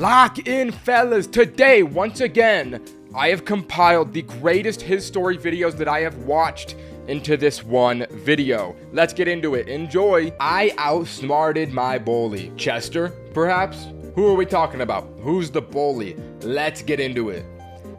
Lock in, fellas. Today, once again, I have compiled the greatest his story videos that I have watched into this one video. Let's get into it. Enjoy. I outsmarted my bully. Chester, perhaps? Who are we talking about? Who's the bully? Let's get into it.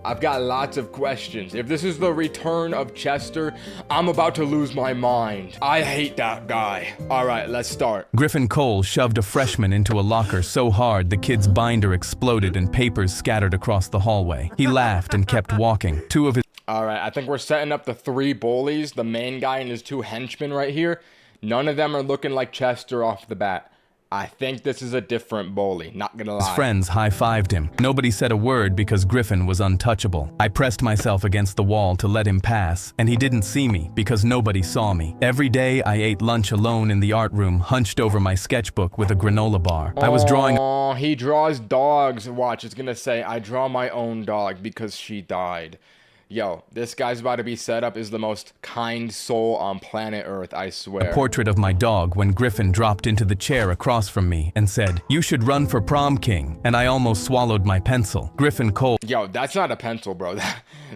I've got lots of questions. If this is the return of Chester, I'm about to lose my mind. I hate that guy. All right, let's start. Griffin Cole shoved a freshman into a locker so hard the kid's binder exploded and papers scattered across the hallway. He laughed and kept walking. Two of his All right, I think we're setting up the three bullies, the main guy and his two henchmen right here. None of them are looking like Chester off the bat. I think this is a different bully, not gonna lie. friends high-fived him. Nobody said a word because Griffin was untouchable. I pressed myself against the wall to let him pass, and he didn't see me because nobody saw me. Every day I ate lunch alone in the art room, hunched over my sketchbook with a granola bar. I was drawing. Oh, he draws dogs. Watch, it's gonna say, I draw my own dog because she died. Yo, this guy's about to be set up as the most kind soul on planet Earth, I swear. A portrait of my dog when Griffin dropped into the chair across from me and said, "You should run for prom king," and I almost swallowed my pencil. Griffin Cole. Yo, that's not a pencil, bro.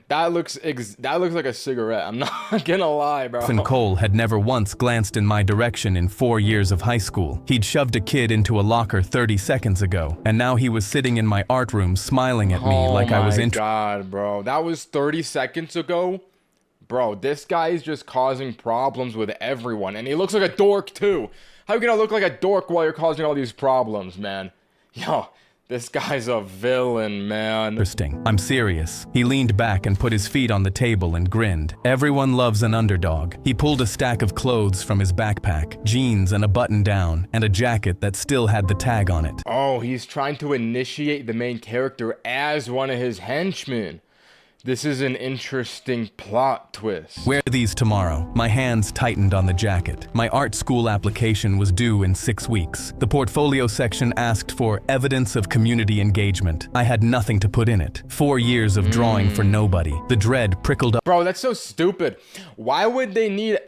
That looks like a cigarette. I'm not gonna lie, bro. Griffin Cole had never once glanced in my direction in 4 years of high school. He'd shoved a kid into a locker 30 seconds ago, and now he was sitting in my art room smiling at me like I was interested. Oh my god, bro. That was 30 seconds ago? Bro, this guy is just causing problems with everyone, and he looks like a dork too. How you gonna look like a dork while you're causing all these problems, man? Yo, this guy's a villain, man. Interesting. I'm serious. He leaned back and put his feet on the table and grinned. Everyone loves an underdog. He pulled a stack of clothes from his backpack, jeans and a button down, and a jacket that still had the tag on it. Oh, he's trying to initiate the main character as one of his henchmen. This is an interesting plot twist. Wear these tomorrow. My hands tightened on the jacket. My art school application was due in 6 weeks. The portfolio section asked for evidence of community engagement. I had nothing to put in it. 4 years of drawing for nobody. The dread prickled up. Bro, that's so stupid. Why would they need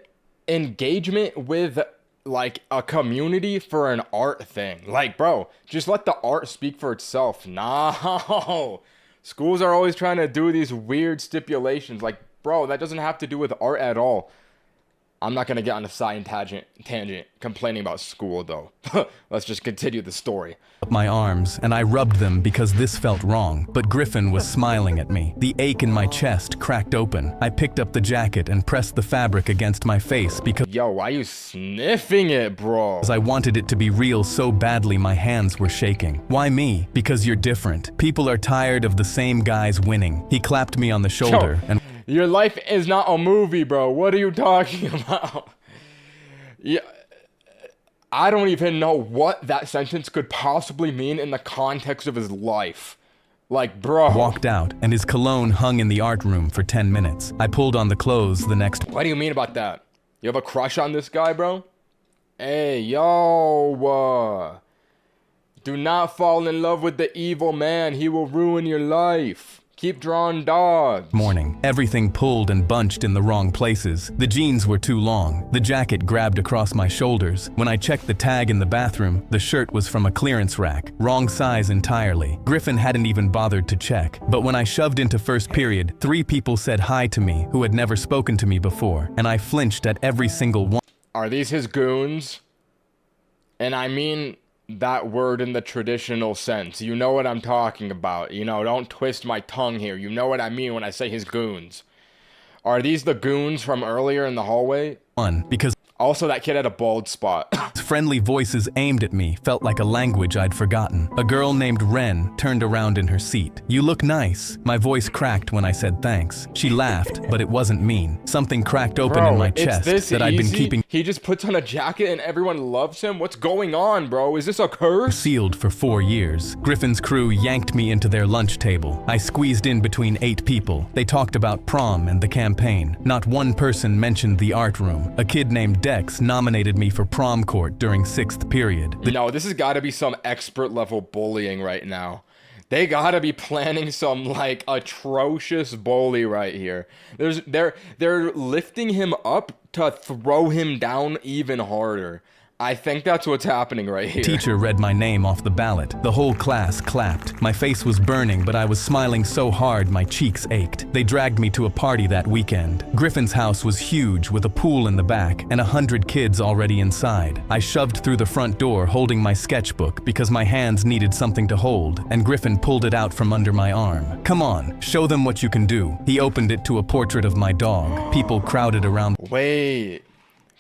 engagement with like a community for an art thing? Like, bro, just let the art speak for itself. No. Schools are always trying to do these weird stipulations. Like, bro, that doesn't have to do with art at all. I'm not going to get on a side tangent complaining about school, though. Let's just continue the story. My arms, and I rubbed them because this felt wrong, but Griffin was smiling at me. The ache in my chest cracked open. I picked up the jacket and pressed the fabric against my face because Yo, why you sniffing it, bro? I wanted it to be real so badly my hands were shaking. Why me? Because you're different. People are tired of the same guys winning. He clapped me on the shoulder and your life is not a movie, bro. What are you talking about? Yeah, I don't even know what that sentence could possibly mean in the context of his life. Like, bro. walked out, and his cologne hung in the art room for 10 minutes. I pulled on the clothes the next. What do you mean about that? You have a crush on this guy, bro? Hey, yo. Do not fall in love with the evil man. He will ruin your life. Keep drawing dogs. Morning. Everything pulled and bunched in the wrong places. The jeans were too long. The jacket grabbed across my shoulders. When I checked the tag in the bathroom, the shirt was from a clearance rack. Wrong size entirely. Griffin hadn't even bothered to check. But when I shoved into first period, 3 people said hi to me who had never spoken to me before, and I flinched at every single one. Are these his goons? And I mean that word in the traditional sense. You know what I'm talking about. You know, don't twist my tongue here. You know what I mean when I say his goons. Are these the goons from earlier in the hallway? Because Also, that kid had a bald spot. friendly voices aimed at me felt like a language I'd forgotten. A girl named Ren turned around in her seat. "You look nice." My voice cracked when I said thanks. She laughed, but it wasn't mean. Something cracked open in my chest that I'd been keeping He just puts on a jacket and everyone loves him? What's going on, bro? Is this a curse? sealed for 4 years. Griffin's crew yanked me into their lunch table. I squeezed in between 8 people. They talked about prom and the campaign. Not one person mentioned the art room. A kid named Dex nominated me for prom court during 6th period. No, this has got to be some expert level bullying right now. They gotta be planning some like atrocious bully right here. They're lifting him up to throw him down even harder. I think that's what's happening right here. Teacher read my name off the ballot. The whole class clapped. My face was burning, but I was smiling so hard my cheeks ached. They dragged me to a party that weekend. Griffin's house was huge with a pool in the back and 100 kids already inside. I shoved through the front door holding my sketchbook because my hands needed something to hold, and Griffin pulled it out from under my arm. Come on, show them what you can do. He opened it to a portrait of my dog. People crowded around. Wait.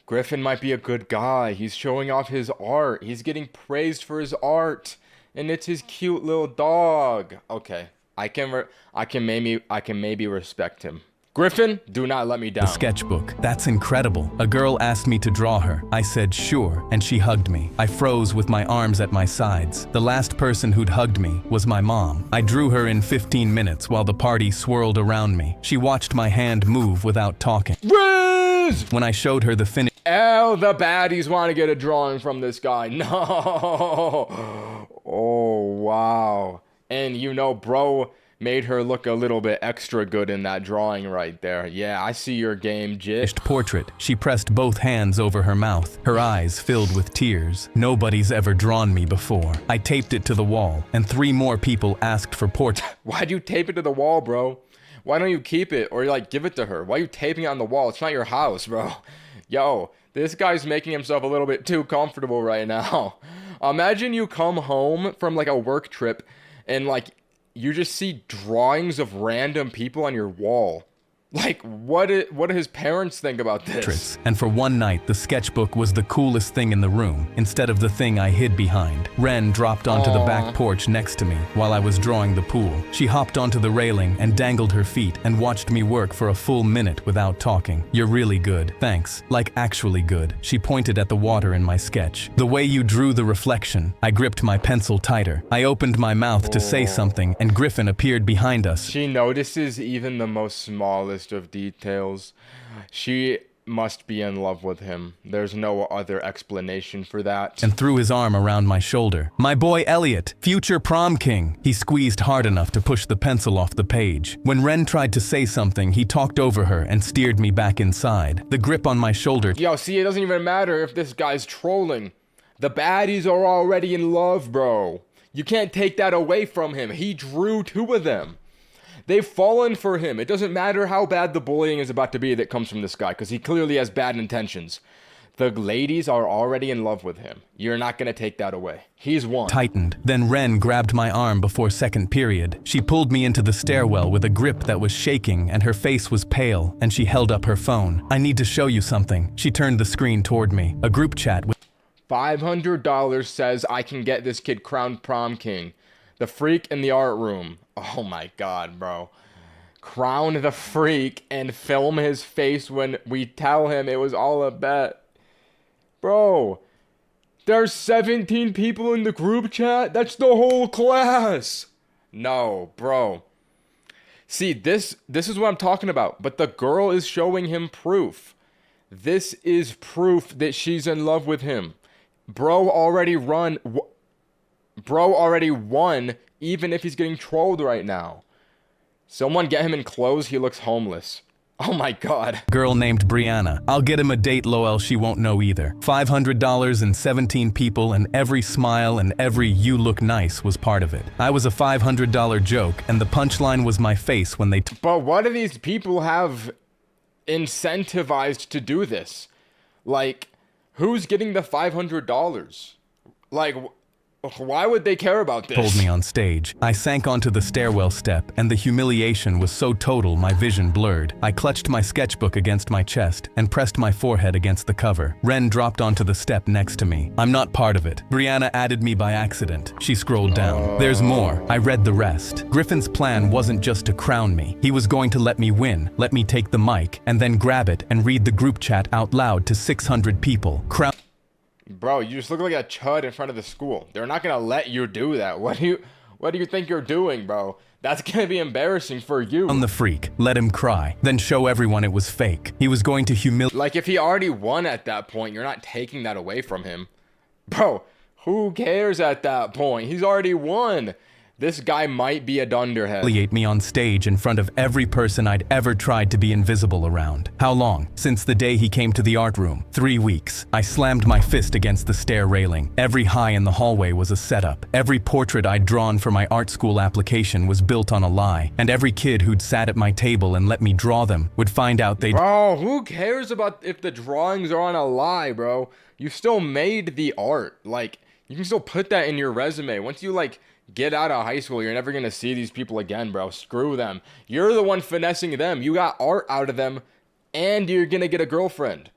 Griffin might be a good guy. He's showing off his art. He's getting praised for his art, and it's his cute little dog. Okay, I can maybe respect him. Griffin, do not let me down. The sketchbook. That's incredible. A girl asked me to draw her. I said sure, and she hugged me. I froze with my arms at my sides. The last person who'd hugged me was my mom. I drew her in 15 minutes while the party swirled around me. She watched my hand move without talking. Riz! When I showed her the finish. Oh, the baddies want to get a drawing from this guy. No. Oh, wow. And you know, bro made her look a little bit extra good in that drawing right there. Yeah, I see your game, Jit. Portrait. She pressed both hands over her mouth, her eyes filled with tears. Nobody's ever drawn me before. I taped it to the wall, and 3 more people asked for portrait. Why'd you tape it to the wall, bro? Why don't you keep it or like give it to her? Why are you taping it on the wall? It's not your house, bro. Yo, this guy's making himself a little bit too comfortable right now. Imagine you come home from like a work trip and like you just see drawings of random people on your wall. Like, what do his parents think about this? And for one night, the sketchbook was the coolest thing in the room, instead of the thing I hid behind. Ren dropped onto the back porch next to me while I was drawing the pool. She hopped onto the railing and dangled her feet and watched me work for a full minute without talking. You're really good. Thanks. Like actually good. She pointed at the water in my sketch. The way you drew the reflection. I gripped my pencil tighter. I opened my mouth to say something, and Griffin appeared behind us. She notices even the most smallest of details. She must be in love with him. There's no other explanation for that. And threw his arm around my shoulder. My boy Elliot, future prom king. He squeezed hard enough to push the pencil off the page. When Ren tried to say something, he talked over her and steered me back inside. The grip on my shoulder. Yo, see, it doesn't even matter if this guy's trolling. The baddies are already in love, bro. You can't take that away from him. He drew 2 of them. They've fallen for him. It doesn't matter how bad the bullying is about to be that comes from this guy, because he clearly has bad intentions. The ladies are already in love with him. You're not going to take that away. He's won. Tightened. Then Ren grabbed my arm before second period. She pulled me into the stairwell with a grip that was shaking, and her face was pale, and she held up her phone. I need to show you something. She turned the screen toward me. A group chat with $500 says I can get this kid crowned prom king. The freak in the art room. Oh my god, bro. Crown the freak and film his face when we tell him it was all a bet. Bro, there's 17 people in the group chat? That's the whole class. No, bro. See, this is what I'm talking about. But the girl is showing him proof. This is proof that she's in love with him. Bro already won, even if he's getting trolled right now. Someone get him in clothes, he looks homeless. Oh my god. Girl named Brianna. I'll get him a date, lol, she won't know either. $500 and 17 people, and every smile and every you look nice was part of it. I was a $500 joke, and the punchline was my face when they But what do these people have incentivized to do this? Like, who's getting the $500? Like, why would they care about this? Pulled me on stage. I sank onto the stairwell step, and the humiliation was so total my vision blurred. I clutched my sketchbook against my chest and pressed my forehead against the cover. Ren dropped onto the step next to me. I'm not part of it. Brianna added me by accident. She scrolled down. There's more. I read the rest. Griffin's plan wasn't just to crown me. He was going to let me win, let me take the mic, and then grab it and read the group chat out loud to 600 people. Bro, you just look like a chud in front of the school. They're not gonna let you do that. What do you think you're doing, bro? That's gonna be embarrassing for you. On the freak, let him cry, then show everyone it was fake. He was going to humiliate. Like, if he already won at that point, you're not taking that away from him. Bro, who cares at that point? He's already won. This guy might be a dunderhead. Humiliate me on stage in front of every person I'd ever tried to be invisible around. How long? Since the day he came to the art room. 3 weeks. I slammed my fist against the stair railing. Every high in the hallway was a setup. Every portrait I'd drawn for my art school application was built on a lie. And every kid who'd sat at my table and let me draw them would find out they'd— Bro, who cares about if the drawings are on a lie, bro? You still made the art. Like, you can still put that in your resume. Once you, like, get out of high school, you're never gonna see these people again, bro. Screw them. You're the one finessing them. You got art out of them, and you're gonna get a girlfriend.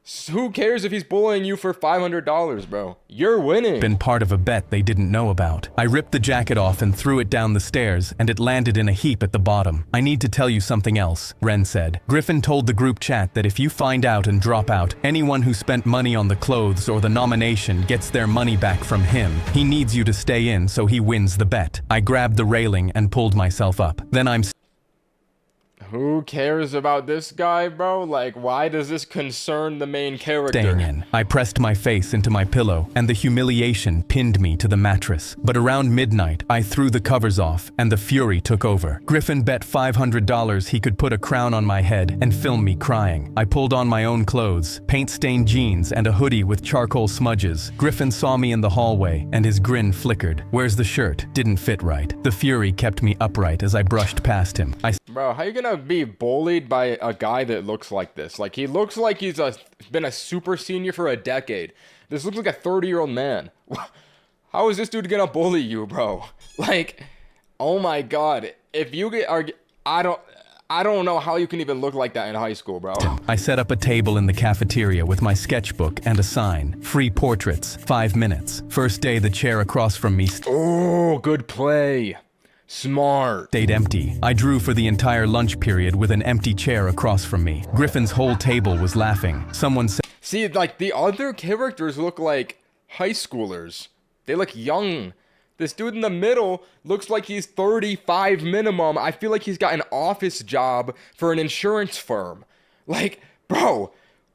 So who cares if he's bullying you for $500, bro? You're winning. Been part of a bet they didn't know about. I ripped the jacket off and threw it down the stairs, and it landed in a heap at the bottom. I need to tell you something else, Ren said. Griffin told the group chat that if you find out and drop out, anyone who spent money on the clothes or the nomination gets their money back from him. He needs you to stay in so he wins the bet. I grabbed the railing and pulled myself up. Then Who cares about this guy, bro? Like, why does this concern the main character? staying in. I pressed my face into my pillow, and the humiliation pinned me to the mattress. But around midnight, I threw the covers off, and the fury took over. Griffin bet $500 he could put a crown on my head and film me crying. I pulled on my own clothes, paint-stained jeans, and a hoodie with charcoal smudges. Griffin saw me in the hallway, and his grin flickered. Where's the shirt? Didn't fit right. The fury kept me upright as I brushed past him. Bro, how you gonna be bullied by a guy that looks like this? Like, he looks like he's been a super senior for a decade. This looks like a 30-year-old man. How is this dude gonna bully you, bro? Like, oh my god. If you get I don't know how you can even look like that in high school, bro. I set up a table in the cafeteria with my sketchbook and a sign. Free portraits, 5 minutes. First day, the chair across from me Oh, good play. Smart. stayed empty. I drew for the entire lunch period with an empty chair across from me. Griffin's whole table was laughing. Someone said— See, like, the other characters look like high schoolers. They look young. This dude in the middle looks like he's 35 minimum. I feel like he's got an office job for an insurance firm. Like, bro,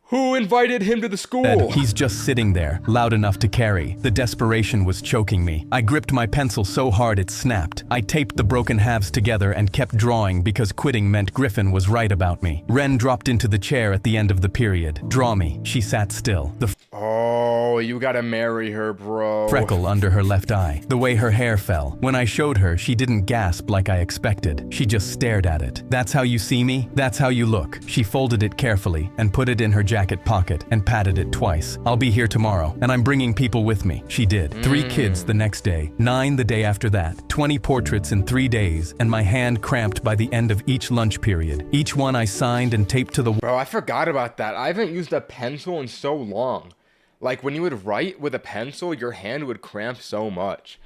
who invited him to the school? He's just sitting there, loud enough to carry. The desperation was choking me. I gripped my pencil so hard it snapped. I taped the broken halves together and kept drawing because quitting meant Griffin was right about me. Ren dropped into the chair at the end of the period. Draw me. She sat still. The Oh, you gotta marry her, bro. freckle under her left eye. The way her hair fell. When I showed her, she didn't gasp like I expected. She just stared at it. That's how you see me? That's how you look. She folded it carefully and put it in her jacket pocket and patted it twice. I'll be here tomorrow, and I'm bringing people with me. She did. 3 kids the next day, 9 the day after that, 20 portraits in 3 days, and my hand cramped by the end of each lunch period. Each one I signed and taped to the Bro, I forgot about that. I haven't used a pencil in so long. Like, when you would write with a pencil, your hand would cramp so much.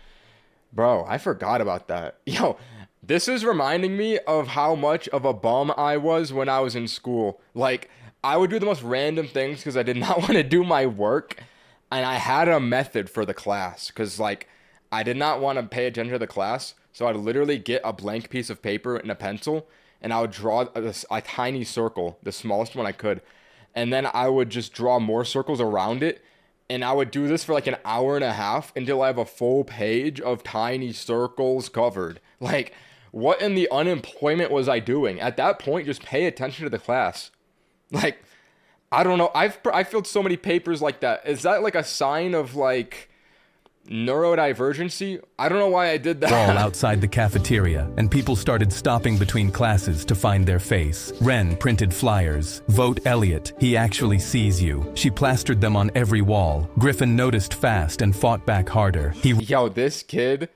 Bro, I forgot about that. Yo, this is reminding me of how much of a bum I was when I was in school. Like, I would do the most random things because I did not want to do my work. And I had a method for the class because, like, I did not want to pay attention to the class. So I'd literally get a blank piece of paper and a pencil, and I would draw a tiny circle, the smallest one I could. And then I would just draw more circles around it. And I would do this for like an hour and a half until I have a full page of tiny circles covered. Like, what in the unemployment was I doing? At that point, just pay attention to the class. Like, I don't know. I filled so many papers like that. Is that like a sign of like neurodivergency? I don't know why I did that. wall outside the cafeteria, and people started stopping between classes to find their face. Ren printed flyers. Vote Elliot. He actually sees you. She plastered them on every wall. Griffin noticed fast and fought back harder. Yo, this kid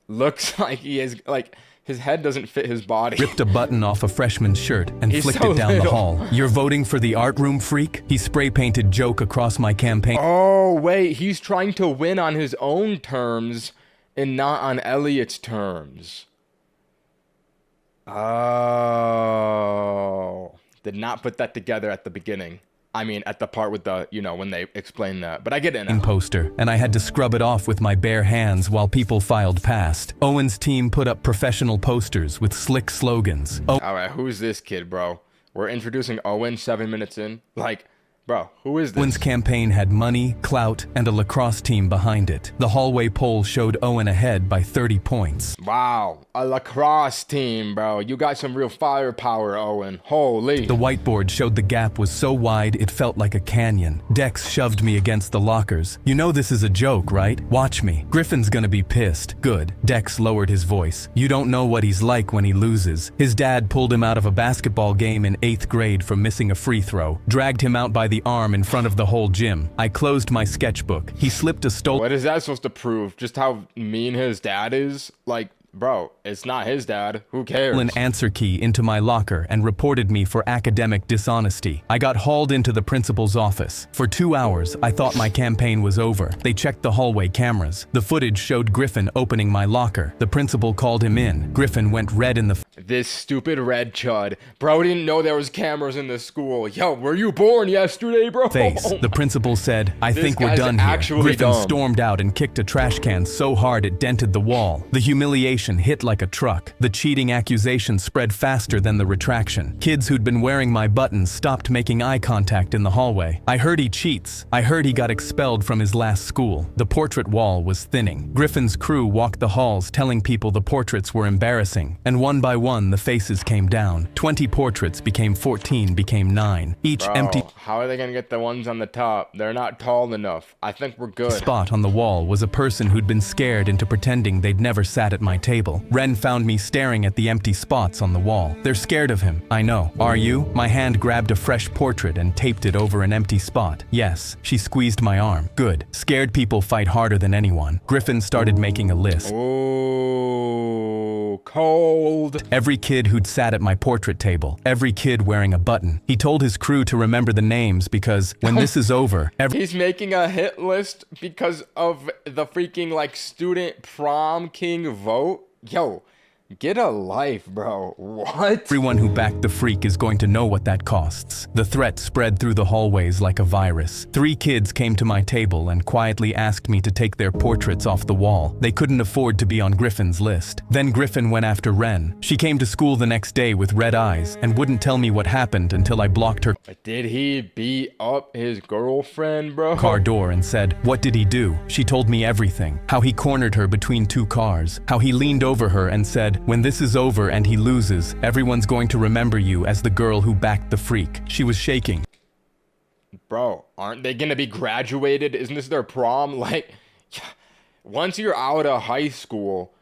looks like he is like his head doesn't fit his body. Ripped a button off a freshman's shirt and He's flicked so it down the little. hall. You're voting for the art room, freak? He spray-painted joke across my campaign. Oh, wait, he's trying to win on his own terms and not on Elliot's terms. Oh. Did not put that together at the beginning. I mean, at the part with the, you know, when they explain that. But I get it now. Poster, and I had to scrub it off with my bare hands while people filed past. Owen's team put up professional posters with slick slogans. All right, who's this kid, bro? We're introducing Owen 7 minutes in. Like, Bro, who is Owen's this? campaign had money, clout, and a lacrosse team behind it. The hallway poll showed Owen ahead by 30 points. Wow, a lacrosse team, bro. You got some real firepower, Owen. Holy. The whiteboard showed the gap was so wide it felt like a canyon. Dex shoved me against the lockers. You know this is a joke, right? Watch me. Griffin's gonna be pissed. Good. Dex lowered his voice. You don't know what he's like when he loses. His dad pulled him out of a basketball game in 8th grade for missing a free throw, dragged him out by the arm in front of the whole gym. I closed my sketchbook. He slipped a stolen... What is that supposed to prove? Just how mean his dad is? Like, bro, it's not his dad. Who cares? An answer key into my locker and reported me for academic dishonesty. I got hauled into the principal's office. For 2 hours, I thought my campaign was over. They checked the hallway cameras. The footage showed Griffin opening my locker. The principal called him in. Griffin went red in the... This stupid red chud. Bro didn't know there was cameras in the school. Yo, were you born yesterday, bro? face. The principal said, I This think we're guy's done here. actually Griffin dumb. stormed out and kicked a trash can so hard it dented the wall. The humiliation hit like a truck. The cheating accusation spread faster than the retraction. Kids who'd been wearing my buttons stopped making eye contact in the hallway. I heard he cheats. I heard he got expelled from his last school. The portrait wall was thinning. Griffin's crew walked the halls telling people the portraits were embarrassing. And one by one, the faces came down. 20 portraits became 14, became 9. Each Bro, empty how are they gonna get the ones on the top? They're not tall enough. I think we're good. spot on the wall was a person who'd been scared into pretending they'd never sat at my table. Ren found me staring at the empty spots on the wall. They're scared of him, I know. Are you? My hand grabbed a fresh portrait and taped it over an empty spot. Yes. She squeezed my arm. Good. Scared people fight harder than anyone. Griffin started making a list. Ooh, cold. Every kid who'd sat at my portrait table. Every kid wearing a button. He told his crew to remember the names because when this is over, He's making a hit list because of the freaking like student prom king vote. Yo, get a life, bro. What? everyone who backed the freak is going to know what that costs. The threat spread through the hallways like a virus. 3 kids came to my table and quietly asked me to take their portraits off the wall. They couldn't afford to be on Griffin's list. Then Griffin went after Ren. She came to school the next day with red eyes and wouldn't tell me what happened until I blocked her Did he beat up his girlfriend, bro? car door and said, "What did he do?" She told me everything. How he cornered her between 2 cars. How he leaned over her and said, "When this is over and he loses, everyone's going to remember you as the girl who backed the freak." She was shaking. Bro, aren't they gonna be graduated? Isn't this their prom? Like, once you're out of high school,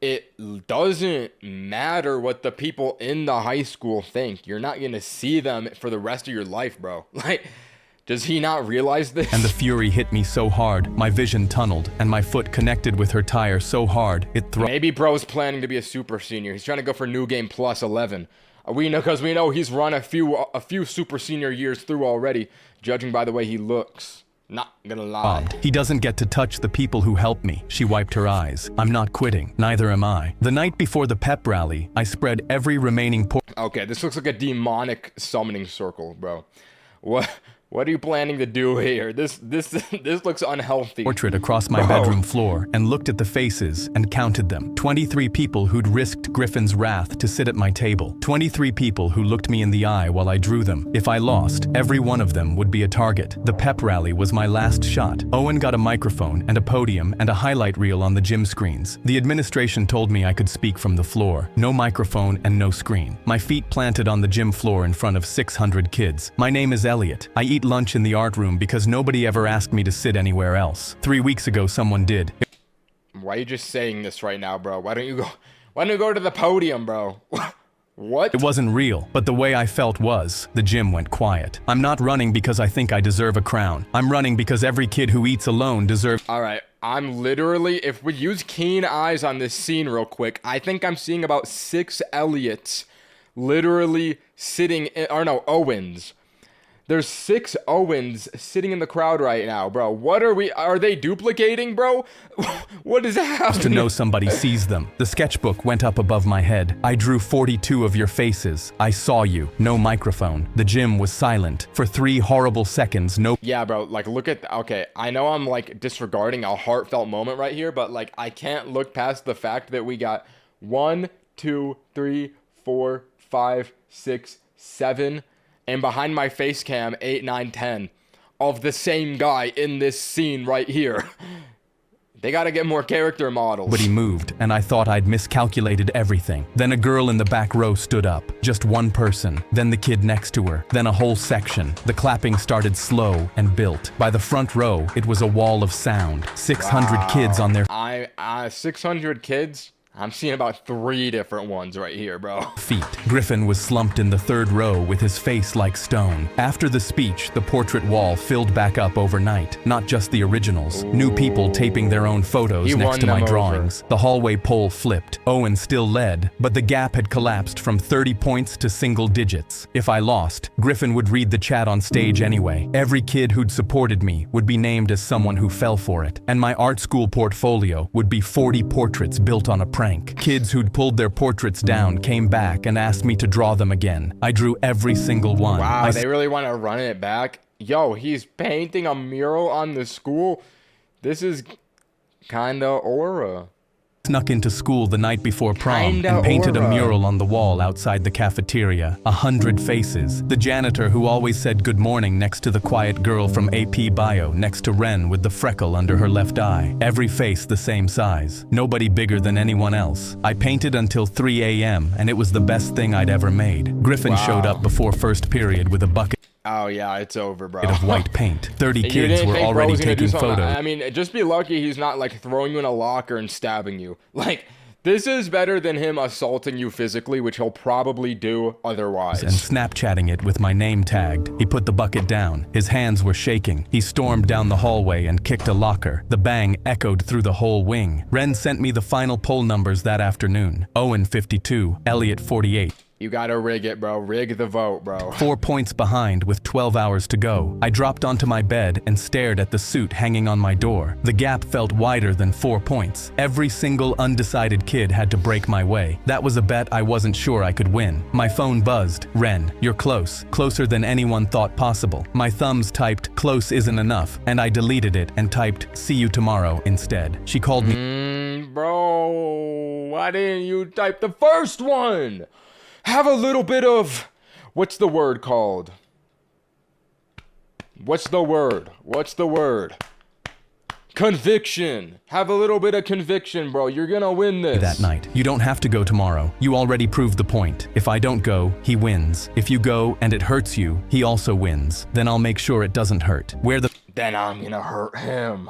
it doesn't matter what the people in the high school think. You're not gonna see them for the rest of your life, bro. Like, does he not realize this? And the fury hit me so hard, my vision tunneled, and my foot connected with her tire so hard, it throbbed. Maybe bro's planning to be a super senior. He's trying to go for new game plus 11. We know, because we know he's run a few super senior years through already, judging by the way he looks. Not gonna lie. He doesn't get to touch the people who helped me. She wiped her eyes. I'm not quitting. Neither am I. The night before the pep rally, I spread every remaining Okay, this looks like a demonic summoning circle, bro. What are you planning to do here? This looks unhealthy. portrait across my bedroom floor and looked at the faces and counted them. 23 people who'd risked Griffin's wrath to sit at my table. 23 people who looked me in the eye while I drew them. If I lost, every one of them would be a target. The pep rally was my last shot. Owen got a microphone and a podium and a highlight reel on the gym screens. The administration told me I could speak from the floor. No microphone and no screen. My feet planted on the gym floor in front of 600 kids. My name is Elliot. I eat lunch in the art room because nobody ever asked me to sit anywhere else. 3 weeks ago, someone did. Why are you just saying this right now, bro? Why don't you go to the podium, bro? What? It wasn't real, but the way I felt was, the gym went quiet. I'm not running because I think I deserve a crown. I'm running because every kid who eats alone deserves... All right, I'm literally, if we use keen eyes on this scene real quick, I think I'm seeing about 6 Elliots literally sitting in, or no, Owens. There's 6 Owens sitting in the crowd right now, bro. Are they duplicating, bro? What is happening? to know somebody sees them. The sketchbook went up above my head. I drew 42 of your faces. I saw you. No microphone. The gym was silent. For 3 horrible seconds, no... Yeah, bro, like, look at, okay, I know I'm, like, disregarding a heartfelt moment right here, but, like, I can't look past the fact that we got 1, 2, 3, 4, 5, 6, 7 and behind my face cam 8, 9, 10 of the same guy in this scene right here. They gotta get more character models. But he moved, and I thought I'd miscalculated everything. Then a girl in the back row stood up. Just one person. Then the kid next to her. Then a whole section. The clapping started slow and built. By the front row, it was a wall of sound. 600 kids on their 600 kids? I'm seeing about 3 different ones right here, bro. feet. Griffin was slumped in the third row with his face like stone. After the speech, the portrait wall filled back up overnight. Not just the originals. New people taping their own photos next to my drawings. The hallway poll flipped. Owen still led, but the gap had collapsed from 30 points to single digits. If I lost, Griffin would read the chat on stage anyway. Every kid who'd supported me would be named as someone who fell for it. And my art school portfolio would be 40 portraits built on a prank. Kids who'd pulled their portraits down came back and asked me to draw them again. I drew every single one. Wow, they really want to run it back? Yo, he's painting a mural on the school? This is kinda aura. Snuck into school the night before prom and painted a mural on the wall outside the cafeteria. 100 faces. The janitor who always said good morning next to the quiet girl from AP Bio next to Ren with the freckle under her left eye. Every face the same size. Nobody bigger than anyone else. I painted until 3 a.m. and it was the best thing I'd ever made. Griffin showed up before first period with a bucket Oh yeah, it's over, bro. of white paint. 30 kids were already taking photos. I mean, just be lucky he's not like throwing you in a locker and stabbing you. Like, this is better than him assaulting you physically, which he'll probably do otherwise. And Snapchatting it with my name tagged. He put the bucket down. His hands were shaking. He stormed down the hallway and kicked a locker. The bang echoed through the whole wing. Ren sent me the final poll numbers that afternoon. Owen 52, Elliot 48. You gotta rig it, bro. Rig the vote, bro. 4 points behind with 12 hours to go. I dropped onto my bed and stared at the suit hanging on my door. The gap felt wider than 4 points. Every single undecided kid had to break my way. That was a bet I wasn't sure I could win. My phone buzzed. Ren, you're close. Closer than anyone thought possible. My thumbs typed, close isn't enough, and I deleted it and typed, see you tomorrow instead. She called me. Bro, why didn't you type the first one? Have a little bit of, what's the word called? What's the word? Conviction. Have a little bit of conviction, bro. You're gonna win this. That night. You don't have to go tomorrow. You already proved the point. If I don't go, he wins. If you go and it hurts you, he also wins. Then I'll make sure it doesn't hurt. Then I'm gonna hurt him.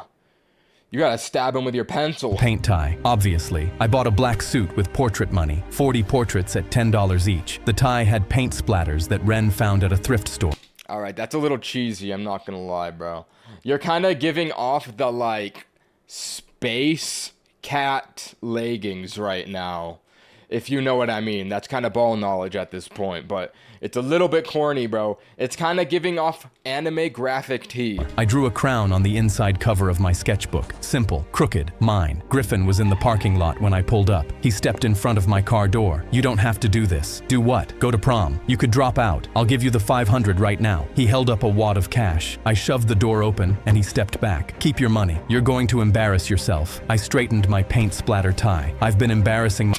You gotta stab him with your pencil. Paint tie, obviously. I bought a black suit with portrait money, 40 portraits at $10 each. The tie had paint splatters that Ren found at a thrift store. All right, that's a little cheesy, I'm not gonna lie, bro. You're kind of giving off the, like, space cat leggings right now. If you know what I mean. That's kind of ball knowledge at this point, but it's a little bit corny, bro. It's kind of giving off anime graphic tee. I drew a crown on the inside cover of my sketchbook. Simple, crooked, mine. Griffin was in the parking lot when I pulled up. He stepped in front of my car door. You don't have to do this. Do what? Go to prom. You could drop out. I'll give you the 500 right now. He held up a wad of cash. I shoved the door open and he stepped back. Keep your money. You're going to embarrass yourself. I straightened my paint splatter tie. I've been embarrassing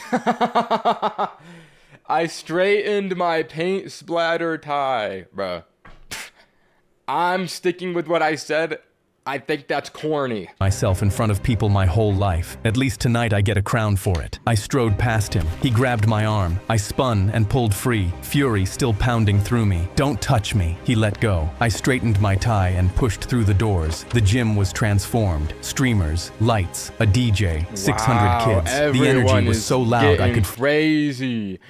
I straightened my paint splatter tie, bruh. I'm sticking with what I said. I think that's corny. Myself in front of people my whole life. At least tonight I get a crown for it. I strode past him. He grabbed my arm. I spun and pulled free, fury still pounding through me. Don't touch me. He let go. I straightened my tie and pushed through the doors. The gym was transformed. Streamers, lights, a DJ, 600 kids. The energy was so loud I could crazy.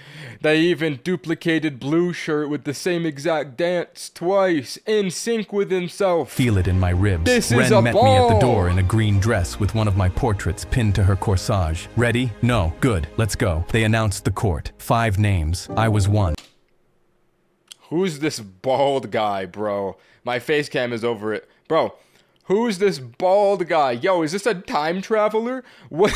They even duplicated Blue Shirt with the same exact dance twice, in sync with himself. Feel it in my ribs. This Ren is a met ball. me at the door in a green dress with one of my portraits pinned to her corsage. Ready? No. Good. Let's go. They announced the court. 5 names. I was one. Who's this bald guy, bro? My face cam is over it. Bro, Who's this bald guy? Yo, is this a time traveler? What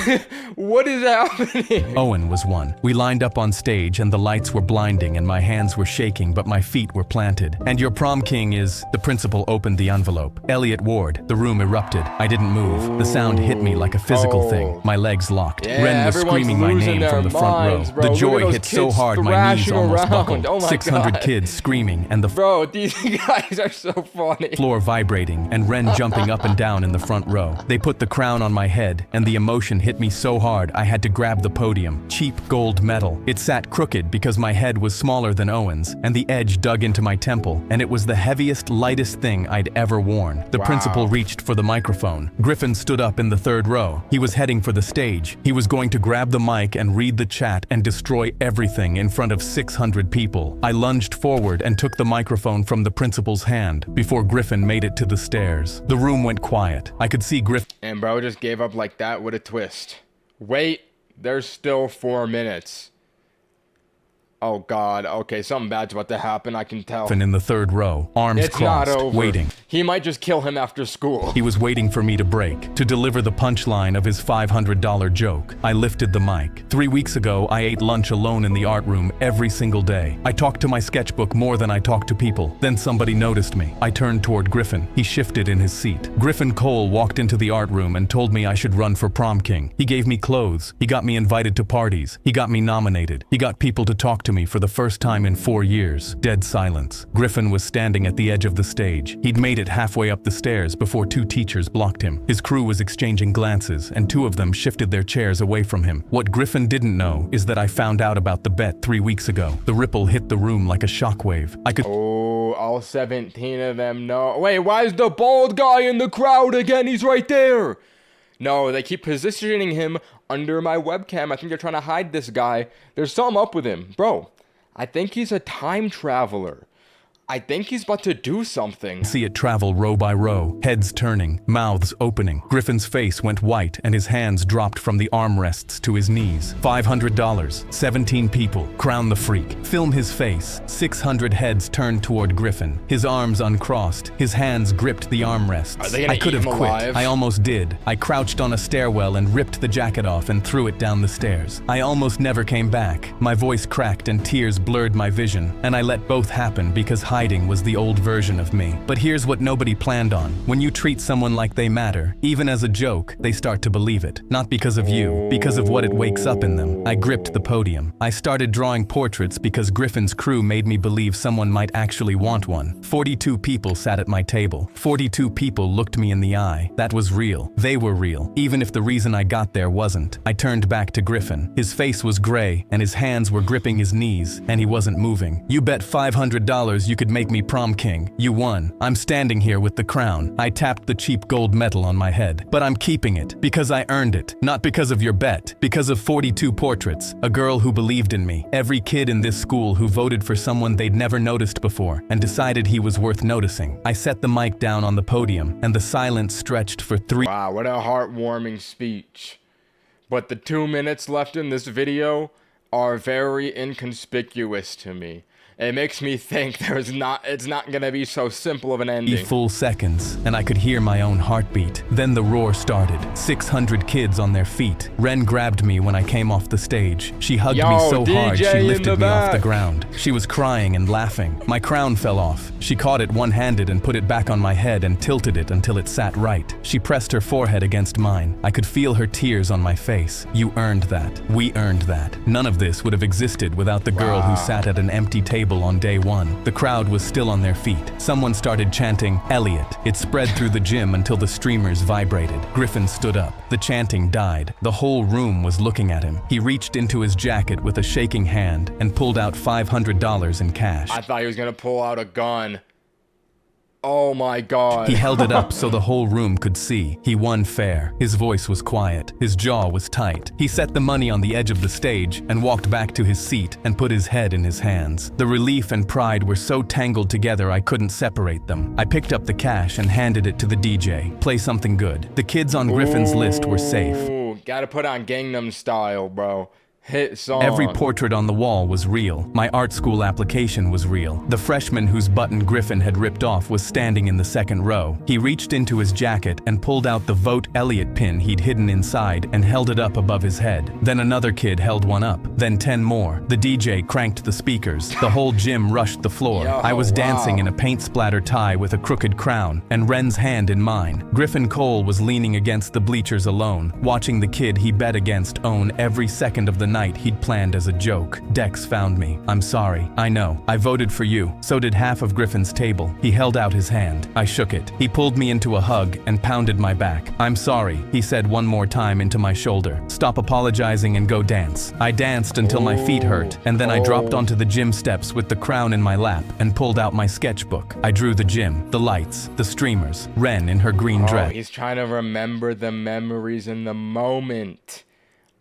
is happening? Owen was one. We lined up on stage and the lights were blinding and my hands were shaking but my feet were planted. And your prom king is... The principal opened the envelope. Elliot Ward. The room erupted. I didn't move. The sound hit me like a physical thing. My legs locked. Yeah, Ren was screaming my name from the front row. Bro. The joy hit so hard my knees almost buckled. Oh 600 God. kids screaming and the Bro, these guys are so funny. floor vibrating and Ren jumping up and down in the front row. They put the crown on my head and the emotion hit me so hard I had to grab the podium. Cheap gold medal. It sat crooked because my head was smaller than Owen's and the edge dug into my temple and it was the heaviest, lightest thing I'd ever worn. The principal reached for the microphone. Griffin stood up in the third row. He was heading for the stage. He was going to grab the mic and read the chat and destroy everything in front of 600 people. I lunged forward and took the microphone from the principal's hand before Griffin made it to the stairs. The room went quiet. I could see Griffin. And bro just gave up like that with a twist. Wait, there's still 4 minutes. Oh God, okay, something bad's about to happen, I can tell. In the third row, arms It's not crossed, over. waiting. He might just kill him after school. He was waiting for me to break, to deliver the punchline of his $500 joke. I lifted the mic. 3 weeks ago, I ate lunch alone in the art room every single day. I talked to my sketchbook more than I talked to people. Then somebody noticed me. I turned toward Griffin. He shifted in his seat. Griffin Cole walked into the art room and told me I should run for prom king. He gave me clothes. He got me invited to parties. He got me nominated. He got people to talk to me for the first time in 4 years. Dead silence. Griffin was standing at the edge of the stage. He'd made it halfway up the stairs before 2 teachers blocked him. His crew was exchanging glances, and 2 of them shifted their chairs away from him. What Griffin didn't know is that I found out about the bet 3 weeks ago. The ripple hit the room like a shockwave. I could... Oh, all 17 of them know. Wait, why is the bald guy in the crowd again? He's right there. No, they keep positioning him under my webcam. I think they're trying to hide this guy. There's something up with him. Bro, I think he's a time traveler. I think he's about to do something. See it travel row by row, heads turning, mouths opening. Griffin's face went white and his hands dropped from the armrests to his knees. $500, 17 people, crown the freak. Film his face. 600 heads turned toward Griffin. His arms uncrossed, his hands gripped the armrests. Are they gonna I could eat have him quit. alive? I almost did. I crouched on a stairwell and ripped the jacket off and threw it down the stairs. I almost never came back. My voice cracked and tears blurred my vision, and I let both happen because hiding was the old version of me. But here's what nobody planned on. When you treat someone like they matter, even as a joke, they start to believe it. Not because of you, because of what it wakes up in them. I gripped the podium. I started drawing portraits because Griffin's crew made me believe someone might actually want one. 42 people sat at my table. 42 people looked me in the eye. That was real. They were real, even if the reason I got there wasn't. I turned back to Griffin. His face was gray, and his hands were gripping his knees, and he wasn't moving. You bet $500 you could make me prom king. You won. I'm standing here with the crown. I tapped the cheap gold medal on my head. But I'm keeping it, because I earned it. Not because of your bet. Because of 42 portraits. A girl who believed in me. Every kid in this school who voted for someone they'd never noticed before, and decided he was worth noticing. I set the mic down on the podium, and the silence stretched for 3. Wow, what a heartwarming speech. But the 2 minutes left in this video are very inconspicuous to me. It makes me think it's not gonna be so simple of an ending. Full seconds, and I could hear my own heartbeat. Then the roar started. 600 kids on their feet. Ren grabbed me when I came off the stage. She hugged me so hard she lifted me off the ground. She was crying and laughing. My crown fell off. She caught it one-handed and put it back on my head and tilted it until it sat right. She pressed her forehead against mine. I could feel her tears on my face. You earned that. We earned that. None of this would have existed without the girl who sat at an empty table on day 1. The crowd was still on their feet. Someone started chanting, "Elliot." It spread through the gym until the streamers vibrated. Griffin stood up. The chanting died. The whole room was looking at him. He reached into his jacket with a shaking hand and pulled out $500 in cash. I thought he was gonna pull out a gun. Oh my God. He held it up so the whole room could see. He won fair. His voice was quiet. His jaw was tight. He set the money on the edge of the stage and walked back to his seat and put his head in his hands. The relief and pride were so tangled together I couldn't separate them. I picked up the cash and handed it to the DJ. Play something good. The kids on Griffin's list were safe. Ooh, gotta put on Gangnam Style, bro. Hit song. Every portrait on the wall was real. My art school application was real. The freshman whose button Griffin had ripped off was standing in the second row. He reached into his jacket and pulled out the Vote Elliott pin he'd hidden inside and held it up above his head. Then another kid held one up. Then 10 more. The DJ cranked the speakers. The whole gym rushed the floor. Yo, I was dancing wow. in a paint splatter tie with a crooked crown and Ren's hand in mine. Griffin Cole was leaning against the bleachers alone, watching the kid he bet against own every second of the night he'd planned as a joke. Dex found me. I'm sorry. I know. I voted for you. So did half of Griffin's table. He held out his hand. I shook it. He pulled me into a hug and pounded my back. I'm sorry, he said one more time into my shoulder. Stop apologizing and go dance. I danced until my feet hurt, and then I dropped onto the gym steps with the crown in my lap and pulled out my sketchbook. I drew the gym, the lights, the streamers, Ren in her green dress. He's trying to remember the memories in the moment.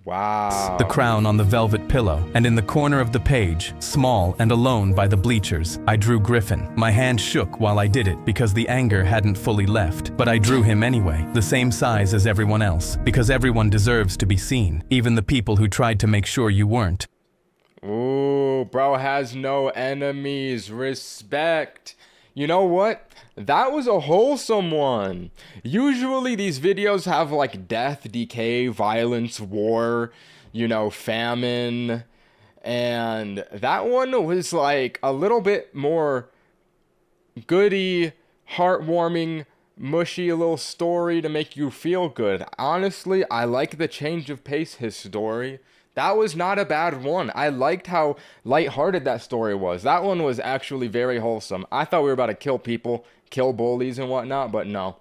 Wow. The crown on the velvet pillow, and in the corner of the page, small and alone by the bleachers, I drew Griffin. My hand shook while I did it because the anger hadn't fully left, but I drew him anyway, the same size as everyone else, because everyone deserves to be seen, even the people who tried to make sure you weren't. Ooh, bro has no enemies. Respect. You know what? That was a wholesome one. Usually these videos have like death, decay, violence, war, you know, famine. And that one was like a little bit more goody, heartwarming, mushy, a little story to make you feel good. Honestly, I like the change of pace his story. That was not a bad one. I liked how lighthearted that story was. That one was actually very wholesome. I thought we were about to kill people, kill bullies and whatnot, but no.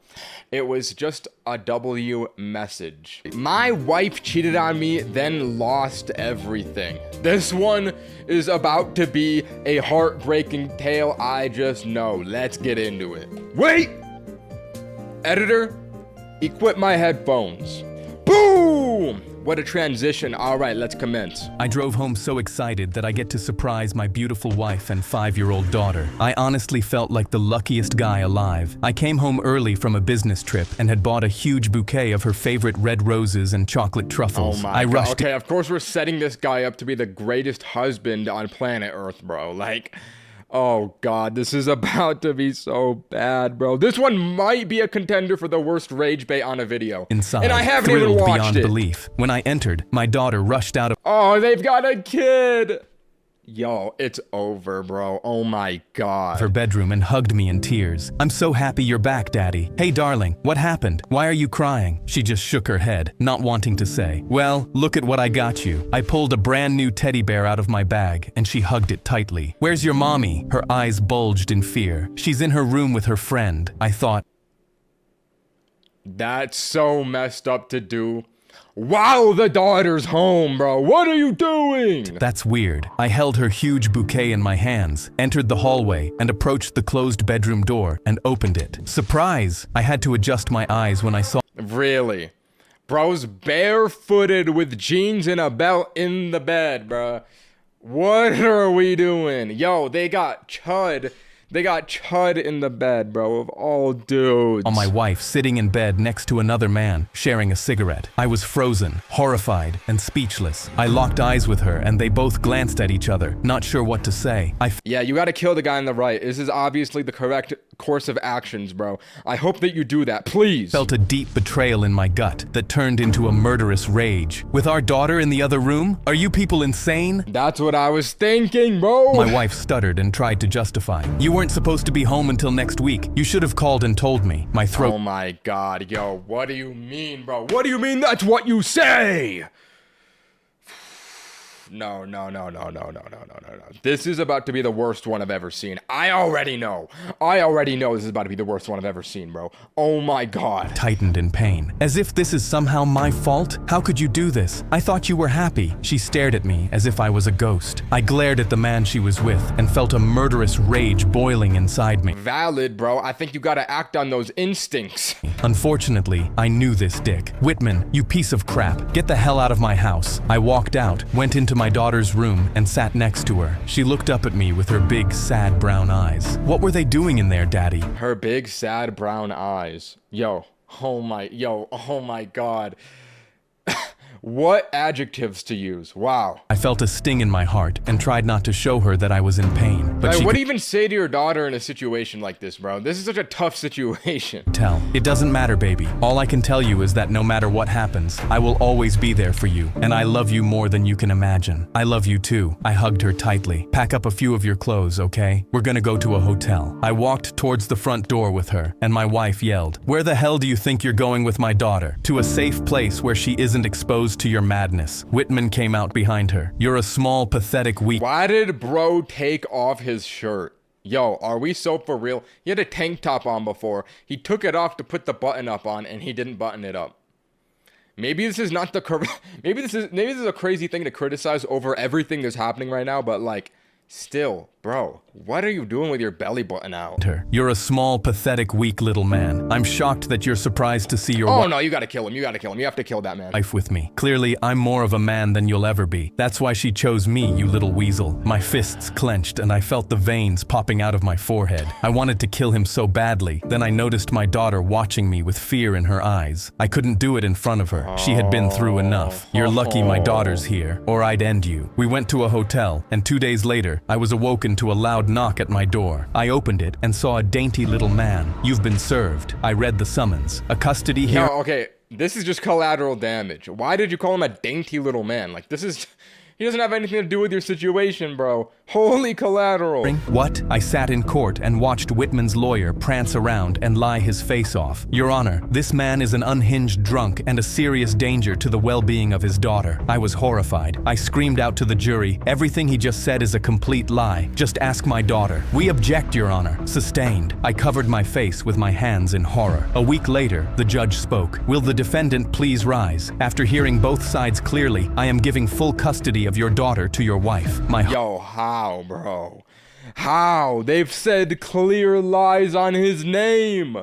It was just a W message. My wife cheated on me, then lost everything. This one is about to be a heartbreaking tale, I just know. Let's get into it. Wait! Editor, equip my headphones. Boom! What a transition. All right, let's commence. I drove home so excited that I get to surprise my beautiful wife and 5-year-old daughter. I honestly felt like the luckiest guy alive. I came home early from a business trip and had bought a huge bouquet of her favorite red roses and chocolate truffles. Oh my I God. rushed Okay, of course we're setting this guy up to be the greatest husband on planet Earth, bro. Like, oh God, this is about to be so bad, bro. This one might be a contender for the worst rage bait on a video. inside, and I haven't even thrilled watched beyond it. belief. When I entered, my daughter rushed out of Oh, they've got a kid. Yo, it's over, bro. Oh my God. her bedroom and hugged me in tears. I'm so happy you're back, Daddy. Hey, darling, what happened? Why are you crying? She just shook her head, not wanting to say. Well, look at what I got you. I pulled a brand new teddy bear out of my bag, and she hugged it tightly. Where's your mommy? Her eyes bulged in fear. She's in her room with her friend. I thought, That's so messed up to do. Wow, the daughter's home, bro. What are you doing? that's weird. I held her huge bouquet in my hands, entered the hallway, and approached the closed bedroom door and opened it. Surprise! I had to adjust my eyes when I saw Really? Bro's barefooted with jeans and a belt in the bed, bro. What are we doing? Yo, they got Chud. They got Chud in the bed, bro, of all dudes. my wife sitting in bed next to another man, sharing a cigarette. I was frozen, horrified, and speechless. I locked eyes with her, and they both glanced at each other, not sure what to say. I Yeah, you gotta kill the guy on the right. This is obviously the correct course of actions, bro. I hope that you do that, please. felt a deep betrayal in my gut that turned into a murderous rage. With our daughter in the other room? Are you people insane? That's what I was thinking, bro. My wife stuttered and tried to justify. You weren't supposed to be home until next week. You should have called and told me. My throat Oh my God, yo, what do you mean, bro? What do you mean that's what you say? No. This is about to be the worst one I've ever seen. I already know this is about to be the worst one I've ever seen, bro. Oh my God. tightened in pain. As if this is somehow my fault? How could you do this? I thought you were happy. She stared at me as if I was a ghost. I glared at the man she was with and felt a murderous rage boiling inside me. Valid, bro. I think you gotta act on those instincts. Unfortunately, I knew this dick. Whitman, you piece of crap. Get the hell out of my house. I walked out, went into my daughter's room, and sat next to her. She looked up at me with her big, sad brown eyes. What were they doing in there, Daddy? Her big, sad brown eyes. Oh my God. What adjectives to use? Wow. I felt a sting in my heart and tried not to show her that I was in pain. But she What could do you even say to your daughter in a situation like this, bro? This is such a tough situation. tell. It doesn't matter, baby. All I can tell you is that no matter what happens, I will always be there for you. And I love you more than you can imagine. I love you too. I hugged her tightly. Pack up a few of your clothes, okay? We're gonna go to a hotel. I walked towards the front door with her, and my wife yelled, "Where the hell do you think you're going with my daughter? To a safe place where she isn't exposed to your madness." Whitman came out behind her. "You're a small, pathetic, weak..." Why did bro take off his shirt? Yo, are we so for real? He had a tank top on before. He took it off to put the button up on, and he didn't button it up. Maybe this is not the correct. Maybe this is a crazy thing to criticize over everything that's happening right now. But like, still, bro, what are you doing with your belly button out? "You're a small, pathetic, weak little man. I'm shocked that you're surprised to see your Oh no, you gotta kill him. You gotta kill him. You have to kill that man. wife with me. Clearly, I'm more of a man than you'll ever be. That's why she chose me, you little weasel." My fists clenched and I felt the veins popping out of my forehead. I wanted to kill him so badly. Then I noticed my daughter watching me with fear in her eyes. I couldn't do it in front of her. She had been through enough. "You're lucky my daughter's here, or I'd end you." We went to a hotel, and 2 days later, I was awoken to a loud knock at my door. I opened it and saw a dainty little man. "You've been served." I read the summons. "A custody No, hearing." okay, this is just collateral damage. Why did you call him a dainty little man? Like, this is... He doesn't have anything to do with your situation, bro. Holy collateral. What? I sat in court and watched Whitman's lawyer prance around and lie his face off. "Your Honor, this man is an unhinged drunk and a serious danger to the well-being of his daughter." I was horrified. I screamed out to the jury, "Everything he just said is a complete lie. Just ask my daughter." "We object, Your Honor." Sustained. I covered my face with my hands in horror. A week later, the judge spoke. "Will the defendant please rise? After hearing both sides clearly, I am giving full custody of your daughter to your wife." Yo, how, bro? How? They've said clear lies on his name.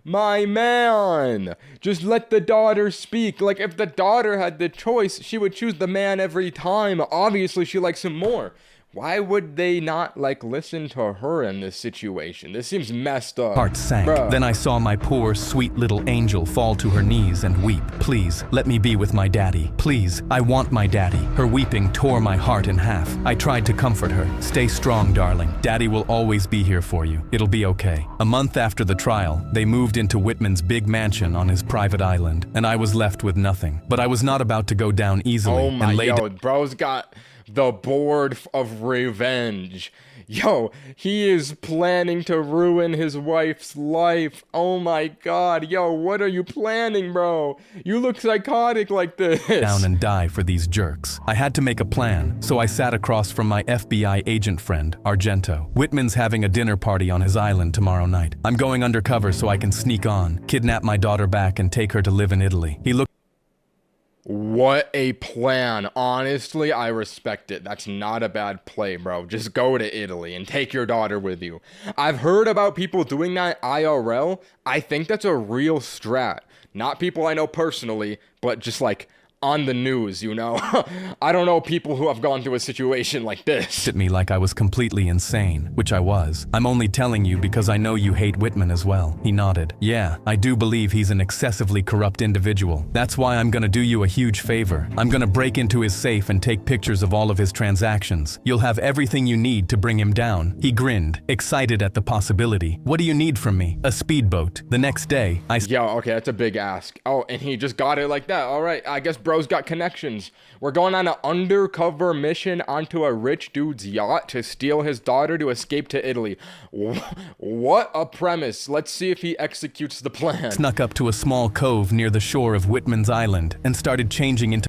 My man. Just let the daughter speak. Like, if the daughter had the choice, she would choose the man every time. Obviously, she likes him more. Why would they not, like, listen to her in this situation? This seems messed up. Heart sank. Bruh. Then I saw my poor, sweet little angel fall to her knees and weep. "Please, let me be with my daddy. Please, I want my daddy." Her weeping tore my heart in half. I tried to comfort her. "Stay strong, darling. Daddy will always be here for you. It'll be okay." A month after the trial, they moved into Whitman's big mansion on his private island, and I was left with nothing. But I was not about to go down easily Oh my, and lay yo, bro's got the board of revenge. Yo, he is planning to ruin his wife's life. Oh my god, yo, what are you planning, bro? You look psychotic like this. down and die for these jerks. I had to make a plan, so I sat across from my FBI agent friend, Argento. "Whitman's having a dinner party on his island tomorrow night. I'm going undercover so I can sneak on, kidnap my daughter back and take her to live in Italy." He looked What a plan. Honestly, I respect it. That's not a bad play, bro. Just go to Italy and take your daughter with you. I've heard about people doing that IRL. I think that's a real strat. Not people I know personally, but just like on the news, you know? I don't know people who have gone through a situation like this. at me like I was completely insane, which I was. "I'm only telling you because I know you hate Whitman as well." He nodded. "Yeah, I do believe he's an excessively corrupt individual. That's why I'm gonna do you a huge favor. I'm gonna break into his safe and take pictures of all of his transactions. You'll have everything you need to bring him down." He grinned, excited at the possibility. "What do you need from me?" "A speedboat." The next day, I Yo, okay, that's a big ask. Oh, and he just got it like that. All right, I guess bro's got connections. We're going on an undercover mission onto a rich dude's yacht to steal his daughter to escape to Italy. What a premise. Let's see if he executes the plan. snuck up to a small cove near the shore of Whitman's island and started changing into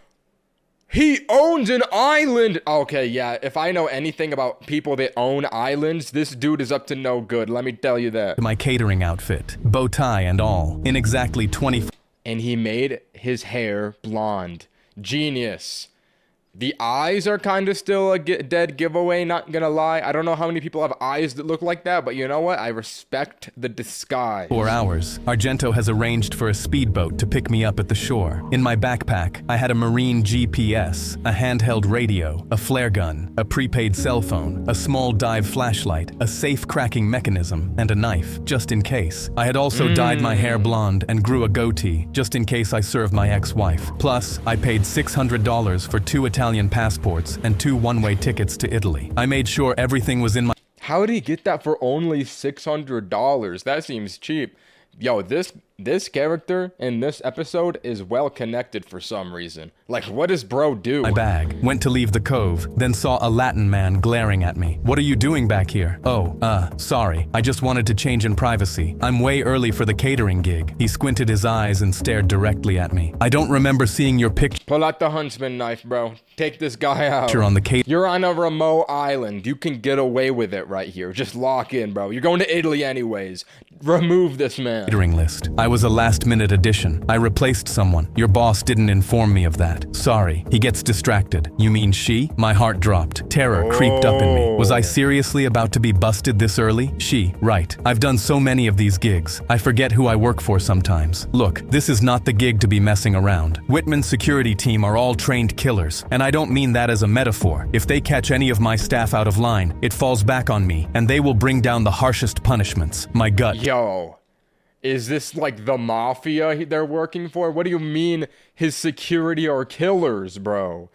He owns an island. Okay, yeah, if I know anything about people that own islands, this dude is up to no good. Let me tell you that. my catering outfit, bow tie and all, in exactly 20... And he made his hair blonde. Genius. The eyes are kind of still a dead giveaway, not gonna lie. I don't know how many people have eyes that look like that, but you know what? I respect the disguise. 4 hours. Argento has arranged for a speedboat to pick me up at the shore. In my backpack, I had a marine GPS, a handheld radio, a flare gun, a prepaid cell phone, a small dive flashlight, a safe cracking mechanism, and a knife, just in case. I had also dyed my hair blonde and grew a goatee, just in case I served my ex-wife. Plus, I paid $600 for 2 Italian passports and 2 one-way tickets to Italy. I made sure everything was in my— How did he get that for only $600? That seems cheap. Yo, this character in this episode is well connected for some reason. Like, what does bro do? my bag, went to leave the cove, then saw a Latin man glaring at me. "What are you doing back here?" "Oh, sorry. I just wanted to change in privacy. I'm way early for the catering gig." He squinted his eyes and stared directly at me. "I don't remember seeing your picture Pull out the huntsman knife, bro. Take this guy out. on the catering You're on a remote island. You can get away with it right here. Just lock in, bro. You're going to Italy anyways. Remove this man. list. I was a last-minute addition. I replaced someone. Your boss didn't inform me of that. Sorry." He gets distracted. "You mean she?" My heart dropped. Terror creeped up in me. Was I seriously about to be busted this early? She, right. I've done so many of these gigs. I forget who I work for sometimes. Look, this is not the gig to be messing around. Whitman's security team are all trained killers, and I don't mean that as a metaphor. If they catch any of my staff out of line, it falls back on me, and they will bring down the harshest punishments. My gut. Yo, is this like the mafia they're working for? What do you mean his security are killers, bro?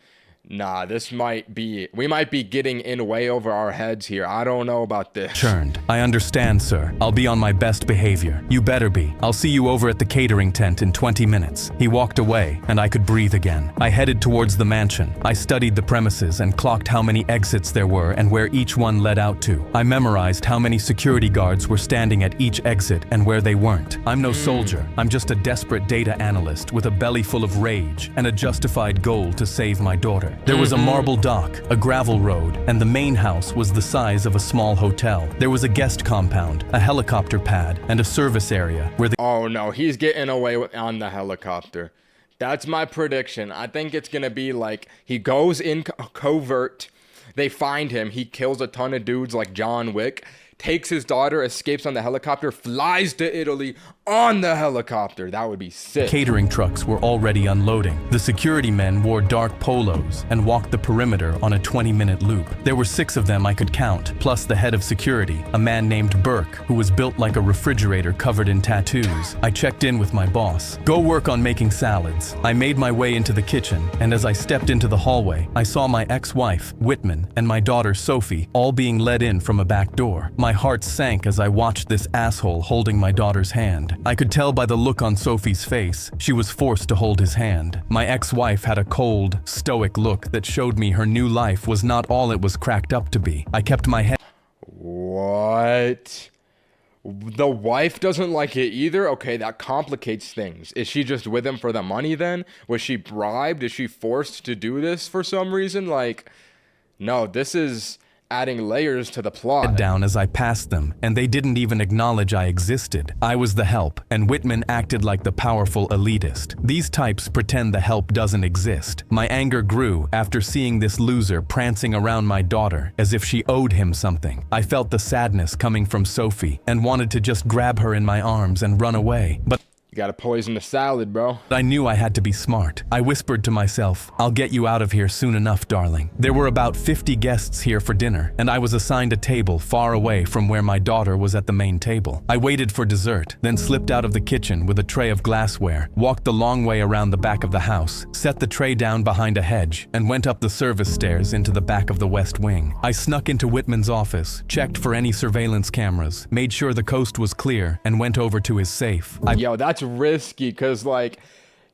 Nah, we might be getting in way over our heads here. I don't know about this. Churned. "I understand, sir. I'll be on my best behavior." "You better be. I'll see you over at the catering tent in 20 minutes. He walked away, and I could breathe again. I headed towards the mansion. I studied the premises and clocked how many exits there were and where each one led out to. I memorized how many security guards were standing at each exit and where they weren't. I'm no soldier. I'm just a desperate data analyst with a belly full of rage and a justified goal to save my daughter. There was a marble dock, a gravel road, and the main house was the size of a small hotel. There was a guest compound, a helicopter pad, and a service area where the— Oh no, he's getting away on the helicopter. That's my prediction. I think it's gonna be like he goes in covert, they find him, he kills a ton of dudes like John Wick, takes his daughter, escapes on the helicopter, flies to Italy on the helicopter. That would be sick. catering trucks were already unloading. The security men wore dark polos and walked the perimeter on a 20-minute loop. There were 6 of them I could count, plus the head of security, a man named Burke, who was built like a refrigerator covered in tattoos. I checked in with my boss. "Go work on making salads." I made my way into the kitchen, and as I stepped into the hallway, I saw my ex-wife, Whitman, and my daughter, Sophie, all being led in from a back door. My heart sank as I watched this asshole holding my daughter's hand. I could tell by the look on Sophie's face, she was forced to hold his hand. My ex-wife had a cold, stoic look that showed me her new life was not all it was cracked up to be. I kept my head— What? The wife doesn't like it either? Okay, that complicates things. Is she just with him for the money then? Was she bribed? Is she forced to do this for some reason? Like, no, this is adding layers to the plot. down as I passed them, and they didn't even acknowledge I existed. I was the help, and Whitman acted like the powerful elitist. These types pretend the help doesn't exist. My anger grew after seeing this loser prancing around my daughter as if she owed him something. I felt the sadness coming from Sophie and wanted to just grab her in my arms and run away, but You gotta poison the salad, bro. I knew I had to be smart. I whispered to myself, "I'll get you out of here soon enough, darling." There were about 50 guests here for dinner, and I was assigned a table far away from where my daughter was at the main table. I waited for dessert, then slipped out of the kitchen with a tray of glassware, walked the long way around the back of the house, set the tray down behind a hedge, and went up the service stairs into the back of the West Wing. I snuck into Whitman's office, checked for any surveillance cameras, made sure the coast was clear, and went over to his safe. Yo, that's risky, because like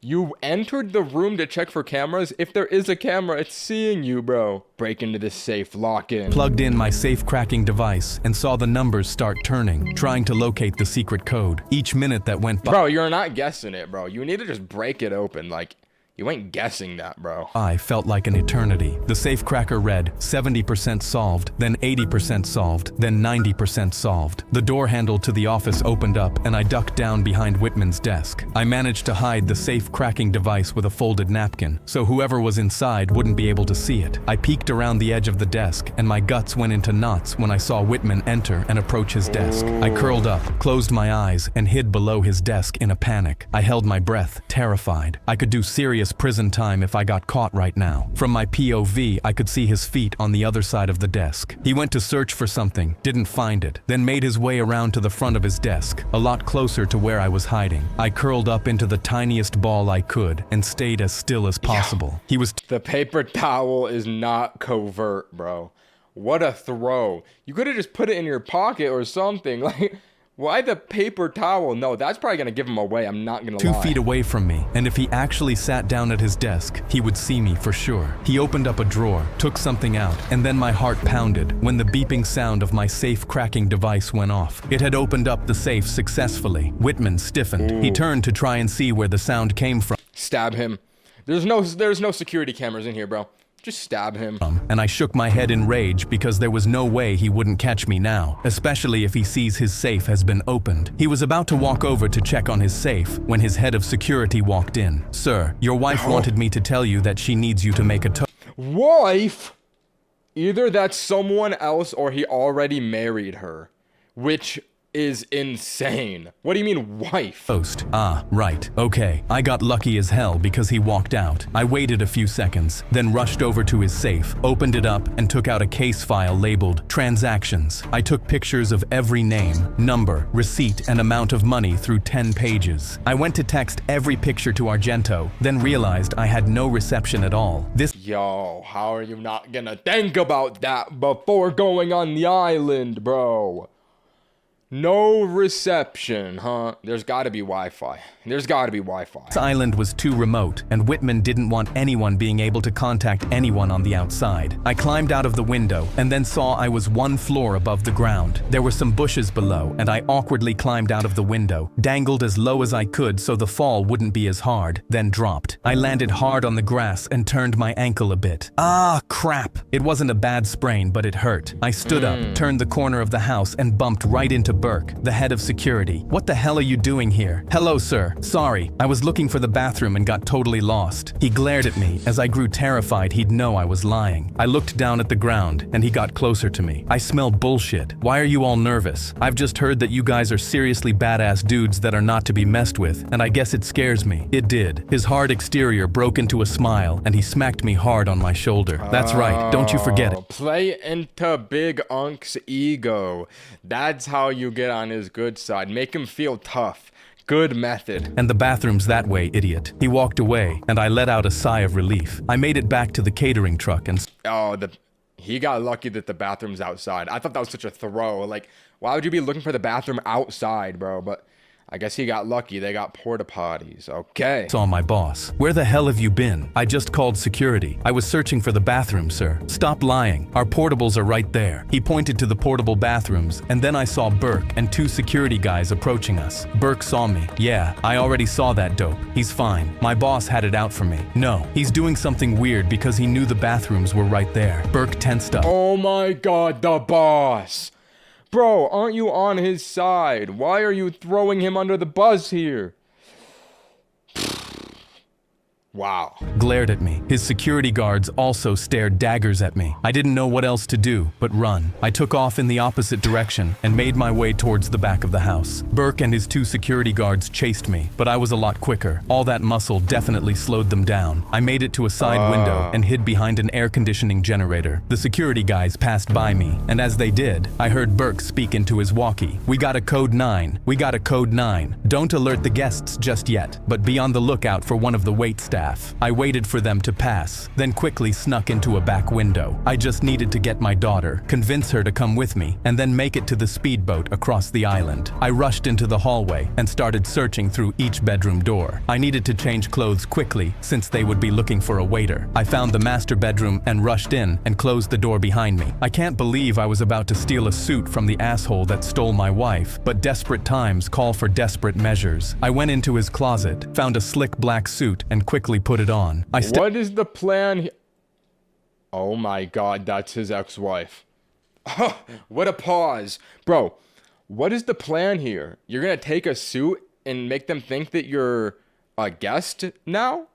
you entered the room to check for cameras. If there is a camera, it's seeing you, bro. Break into this safe, lock in. Plugged in my safe cracking device and saw the numbers start turning, trying to locate the secret code. Each minute that went by— Bro, you're not guessing it, bro. You need to just break it open. Like, You ain't guessing that, bro. I felt like an eternity. The safecracker read 70% solved, then 80% solved, then 90% solved. The door handle to the office opened up and I ducked down behind Whitman's desk. I managed to hide the safe cracking device with a folded napkin, so whoever was inside wouldn't be able to see it. I peeked around the edge of the desk and my guts went into knots when I saw Whitman enter and approach his desk. I curled up, closed my eyes, and hid below his desk in a panic. I held my breath, terrified. I could do serious prison time if I got caught right now. From my POV, I could see his feet on the other side of the desk. He went to search for something, didn't find it, then made his way around to the front of his desk, a lot closer to where I was hiding. I curled up into the tiniest ball I could and stayed as still as possible. He was The paper towel is not covert, bro. What a throw. You could have just put it in your pocket or something. Like, why the paper towel? No, that's probably going to give him away. I'm not going to lie. 2 feet away from me, and if he actually sat down at his desk, he would see me for sure. He opened up a drawer, took something out, and then my heart pounded when the beeping sound of my safe cracking device went off. It had opened up the safe successfully. Whitman stiffened. He turned to try and see where the sound came from. Stab him. There's no security cameras in here, bro. Just stab him. And I shook my head in rage because there was no way he wouldn't catch me now, especially if he sees his safe has been opened. He was about to walk over to check on his safe when his head of security walked in. Sir, your wife wanted me to tell you that she needs you to make a Wife? Either that's someone else or he already married her, which is insane. What do you mean, wife? Toast. Ah, right. Okay. I got lucky as hell because he walked out. I waited a few seconds, then rushed over to his safe, opened it up, and took out a case file labeled Transactions. I took pictures of every name, number, receipt, and amount of money through 10 pages. I went to text every picture to Argento, then realized I had no reception at all. Yo, how are you not gonna think about that before going on the island, bro? No reception, huh? There's gotta be Wi-Fi. There's gotta be Wi-Fi. This island was too remote, and Whitman didn't want anyone being able to contact anyone on the outside. I climbed out of the window, and then saw I was 1 floor above the ground. There were some bushes below, and I awkwardly climbed out of the window, dangled as low as I could so the fall wouldn't be as hard, then dropped. I landed hard on the grass and turned my ankle a bit. Ah, crap! It wasn't a bad sprain, but it hurt. I stood up, turned the corner of the house, and bumped right into Burke, the head of security. What the hell are you doing here? Hello, sir. Sorry, I was looking for the bathroom and got totally lost. He glared at me. As I grew terrified, he'd know I was lying. I looked down at the ground, and he got closer to me. I smell bullshit. Why are you all nervous? I've just heard that you guys are seriously badass dudes that are not to be messed with, and I guess it scares me. It did. His hard exterior broke into a smile, and he smacked me hard on my shoulder. That's right, don't you forget it. Play into Big Unc's ego. That's how you get on his good side. Make him feel tough. Good method. And the bathroom's that way, idiot. He walked away, and I let out a sigh of relief. I made it back to the catering truck and... Oh, he got lucky that the bathroom's outside. I thought that was such a throw. Like, why would you be looking for the bathroom outside, bro? But I guess he got lucky. They got porta potties. Okay. Saw my boss. Where the hell have you been? I just called security. I was searching for the bathroom, sir. Stop lying. Our portables are right there. He pointed to the portable bathrooms, and then I saw Burke and 2 security guys approaching us. Burke saw me. Yeah, I already saw that dope. He's fine. My boss had it out for me. No, he's doing something weird because he knew the bathrooms were right there. Burke tensed up. Oh my god, the boss. Bro, aren't you on his side? Why are you throwing him under the bus here? Wow. Glared at me. His security guards also stared daggers at me. I didn't know what else to do but run. I took off in the opposite direction and made my way towards the back of the house. Burke and his 2 security guards chased me, but I was a lot quicker. All that muscle definitely slowed them down. I made it to a side window and hid behind an air conditioning generator. The security guys passed by me, and as they did, I heard Burke speak into his walkie. We got a code 9. We got a code 9. Don't alert the guests just yet, but be on the lookout for one of the wait staff. I waited for them to pass, then quickly snuck into a back window. I just needed to get my daughter, convince her to come with me, and then make it to the speedboat across the island. I rushed into the hallway and started searching through each bedroom door. I needed to change clothes quickly since they would be looking for a waiter. I found the master bedroom and rushed in and closed the door behind me. I can't believe I was about to steal a suit from the asshole that stole my wife, but desperate times call for desperate measures. I went into his closet, found a slick black suit, and quickly quickly put it on. What is the plan? Oh my god, that's his ex-wife. Oh, what a pause. Bro, what is the plan here? You're gonna take a suit and make them think that you're a guest now?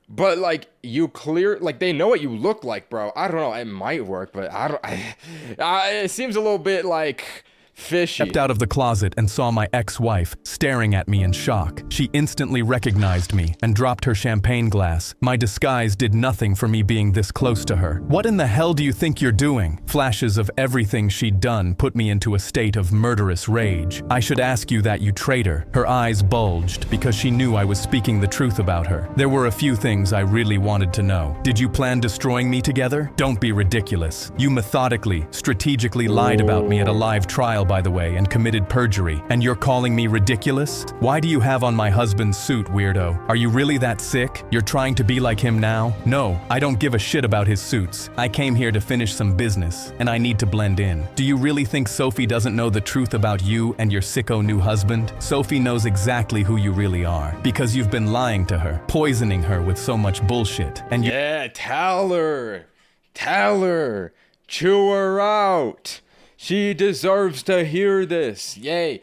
But like, they know what you look like, bro. I don't know, it might work, but it seems a little bit like fishy. Stepped out of the closet and saw my ex-wife staring at me in shock. She instantly recognized me and dropped her champagne glass. My disguise did nothing for me being this close to her. What in the hell do you think you're doing? Flashes of everything she'd done put me into a state of murderous rage. I should ask you that, you traitor. Her eyes bulged because she knew I was speaking the truth about her. There were a few things I really wanted to know. Did you plan destroying me together? Don't be ridiculous. You methodically, strategically lied about me at a live trial, by the way, and committed perjury. And you're calling me ridiculous? Why do you have on my husband's suit, weirdo? Are you really that sick? You're trying to be like him now? No, I don't give a shit about his suits. I came here to finish some business, and I need to blend in. Do you really think Sophie doesn't know the truth about you and your sicko new husband? Sophie knows exactly who you really are, because you've been lying to her, poisoning her with so much bullshit. And yeah, tell her, chew her out. She deserves to hear this. Yay.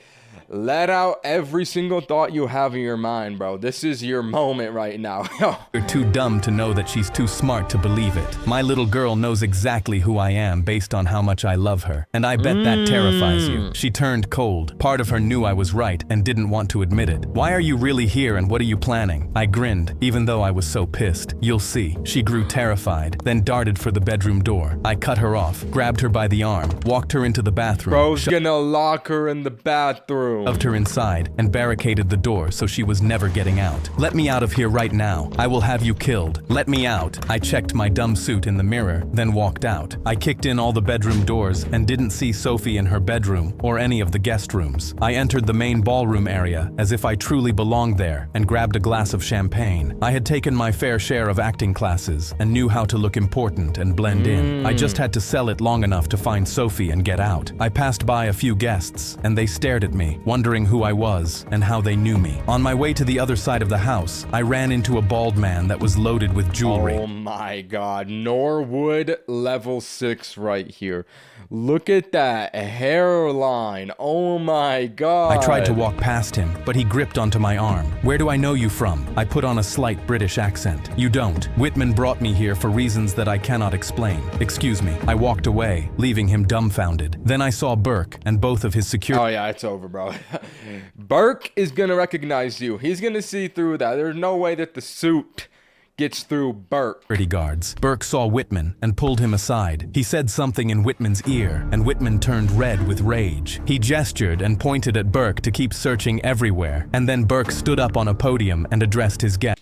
Let out every single thought you have in your mind, bro. This is your moment right now. You're too dumb to know that she's too smart to believe it. My little girl knows exactly who I am based on how much I love her. And I bet that terrifies you. She turned cold. Part of her knew I was right and didn't want to admit it. Why are you really here and what are you planning? I grinned, even though I was so pissed. You'll see. She grew terrified, then darted for the bedroom door. I cut her off, grabbed her by the arm, walked her into the bathroom. Bro's gonna lock her in the bathroom. Shoved her inside and barricaded the door so she was never getting out. Let me out of here right now. I will have you killed. Let me out. I checked my dumb suit in the mirror, then walked out. I kicked in all the bedroom doors and didn't see Sophie in her bedroom or any of the guest rooms. I entered the main ballroom area as if I truly belonged there and grabbed a glass of champagne. I had taken my fair share of acting classes and knew how to look important and blend in. I just had to sell it long enough to find Sophie and get out. I passed by a few guests and they stared at me, wondering who I was and how they knew me. On my way to the other side of the house, I ran into a bald man that was loaded with jewelry. Oh my god, Norwood level 6 right here. Look at that hairline. Oh my god. I tried to walk past him, but he gripped onto my arm. Where do I know you from? I put on a slight British accent. You don't. Whitman brought me here for reasons that I cannot explain. Excuse me. I walked away, leaving him dumbfounded. Then I saw Burke and both of his security. Oh yeah, it's over, bro. Burke is gonna recognize you. He's gonna see through that. There's no way that the suit gets through Burke. Guards. Burke saw Whitman and pulled him aside. He said something in Whitman's ear, and Whitman turned red with rage. He gestured and pointed at Burke to keep searching everywhere, and then Burke stood up on a podium and addressed his guest.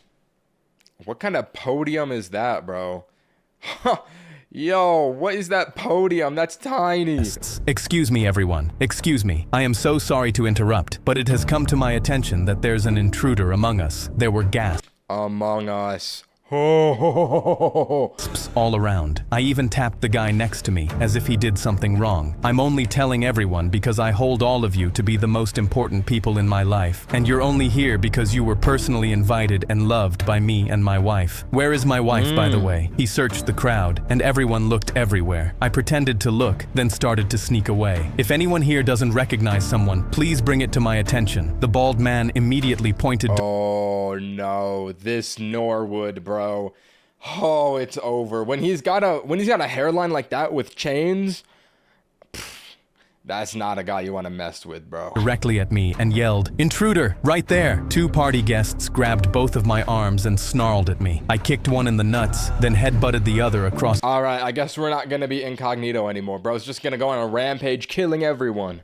What kind of podium is that, bro? Yo, what is that podium? That's tiny. Excuse me, everyone. Excuse me. I am so sorry to interrupt, but it has come to my attention that there's an intruder among us. There were gasps. Among us. All around. I even tapped the guy next to me as if he did something wrong. I'm only telling everyone because I hold all of you to be the most important people in my life, and you're only here because you were personally invited and loved by me and my wife. Where is my wife, by the way? He searched the crowd, and everyone looked everywhere. I pretended to look, then started to sneak away. If anyone here doesn't recognize someone, please bring it to my attention. The bald man immediately pointed. Oh no, this Norwood, bro. Oh, it's over. When he's got a hairline like that with chains, that's not a guy you want to mess with, bro. Directly at me and yelled, "Intruder, right there!" Two party guests grabbed both of my arms and snarled at me. I kicked one in the nuts, then headbutted the other across. All right, I guess we're not gonna be incognito anymore, bro. It's just gonna go on a rampage, killing everyone.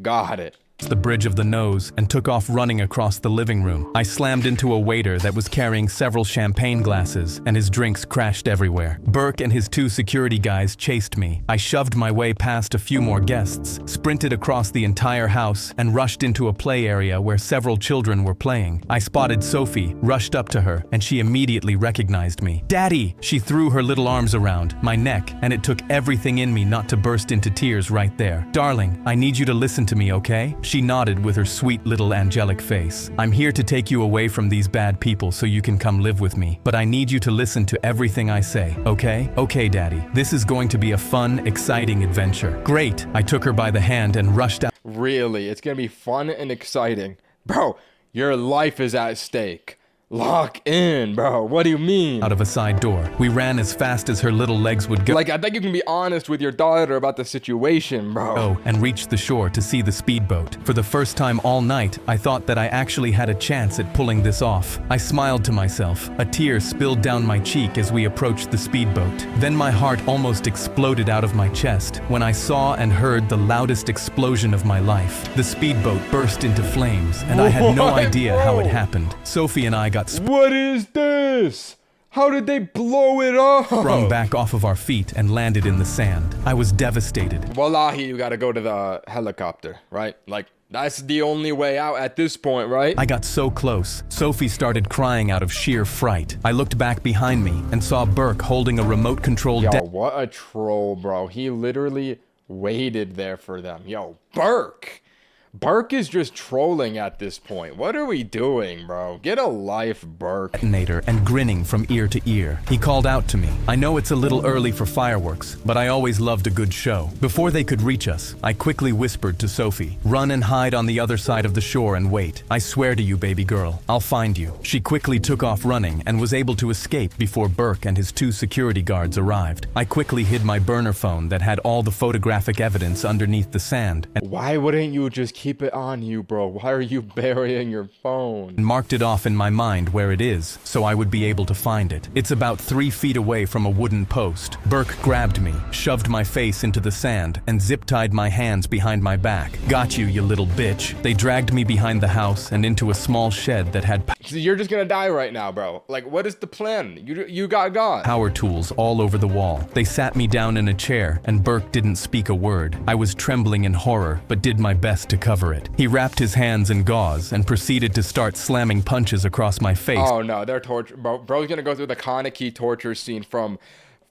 Got it. The bridge of the nose and took off running across the living room. I slammed into a waiter that was carrying several champagne glasses, and his drinks crashed everywhere. Burke and his two security guys chased me. I shoved my way past a few more guests, sprinted across the entire house, and rushed into a play area where several children were playing. I spotted Sophie, rushed up to her, and she immediately recognized me. "Daddy!" She threw her little arms around my neck, and it took everything in me not to burst into tears right there. "Darling, I need you to listen to me, okay? She nodded with her sweet little angelic face. I'm here to take you away from these bad people so you can come live with me, but I need you to listen to everything I say, okay? Okay, Daddy. This is going to be a fun, exciting adventure. Great! I took her by the hand and rushed out. Really, it's gonna be fun and exciting. Bro, your life is at stake. Lock in, bro. What do you mean? Out of a side door. We ran as fast as her little legs would go. Like, I think you can be honest with your daughter about the situation, bro. And reached the shore to see the speedboat. For the first time all night, I thought that I actually had a chance at pulling this off. I smiled to myself. A tear spilled down my cheek as we approached the speedboat. Then my heart almost exploded out of my chest when I saw and heard the loudest explosion of my life. The speedboat burst into flames, and I had no idea how it happened. Sophie and I got What is this? How did they blow it up? sprung back off of our feet and landed in the sand. I was devastated. Wallahi, you gotta go to the helicopter, right? Like, that's the only way out at this point, right? I got so close. Sophie started crying out of sheer fright. I looked back behind me and saw Burke holding a remote-controlled Yo, what a troll, bro. He literally waited there for them. Yo, Burke. Burke is just trolling at this point. What are we doing, bro? Get a life, Burke. Detonator and grinning from ear to ear. He called out to me. I know it's a little early for fireworks, but I always loved a good show. Before they could reach us, I quickly whispered to Sophie, "Run and hide on the other side of the shore and wait. I swear to you, baby girl, I'll find you." She quickly took off running and was able to escape before Burke and his 2 security guards arrived. I quickly hid my burner phone that had all the photographic evidence underneath the sand and Why wouldn't you just keep it on you, bro? Why are you burying your phone? marked it off in my mind where it is, so I would be able to find it. It's about 3 feet away from a wooden post. Burke grabbed me, shoved my face into the sand, and zip-tied my hands behind my back. Got you, you little bitch. They dragged me behind the house and into a small shed that had So you're just gonna die right now, bro. Like, what is the plan? You got God. power tools all over the wall. They sat me down in a chair, and Burke didn't speak a word. I was trembling in horror, but did my best to cover it. He wrapped his hands in gauze and proceeded to start slamming punches across my face. Oh no, they're torture. Bro's gonna go through the Kaneki torture scene from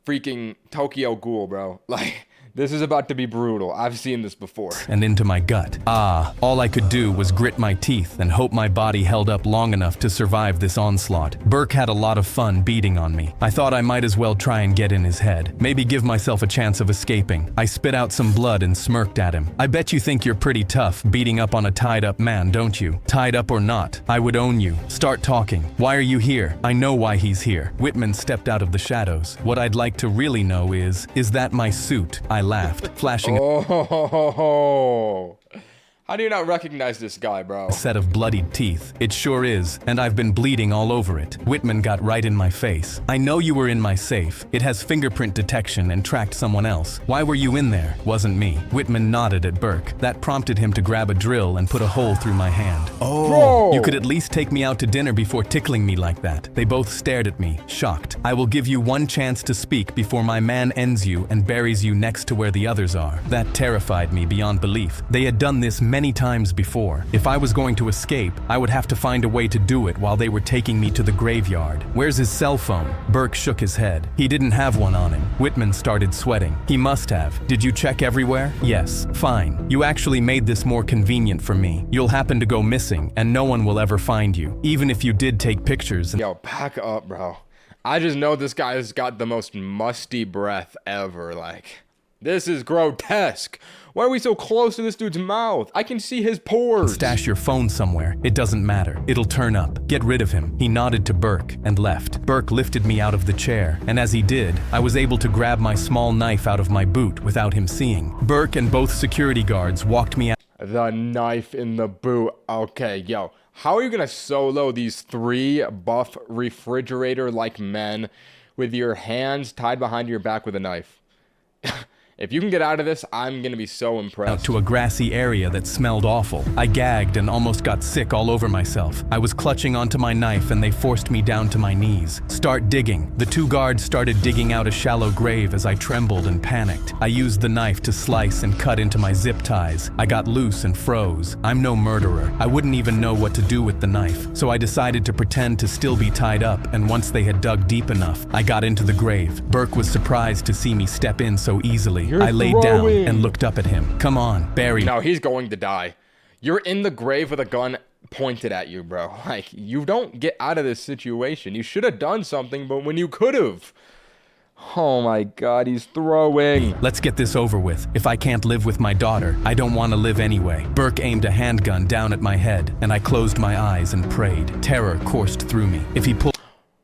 freaking Tokyo Ghoul, bro. Like, this is about to be brutal. I've seen this before. And into my gut. All I could do was grit my teeth and hope my body held up long enough to survive this onslaught. Burke had a lot of fun beating on me. I thought I might as well try and get in his head. Maybe give myself a chance of escaping. I spit out some blood and smirked at him. I bet you think you're pretty tough beating up on a tied-up man, don't you? Tied up or not, I would own you. Start talking. Why are you here? I know why he's here. Whitman stepped out of the shadows. What I'd like to really know is that my suit? I laughed, flashing Oh, how do you not recognize this guy, bro? a set of bloodied teeth. It sure is, and I've been bleeding all over it. Whitman got right in my face. I know you were in my safe. It has fingerprint detection and tracked someone else. Why were you in there? Wasn't me. Whitman nodded at Burke. That prompted him to grab a drill and put a hole through my hand. Oh, Bro. you could at least take me out to dinner before tickling me like that. They both stared at me, shocked. I will give you one chance to speak before my man ends you and buries you next to where the others are. That terrified me beyond belief. They had done this many times before. If I was going to escape, I would have to find a way to do it while they were taking me to the graveyard. Where's his cell phone? Burke shook his head. He didn't have one on him. Whitman started sweating. He must have. Did you check everywhere? Yes. Fine. You actually made this more convenient for me. You'll happen to go missing, and no one will ever find you. Even if you did take pictures. Yo, back up, bro. I just know this guy has got the most musty breath ever. Like, this is grotesque. Why are we so close to this dude's mouth? I can see his pores. Stash your phone somewhere. It doesn't matter. It'll turn up. Get rid of him. He nodded to Burke and left. Burke lifted me out of the chair, and as he did, I was able to grab my small knife out of my boot without him seeing. Burke and both security guards walked me out. The knife in the boot. Okay, yo. How are you gonna solo these 3 buff refrigerator-like men with your hands tied behind your back with a knife? If you can get out of this, I'm gonna be so impressed. To a grassy area that smelled awful. I gagged and almost got sick all over myself. I was clutching onto my knife and they forced me down to my knees. Start digging. The 2 guards started digging out a shallow grave as I trembled and panicked. I used the knife to slice and cut into my zip ties. I got loose and froze. I'm no murderer. I wouldn't even know what to do with the knife. So I decided to pretend to still be tied up, and once they had dug deep enough, I got into the grave. Burke was surprised to see me step in so easily. I laid down and looked up at him. Come on, Barry. No, he's going to die. You're in the grave with a gun pointed at you, bro. Like, you don't get out of this situation. You should have done something, but when you could have. Oh my god, he's throwing. Let's get this over with. If I can't live with my daughter, I don't want to live anyway. Burke aimed a handgun down at my head, and I closed my eyes and prayed. Terror coursed through me. If he pulled...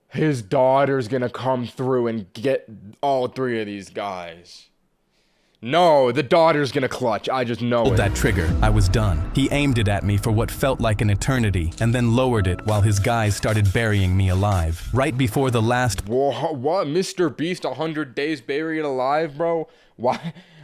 His daughter's gonna come through and get all three of these guys. No, the daughter's gonna clutch. I just know it. that trigger, I was done. He aimed it at me for what felt like an eternity, and then lowered it while his guys started burying me alive. Right before the last... Whoa, what? Mr. Beast 100 days buried alive, bro?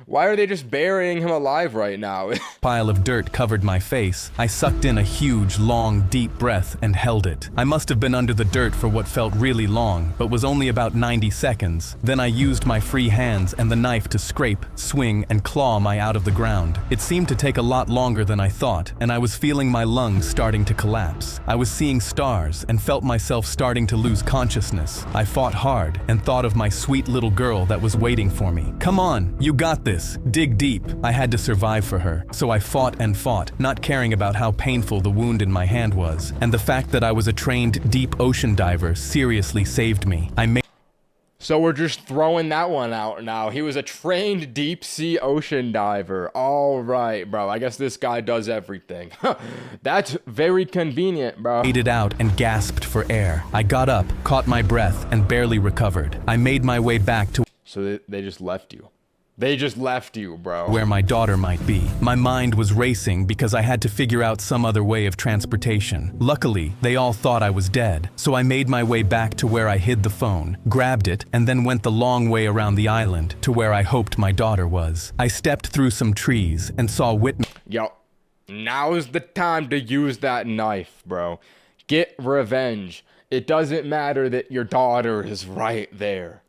Why are they just burying him alive right now? pile of dirt covered my face, I sucked in a huge, long, deep breath and held it. I must have been under the dirt for what felt really long, but was only about 90 seconds. Then I used my free hands and the knife to scrape, swing, and claw my out of the ground. It seemed to take a lot longer than I thought, and I was feeling my lungs starting to collapse. I was seeing stars and felt myself starting to lose consciousness. I fought hard and thought of my sweet little girl that was waiting for me. Come on, you got this. Dig deep. I had to survive for her, so I fought and fought, not caring about how painful the wound in my hand was. And the fact that I was a trained deep ocean diver seriously saved me. So we're just throwing that one out now. He was a trained deep sea ocean diver. All right, bro. I guess this guy does everything. That's very convenient, bro. Made it out and gasped for air. I got up, caught my breath, and barely recovered. I made my way back to... So they just left you. They just left you, bro. Where my daughter might be. My mind was racing because I had to figure out some other way of transportation. Luckily, they all thought I was dead, so I made my way back to where I hid the phone, grabbed it, and then went the long way around the island to where I hoped my daughter was. I stepped through some trees and saw Whitman. Yo, now's the time to use that knife, bro. Get revenge. It doesn't matter that your daughter is right there.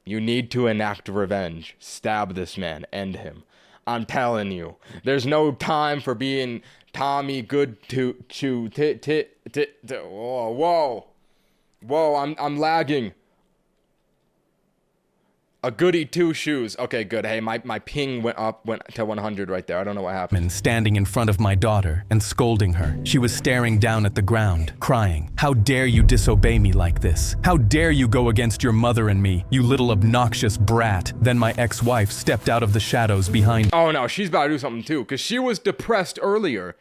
You need to enact revenge. Stab this man. End him. I'm telling you. There's no time for being Tommy good to chew. Whoa. I'm lagging. A goody two shoes. Okay, good. Hey, my ping went to 100 right there. I don't know what happened. Standing in front of my daughter and scolding her. She was staring down at the ground, crying. How dare you disobey me like this? How dare you go against your mother and me, you little obnoxious brat? Then my ex-wife stepped out of the shadows behind... Oh no, she's about to do something too, because she was depressed earlier.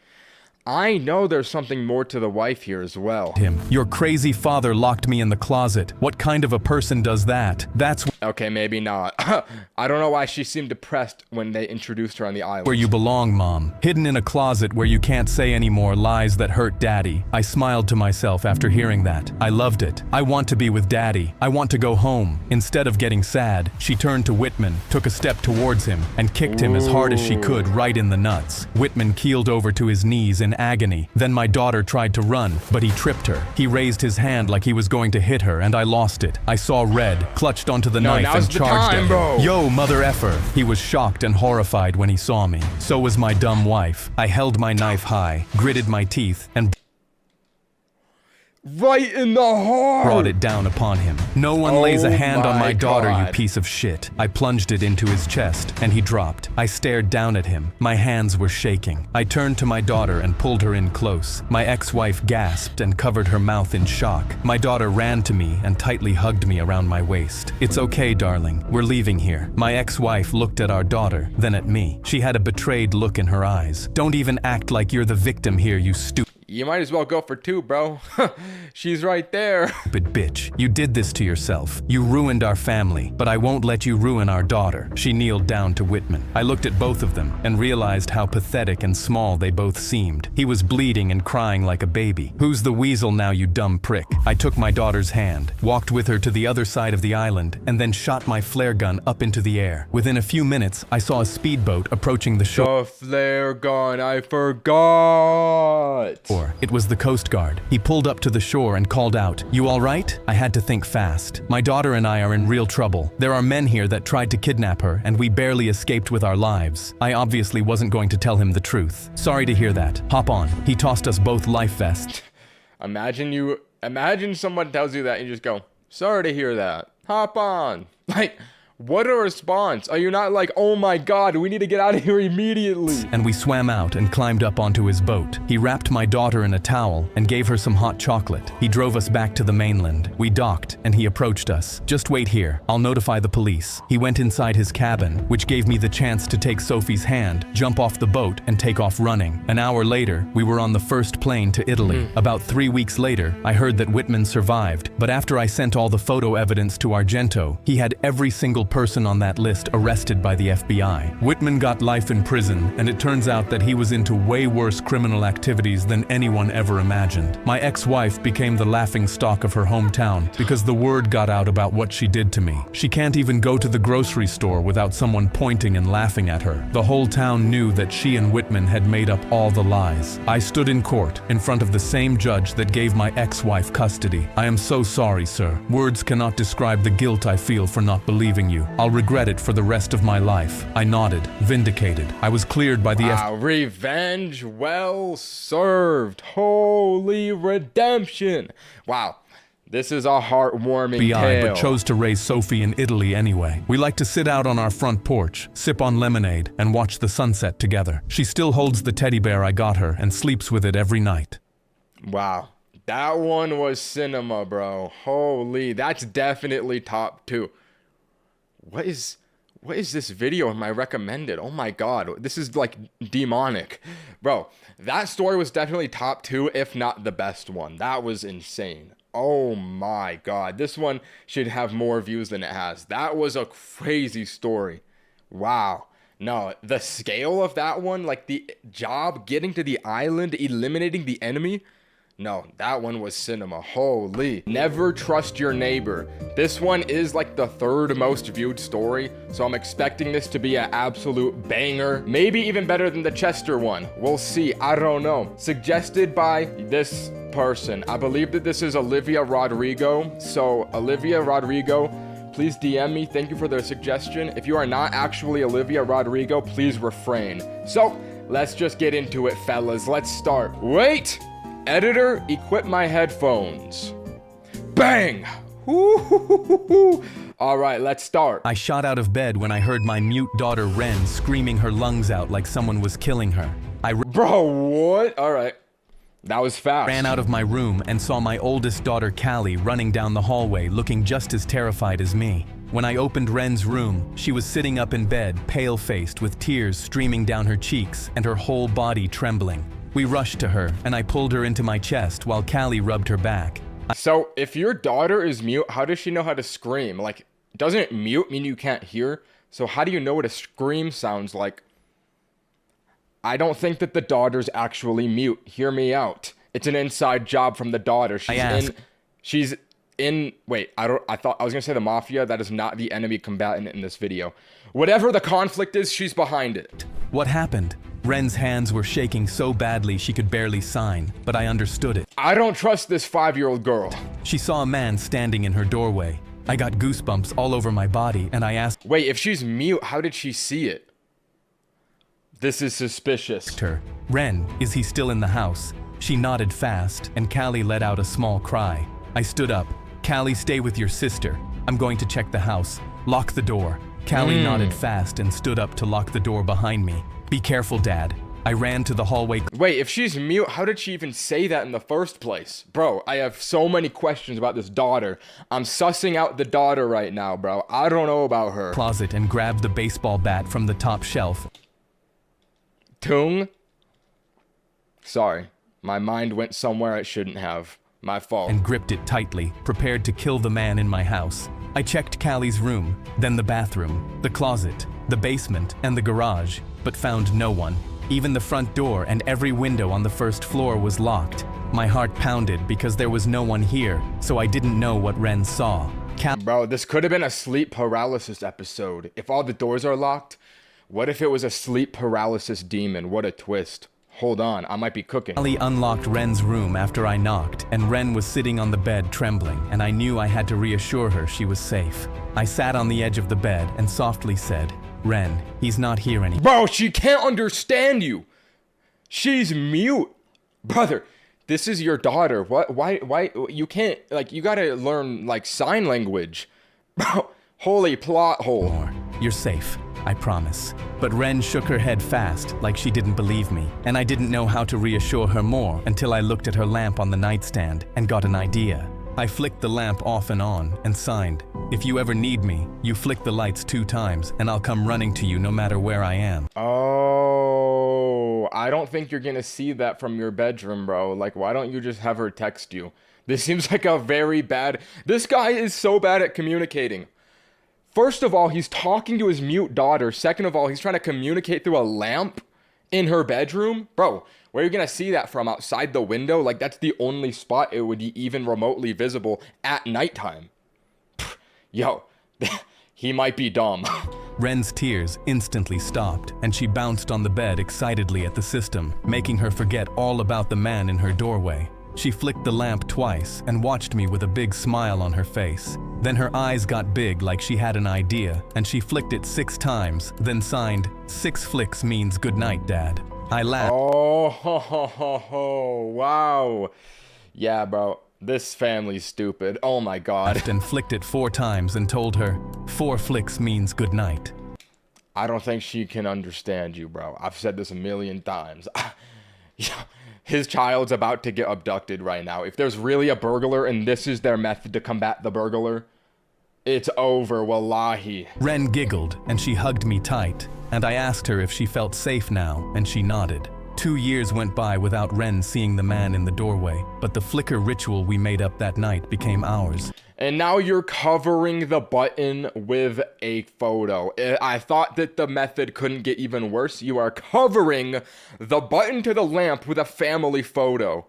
I know there's something more to the wife here as well. Your crazy father locked me in the closet. What kind of a person does that? That's... Okay, maybe not. I don't know why she seemed depressed when they introduced her on the island. Where you belong, Mom. Hidden in a closet where you can't say any more lies that hurt Daddy. I smiled to myself after hearing that. I loved it. I want to be with Daddy. I want to go home. Instead of getting sad, she turned to Whitman, took a step towards him, and kicked him as hard as she could right in the nuts. Whitman keeled over to his knees in agony. Then my daughter tried to run, but he tripped her. He raised his hand like he was going to hit her, and I lost it. I saw red, clutched onto the knife and charged at him. Bro. Yo, mother effer. He was shocked and horrified when he saw me. So was my dumb wife. I held my knife high, gritted my teeth, and right in the heart. Brought it down upon him. No one lays a hand on my daughter, God. you piece of shit. I plunged it into his chest, and he dropped. I stared down at him. My hands were shaking. I turned to my daughter and pulled her in close. My ex-wife gasped and covered her mouth in shock. My daughter ran to me and tightly hugged me around my waist. It's okay, darling. We're leaving here. My ex-wife looked at our daughter, then at me. She had a betrayed look in her eyes. Don't even act like you're the victim here, you stupid. You might as well go for two, bro. She's right there. Stupid bitch. You did this to yourself. You ruined our family, but I won't let you ruin our daughter. She kneeled down to Whitman. I looked at both of them and realized how pathetic and small they both seemed. He was bleeding and crying like a baby. Who's the weasel now, you dumb prick? I took my daughter's hand, walked with her to the other side of the island, and then shot my flare gun up into the air. Within a few minutes, I saw a speedboat approaching the shore. The flare gun, I forgot. It was the Coast Guard. He pulled up to the shore and called out, "You all right?" I had to think fast. My daughter and I are in real trouble. There are men here that tried to kidnap her, and we barely escaped with our lives. I obviously wasn't going to tell him the truth. Sorry to hear that. Hop on. He tossed us both life vests. Imagine someone tells you that and you just go, sorry to hear that. Hop on. Like, What a response. Are you not like, oh my god, we need to get out of here immediately? And we swam out and climbed up onto his boat. He wrapped my daughter in a towel and gave her some hot chocolate. He drove us back to the mainland. We docked and he approached us. Just wait here. I'll notify the police. He went inside his cabin, which gave me the chance to take Sophie's hand, jump off the boat, and take off running. An hour later, we were on the first plane to Italy. About 3 weeks later, I heard that Whitman survived, but after I sent all the photo evidence to Argento, he had every single person on that list arrested by the FBI. Whitman got life in prison, and it turns out that he was into way worse criminal activities than anyone ever imagined. My ex-wife became the laughing stock of her hometown because the word got out about what she did to me. She can't even go to the grocery store without someone pointing and laughing at her. The whole town knew that she and Whitman had made up all the lies. I stood in court in front of the same judge that gave my ex-wife custody. I am so sorry, sir. Words cannot describe the guilt I feel for not believing you. I'll regret it for the rest of my life. I nodded, vindicated. I was cleared by the Revenge well served. Holy redemption. Wow. This is a heartwarming FBI, tale. but chose to raise Sophie in Italy anyway. We like to sit out on our front porch, sip on lemonade, and watch the sunset together. She still holds the teddy bear I got her and sleeps with it every night. Wow. That one was cinema, bro. Holy, that's definitely top 2. What is this video in my recommended? Oh my god, this is like demonic. Bro, that story was definitely top 2, if not the best one. That was insane. Oh my god, this one should have more views than it has. That was a crazy story. Wow. No, the scale of that one, like the job getting to the island, eliminating the enemy. No, that one was cinema. Holy. Never trust your neighbor. This one is like the 3rd most viewed story, so I'm expecting this to be an absolute banger. Maybe even better than the Chester one. We'll see. I don't know. Suggested by this person. I believe that this is Olivia Rodrigo. So, Olivia Rodrigo, please DM me. Thank you for the suggestion. If you are not actually Olivia Rodrigo, please refrain. So, let's just get into it, fellas. Let's start. Wait! Editor, equip my headphones. Bang! All right, let's start. I shot out of bed when I heard my mute daughter Ren screaming her lungs out like someone was killing her. Bro, what? All right. That was fast. Ran out of my room and saw my oldest daughter Callie running down the hallway looking just as terrified as me. When I opened Ren's room, she was sitting up in bed, pale-faced with tears streaming down her cheeks and her whole body trembling. We rushed to her, and I pulled her into my chest while Callie rubbed her back. So, if your daughter is mute, how does she know how to scream? Like, doesn't mute mean you can't hear? So how do you know what a scream sounds like? I don't think that the daughter's actually mute. Hear me out. It's an inside job from the daughter. She's in, wait, I thought I was gonna say the mafia. That is not the enemy combatant in this video. Whatever the conflict is, she's behind it. What happened? Ren's hands were shaking so badly she could barely sign, but I understood it. I don't trust this 5-year-old girl. She saw a man standing in her doorway. I got goosebumps all over my body, and I asked, wait, if she's mute, how did she see it? This is suspicious. Her, Ren, is he still in the house? She nodded fast, and Callie let out a small cry. I stood up. Callie, stay with your sister. I'm going to check the house. Lock the door. Callie nodded fast and stood up to lock the door behind me. Be careful, Dad. I ran to the hallway. Wait, if she's mute, how did she even say that in the first place? Bro, I have so many questions about this daughter. I'm sussing out the daughter right now, bro. I don't know about her. Closet and grabbed the baseball bat from the top shelf. Tung? Sorry, my mind went somewhere it shouldn't have. My fault. And gripped it tightly, prepared to kill the man in my house. I checked Callie's room, then the bathroom, the closet, the basement, and the garage, but found no one. Even the front door and every window on the first floor was locked. My heart pounded because there was no one here, so I didn't know what Ren saw. Bro, this could have been a sleep paralysis episode. If all the doors are locked, what if it was a sleep paralysis demon? What a twist. Hold on, I might be cooking. Callie unlocked Ren's room after I knocked, and Ren was sitting on the bed trembling, and I knew I had to reassure her she was safe. I sat on the edge of the bed and softly said, Ren, he's not here anymore. Bro, she can't understand you. She's mute. Brother, this is your daughter. Why, you can't, like, you gotta learn, like, sign language. Bro, Holy plot hole. More. You're safe, I promise. But Ren shook her head fast, like she didn't believe me, and I didn't know how to reassure her more until I looked at her lamp on the nightstand and got an idea. I flicked the lamp off and on and signed, "If you ever need me, you flick the lights 2 times and I'll come running to you no matter where I am." Oh, I don't think you're gonna see that from your bedroom, bro. Like, why don't you just have her text you? This seems like a very bad... This guy is so bad at communicating. First of all, he's talking to his mute daughter. Second of all, he's trying to communicate through a lamp in her bedroom. Bro, where are you gonna see that from? Outside the window? Like, that's the only spot it would be even remotely visible at nighttime. Yo, he might be dumb. Ren's tears instantly stopped, and she bounced on the bed excitedly at the system, making her forget all about the man in her doorway. She flicked the lamp twice and watched me with a big smile on her face. Then her eyes got big like she had an idea, and she flicked it 6 times, then signed, "6 flicks means good night, Dad." I laughed. Oh, ho, ho, ho, ho. Wow. Yeah, bro. This family's stupid. Oh my god. And flicked it 4 times and told her, "4 flicks means good night." I don't think she can understand you, bro. I've said this a million times. His child's about to get abducted right now. If there's really a burglar and this is their method to combat the burglar, it's over, wallahi. Ren giggled and she hugged me tight, and I asked her if she felt safe now, and she nodded. 2 years went by without Ren seeing the man in the doorway, but the flicker ritual we made up that night became ours. And now you're covering the button with a photo. I thought that the method couldn't get even worse. You are covering the button to the lamp with a family photo.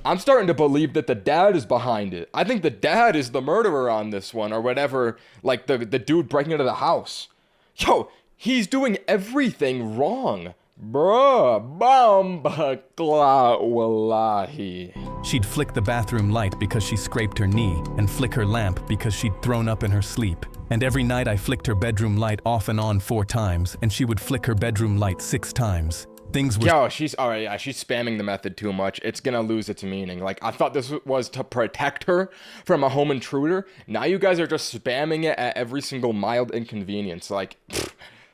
I'm starting to believe that the dad is behind it. I think the dad is the murderer on this one, or whatever, like the dude breaking into the house. Yo, he's doing everything wrong. Bruh, bamba kla wallahi. She'd flick the bathroom light because she scraped her knee, and flick her lamp because she'd thrown up in her sleep. And every night I flicked her bedroom light off and on 4 times, and she would flick her bedroom light 6 times. Things were... Yo, she's alright, yeah, she's spamming the method too much. It's gonna lose its meaning. Like, I thought this was to protect her from a home intruder. Now you guys are just spamming it at every single mild inconvenience. Like,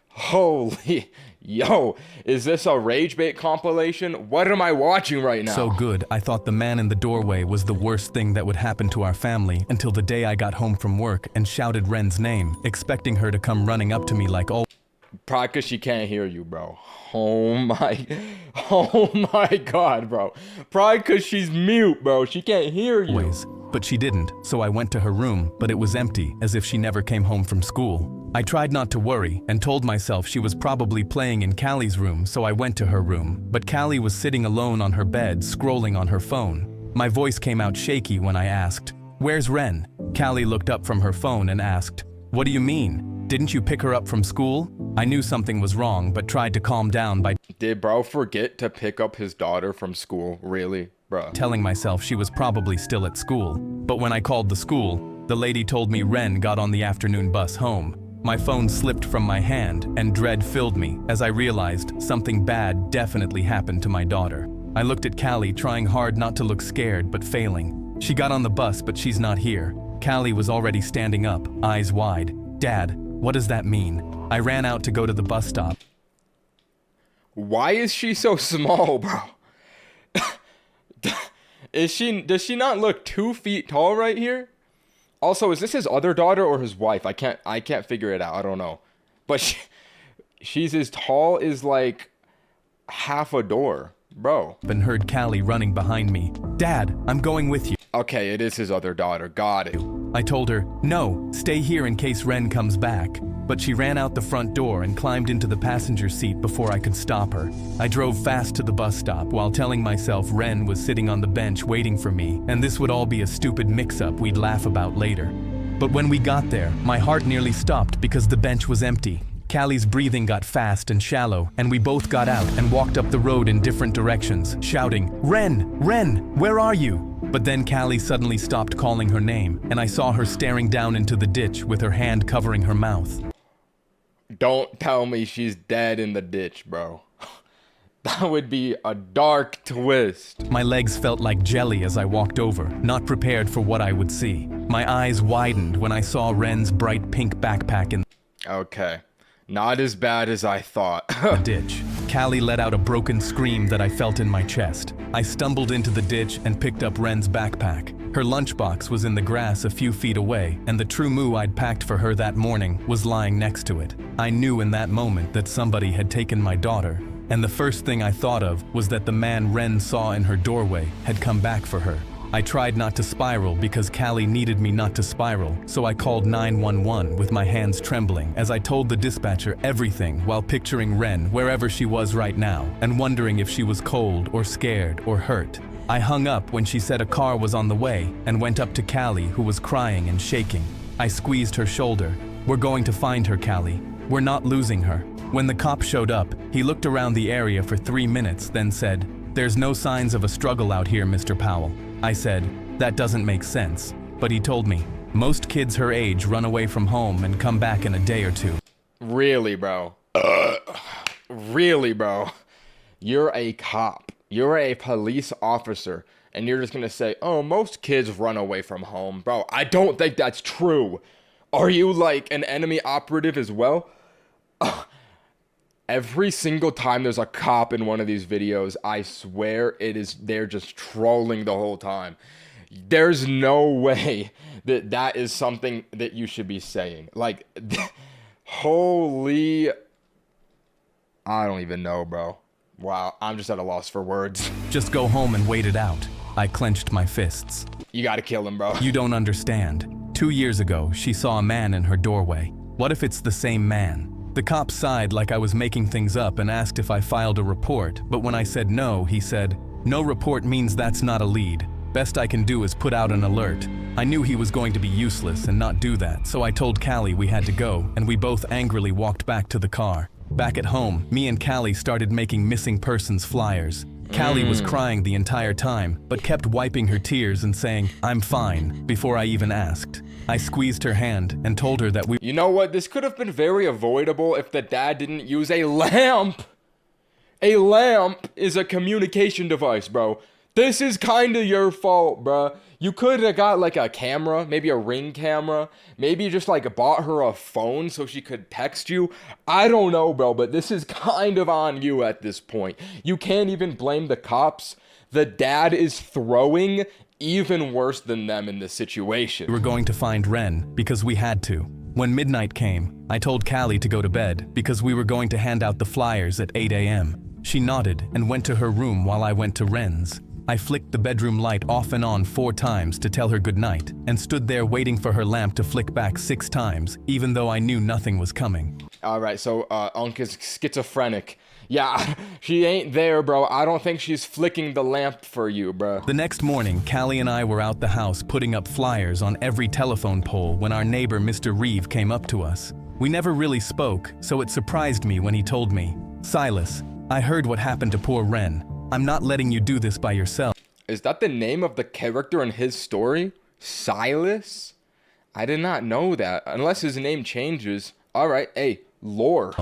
holy... Yo, is this a rage bait compilation? What am I watching right now? So good, I thought the man in the doorway was the worst thing that would happen to our family until the day I got home from work and shouted Ren's name, expecting her to come running up to me like, "Oh." Probably because she can't hear you, bro. Oh my god, bro. Probably because she's mute, bro. She can't hear you. Always. But she didn't, so I went to her room, but it was empty, as if she never came home from school. I tried not to worry, and told myself she was probably playing in Callie's room, so I went to her room. But Callie was sitting alone on her bed, scrolling on her phone. My voice came out shaky when I asked, "Where's Ren?" Callie looked up from her phone and asked, "What do you mean? Didn't you pick her up from school?" I knew something was wrong, but tried to calm down by... Did bro forget to pick up his daughter from school? Really? Bro. Telling myself she was probably still at school. But when I called the school, the lady told me Ren got on the afternoon bus home. My phone slipped from my hand, and dread filled me as I realized something bad definitely happened to my daughter. I looked at Callie, trying hard not to look scared, but failing. She got on the bus, but she's not here. Callie was already standing up, eyes wide. "Dad, what does that mean?" I ran out to go to the bus stop. Why is she so small, bro? Does she not look 2 feet tall right here? Also, is this his other daughter or his wife? I can't figure it out. I don't know. But she's as tall as like half a door, bro. And heard Callie running behind me. "Dad, I'm going with you." Okay, it is his other daughter. Got it. I told her, "No, stay here in case Ren comes back." But she ran out the front door and climbed into the passenger seat before I could stop her. I drove fast to the bus stop while telling myself Ren was sitting on the bench waiting for me, and this would all be a stupid mix-up we'd laugh about later. But when we got there, my heart nearly stopped because the bench was empty. Callie's breathing got fast and shallow, and we both got out and walked up the road in different directions, shouting, "Ren! Ren! Where are you?" But then Callie suddenly stopped calling her name, and I saw her staring down into the ditch with her hand covering her mouth. Don't tell me she's dead in the ditch, bro. That would be a dark twist. My legs felt like jelly as I walked over, not prepared for what I would see. My eyes widened when I saw Ren's bright pink backpack in Okay, not as bad as I thought. the ditch. Callie let out a broken scream that I felt in my chest. I stumbled into the ditch and picked up Ren's backpack. Her lunchbox was in the grass a few feet away, and the True Moo I'd packed for her that morning was lying next to it. I knew in that moment that somebody had taken my daughter, and the first thing I thought of was that the man Ren saw in her doorway had come back for her. I tried not to spiral because Callie needed me not to spiral, so I called 911 with my hands trembling as I told the dispatcher everything while picturing Ren wherever she was right now and wondering if she was cold or scared or hurt. I hung up when she said a car was on the way and went up to Callie, who was crying and shaking. I squeezed her shoulder. "We're going to find her, Callie. We're not losing her." When the cop showed up, he looked around the area for 3 minutes, then said, "There's no signs of a struggle out here, Mr. Powell." I said, "That doesn't make sense." But he told me, "Most kids her age run away from home and come back in a day or two." Really, bro? Really, bro? You're a cop. You're a police officer. And you're just gonna say, "Oh, most kids run away from home." Bro, I don't think that's true. Are you like an enemy operative as well? Every single time there's a cop in one of these videos, I swear they're just trolling the whole time. There's no way that that is something that you should be saying. Like, holy, I don't even know, bro. Wow, I'm just at a loss for words. "Just go home and wait it out." I clenched my fists. You gotta kill him, bro. "You don't understand. 2 years ago, she saw a man in her doorway. What if it's the same man?" The cop sighed like I was making things up and asked if I filed a report, but when I said no, he said, "No report means that's not a lead. Best I can do is put out an alert." I knew he was going to be useless and not do that, so I told Callie we had to go, and we both angrily walked back to the car. Back at home, me and Callie started making missing persons flyers. Callie was crying the entire time, but kept wiping her tears and saying, "I'm fine," before I even asked. I squeezed her hand and told her that we— You know what? This could have been very avoidable if the dad didn't use a lamp. A lamp is a communication device, bro. This is kind of your fault, bro. You could have got like a camera, maybe a Ring camera. Maybe just like bought her a phone so she could text you. I don't know, bro, but this is kind of on you at this point. You can't even blame the cops. The dad is throwing even worse than them in this situation. we were going to find Ren because we had to. When midnight came, I told Callie to go to bed because we were going to hand out the flyers at 8 a.m. She nodded and went to her room while I went to Ren's. I flicked the bedroom light off and on 4 times to tell her goodnight and stood there waiting for her lamp to flick back 6 times, even though I knew nothing was coming. All right, so Unc is schizophrenic. Yeah, she ain't there, bro. I don't think she's flicking the lamp for you, bro. The next morning, Callie and I were out the house putting up flyers on every telephone pole when our neighbor Mr. Reeve came up to us. We never really spoke, so it surprised me when he told me, "Silas, I heard what happened to poor Ren. I'm not letting you do this by yourself." Is that the name of the character in his story? Silas? I did not know that, unless his name changes. All right, hey, lore.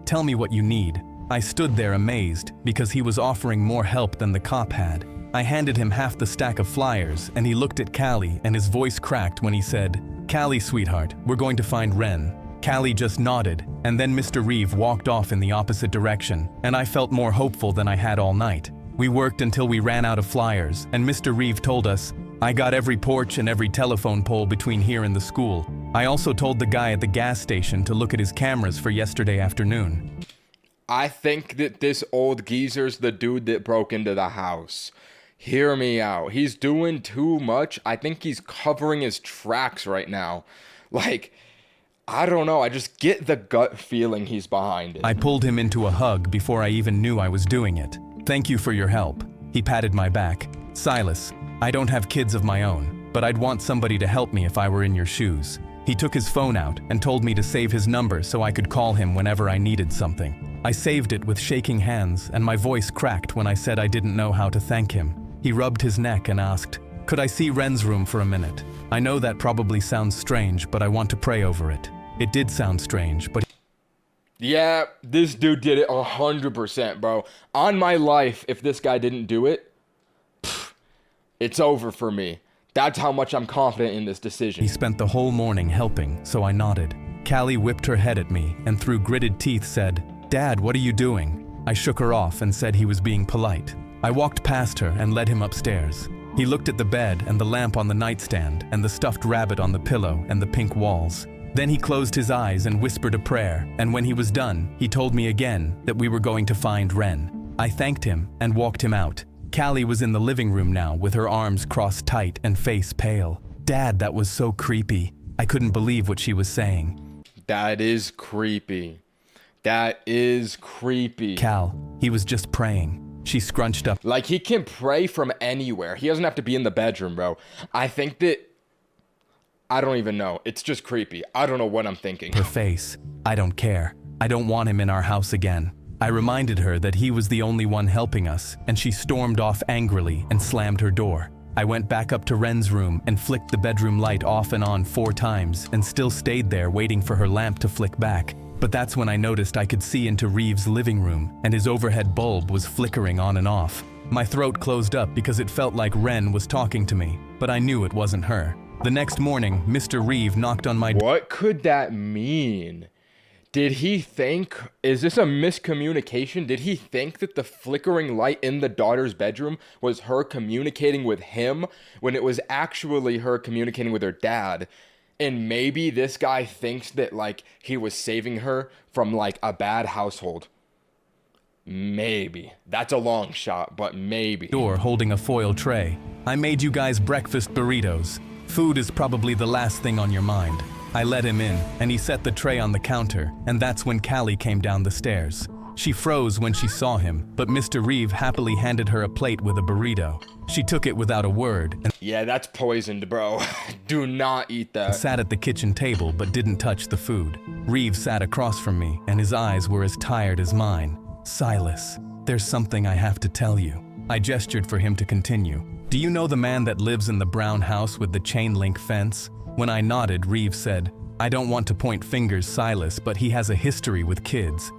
"Tell me what you need." I stood there amazed because he was offering more help than the cop had. I handed him half the stack of flyers and he looked at Callie and his voice cracked when he said, "Callie, sweetheart, we're going to find Ren." Callie just nodded, and then Mr. Reeve walked off in the opposite direction, and I felt more hopeful than I had all night. We worked until we ran out of flyers, and Mr. Reeve told us, "I got every porch and every telephone pole between here and the school." I also told the guy at the gas station to look at his cameras for yesterday afternoon. I think that this old geezer's the dude that broke into the house. Hear me out. He's doing too much. I think he's covering his tracks right now. Like, I don't know. I just get the gut feeling he's behind it. I pulled him into a hug before I even knew I was doing it. "Thank you for your help." He patted my back. "Silas, I don't have kids of my own, but I'd want somebody to help me if I were in your shoes." He took his phone out and told me to save his number so I could call him whenever I needed something. I saved it with shaking hands, and my voice cracked when I said I didn't know how to thank him. He rubbed his neck and asked, "Could I see Ren's room for a minute? I know that probably sounds strange, but I want to pray over it." It did sound strange, but Yeah, this dude did it 100%, bro. On my life, if this guy didn't do it, it's over for me. That's how much I'm confident in this decision. He spent the whole morning helping, so I nodded. Callie whipped her head at me and through gritted teeth said, "Dad, what are you doing?" I shook her off and said he was being polite. I walked past her and led him upstairs. He looked at the bed and the lamp on the nightstand and the stuffed rabbit on the pillow and the pink walls. Then he closed his eyes and whispered a prayer, and when he was done, he told me again that we were going to find Ren. I thanked him and walked him out. Callie was in the living room now with her arms crossed tight and face pale. Dad, that was so creepy. I couldn't believe what she was saying. That is creepy. That is creepy. Cal, he was just praying. She scrunched up. Like, he can pray from anywhere. He doesn't have to be in the bedroom, bro. I think that... I don't even know. It's just creepy. I don't know what I'm thinking. Her face. I don't care. I don't want him in our house again. I reminded her that he was the only one helping us, and she stormed off angrily and slammed her door. I went back up to Ren's room and flicked the bedroom light off and on 4 times and still stayed there waiting for her lamp to flick back. But that's when I noticed I could see into Reeves' living room, and his overhead bulb was flickering on and off. My throat closed up because it felt like Ren was talking to me, but I knew it wasn't her. The next morning, Mr. Reeve knocked on my door. What could that mean? Did he think, is this a miscommunication? Did he think that the flickering light in the daughter's bedroom was her communicating with him when it was actually her communicating with her dad? And maybe this guy thinks that, like, he was saving her from, like, a bad household. Maybe. That's a long shot, but maybe. Door holding a foil tray. I made you guys breakfast burritos. Food is probably the last thing on your mind. I let him in, and he set the tray on the counter, and that's when Callie came down the stairs. She froze when she saw him, but Mr. Reeve happily handed her a plate with a burrito. She took it without a word and yeah, that's poisoned, bro. Do not eat that. Sat at the kitchen table but didn't touch the food. Reeve sat across from me, and his eyes were as tired as mine. Silas, there's something I have to tell you. I gestured for him to continue. Do you know the man that lives in the brown house with the chain link fence? When I nodded, Reeve said, I don't want to point fingers, Silas, but he has a history with kids.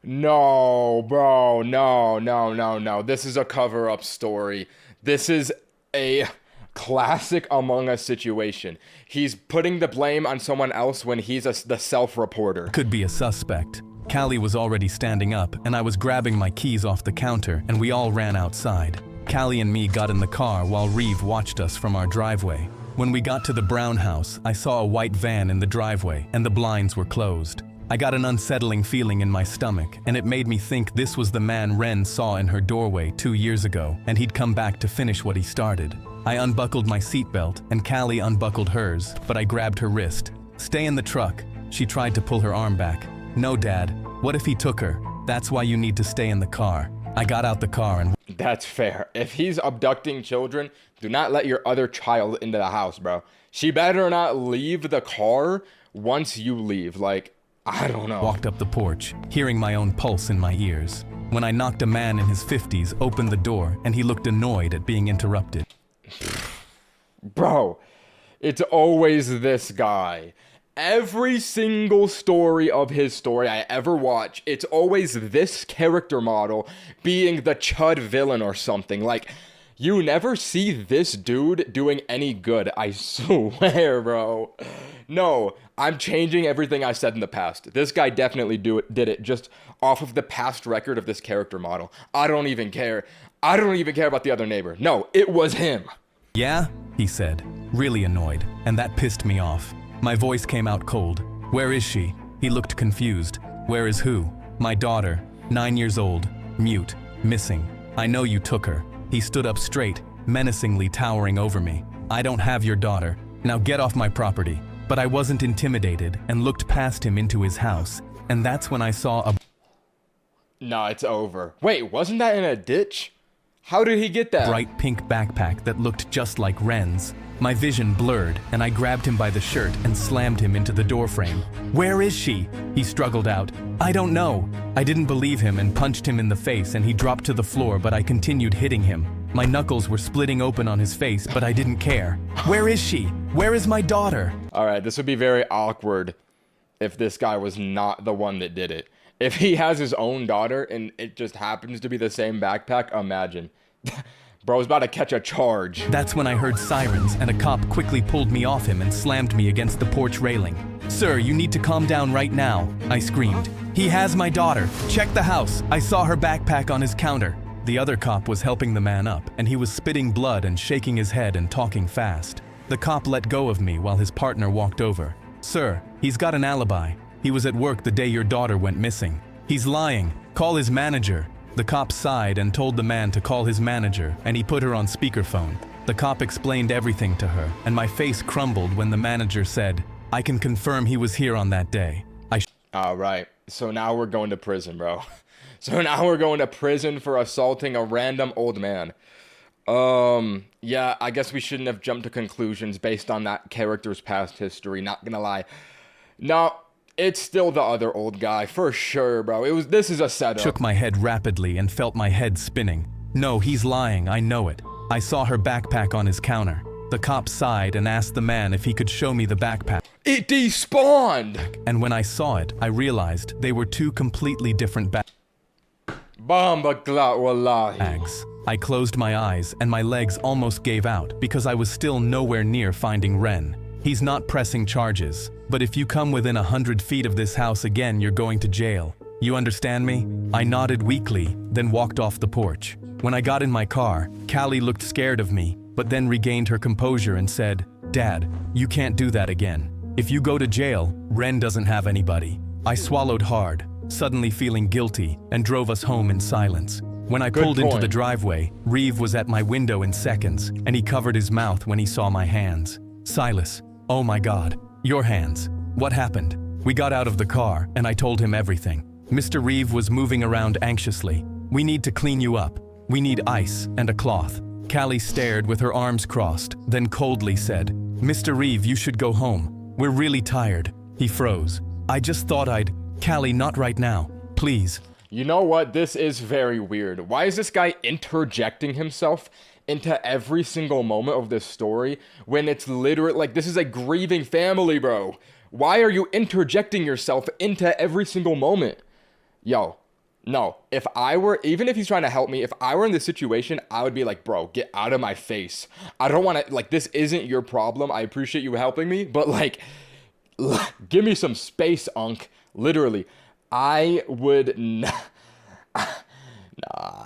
No, bro, no. This is a cover-up story. This is a classic Among Us situation. He's putting the blame on someone else when he's the self-reporter. Could be a suspect. Callie was already standing up, and I was grabbing my keys off the counter, and we all ran outside. Callie and me got in the car while Reeve watched us from our driveway. When we got to the brown house, I saw a white van in the driveway, and the blinds were closed. I got an unsettling feeling in my stomach, and it made me think this was the man Ren saw in her doorway 2 years ago, and he'd come back to finish what he started. I unbuckled my seatbelt, and Callie unbuckled hers, but I grabbed her wrist. Stay in the truck. She tried to pull her arm back. No, Dad. What if he took her? That's why you need to stay in the car. I got out the car and... That's fair. If he's abducting children, do not let your other child into the house, bro. She better not leave the car once you leave. Like, I don't know. Walked up the porch, hearing my own pulse in my ears. When I knocked a man in his 50s opened the door, and he looked annoyed at being interrupted. Bro, it's always this guy. Every single story of his story I ever watch, it's always this character model being the chud villain or something. Like, you never see this dude doing any good, I swear, bro. No, I'm changing everything I said in the past. This guy definitely did it just off of the past record of this character model. I don't even care. I don't even care about the other neighbor. No, it was him. Yeah? He said, really annoyed, and that pissed me off. My voice came out cold. Where is she? He looked confused. Where is who? My daughter, 9 years old, mute, missing. I know you took her. He stood up straight, menacingly towering over me. I don't have your daughter. Now get off my property. But I wasn't intimidated and looked past him into his house, and that's when I saw a... Nah, it's over. Wait, wasn't that in a ditch? How did he get that? Bright pink backpack that looked just like Ren's. My vision blurred, and I grabbed him by the shirt and slammed him into the doorframe. Where is she? He struggled out. I don't know. I didn't believe him and punched him in the face, and he dropped to the floor, but I continued hitting him. My knuckles were splitting open on his face, but I didn't care. Where is she? Where is my daughter? All right, this would be very awkward if this guy was not the one that did it. If he has his own daughter and it just happens to be the same backpack, imagine. Bro's about to catch a charge. That's when I heard sirens, and a cop quickly pulled me off him and slammed me against the porch railing. "Sir, you need to calm down right now," I screamed. "He has my daughter. Check the house. I saw her backpack on his counter." The other cop was helping the man up, and he was spitting blood and shaking his head and talking fast. The cop let go of me while his partner walked over. "Sir, he's got an alibi. He was at work the day your daughter went missing. He's lying. Call his manager." The cop sighed and told the man to call his manager, and he put her on speakerphone. The cop explained everything to her, and my face crumbled when the manager said, "I can confirm he was here on that day." All right, so now we're going to prison, bro. So now we're going to prison for assaulting a random old man. Yeah, I guess we shouldn't have jumped to conclusions based on that character's past history, not gonna lie. No, it's still the other old guy, for sure, bro. This is a setup. Shook my head rapidly and felt my head spinning. "No, he's lying, I know it. I saw her backpack on his counter." The cop sighed and asked the man if he could show me the backpack. It despawned! And when I saw it, I realized they were two completely different Bomba glat wallahi. bags. I closed my eyes and my legs almost gave out because I was still nowhere near finding Ren. He's not pressing charges, but if you come within 100 feet of this house again, you're going to jail. You understand me? I nodded weakly, then walked off the porch. When I got in my car, Callie looked scared of me, but then regained her composure and said, "Dad, you can't do that again. If you go to jail, Ren doesn't have anybody." I swallowed hard, suddenly feeling guilty, and drove us home in silence. When I pulled into the driveway, Reeve was at my window in seconds, and he covered his mouth when he saw my hands. "Silas, oh my God, your hands. What happened?" We got out of the car, and I told him everything. Mr. Reeve was moving around anxiously. "We need to clean you up. We need ice and a cloth." Callie stared with her arms crossed, then coldly said, "Mr. Reeve, you should go home. We're really tired." He froze. "I just thought Callie, not right now. Please." You know what? This is very weird. Why is this guy interjecting himself into every single moment of this story when it's literally like this is a grieving family, bro? Why are you interjecting yourself into every single moment? Yo, no. If I were, even if he's trying to help me, if I were in this situation, I would be like, bro, get out of my face. I don't want to, like, this isn't your problem. I appreciate you helping me, but like, give me some space, Unc. Literally. I would nah,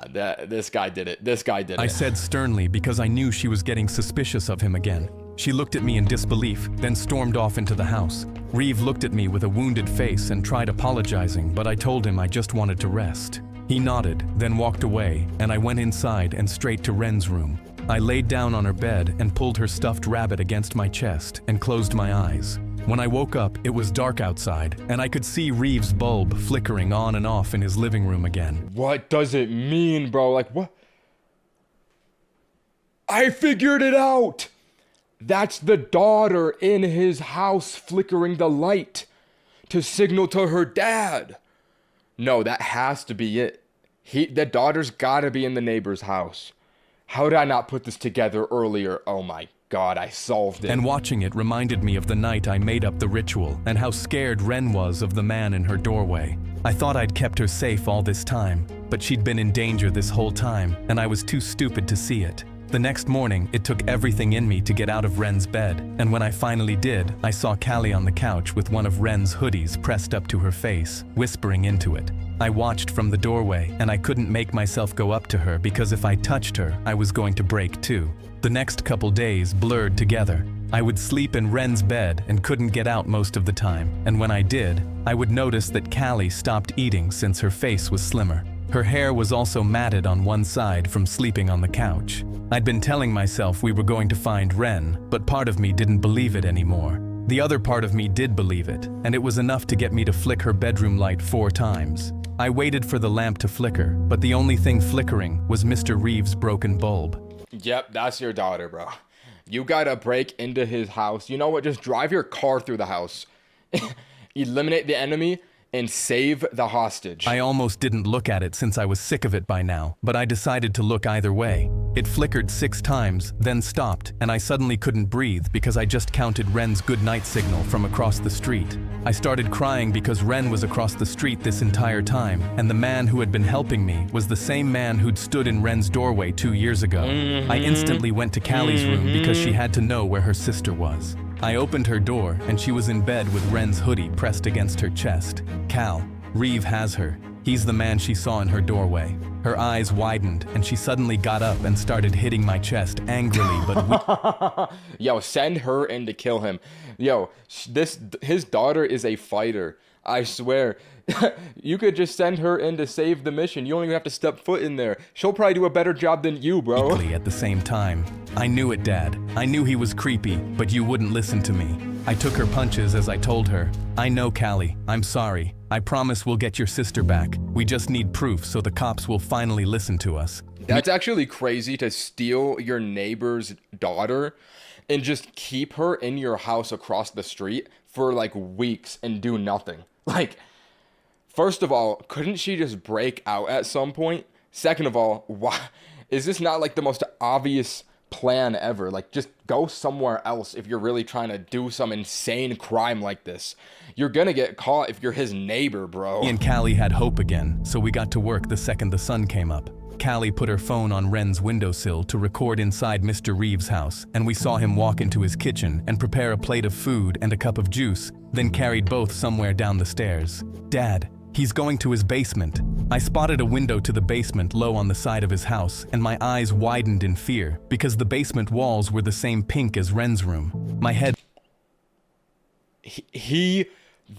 this guy did it. This guy did it. I said sternly because I knew she was getting suspicious of him again. She looked at me in disbelief, then stormed off into the house. Reeve looked at me with a wounded face and tried apologizing, but I told him I just wanted to rest. He nodded, then walked away, and I went inside and straight to Ren's room. I laid down on her bed and pulled her stuffed rabbit against my chest and closed my eyes. When I woke up, it was dark outside, and I could see Reeve's bulb flickering on and off in his living room again. What does it mean, bro? Like, what? I figured it out! That's the daughter in his house flickering the light to signal to her dad. No, that has to be it. The daughter's gotta be in the neighbor's house. How did I not put this together earlier? Oh my God, I solved it. And watching it reminded me of the night I made up the ritual and how scared Ren was of the man in her doorway. I thought I'd kept her safe all this time, but she'd been in danger this whole time, and I was too stupid to see it. The next morning, it took everything in me to get out of Ren's bed, and when I finally did, I saw Callie on the couch with one of Ren's hoodies pressed up to her face, whispering into it. I watched from the doorway, and I couldn't make myself go up to her because if I touched her, I was going to break too. The next couple days blurred together. I would sleep in Ren's bed and couldn't get out most of the time, and when I did, I would notice that Callie stopped eating since her face was slimmer. Her hair was also matted on one side from sleeping on the couch. I'd been telling myself we were going to find Ren, but part of me didn't believe it anymore. The other part of me did believe it, and it was enough to get me to flick her bedroom light 4 times. I waited for the lamp to flicker, but the only thing flickering was Mr. Reeve's broken bulb. Yep, that's your daughter, bro. You gotta break into his house. You know what? Just drive your car through the house. Eliminate the enemy and save the hostage. I almost didn't look at it since I was sick of it by now, but I decided to look either way. It flickered 6 times, then stopped, and I suddenly couldn't breathe because I just counted Ren's goodnight signal from across the street. I started crying because Ren was across the street this entire time, and the man who had been helping me was the same man who'd stood in Ren's doorway 2 years ago. I instantly went to Callie's room because she had to know where her sister was. I opened her door, and she was in bed with Ren's hoodie pressed against her chest. Cal, Reeve has her. He's the man she saw in her doorway. Her eyes widened, and she suddenly got up and started hitting my chest angrily but Yo, send her in to kill him. Yo, his daughter is a fighter. I swear. You could just send her in to save the mission. You don't even have to step foot in there. She'll probably do a better job than you, bro. At the same time. I knew it, Dad. I knew he was creepy, but you wouldn't listen to me. I took her punches as I told her. I know, Callie. I'm sorry. I promise we'll get your sister back. We just need proof so the cops will finally listen to us. That's actually crazy to steal your neighbor's daughter and just keep her in your house across the street for like weeks and do nothing. Like, first of all, couldn't she just break out at some point? Second of all, why is this not like the most obvious plan ever? Like, just go somewhere else if you're really trying to do some insane crime like this. You're gonna get caught if you're his neighbor, bro. Me and Callie had hope again, so we got to work the second the sun came up. Callie put her phone on Ren's windowsill to record inside Mr. Reeves' house, and we saw him walk into his kitchen and prepare a plate of food and a cup of juice, then carried both somewhere down the stairs. Dad, he's going to his basement. I spotted a window to the basement low on the side of his house, and my eyes widened in fear because the basement walls were the same pink as Ren's room. My head...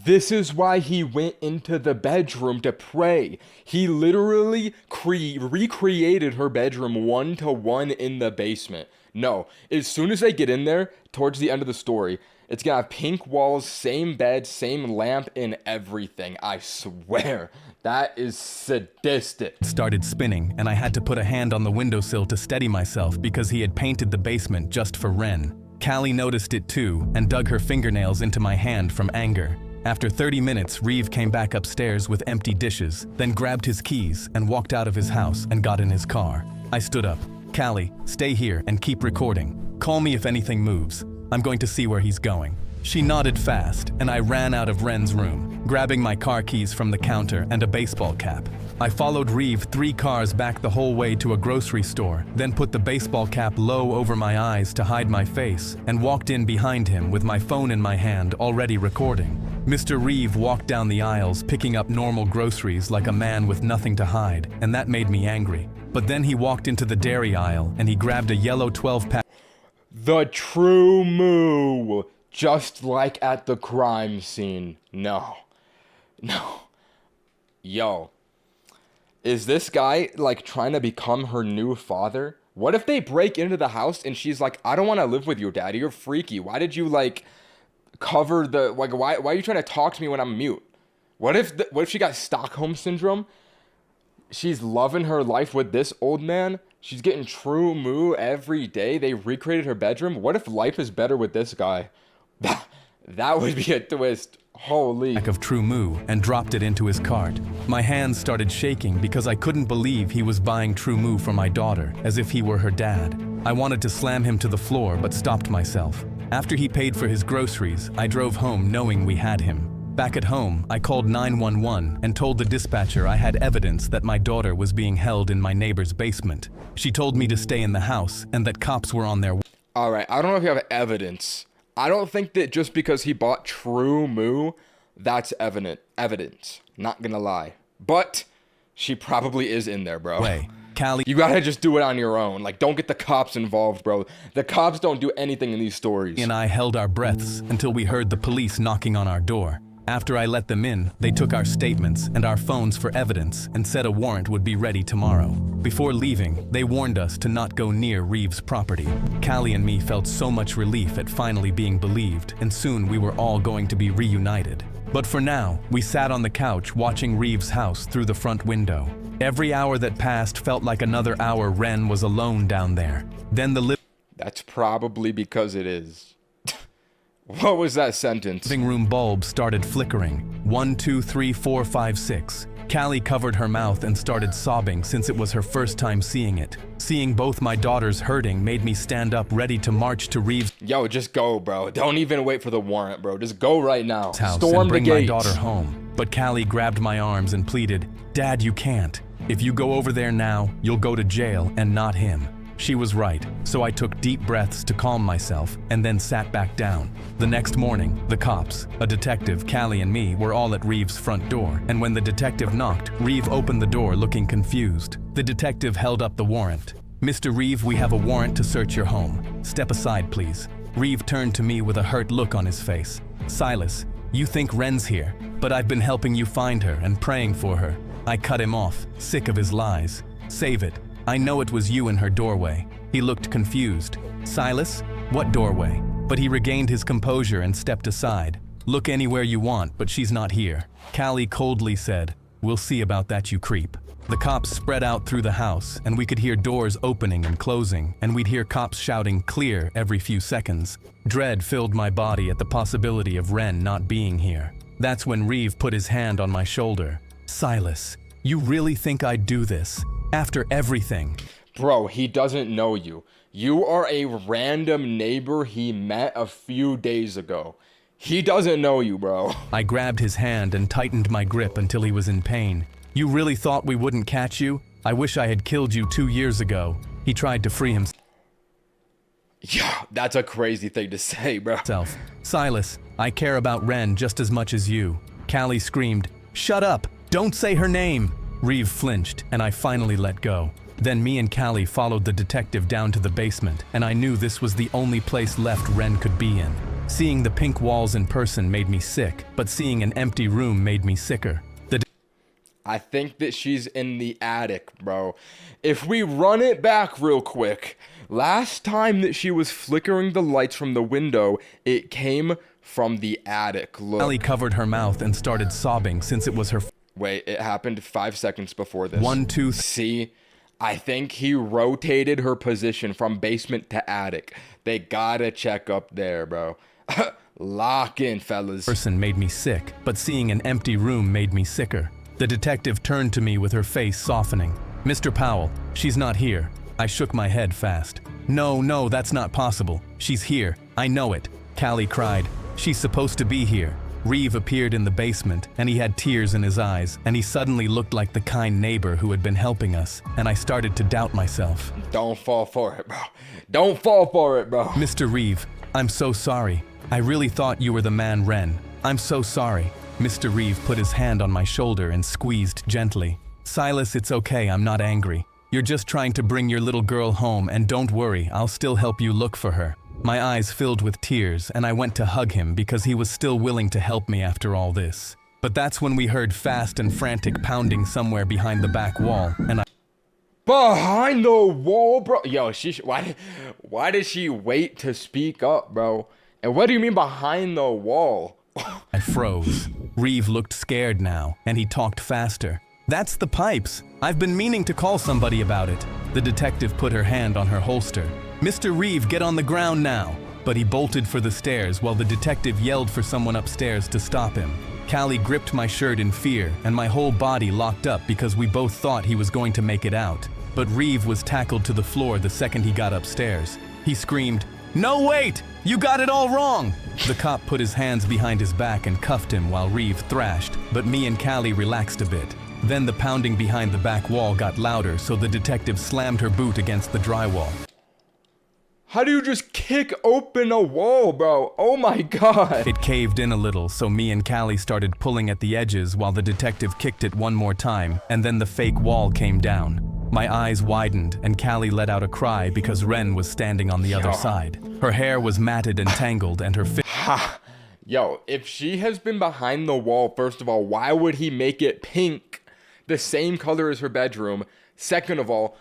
This is why he went into the bedroom to pray. He literally recreated her bedroom 1-to-1 in the basement. No, as soon as they get in there, towards the end of the story, it's gonna have pink walls, same bed, same lamp, and everything. I swear, that is sadistic. Started spinning, and I had to put a hand on the windowsill to steady myself because he had painted the basement just for Ren. Callie noticed it too, and dug her fingernails into my hand from anger. After 30 minutes, Reeve came back upstairs with empty dishes, then grabbed his keys and walked out of his house and got in his car. I stood up. Callie, stay here and keep recording. Call me if anything moves. I'm going to see where he's going. She nodded fast, and I ran out of Ren's room, grabbing my car keys from the counter and a baseball cap. I followed Reeve 3 cars back the whole way to a grocery store, then put the baseball cap low over my eyes to hide my face, and walked in behind him with my phone in my hand already recording. Mr. Reeve walked down the aisles picking up normal groceries like a man with nothing to hide, and that made me angry. But then he walked into the dairy aisle and he grabbed a yellow 12-pack. The true moo, just like at the crime scene. No. Yo, is this guy like trying to become her new father? What if they break into the house and she's like, I don't want to live with you, Daddy. You're freaky. Why did you like cover the, like, why are you trying to talk to me when I'm mute? What if she got Stockholm syndrome? She's loving her life with this old man. She's getting true moo every day. They recreated her bedroom. What if life is better with this guy? That would be a twist. Holy. Of True Moo and dropped it into his cart. My hands started shaking because I couldn't believe he was buying True Moo for my daughter, as if he were her dad. I wanted to slam him to the floor but stopped myself. After he paid for his groceries, I drove home knowing we had him. Back at home, I called 911 and told the dispatcher I had evidence that my daughter was being held in my neighbor's basement. She told me to stay in the house and that cops were on their way. Alright, I don't know if you have evidence. I don't think that just because he bought True Moo, that's evidence. Not gonna lie. But she probably is in there, bro. Callie, you gotta just do it on your own. Like, don't get the cops involved, bro. The cops don't do anything in these stories. And I held our breaths until we heard the police knocking on our door. After I let them in, they took our statements and our phones for evidence and said a warrant would be ready tomorrow. Before leaving, they warned us to not go near Reeves' property. Callie and me felt so much relief at finally being believed, and soon we were all going to be reunited. But for now, we sat on the couch watching Reeves' house through the front window. Every hour that passed felt like another hour Ren was alone down there. Then That's probably because it is. What was that sentence? Living room bulb started flickering. 1, 2, 3, 4, 5, 6. Callie covered her mouth and started sobbing since it was her first time seeing it. Seeing both my daughters hurting made me stand up ready to march to Reeves' Yo, just go, bro. Don't even wait for the warrant, bro. Just go right now. house Storm and bring the my gates. daughter home. But Callie grabbed my arms and pleaded, "Dad, you can't. If you go over there now, you'll go to jail and not him." She was right, so I took deep breaths to calm myself and then sat back down. The next morning, the cops, a detective, Callie and me were all at Reeves' front door, and when the detective knocked, Reeve opened the door looking confused. The detective held up the warrant. "Mr. Reeve, we have a warrant to search your home. Step aside, please." Reeve turned to me with a hurt look on his face. "Silas, you think Wren's here, but I've been helping you find her and praying for her." I cut him off, sick of his lies. "Save it. I know it was you in her doorway." He looked confused. "Silas? What doorway?" But he regained his composure and stepped aside. "Look anywhere you want, but she's not here." Callie coldly said, "We'll see about that, you creep." The cops spread out through the house, and we could hear doors opening and closing, and we'd hear cops shouting "clear" every few seconds. Dread filled my body at the possibility of Wren not being here. That's when Reeve put his hand on my shoulder. "Silas, you really think I'd do this? After everything?" Bro, he doesn't know you. You are a random neighbor he met a few days ago. He doesn't know you, bro. I grabbed his hand and tightened my grip until he was in pain. "You really thought we wouldn't catch you? I wish I had killed you 2 years ago." He tried to free himself. Yeah, that's a crazy thing to say, bro. "Silas, I care about Wren just as much as you." Callie screamed, "Shut up! Don't say her name!" Reeve flinched, and I finally let go. Then me and Callie followed the detective down to the basement, and I knew this was the only place left Wren could be in. Seeing the pink walls in person made me sick, but seeing an empty room made me sicker. I think that she's in the attic, bro. If we run it back real quick, last time that she was flickering the lights from the window, it came from the attic. Look. Callie covered her mouth and started sobbing since it was her Wait, it happened 5 seconds before this. 1, 2, See? I think he rotated her position from basement to attic. They gotta check up there, bro. Lock in, fellas. person made me sick, but seeing an empty room made me sicker. The detective turned to me with her face softening. "Mr. Powell, she's not here." I shook my head fast. No, that's not possible. She's here. I know it." Callie cried. "She's supposed to be here." Reeve appeared in the basement, and he had tears in his eyes, and he suddenly looked like the kind neighbor who had been helping us, and I started to doubt myself. Don't fall for it, bro. Don't fall for it, bro. "Mr. Reeve, I'm so sorry. I really thought you were the man Wren. I'm so sorry." Mr. Reeve put his hand on my shoulder and squeezed gently. "Silas, it's okay, I'm not angry. You're just trying to bring your little girl home, and don't worry, I'll still help you look for her." My eyes filled with tears, and I went to hug him because he was still willing to help me after all this. But that's when we heard fast and frantic pounding somewhere behind the back wall, and I Behind the wall, bro. Yo, why did she wait to speak up, bro? And what do you mean behind the wall? I froze. Reeve looked scared now, and he talked faster. "That's the pipes. I've been meaning to call somebody about it." The detective put her hand on her holster. "Mr. Reeve, get on the ground now." But he bolted for the stairs while the detective yelled for someone upstairs to stop him. Callie gripped my shirt in fear, and my whole body locked up because we both thought he was going to make it out. But Reeve was tackled to the floor the second he got upstairs. He screamed, "No, wait! You got it all wrong!" The cop put his hands behind his back and cuffed him while Reeve thrashed, but me and Callie relaxed a bit. Then the pounding behind the back wall got louder, so the detective slammed her boot against the drywall. How do you just kick open a wall, bro? Oh my god. It caved in a little, so me and Callie started pulling at the edges while the detective kicked it one more time, and then the fake wall came down. My eyes widened, and Callie let out a cry because Wren was standing on the other side. Her hair was matted and tangled, and her Yo, if she has been behind the wall, first of all, why would he make it pink? The same color as her bedroom. Second of all,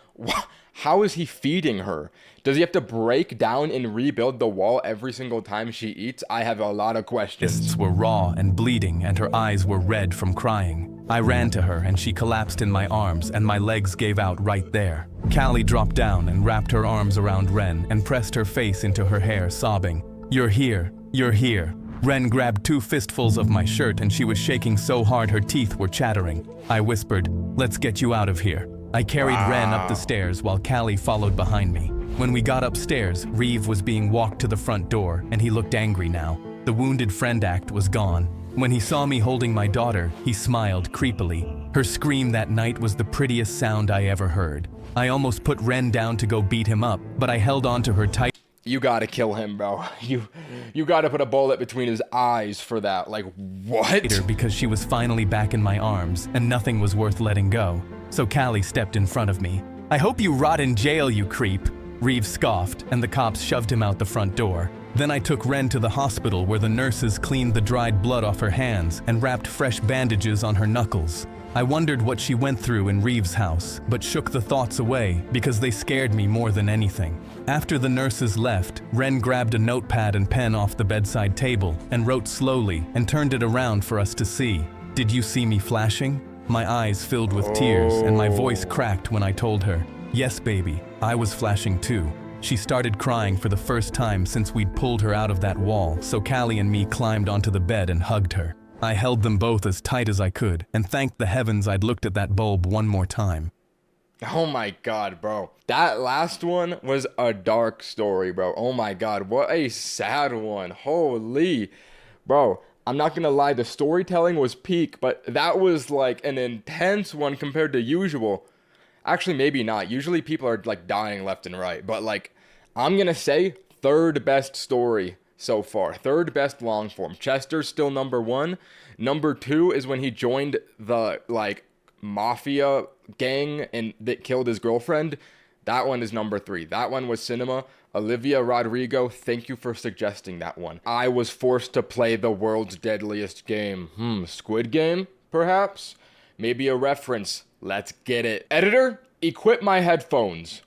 how is he feeding her? Does he have to break down and rebuild the wall every single time she eats? I have a lot of questions. Fists were raw and bleeding, and her eyes were red from crying. I ran to her, and she collapsed in my arms, and my legs gave out right there. Callie dropped down and wrapped her arms around Wren and pressed her face into her hair, sobbing. You're here. You're here. Ren grabbed 2 fistfuls of my shirt and she was shaking so hard her teeth were chattering. I whispered, "Let's get you out of here." I carried Ren up the stairs while Callie followed behind me. When we got upstairs, Reeve was being walked to the front door and he looked angry now. The wounded friend act was gone. When he saw me holding my daughter, he smiled creepily. Her scream that night was the prettiest sound I ever heard. I almost put Ren down to go beat him up, but I held on to her tight. You gotta kill him, bro. You gotta put a bullet between his eyes for that. Like, what? Because she was finally back in my arms, and nothing was worth letting go. So Callie stepped in front of me. "I hope you rot in jail, you creep." Reeve scoffed, and the cops shoved him out the front door. Then I took Ren to the hospital where the nurses cleaned the dried blood off her hands and wrapped fresh bandages on her knuckles. I wondered what she went through in Reeve's house, but shook the thoughts away because they scared me more than anything. After the nurses left, Ren grabbed a notepad and pen off the bedside table and wrote slowly and turned it around for us to see. "Did you see me flashing?" My eyes filled with tears and my voice cracked when I told her, "Yes, baby, I was flashing too." She started crying for the first time since we'd pulled her out of that wall, so Callie and me climbed onto the bed and hugged her. I held them both as tight as I could and thanked the heavens I'd looked at that bulb one more time. Oh my god, bro. That last one was a dark story, bro. Oh my god, what a sad one. Holy. Bro, I'm not gonna lie, the storytelling was peak, but that was like an intense one compared to usual. Actually, maybe not. Usually people are like dying left and right, but like, I'm gonna say third best story so far. Third best long form. Chester's still number 1. Number 2 is when he joined the like mafia gang and that killed his girlfriend. That one is number 3. That one was cinema. Olivia Rodrigo, thank you for suggesting that one. I was forced to play the world's deadliest game. Squid Game, perhaps? Maybe a reference. Let's get it. Editor, equip my headphones.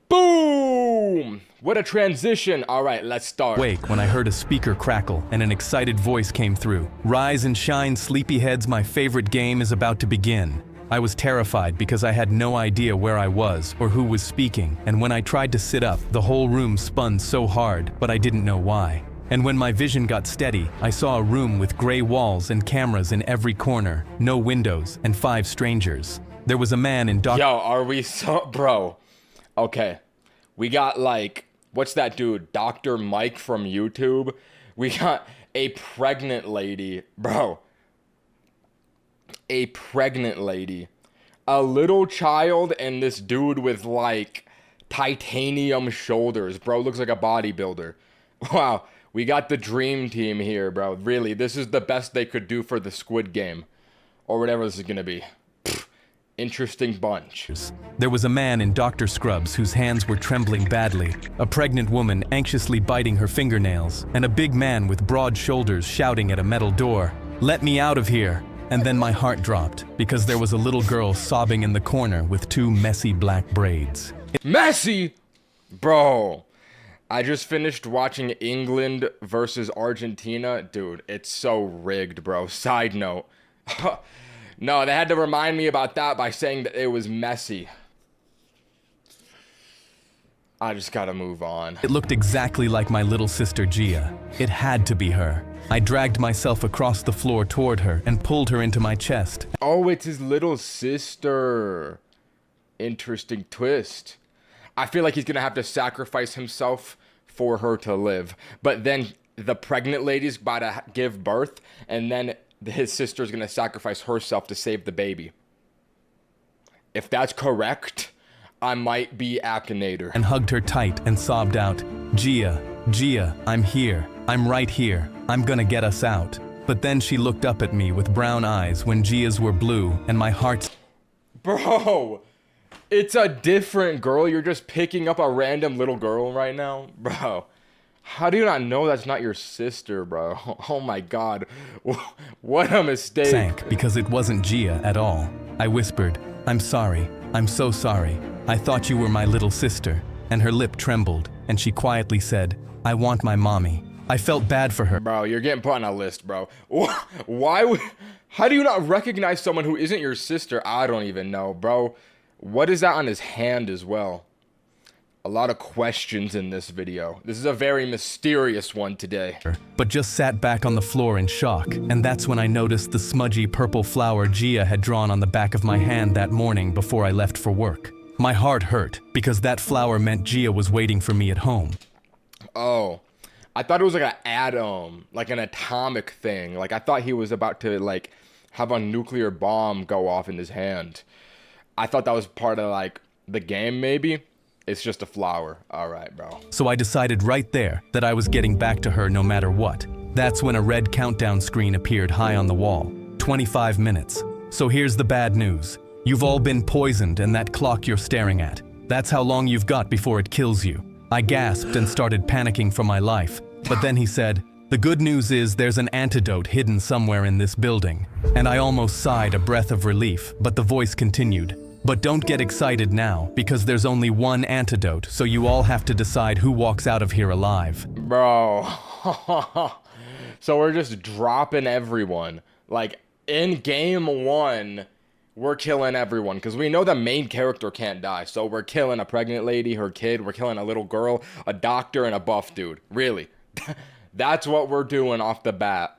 Boom! What a transition. All right, let's start. Wake when I heard a speaker crackle and an excited voice came through. "Rise and shine, sleepyheads, my favorite game is about to begin." I was terrified because I had no idea where I was or who was speaking, and when I tried to sit up, the whole room spun so hard, but I didn't know why. And when my vision got steady, I saw a room with gray walls and cameras in every corner, no windows, and 5 strangers. There was a man in Yo, are we so... Bro. Okay. We got like... What's that dude? Dr. Mike from YouTube? We got a pregnant lady. Bro. A pregnant lady. A little child and this dude with like titanium shoulders. Bro, looks like a bodybuilder. Wow. We got the dream team here, bro. Really, this is the best they could do for the Squid Game. Or whatever this is gonna be. Interesting bunch. There was a man in Dr. Scrubs whose hands were trembling badly, a pregnant woman anxiously biting her fingernails, and a big man with broad shoulders shouting at a metal door, "Let me out of here!" And then my heart dropped, because there was a little girl sobbing in the corner with 2 messy black braids. Messy? Bro. I just finished watching England versus Argentina. Dude, it's so rigged, bro. Side note. No, they had to remind me about that by saying that it was messy. I just gotta move on. It looked exactly like my little sister Gia. It had to be her. I dragged myself across the floor toward her and pulled her into my chest. Oh, it's his little sister. Interesting twist. I feel like he's gonna have to sacrifice himself for her to live. But then the pregnant lady's about to give birth, and then his sister's gonna sacrifice herself to save the baby. If that's correct, I might be Akinator. And hugged her tight and sobbed out, Gia, I'm here. I'm right here. I'm gonna get us out." But then she looked up at me with brown eyes when Gia's were blue, and my heart... Bro, it's a different girl. You're just picking up a random little girl right now? Bro, how do you not know that's not your sister, bro? Oh my god. What a mistake. Sank because it wasn't Gia at all. I whispered, "I'm sorry. I'm so sorry. I thought you were my little sister." And her lip trembled, and she quietly said, "I want my mommy." I felt bad for her. Bro, you're getting put on a list, bro. Why would... How do you not recognize someone who isn't your sister? I don't even know, bro. What is that on his hand as well? A lot of questions in this video. This is a very mysterious one today. But just sat back on the floor in shock, and that's when I noticed the smudgy purple flower Gia had drawn on the back of my hand that morning before I left for work. My heart hurt, because that flower meant Gia was waiting for me at home. Oh, I thought it was like an atom, like an atomic thing. Like I thought he was about to like have a nuclear bomb go off in his hand. I thought that was part of like the game maybe. It's just a flower. All right, bro. So I decided right there that I was getting back to her no matter what. That's when a red countdown screen appeared high on the wall. 25 minutes. So here's the bad news. You've all been poisoned in that clock you're staring at. That's how long you've got before it kills you. I gasped and started panicking for my life. But then he said, "The good news is there's an antidote hidden somewhere in this building." And I almost sighed a breath of relief, but the voice continued. "But don't get excited now, because there's only one antidote, so you all have to decide who walks out of here alive." Bro. So we're just dropping everyone. Like, in game 1, we're killing everyone, because we know the main character can't die. So we're killing a pregnant lady, her kid, we're killing a little girl, a doctor, and a buff dude. Really. That's what we're doing off the bat.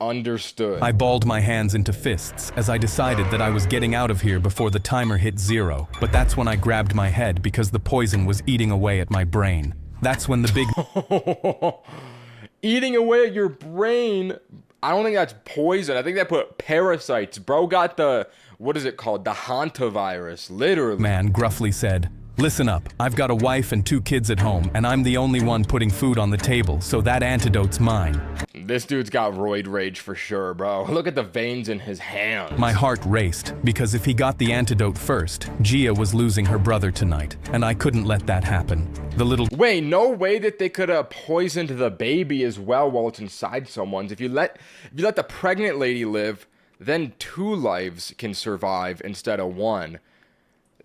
Understood. I balled my hands into fists as I decided that I was getting out of here before the timer hit 0, but that's when I grabbed my head because the poison was eating away at my brain. That's when the big... Eating away at your brain? I don't think that's poison. I think they put parasites. Bro got the, what is it called? The hantavirus, literally. Man gruffly said, "Listen up, I've got a wife and 2 kids at home, and I'm the only one putting food on the table, so that antidote's mine." This dude's got roid rage for sure, bro. Look at the veins in his hands. My heart raced, because if he got the antidote first, Gia was losing her brother tonight, and I couldn't let that happen. The little... Wait, no way that they could have poisoned the baby as well while it's inside someone's. If you let the pregnant lady live, then 2 lives can survive instead of 1.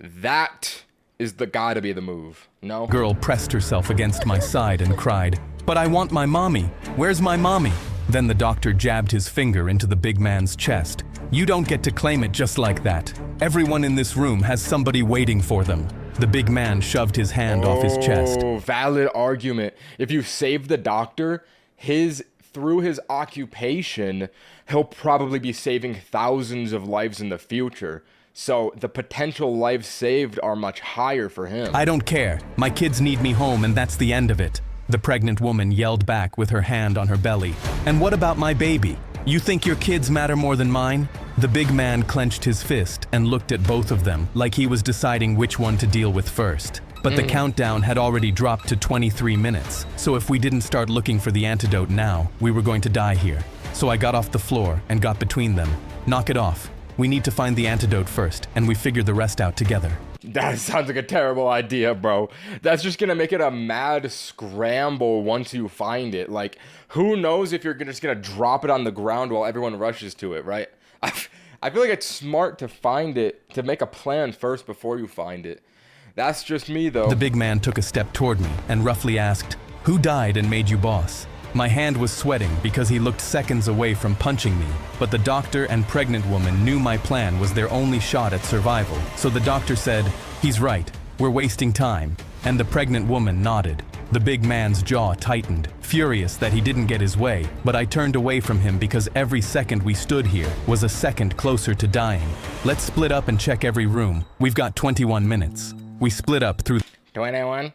That is gotta be the move, no? Girl pressed herself against my side and cried, "But I want my mommy. Where's my mommy?" Then the doctor jabbed his finger into the big man's chest. "You don't get to claim it just like that. Everyone in this room has somebody waiting for them." The big man shoved his hand off his chest. Oh, valid argument. If you save the doctor, through his occupation, he'll probably be saving thousands of lives in the future. So the potential lives saved are much higher for him. "I don't care. My kids need me home, and that's the end of it," the pregnant woman yelled back with her hand on her belly. "And what about my baby? You think your kids matter more than mine?" The big man clenched his fist and looked at both of them like he was deciding which one to deal with first. But the countdown had already dropped to 23 minutes, so if we didn't start looking for the antidote now, we were going to die here. So I got off the floor and got between them. "Knock it off. We need to find the antidote first, and we figure the rest out together." That sounds like a terrible idea, bro. That's just gonna make it a mad scramble once you find it. Like, who knows if you're just gonna drop it on the ground while everyone rushes to it, right? I feel like it's smart to find it, to make a plan first before you find it. That's just me, though. The big man took a step toward me and roughly asked, "Who died and made you boss?" My hand was sweating because he looked seconds away from punching me, but the doctor and pregnant woman knew my plan was their only shot at survival. So the doctor said, "He's right, we're wasting time," and the pregnant woman nodded. The big man's jaw tightened, furious that he didn't get his way, but I turned away from him because every second we stood here was a second closer to dying. "Let's split up and check every room. We've got 21 minutes. We split up through 21?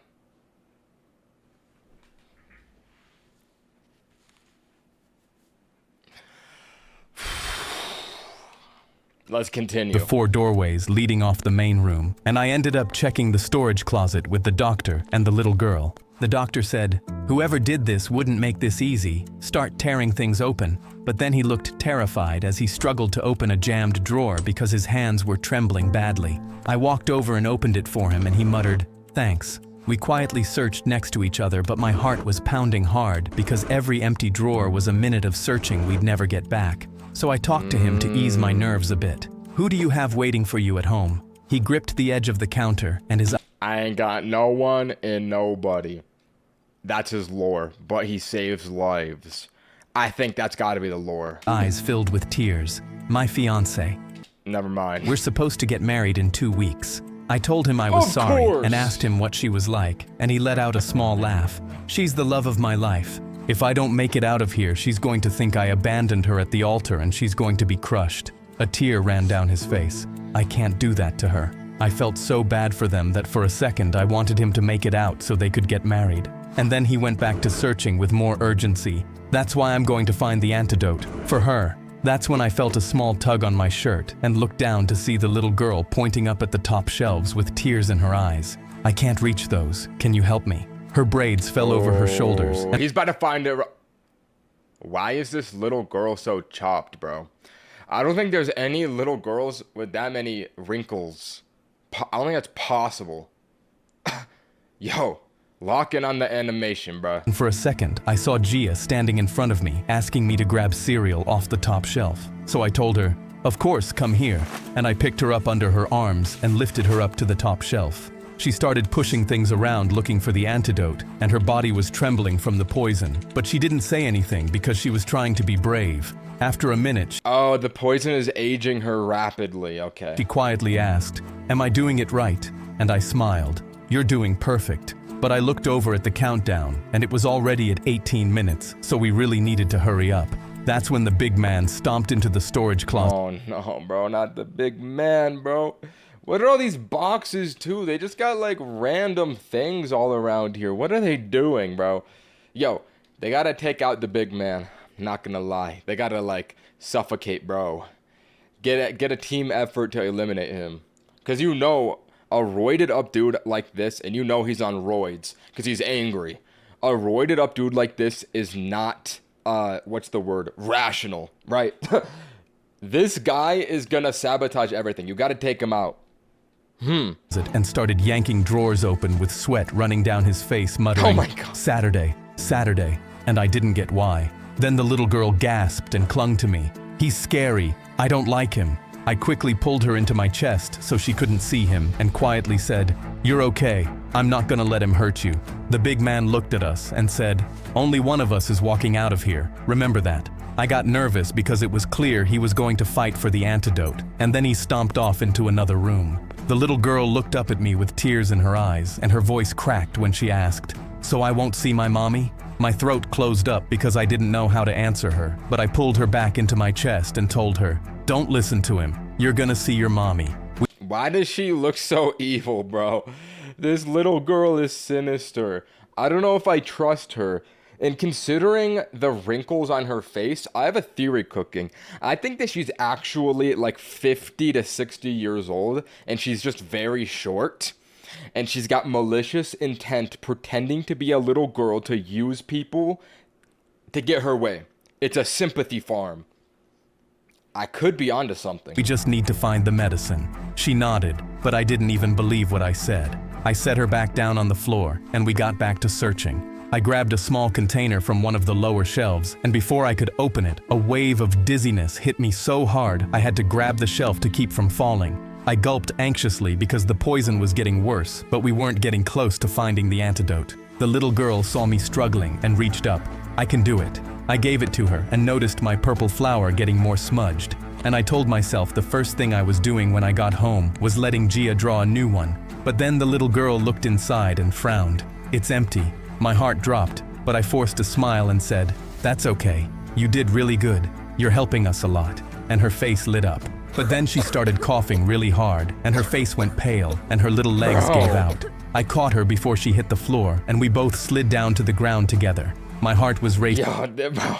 Let's continue. the 4 doorways leading off the main room, and I ended up checking the storage closet with the doctor and the little girl. The doctor said, "Whoever did this wouldn't make this easy. Start tearing things open." But then he looked terrified as he struggled to open a jammed drawer because his hands were trembling badly. I walked over and opened it for him, and he muttered, "Thanks." We quietly searched next to each other, but my heart was pounding hard because every empty drawer was a minute of searching we'd never get back. So I talked to him to ease my nerves a bit. "Who do you have waiting for you at home?" He gripped the edge of the counter, and his I ain't got no one and nobody. That's his lore, but he saves lives. I think that's gotta be the lore. eyes filled with tears. "My fiancé. Never mind. We're supposed to get married in 2 weeks. I told him I was Of sorry course. and asked him what she was like, and he let out a small laugh. She's the love of my life. If I don't make it out of here, she's going to think I abandoned her at the altar and she's going to be crushed. A tear ran down his face. I can't do that to her. I felt so bad for them that for a second I wanted him to make it out so they could get married. And then he went back to searching with more urgency. That's why I'm going to find the antidote. For her. That's when I felt a small tug on my shirt and looked down to see the little girl pointing up at the top shelves with tears in her eyes. I can't reach those. Can you help me? Her braids fell over her shoulders. He's about to find it. Why is this little girl so chopped, bro? I don't think there's any little girls with that many wrinkles. I don't think that's possible. Yo, lock in on the animation, bro. And for a second, I saw Gia standing in front of me, asking me to grab cereal off the top shelf. So I told her, "Of course, come here." And I picked her up under her arms and lifted her up to the top shelf. She started pushing things around looking for the antidote, and her body was trembling from the poison. But she didn't say anything because she was trying to be brave. After a minute, Oh, the poison is aging her rapidly. Okay. she quietly asked, "Am I doing it right?" And I smiled. "You're doing perfect." But I looked over at the countdown, and it was already at 18 minutes, so we really needed to hurry up. That's when the big man stomped into the storage closet. Oh no, bro, not the big man, bro. What are all these boxes too? They just got like random things all around here. What are they doing, bro? Yo, they gotta take out the big man. Not gonna lie. They gotta like suffocate, bro. Get a team effort to eliminate him. Cause you know a roided up dude like this, and you know he's on roids because he's angry. A roided up dude like this is not what's the word? Rational, right? This guy is gonna sabotage everything. You gotta take him out. And started yanking drawers open with sweat running down his face, muttering, Oh my God. Saturday, Saturday," and I didn't get why. Then the little girl gasped and clung to me. "He's scary. I don't like him." I quickly pulled her into my chest so she couldn't see him and quietly said, "You're okay. I'm not gonna let him hurt you." The big man looked at us and said, "Only one of us is walking out of here. Remember that." I got nervous because it was clear he was going to fight for the antidote, and then he stomped off into another room. The little girl looked up at me with tears in her eyes, and her voice cracked when she asked, "So I won't see my mommy?" My throat closed up because I didn't know how to answer her, but I pulled her back into my chest and told her, "Don't listen to him. You're gonna see your mommy." Why does she look so evil, bro? This little girl is sinister. I don't know if I trust her. And considering the wrinkles on her face, I have a theory cooking. I think that she's actually like 50 to 60 years old, and she's just very short. And she's got malicious intent, pretending to be a little girl to use people to get her way. It's a sympathy farm. I could be onto something. "We just need to find the medicine." She nodded, but I didn't even believe what I said. I set her back down on the floor, and we got back to searching. I grabbed a small container from one of the lower shelves, and before I could open it, a wave of dizziness hit me so hard I had to grab the shelf to keep from falling. I gulped anxiously because the poison was getting worse, but we weren't getting close to finding the antidote. The little girl saw me struggling and reached up. "I can do it." I gave it to her and noticed my purple flower getting more smudged. And I told myself the first thing I was doing when I got home was letting Gia draw a new one. But then the little girl looked inside and frowned. "It's empty." My heart dropped, but I forced a smile and said, "That's okay. You did really good. You're helping us a lot." And her face lit up. But then she started coughing really hard, and her face went pale, and her little legs Bro. gave out. I caught her before she hit the floor, and we both slid down to the ground together. My heart was racing. Yo, bro.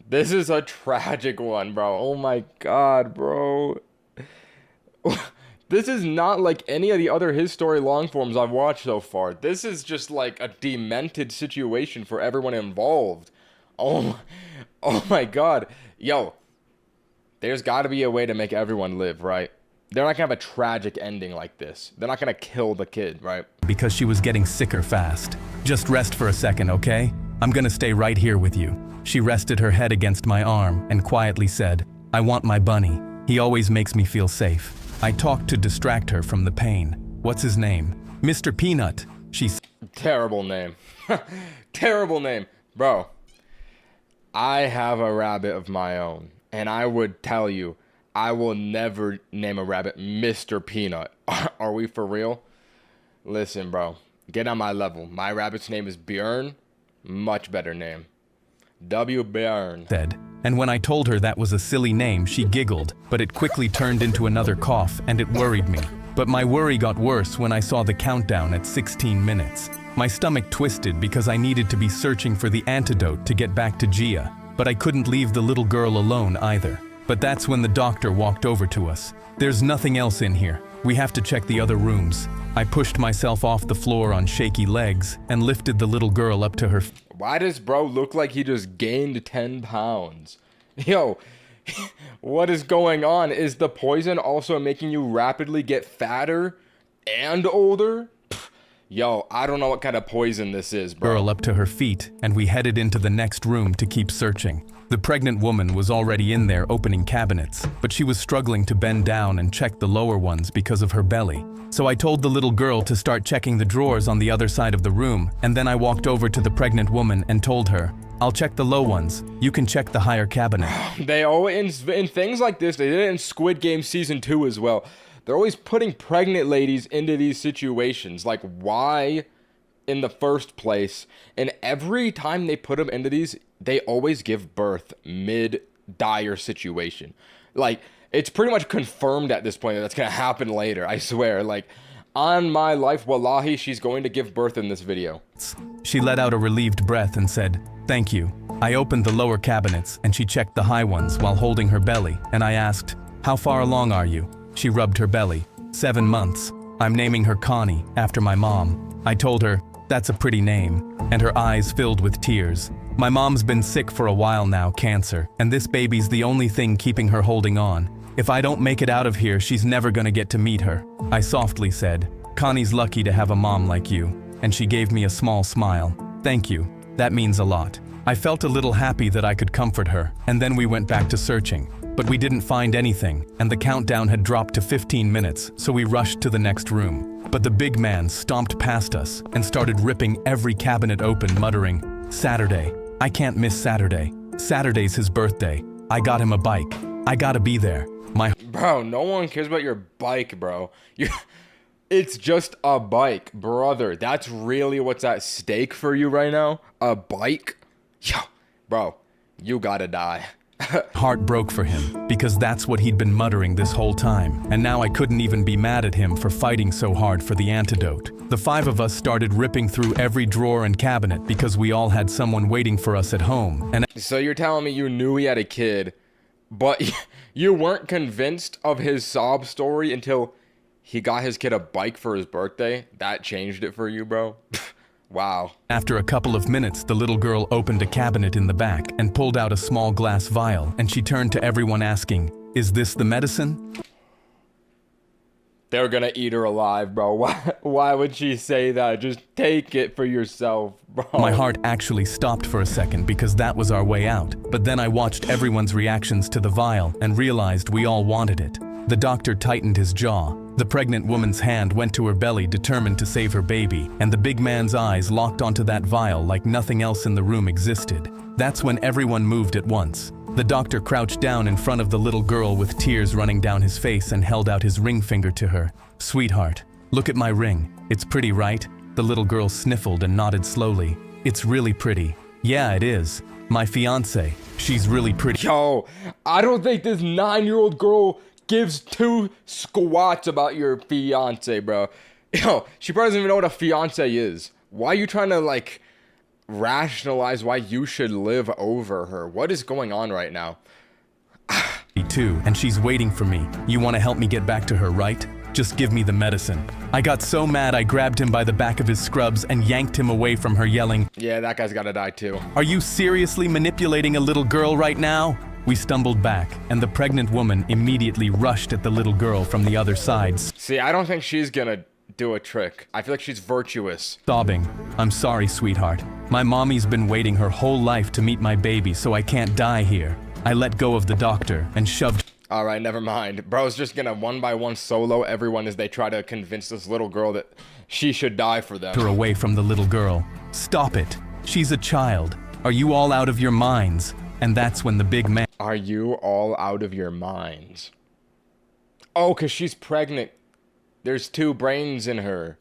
This is a tragic one, bro. Oh my God, bro. This is not like any of the other his story long forms I've watched so far. This is just like a demented situation for everyone involved. Oh my God. Yo, there's got to be a way to make everyone live, right? They're not going to have a tragic ending like this. They're not going to kill the kid, right? Because she was getting sicker fast. "Just rest for a second, okay? I'm gonna stay right here with you." She rested her head against my arm and quietly said, "I want my bunny. He always makes me feel safe." I talked to distract her from the pain. "What's his name?" "Mr. Peanut," she said. Terrible name. Terrible name. Bro, I have a rabbit of my own, and I would tell you I will never name a rabbit Mr. Peanut. Are we for real? Listen, bro. Get on my level. My rabbit's name is Bjorn. Much better name. W. Bjorn. Said. And when I told her that was a silly name, she giggled, but it quickly turned into another cough, and it worried me. But my worry got worse when I saw the countdown at 16 minutes. My stomach twisted because I needed to be searching for the antidote to get back to Gia, but I couldn't leave the little girl alone either. But that's when the doctor walked over to us. There's nothing else in here. We have to check the other rooms. I pushed myself off the floor on shaky legs and lifted the little girl up to her. Why does bro look like he just gained 10 pounds? Yo, what is going on? Is the poison also making you rapidly get fatter and older? Yo, I don't know what kind of poison this is, bro. Girl up to her feet, and we headed into the next room to keep searching. The pregnant woman was already in there opening cabinets, but she was struggling to bend down and check the lower ones because of her belly. So I told the little girl to start checking the drawers on the other side of the room, and then I walked over to the pregnant woman and told her, I'll check the low ones. You can check the higher cabinet. They always, in things like this, they did it in Squid Game Season 2 as well. They're always putting pregnant ladies into these situations. Like, why in the first place? And every time they put them into these, they always give birth mid-dire situation. Like, it's pretty much confirmed at this point that that's going to happen later, I swear. Like, on my life, wallahi, she's going to give birth in this video. She let out a relieved breath and said, thank you. I opened the lower cabinets and she checked the high ones while holding her belly, and I asked, how far along are you? She rubbed her belly. 7 months. I'm naming her Connie, after my mom. I told her, that's a pretty name, and her eyes filled with tears. My mom's been sick for a while now, cancer, and this baby's the only thing keeping her holding on. If I don't make it out of here, she's never gonna get to meet her. I softly said, Connie's lucky to have a mom like you, and she gave me a small smile. Thank you. That means a lot. I felt a little happy that I could comfort her, and then we went back to searching. But we didn't find anything, and the countdown had dropped to 15 minutes, so we rushed to the next room. But the big man stomped past us and started ripping every cabinet open, muttering, Saturday. I can't miss Saturday. Saturday's his birthday. I got him a bike. I gotta be there. Bro, no one cares about your bike, bro. It's just a bike, brother. That's really what's at stake for you right now? A bike? Yo, bro, you gotta die. Heart broke for him, because that's what he'd been muttering this whole time, and now I couldn't even be mad at him for fighting so hard for the antidote. The 5 of us started ripping through every drawer and cabinet because we all had someone waiting for us at home, and So you're telling me you knew he had a kid, but you weren't convinced of his sob story until he got his kid a bike for his birthday? That changed it for you, bro? Wow. After a couple of minutes, the little girl opened a cabinet in the back and pulled out a small glass vial, and she turned to everyone asking, is this the medicine? They're gonna eat her alive, bro. Why would she say that? Just take it for yourself, bro. My heart actually stopped for a second because that was our way out, but then I watched everyone's reactions to the vial and realized we all wanted it. The doctor tightened his jaw. The pregnant woman's hand went to her belly, determined to save her baby, and the big man's eyes locked onto that vial like nothing else in the room existed. That's when everyone moved at once. The doctor crouched down in front of the little girl with tears running down his face and held out his ring finger to her. Sweetheart, look at my ring. It's pretty, right? The little girl sniffled and nodded slowly. It's really pretty. Yeah, it is. My fiance. She's really pretty. Yo, I don't think this 9-year-old girl gives 2 squats about your fiance, bro. Yo, she probably doesn't even know what a fiance is. Why are you trying to, like, rationalize why you should live over her? What is going on right now? Too, and she's waiting for me. You want to help me get back to her, right? Just give me the medicine. I got so mad I grabbed him by the back of his scrubs and yanked him away from her, yelling, Yeah, that guy's gotta die too. Are you seriously manipulating a little girl right now? We stumbled back, and the pregnant woman immediately rushed at the little girl from the other side, See, I don't think she's gonna do a trick. I feel like she's virtuous. sobbing. I'm sorry, sweetheart. My mommy's been waiting her whole life to meet my baby, so I can't die here. I let go of the doctor and shoved Alright, never mind. Bro's just gonna one by one solo everyone as they try to convince this little girl that she should die for them. her away from the little girl. Stop it. She's a child. Are you all out of your minds? And that's when the big man Are you all out of your minds? Oh, because she's pregnant. There's 2 brains in her.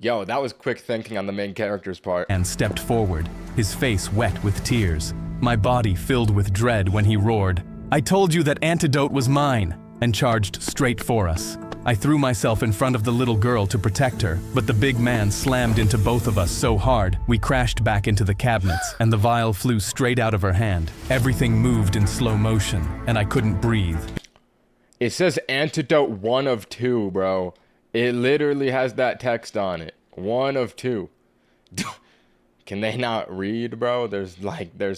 Yo, that was quick thinking on the main character's part. And stepped forward, his face wet with tears. My body filled with dread when he roared, "I told you that antidote was mine," and charged straight for us. I threw myself in front of the little girl to protect her, but the big man slammed into both of us so hard, we crashed back into the cabinets, and the vial flew straight out of her hand. Everything moved in slow motion, and I couldn't breathe. It says antidote 1 of 2, bro. It literally has that text on it. 1 of 2. Can they not read, bro? There's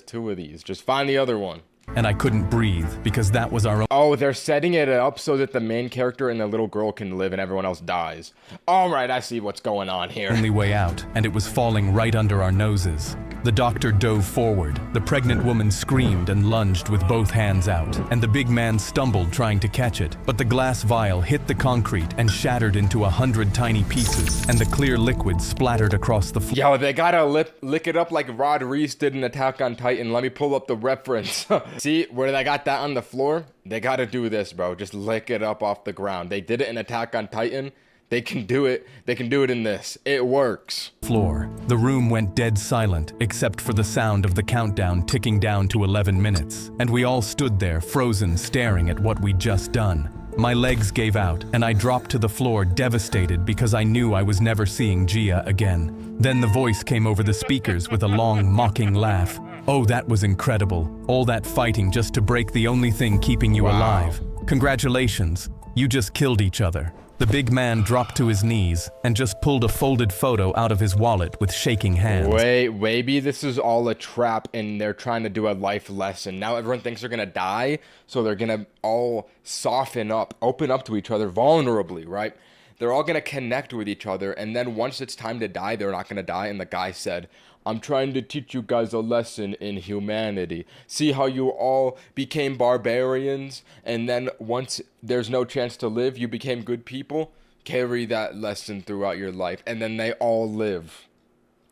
2 of these. Just find the other one. And I couldn't breathe, because that was our Oh, they're setting it up so that the main character and the little girl can live and everyone else dies. Alright, I see what's going on here. only way out, and it was falling right under our noses. The doctor dove forward, the pregnant woman screamed and lunged with both hands out, and the big man stumbled trying to catch it, but the glass vial hit the concrete and shattered into 100 tiny pieces, and the clear liquid splattered across the floor. Yo, they gotta lick it up like Rod Reese did in Attack on Titan. Let me pull up the reference. See, where they got that on the floor? They gotta do this, bro. Just lick it up off the ground. They did it in Attack on Titan. They can do it. They can do it in this. It works. The room went dead silent, except for the sound of the countdown ticking down to 11 minutes, and we all stood there frozen, staring at what we'd just done. My legs gave out, and I dropped to the floor devastated because I knew I was never seeing Gia again. Then the voice came over the speakers with a long, mocking laugh. Oh, that was incredible. All that fighting just to break the only thing keeping you alive. Congratulations, you just killed each other. The big man dropped to his knees and just pulled a folded photo out of his wallet with shaking hands. Wait, maybe this is all a trap and they're trying to do a life lesson. Now everyone thinks they're gonna die, so they're gonna all soften up, open up to each other vulnerably, right? They're all gonna connect with each other, and then once it's time to die, they're not gonna die. And the guy said, I'm trying to teach you guys a lesson in humanity. See how you all became barbarians, and then once there's no chance to live, you became good people? Carry that lesson throughout your life, and then they all live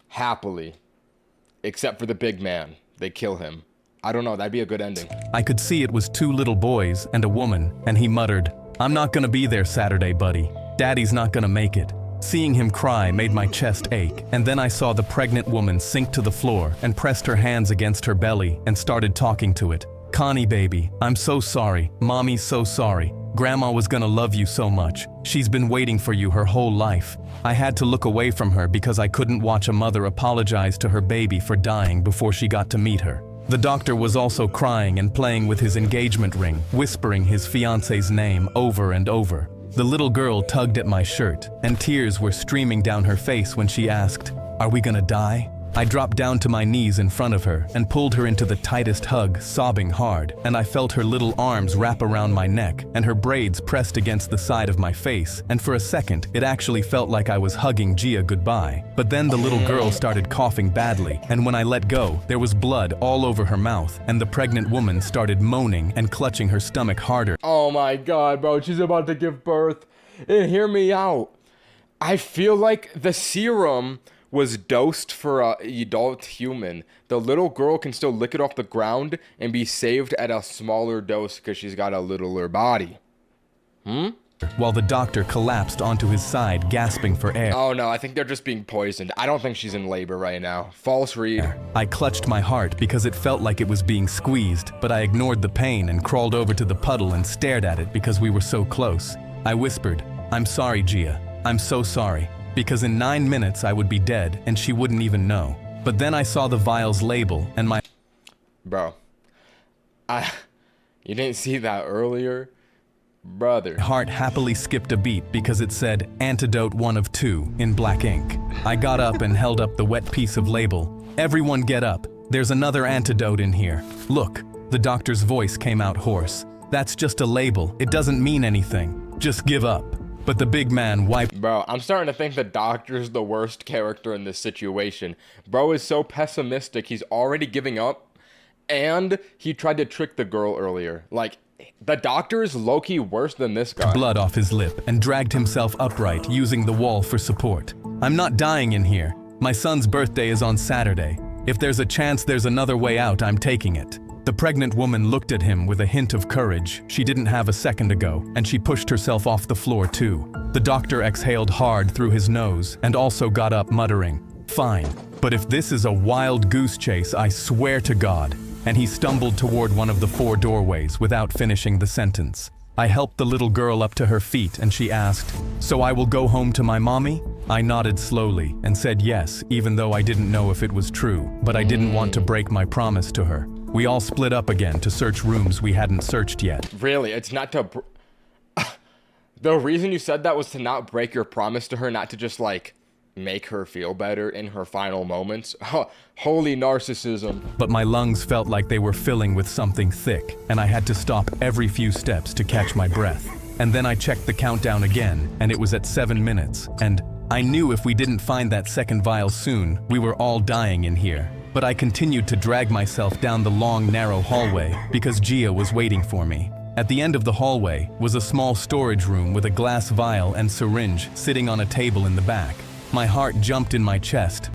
happily, except for the big man. They kill him. I don't know, that'd be a good ending. I could see it was 2 little boys and a woman, and he muttered, I'm not gonna be there Saturday, buddy. Daddy's not gonna make it. Seeing him cry made my chest ache, and then I saw the pregnant woman sink to the floor and pressed her hands against her belly and started talking to it. Connie, baby, I'm so sorry. Mommy's so sorry. Grandma was gonna love you so much. She's been waiting for you her whole life. I had to look away from her because I couldn't watch a mother apologize to her baby for dying before she got to meet her. The doctor was also crying and playing with his engagement ring, whispering his fiancé's name over and over. The little girl tugged at my shirt, and tears were streaming down her face when she asked, Are we gonna die? I dropped down to my knees in front of her and pulled her into the tightest hug, sobbing hard, and I felt her little arms wrap around my neck and her braids pressed against the side of my face, and for a second, it actually felt like I was hugging Gia goodbye. But then the little girl started coughing badly, and when I let go, there was blood all over her mouth, and the pregnant woman started moaning and clutching her stomach harder. Oh my god, bro, she's about to give birth. Hear me out. I feel like the serum was dosed for an adult human. The little girl can still lick it off the ground and be saved at a smaller dose because she's got a littler body. While the doctor collapsed onto his side, gasping for air. Oh no, I think they're just being poisoned. I don't think she's in labor right now. False read. I clutched my heart because it felt like it was being squeezed, but I ignored the pain and crawled over to the puddle and stared at it because we were so close. I whispered, I'm sorry, Gia. I'm so sorry. Because in 9 minutes I would be dead and she wouldn't even know. But then I saw the vial's label and my... Bro. You didn't see that earlier? Brother. Heart happily skipped a beat because it said antidote 1 of 2 in black ink. I got up and held up the wet piece of label. Everyone get up. There's another antidote in here. Look, the doctor's voice came out hoarse. That's just a label. It doesn't mean anything. Just give up. But the big man wiped... Bro, I'm starting to think the doctor's the worst character in this situation. Bro is so pessimistic, he's already giving up. And he tried to trick the girl earlier. Like, the doctor is low-key worse than this guy. Blood off his lip and dragged himself upright, using the wall for support. I'm not dying in here. My son's birthday is on Saturday. If there's a chance there's another way out, I'm taking it. The pregnant woman looked at him with a hint of courage she didn't have a second ago, and she pushed herself off the floor too. The doctor exhaled hard through his nose and also got up muttering, "Fine, but if this is a wild goose chase, I swear to God." And he stumbled toward one of the 4 doorways without finishing the sentence. I helped the little girl up to her feet and she asked, "So I will go home to my mommy?" I nodded slowly and said yes, even though I didn't know if it was true, but I didn't want to break my promise to her. We all split up again to search rooms we hadn't searched yet. Really, it's not to... The reason you said that was to not break your promise to her, not to just, like, make her feel better in her final moments. Holy narcissism. But my lungs felt like they were filling with something thick, and I had to stop every few steps to catch my breath. And then I checked the countdown again, and it was at 7 minutes, and I knew if we didn't find that second vial soon, we were all dying in here. But I continued to drag myself down the long, narrow hallway because Gia was waiting for me. At the end of the hallway was a small storage room with a glass vial and syringe sitting on a table in the back. My heart jumped in my chest.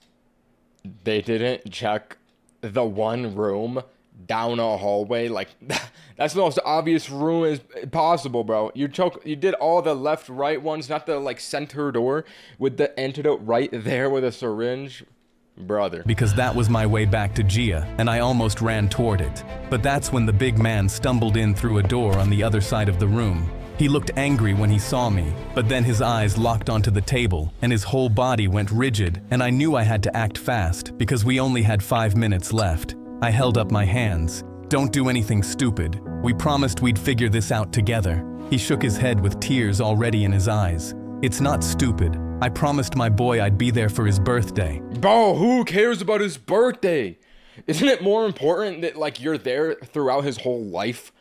They didn't check the one room down a hallway? Like, that's the most obvious room as possible, bro. You did all the left, right ones, not the, like, center door with the antidote right there with a syringe. Brother. Because that was my way back to Gia, and I almost ran toward it. But that's when the big man stumbled in through a door on the other side of the room. He looked angry when he saw me, but then his eyes locked onto the table, and his whole body went rigid, and I knew I had to act fast, because we only had 5 minutes left. I held up my hands. "Don't do anything stupid. We promised we'd figure this out together." He shook his head with tears already in his eyes. "It's not stupid. I promised my boy I'd be there for his birthday." Bro, who cares about his birthday? Isn't it more important that, like, you're there throughout his whole life?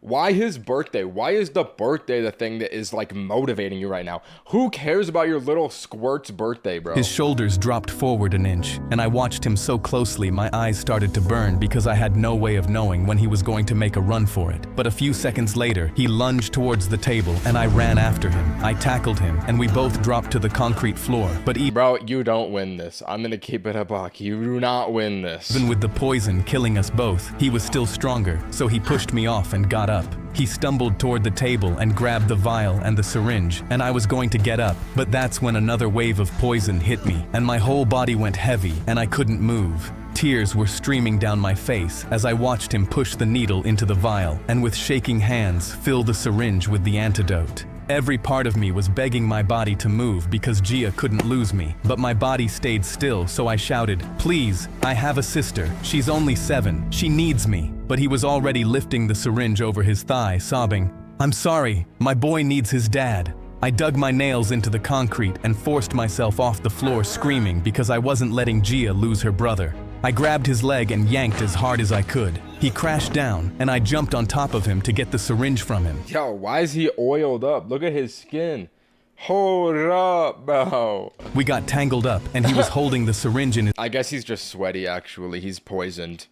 Why his birthday? Why is the birthday the thing that is, like, motivating you right now? Who cares about your little squirt's birthday, bro? His shoulders dropped forward an inch, and I watched him so closely my eyes started to burn because I had no way of knowing when he was going to make a run for it. But a few seconds later, he lunged towards the table, and I ran after him. I tackled him, and we both dropped to the concrete floor. But bro, you don't win this. I'm gonna keep it a buck. You do not win this. Even with the poison killing us both, he was still stronger, so he pushed me off and got up. He stumbled toward the table and grabbed the vial and the syringe, and I was going to get up, but that's when another wave of poison hit me, and my whole body went heavy, and I couldn't move. Tears were streaming down my face as I watched him push the needle into the vial, and with shaking hands, fill the syringe with the antidote. Every part of me was begging my body to move because Gia couldn't lose me, but my body stayed still, so I shouted, "Please, I have a sister. She's only 7. She needs me." But he was already lifting the syringe over his thigh, sobbing, "I'm sorry, my boy needs his dad." I dug my nails into the concrete and forced myself off the floor screaming because I wasn't letting Gia lose her brother. I grabbed his leg and yanked as hard as I could. He crashed down, and I jumped on top of him to get the syringe from him. Yo, why is he oiled up? Look at his skin. Hold up, bro. We got tangled up, and he was holding the syringe in I guess he's just sweaty, actually. He's poisoned.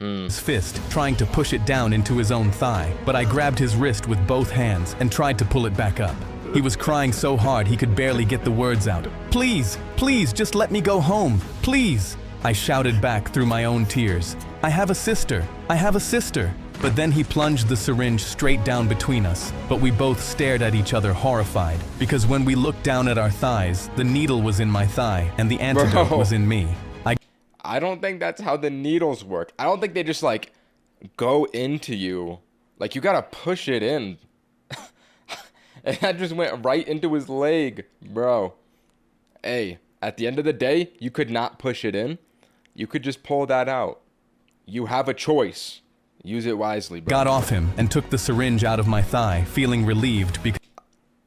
his fist, trying to push it down into his own thigh, but I grabbed his wrist with both hands and tried to pull it back up. He was crying so hard he could barely get the words out. "Please, please, just let me go home, please." I shouted back through my own tears. "I have a sister, I have a sister." But then he plunged the syringe straight down between us, but we both stared at each other horrified, because when we looked down at our thighs, the needle was in my thigh and the antidote was in me. I don't think that's how the needles work. I don't think they just, like, go into you. Like, you gotta push it in. And that just went right into his leg, bro. Hey, at the end of the day, you could not push it in. You could just pull that out. You have a choice. Use it wisely, bro. Got off him and took the syringe out of my thigh, feeling relieved because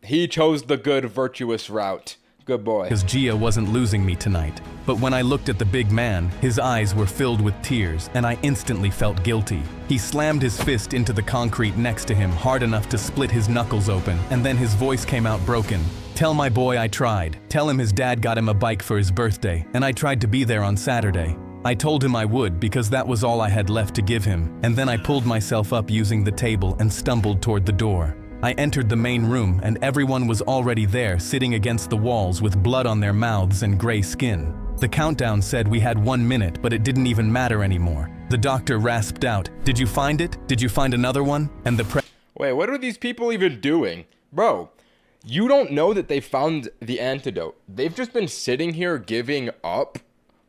he chose the good, virtuous route. Good boy. Because Gia wasn't losing me tonight. But when I looked at the big man, his eyes were filled with tears, and I instantly felt guilty. He slammed his fist into the concrete next to him hard enough to split his knuckles open, and then his voice came out broken. "Tell my boy I tried. Tell him his dad got him a bike for his birthday, and I tried to be there on Saturday." I told him I would because that was all I had left to give him, and then I pulled myself up using the table and stumbled toward the door. I entered the main room, and everyone was already there, sitting against the walls with blood on their mouths and gray skin. The countdown said we had 1 minute, but it didn't even matter anymore. The doctor rasped out, "Did you find it? Did you find another one?" And Wait, what are these people even doing? Bro, you don't know that they found the antidote. They've just been sitting here giving up.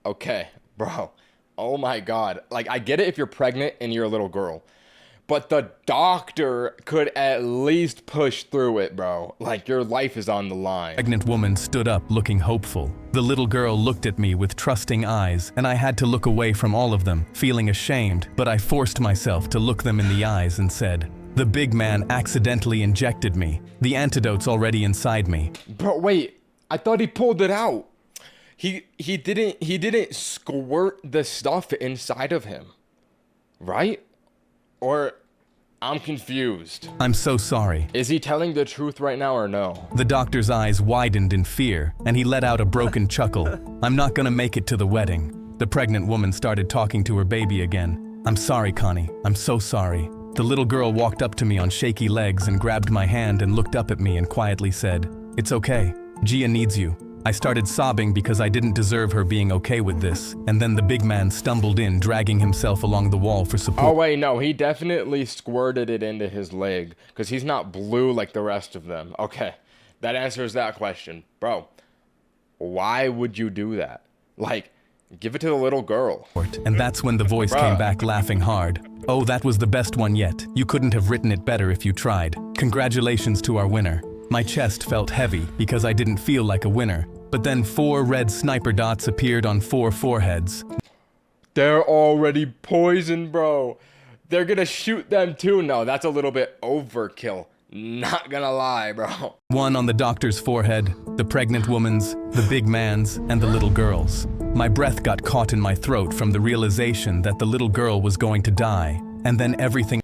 Okay, bro. Oh my God. Like, I get it if you're pregnant and you're a little girl, but the doctor could at least push through it, bro. Like, your life is on the line. pregnant woman stood up looking hopeful. The little girl looked at me with trusting eyes, and I had to look away from all of them, feeling ashamed, but I forced myself to look them in the eyes and said, "The big man accidentally injected me. The antidote's already inside me." Bro, wait. I thought he pulled it out. He didn't squirt the stuff inside of him. Right? Or I'm confused. "I'm so sorry." Is he telling the truth right now or no? The doctor's eyes widened in fear, and he let out a broken chuckle. "I'm not gonna make it to the wedding." The pregnant woman started talking to her baby again. "I'm sorry, Connie. I'm so sorry." The little girl walked up to me on shaky legs and grabbed my hand and looked up at me and quietly said, "It's okay. Gia needs you." I started sobbing because I didn't deserve her being okay with this, and then the big man stumbled in, dragging himself along the wall for support. Oh wait, no, he definitely squirted it into his leg, because he's not blue like the rest of them. Okay, that answers that question. Bro, why would you do that? Like, give it to the little girl. And that's when the voice came back laughing hard. "Oh, that was the best one yet. You couldn't have written it better if you tried. Congratulations to our winner." My chest felt heavy because I didn't feel like a winner. But then 4 red sniper dots appeared on 4 foreheads. They're already poisoned, bro. They're gonna shoot them too. No, that's a little bit overkill. Not gonna lie, bro. 1 on the doctor's forehead, the pregnant woman's, the big man's, and the little girl's. My breath got caught in my throat from the realization that the little girl was going to die, and then everything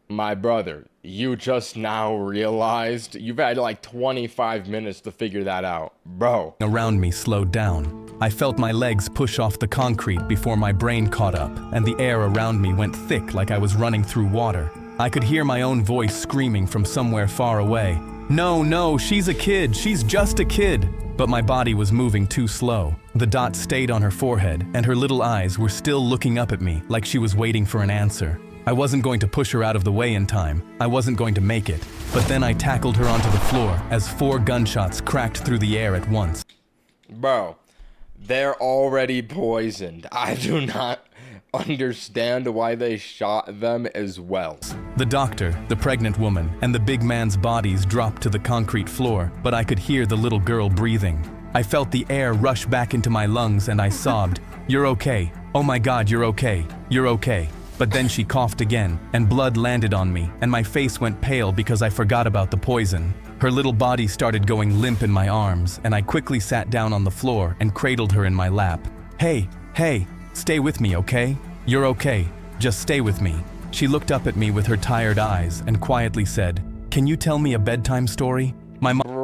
My brother, you just now realized you've had like 25 minutes to figure that out. Bro. around me slowed down. I felt my legs push off the concrete before my brain caught up, and the air around me went thick like I was running through water. I could hear my own voice screaming from somewhere far away. "No, no, she's a kid, she's just a kid." But my body was moving too slow. The dot stayed on her forehead, and her little eyes were still looking up at me like she was waiting for an answer. I wasn't going to push her out of the way in time. I wasn't going to make it. But then I tackled her onto the floor as 4 gunshots cracked through the air at once. Bro, they're already poisoned. I do not understand why they shot them as well. The doctor, the pregnant woman, and the big man's bodies dropped to the concrete floor, but I could hear the little girl breathing. I felt the air rush back into my lungs and I sobbed, "You're okay. Oh my God, you're okay. You're okay." But then she coughed again, and blood landed on me, and my face went pale because I forgot about the poison. Her little body started going limp in my arms, and I quickly sat down on the floor and cradled her in my lap. "Hey, hey, stay with me, okay? You're okay. Just stay with me." She looked up at me with her tired eyes and quietly said, "Can you tell me a bedtime story? My Bro.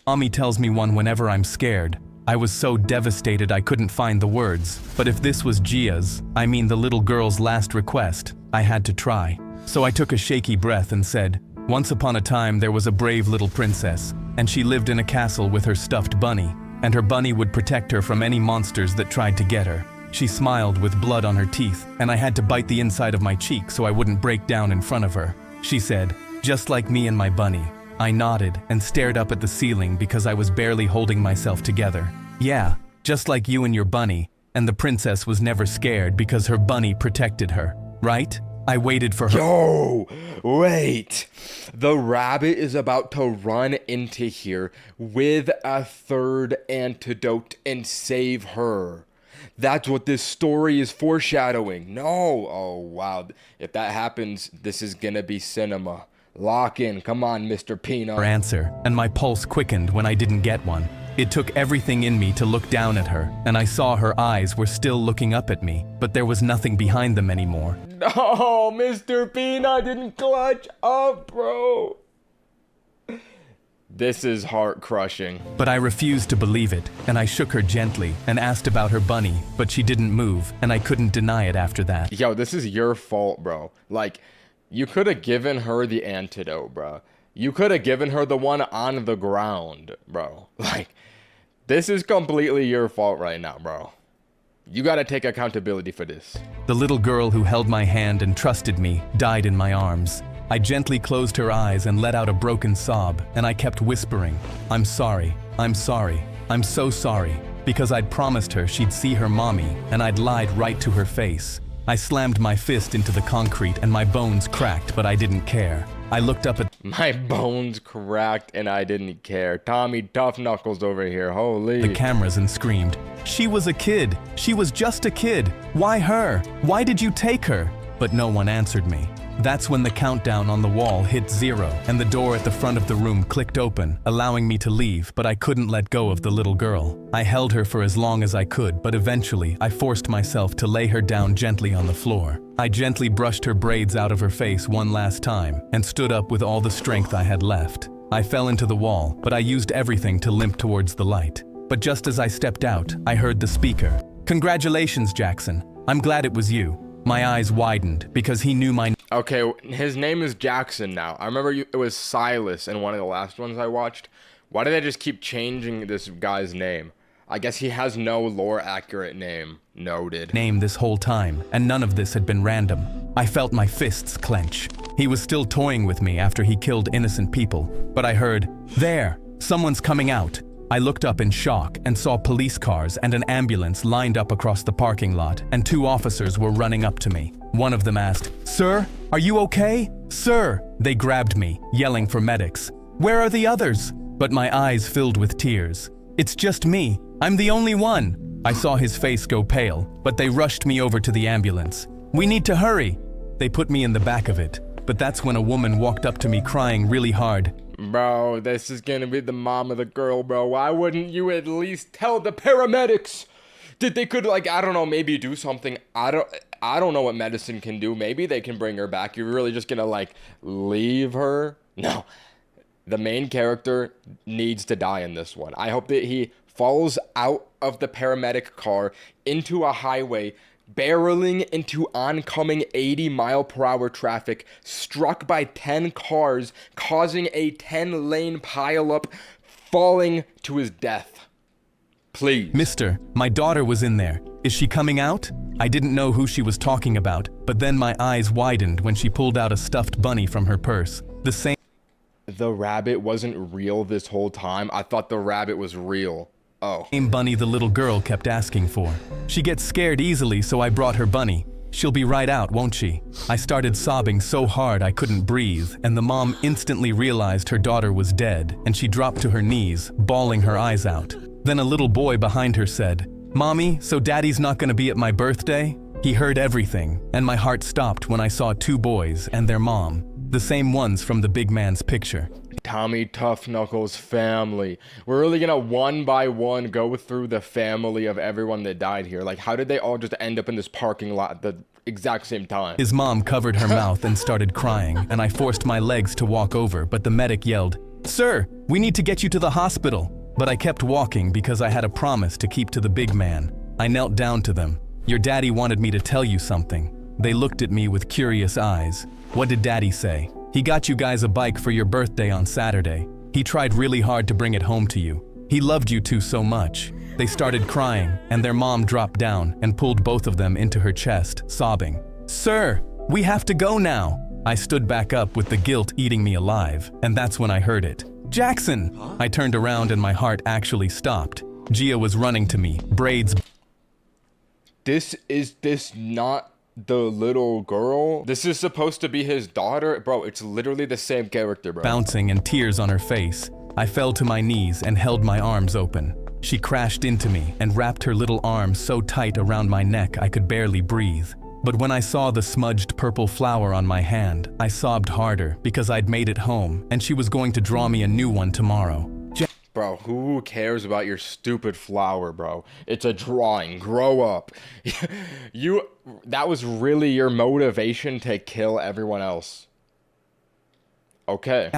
mommy tells me one whenever I'm scared." I was so devastated I couldn't find the words, but if this was Gia's, I mean the little girl's last request, I had to try. So I took a shaky breath and said, "Once upon a time there was a brave little princess, and she lived in a castle with her stuffed bunny, and her bunny would protect her from any monsters that tried to get her." She smiled with blood on her teeth, and I had to bite the inside of my cheek so I wouldn't break down in front of her. She said, "Just like me and my bunny." I nodded and stared up at the ceiling because I was barely holding myself together. "Yeah, just like you and your bunny, and the princess was never scared because her bunny protected her, right?" I waited for her. Yo, wait. The rabbit is about to run into here with a 3rd antidote and save her. That's what this story is foreshadowing. No. Oh, wow. If that happens, this is gonna be cinema. Lock in. Come on, Mr. Peanut. Her answer, and my pulse quickened when I didn't get one. It took everything in me to look down at her, and I saw her eyes were still looking up at me, but there was nothing behind them anymore. No, Mr. Peanut didn't clutch up, bro. This is heart-crushing. But I refused to believe it, and I shook her gently and asked about her bunny, but she didn't move, and I couldn't deny it after that. Yo, this is your fault, bro. Like, you could have given her the antidote, bro. You could have given her the one on the ground, bro. Like, this is completely your fault right now, bro. You gotta take accountability for this. The little girl who held my hand and trusted me died in my arms. I gently closed her eyes and let out a broken sob, and I kept whispering, I'm sorry, I'm sorry, I'm so sorry, because I'd promised her she'd see her mommy, and I'd lied right to her face. I slammed my fist into the concrete and my bones cracked, but I didn't care. I looked up at My bones cracked and I didn't care. Tommy Tough Knuckles over here, holy. the cameras and screamed, she was a kid. She was just a kid. Why her? Why did you take her? But no one answered me. That's when the countdown on the wall hit 0 and the door at the front of the room clicked open, allowing me to leave, but I couldn't let go of the little girl. I held her for as long as I could, but eventually I forced myself to lay her down gently on the floor. I gently brushed her braids out of her face one last time and stood up with all the strength I had left. I fell into the wall, but I used everything to limp towards the light. But just as I stepped out, I heard the speaker. Congratulations, Jackson. I'm glad it was you. My eyes widened because he knew my Okay, his name is Jackson now. I remember it was Silas in one of the last ones I watched. Why do they just keep changing this guy's name? I guess he has no lore-accurate name. Noted. name this whole time, and none of this had been random. I felt my fists clench. He was still toying with me after he killed innocent people, but I heard, there, someone's coming out. I looked up in shock and saw police cars and an ambulance lined up across the parking lot, and 2 officers were running up to me. One of them asked, Sir, are you okay? Sir! They grabbed me, yelling for medics. Where are the others? But my eyes filled with tears. It's just me. I'm the only one. I saw his face go pale, but they rushed me over to the ambulance. We need to hurry. They put me in the back of it, but that's when a woman walked up to me crying really hard. Bro, this is gonna be the mom of the girl, bro. Why wouldn't you at least tell the paramedics that they could, like, I don't know, maybe do something? I don't know what medicine can do. Maybe they can bring her back. You're really just gonna, like, leave her? No. The main character needs to die in this one. I hope that he falls out of the paramedic car into a highway, barreling into oncoming 80-mile-per-hour traffic, struck by 10 cars, causing a 10-lane pileup, falling to his death. Please. Mister, my daughter was in there. Is she coming out? I didn't know who she was talking about, but then my eyes widened when she pulled out a stuffed bunny from her purse. The same rabbit wasn't real this whole time. I thought the rabbit was real. Oh. same bunny the little girl kept asking for. She gets scared easily, so I brought her bunny. She'll be right out, won't she? I started sobbing so hard I couldn't breathe, and the mom instantly realized her daughter was dead, and she dropped to her knees, bawling her eyes out. Then a little boy behind her said, Mommy, so Daddy's not gonna be at my birthday? He heard everything, and my heart stopped when I saw 2 boys and their mom, the same ones from the big man's picture. Tommy Tough Knuckles' family. We're really gonna one by one go through the family of everyone that died here. Like, how did they all just end up in this parking lot at the exact same time? His mom covered her mouth and started crying, and I forced my legs to walk over, but the medic yelled, Sir, we need to get you to the hospital. But I kept walking because I had a promise to keep to the big man. I knelt down to them. Your daddy wanted me to tell you something. They looked at me with curious eyes. What did Daddy say? He got you guys a bike for your birthday on Saturday. He tried really hard to bring it home to you. He loved you 2 so much. They started crying, and their mom dropped down and pulled both of them into her chest, sobbing. Sir, we have to go now. I stood back up with the guilt eating me alive, and that's when I heard it. Jackson! I turned around and my heart actually stopped. Gia was running to me, braids. Is this not the little girl? This is supposed to be his daughter? Bro, it's literally the same character, bro. Bouncing and tears on her face. I fell to my knees and held my arms open. She crashed into me and wrapped her little arms so tight around my neck I could barely breathe. But when I saw the smudged purple flower on my hand, I sobbed harder because I'd made it home and she was going to draw me a new one tomorrow. Bro, who cares about your stupid flower, bro? It's a drawing. Grow up. That was really your motivation to kill everyone else. Okay.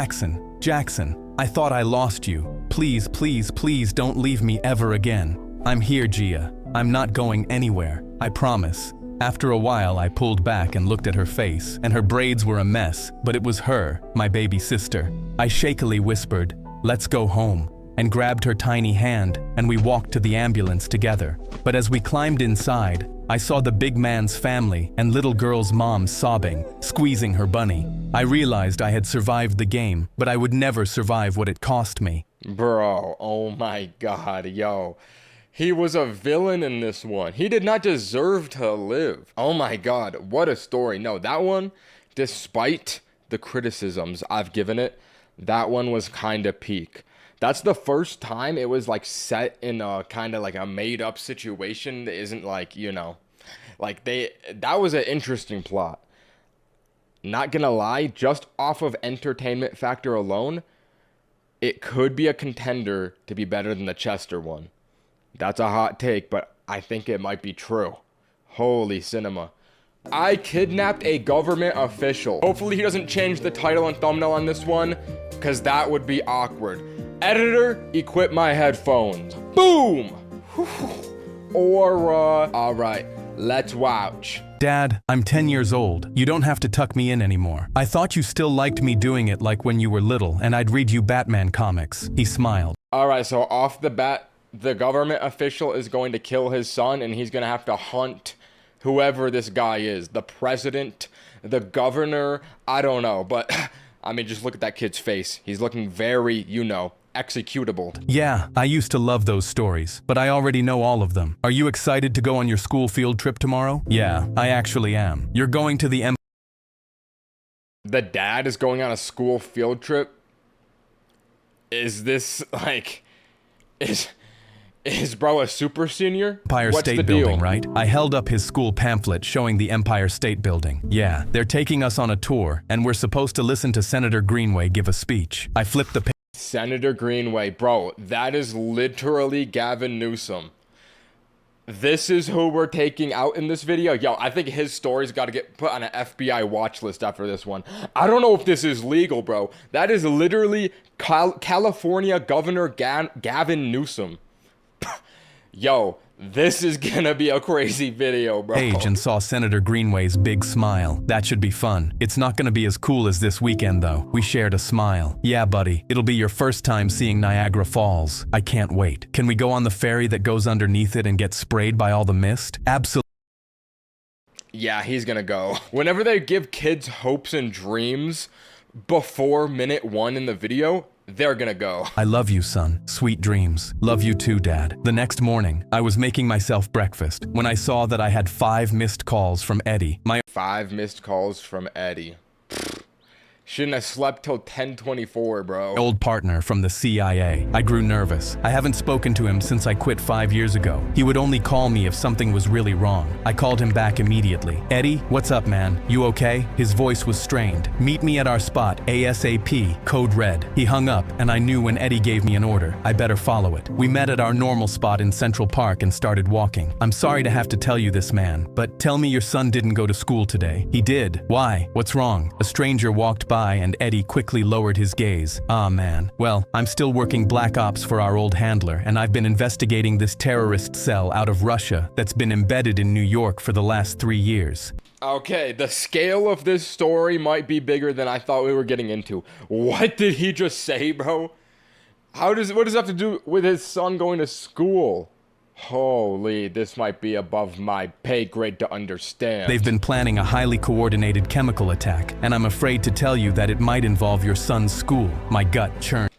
Jackson, I thought I lost you. Please, please, please don't leave me ever again. I'm here, Gia. I'm not going anywhere. I promise. After a while, I pulled back and looked at her face, and her braids were a mess, but it was her, my baby sister. I shakily whispered, "Let's go home," and grabbed her tiny hand, and we walked to the ambulance together. But as we climbed inside, I saw the big man's family and little girl's mom sobbing, squeezing her bunny. I realized I had survived the game, but I would never survive what it cost me. Bro, oh my god, yo. He was a villain in this one. He did not deserve to live. Oh my god, what a story. No, that one, despite the criticisms I've given it, that one was kind of peak. That's the first time it was like set in a kind of like a made up situation that isn't like, you know, like that was an interesting plot. Not gonna lie, just off of entertainment factor alone, it could be a contender to be better than the Chester one. That's a hot take, but I think it might be true. Holy cinema. I kidnapped a government official. Hopefully he doesn't change the title and thumbnail on this one, because that would be awkward. Editor, equip my headphones. Boom! Aura. Alright, let's watch. Dad, I'm 10 years old. You don't have to tuck me in anymore. I thought you still liked me doing it like when you were little, and I'd read you Batman comics. He smiled. Alright, so off the bat, the government official is going to kill his son, and he's going to have to hunt whoever this guy is. The president, the governor, I don't know. But, I mean, just look at that kid's face. He's looking very, you know, executable. Yeah, I used to love those stories, but I already know all of them. Are you excited to go on your school field trip tomorrow? Yeah, I actually am. You're going to the The dad is going on a school field trip? Is this, like, is bro a super senior? Empire What's State the Building, deal? right? I held up his school pamphlet showing the Empire State Building. Yeah, they're taking us on a tour, and we're supposed to listen to Senator Greenway give a speech. I flipped the page. Senator Greenway, bro, that is literally Gavin Newsom. This is who we're taking out in this video. Yo, I think his story's got to get put on an FBI watch list after this one. I don't know if this is legal, bro. That is literally California Governor Gavin Newsom. Yo, this is gonna be a crazy video, bro. And saw Senator Greenway's big smile. That should be fun. It's not gonna be as cool as this weekend, though. We shared a smile. Yeah, buddy, it'll be your first time seeing Niagara Falls. I can't wait. Can we go on the ferry that goes underneath it and get sprayed by all the mist? Absolutely. Yeah, he's gonna go. Whenever they give kids hopes and dreams before minute 1 in the video, they're gonna go. I love you, son. Sweet dreams. Love you too, Dad. The next morning, I was making myself breakfast when I saw that I had 5 missed calls from Eddie. 5 missed calls from Eddie. Shouldn't have slept till 10:24, bro. Old partner from the CIA. I grew nervous. I haven't spoken to him since I quit 5 years ago. He would only call me if something was really wrong. I called him back immediately. Eddie, what's up, man? You okay? His voice was strained. Meet me at our spot, ASAP, code red. He hung up, and I knew when Eddie gave me an order, I better follow it. We met at our normal spot in Central Park and started walking. I'm sorry to have to tell you this, man, but tell me your son didn't go to school today. He did. Why? What's wrong? A stranger walked by and Eddie quickly lowered his gaze. Ah, man. Well, I'm still working Black Ops for our old handler, and I've been investigating this terrorist cell out of Russia that's been embedded in New York for the last 3 years. Okay, the scale of this story might be bigger than I thought we were getting into. What did he just say, bro? What does it have to do with his son going to school? Holy, this might be above my pay grade to understand. They've been planning a highly coordinated chemical attack, and I'm afraid to tell you that it might involve your son's school. My gut churned.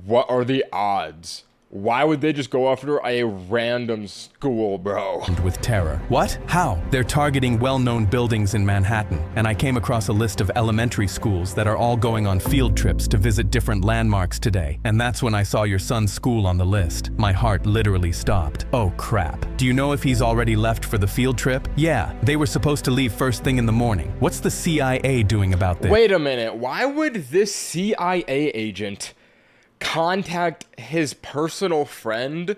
What are the odds? Why would they just go after a random school, bro? With terror. What? How? They're targeting well-known buildings in Manhattan, and I came across a list of elementary schools that are all going on field trips to visit different landmarks today, and that's when I saw your son's school on the list. My heart literally stopped. Oh crap. Do you know if he's already left for the field trip? Yeah, they were supposed to leave first thing in the morning. What's the CIA doing about this? Wait a minute, why would this CIA agent contact his personal friend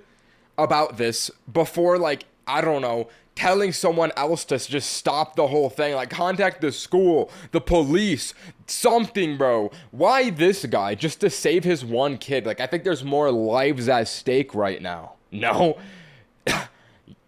about this before, like, I don't know, telling someone else to just stop the whole thing? Like, contact the school, the police, something, bro. Why this guy? Just to save his one kid? Like, I think there's more lives at stake right now. No?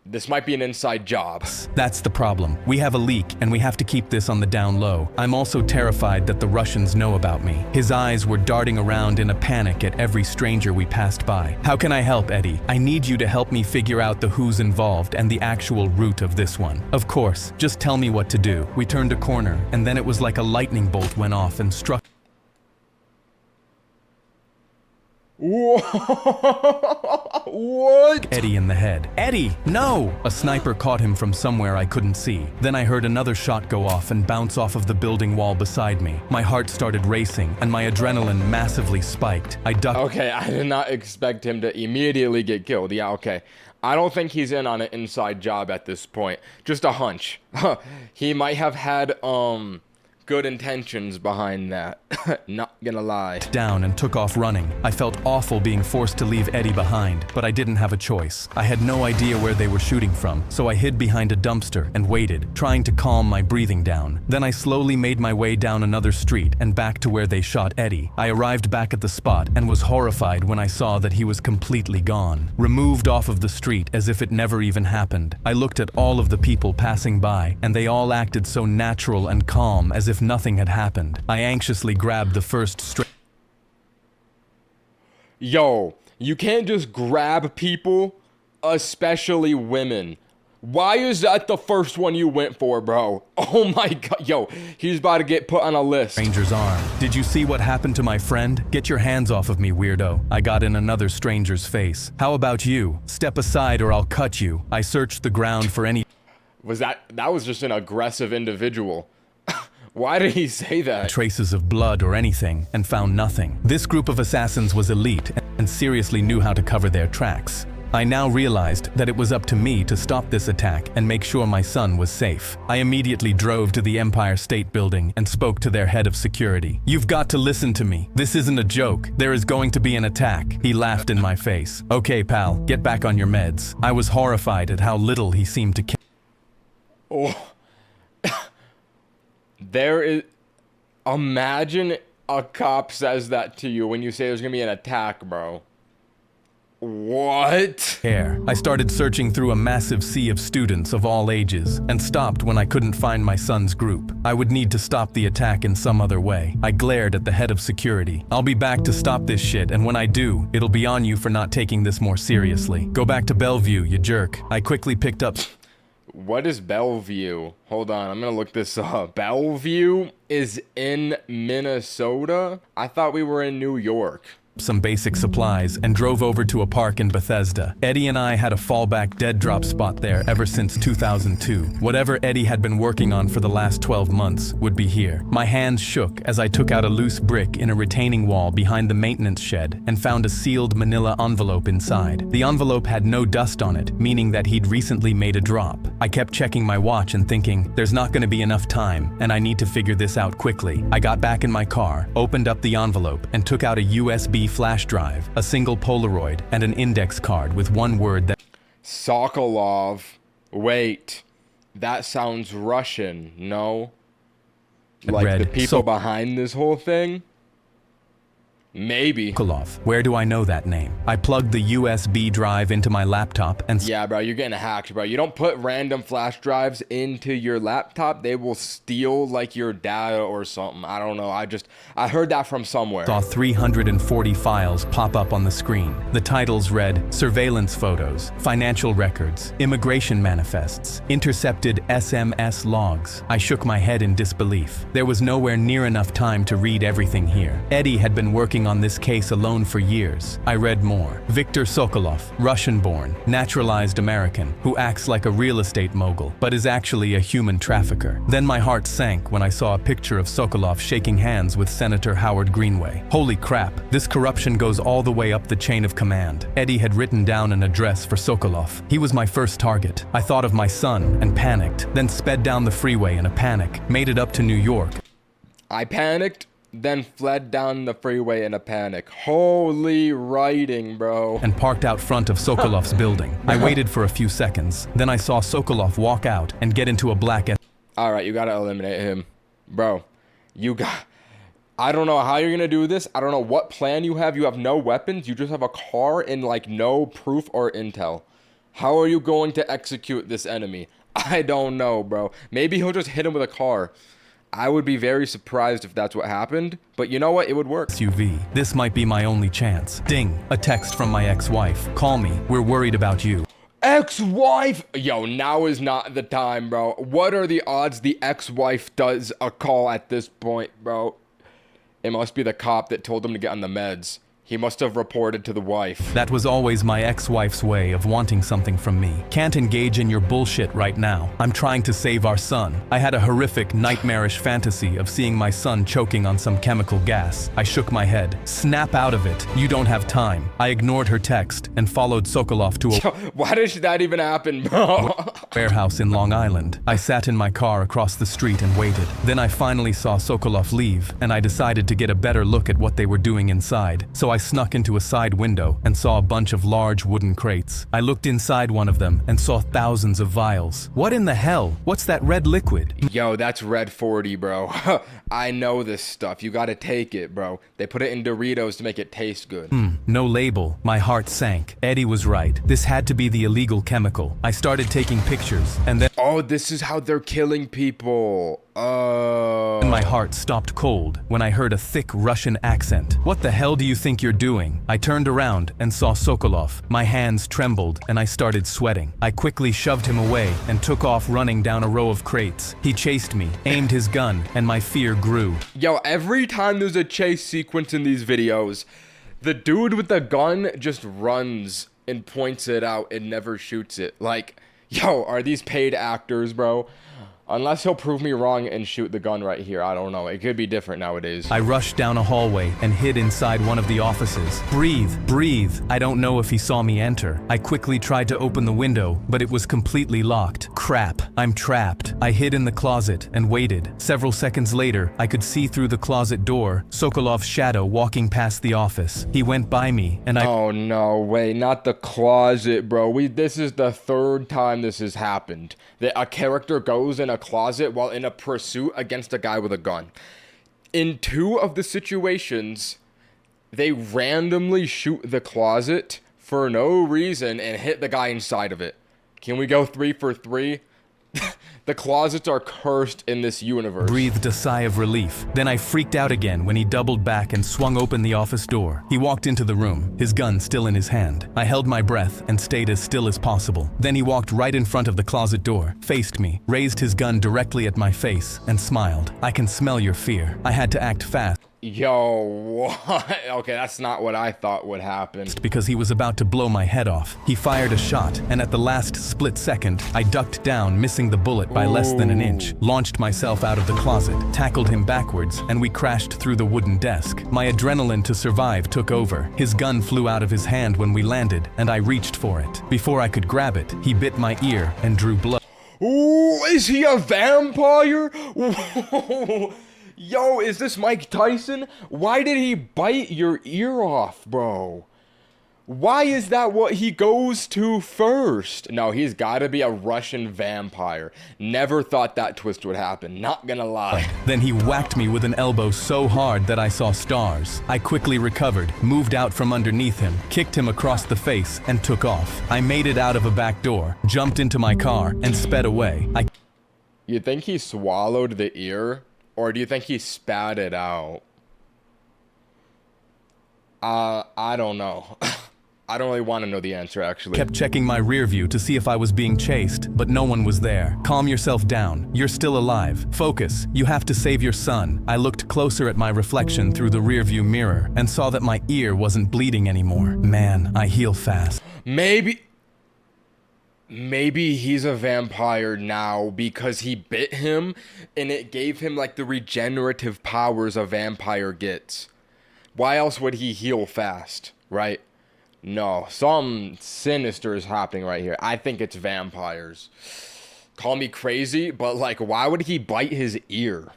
This might be an inside job. That's the problem. We have a leak, and we have to keep this on the down low. I'm also terrified that the Russians know about me. His eyes were darting around in a panic at every stranger we passed by. How can I help, Eddie? I need you to help me figure out the who's involved and the actual root of this one. Of course, just tell me what to do. We turned a corner, and then it was like a lightning bolt went off and struck What? Eddie in the head. Eddie, no! A sniper caught him from somewhere I couldn't see. Then I heard another shot go off and bounce off of the building wall beside me. My heart started racing, and my adrenaline massively spiked. I ducked. Okay, I did not expect him to immediately get killed. Yeah, okay. I don't think he's in on an inside job at this point. Just a hunch. He might have had, good intentions behind that. Not gonna lie. Down and took off running. I felt awful being forced to leave Eddie behind, but I didn't have a choice. I had no idea where they were shooting from, so I hid behind a dumpster and waited, trying to calm my breathing down. Then I slowly made my way down another street and back to where they shot Eddie. I arrived back at the spot and was horrified when I saw that he was completely gone, removed off of the street as if it never even happened. I looked at all of the people passing by, and they all acted so natural and calm as if nothing had happened. I anxiously grabbed the first Yo, you can't just grab people, especially women. Why is that the first one you went for, bro? Oh my god, yo, he's about to get put on a list. stranger's arm. Did you see what happened to my friend? Get your hands off of me, weirdo. I got in another stranger's face. How about you? Step aside or I'll cut you. I searched the ground for any That was just an aggressive individual. Why did he say that? traces of blood or anything, and found nothing. This group of assassins was elite and seriously knew how to cover their tracks. I now realized that it was up to me to stop this attack and make sure my son was safe. I immediately drove to the Empire State Building and spoke to their head of security. You've got to listen to me. This isn't a joke. There is going to be an attack. He laughed in my face. Okay, pal, get back on your meds. I was horrified at how little he seemed to care. Oh. There is... Imagine a cop says that to you when you say there's gonna be an attack, bro. What? I started searching through a massive sea of students of all ages and stopped when I couldn't find my son's group. I would need to stop the attack in some other way. I glared at the head of security. I'll be back to stop this shit, and when I do, it'll be on you for not taking this more seriously. Go back to Bellevue, you jerk. I quickly picked up... What is Bellevue? Hold on, I'm gonna look this up. Bellevue is in Minnesota? I thought we were in New York. some basic supplies and drove over to a park in Bethesda. Eddie and I had a fallback dead drop spot there ever since 2002. Whatever Eddie had been working on for the last 12 months would be here. My hands shook as I took out a loose brick in a retaining wall behind the maintenance shed and found a sealed manila envelope inside. The envelope had no dust on it, meaning that he'd recently made a drop. I kept checking my watch and thinking, there's not going to be enough time, and I need to figure this out quickly. I got back in my car, opened up the envelope, and took out a USB flash drive, a single Polaroid, and an index card with one word that... Sokolov. Wait, that sounds Russian, no? Like read, the people behind this whole thing? Maybe. Sokolov. Where do I know that name? I plugged the USB drive into my laptop and... Yeah, bro, you're getting hacked, bro. You don't put random flash drives into your laptop. They will steal, like, your data or something. I don't know. I heard that from somewhere. Saw 340 files pop up on the screen. The titles read, surveillance photos, financial records, immigration manifests, intercepted SMS logs. I shook my head in disbelief. There was nowhere near enough time to read everything here. Eddie had been working on this case alone for years. I read more. Viktor Sokolov, Russian-born, naturalized American, who acts like a real estate mogul, but is actually a human trafficker. Then my heart sank when I saw a picture of Sokolov shaking hands with Senator Howard Greenway. Holy crap, this corruption goes all the way up the chain of command. Eddie had written down an address for Sokolov. He was my first target. I thought of my son and panicked, then sped down the freeway in a panic, made it up to New York. I panicked, then fled down the freeway in a panic. Holy writing, bro. And parked out front of Sokolov's building. I waited for a few seconds. Then I saw Sokolov walk out and get into a black... Alright, you gotta eliminate him. Bro, I don't know how you're gonna do this. I don't know what plan you have. You have no weapons. You just have a car and, like, no proof or intel. How are you going to execute this enemy? I don't know, bro. Maybe he'll just hit him with a car. I would be very surprised if that's what happened, but you know what? It would work. SUV. This might be my only chance. Ding. A text from my ex-wife. Call me. We're worried about you. Ex-wife? Yo, now is not the time, bro. What are the odds the ex-wife does a call at this point, bro? It must be the cop that told him to get on the meds. He must have reported to the wife. That was always my ex-wife's way of wanting something from me. Can't engage in your bullshit right now. I'm trying to save our son. I had a horrific, nightmarish fantasy of seeing my son choking on some chemical gas. I shook my head. Snap out of it. You don't have time. I ignored her text and followed Sokolov to a Why does that even happen, bro? warehouse in Long Island. I sat in my car across the street and waited. Then I finally saw Sokolov leave, and I decided to get a better look at what they were doing inside. So I snuck into a side window and saw a bunch of large wooden crates. I looked inside one of them and saw thousands of vials. What in the hell? What's that red liquid? Yo, that's Red 40, bro. I know this stuff. You gotta take it, bro. They put it in Doritos to make it taste good. No label. My heart sank. Eddie was right. This had to be the illegal chemical. I started taking pictures, and then Oh, this is how they're killing people. my heart stopped cold when I heard a thick Russian accent. What the hell do you think you're doing? I turned around and saw Sokolov. My hands trembled and I started sweating. I quickly shoved him away and took off running down a row of crates. He chased me, aimed his gun, and my fear grew. Yo, every time there's a chase sequence in these videos, the dude with the gun just runs and points it out and never shoots it. Like, yo, are these paid actors, bro? Unless he'll prove me wrong and shoot the gun right here. I don't know. It could be different nowadays. I rushed down a hallway and hid inside one of the offices. Breathe, breathe. I don't know if he saw me enter. I quickly tried to open the window, but it was completely locked. Crap, I'm trapped. I hid in the closet and waited. Several seconds later, I could see through the closet door Sokolov's shadow walking past the office. He went by me and I Oh, no way. Not the closet, bro. This is the third time this has happened. That a character goes in a closet while in a pursuit against a guy with a gun. In two of the situations, they randomly shoot the closet for no reason and hit the guy inside of it. Can we go 3 for 3? The closets are cursed in this universe. breathed a sigh of relief. Then I freaked out again when he doubled back and swung open the office door. He walked into the room, his gun still in his hand. I held my breath and stayed as still as possible. Then he walked right in front of the closet door, faced me, raised his gun directly at my face, and smiled. I can smell your fear. I had to act fast Yo, what? Okay, that's not what I thought would happen. because he was about to blow my head off. He fired a shot, and at the last split second, I ducked down, missing the bullet by less than an inch, launched myself out of the closet, tackled him backwards, and we crashed through the wooden desk. My adrenaline to survive took over. His gun flew out of his hand when we landed, and I reached for it. Before I could grab it, he bit my ear and drew blood. Ooh, is he a vampire? Yo, is this Mike Tyson? Why did he bite your ear off, bro? Why is that what he goes to first? No, he's gotta be a Russian vampire. Never thought that twist would happen, not gonna lie. Then he whacked me with an elbow so hard that I saw stars. I quickly recovered, moved out from underneath him, kicked him across the face, and took off. I made it out of a back door, jumped into my car, and sped away. You think he swallowed the ear? Or do you think he spat it out? I don't know. I don't really want to know the answer, actually. Kept checking my rear view to see if I was being chased, but no one was there. Calm yourself down. You're still alive. Focus. You have to save your son. I looked closer at my reflection through the rear view mirror and saw that my ear wasn't bleeding anymore. Man, I heal fast. Maybe he's a vampire now because he bit him and it gave him like the regenerative powers a vampire gets. Why else would he heal fast, right? No, some sinister is happening right here. I think it's vampires. Call me crazy, but like, why would he bite his ear?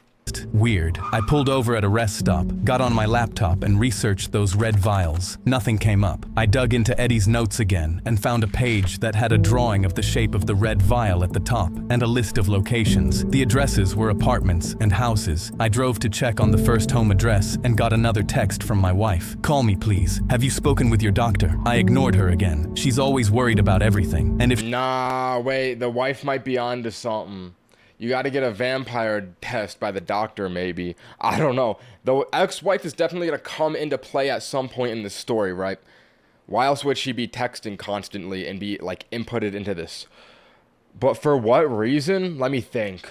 Weird. I pulled over at a rest stop, got on my laptop and researched those red vials. Nothing came up. I dug into Eddie's notes again and found a page that had a drawing of the shape of the red vial at the top and a list of locations. The addresses were apartments and houses. I drove to check on the first home address and got another text from my wife. "Call me, please. Have you spoken with your doctor?" I ignored her again. She's always worried about everything. And if Nah, wait, the wife might be onto something. You gotta get a vampire test by the doctor, maybe. I don't know. The ex-wife is definitely gonna come into play at some point in the story, right? Why else would she be texting constantly and be, like, inputted into this? But for what reason? Let me think.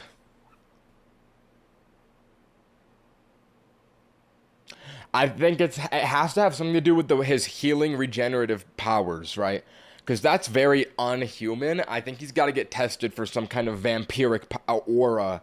I think it has to have something to do with his healing regenerative powers, right? Because that's very unhuman. I think he's got to get tested for some kind of vampiric aura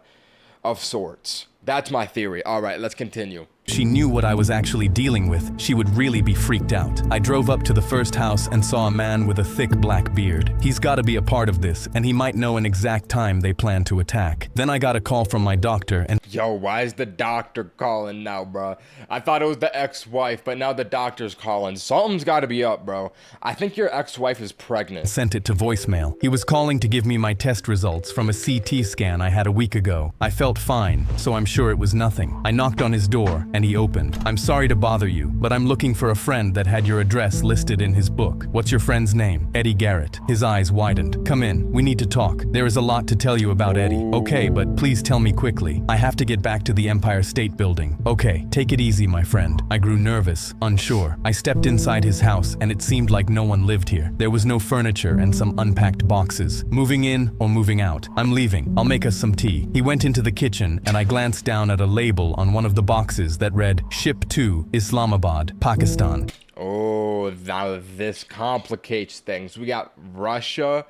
of sorts. That's my theory. All right, let's continue. she knew what I was actually dealing with, she would really be freaked out. I drove up to the first house and saw a man with a thick black beard. He's gotta be a part of this, and he might know an exact time they plan to attack. Then I got a call from my doctor and— Yo, why is the doctor calling now, bro? I thought it was the ex-wife, but now the doctor's calling. Something's gotta be up, bro. I think your ex-wife is pregnant. sent it to voicemail. He was calling to give me my test results from a CT scan I had a week ago. I felt fine, so I'm sure it was nothing. I knocked on his door, and he opened. "I'm sorry to bother you, but I'm looking for a friend that had your address listed in his book. What's your friend's name?" "Eddie Garrett." His eyes widened. "Come in. We need to talk. There is a lot to tell you about Eddie." "Okay, but please tell me quickly. I have to get back to the Empire State Building." "Okay, take it easy, my friend." I grew nervous, unsure. I stepped inside his house, and it seemed like no one lived here. There was no furniture and some unpacked boxes. Moving in or moving out? "I'm leaving. I'll make us some tea." He went into the kitchen, and I glanced down at a label on one of the boxes that read, "Ship to Islamabad, Pakistan." Oh, now this complicates things. We got Russia,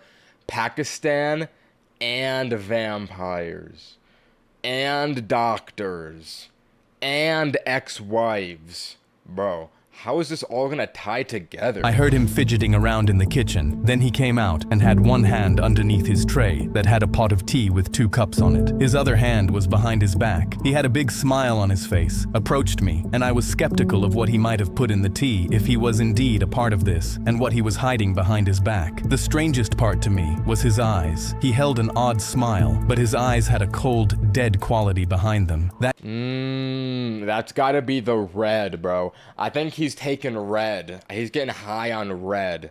Pakistan, and vampires, and doctors, and ex-wives. Bro, how is this all gonna tie together? I heard him fidgeting around in the kitchen. Then he came out and had one hand underneath his tray that had a pot of tea with 2 cups on it. His other hand was behind his back. He had a big smile on his face, approached me, and I was skeptical of what he might have put in the tea if he was indeed a part of this, and what he was hiding behind his back. The strangest part to me was his eyes. He held an odd smile, but his eyes had a cold, dead quality behind them. That's gotta be the red, bro. I think he's taking red. He's getting high on red.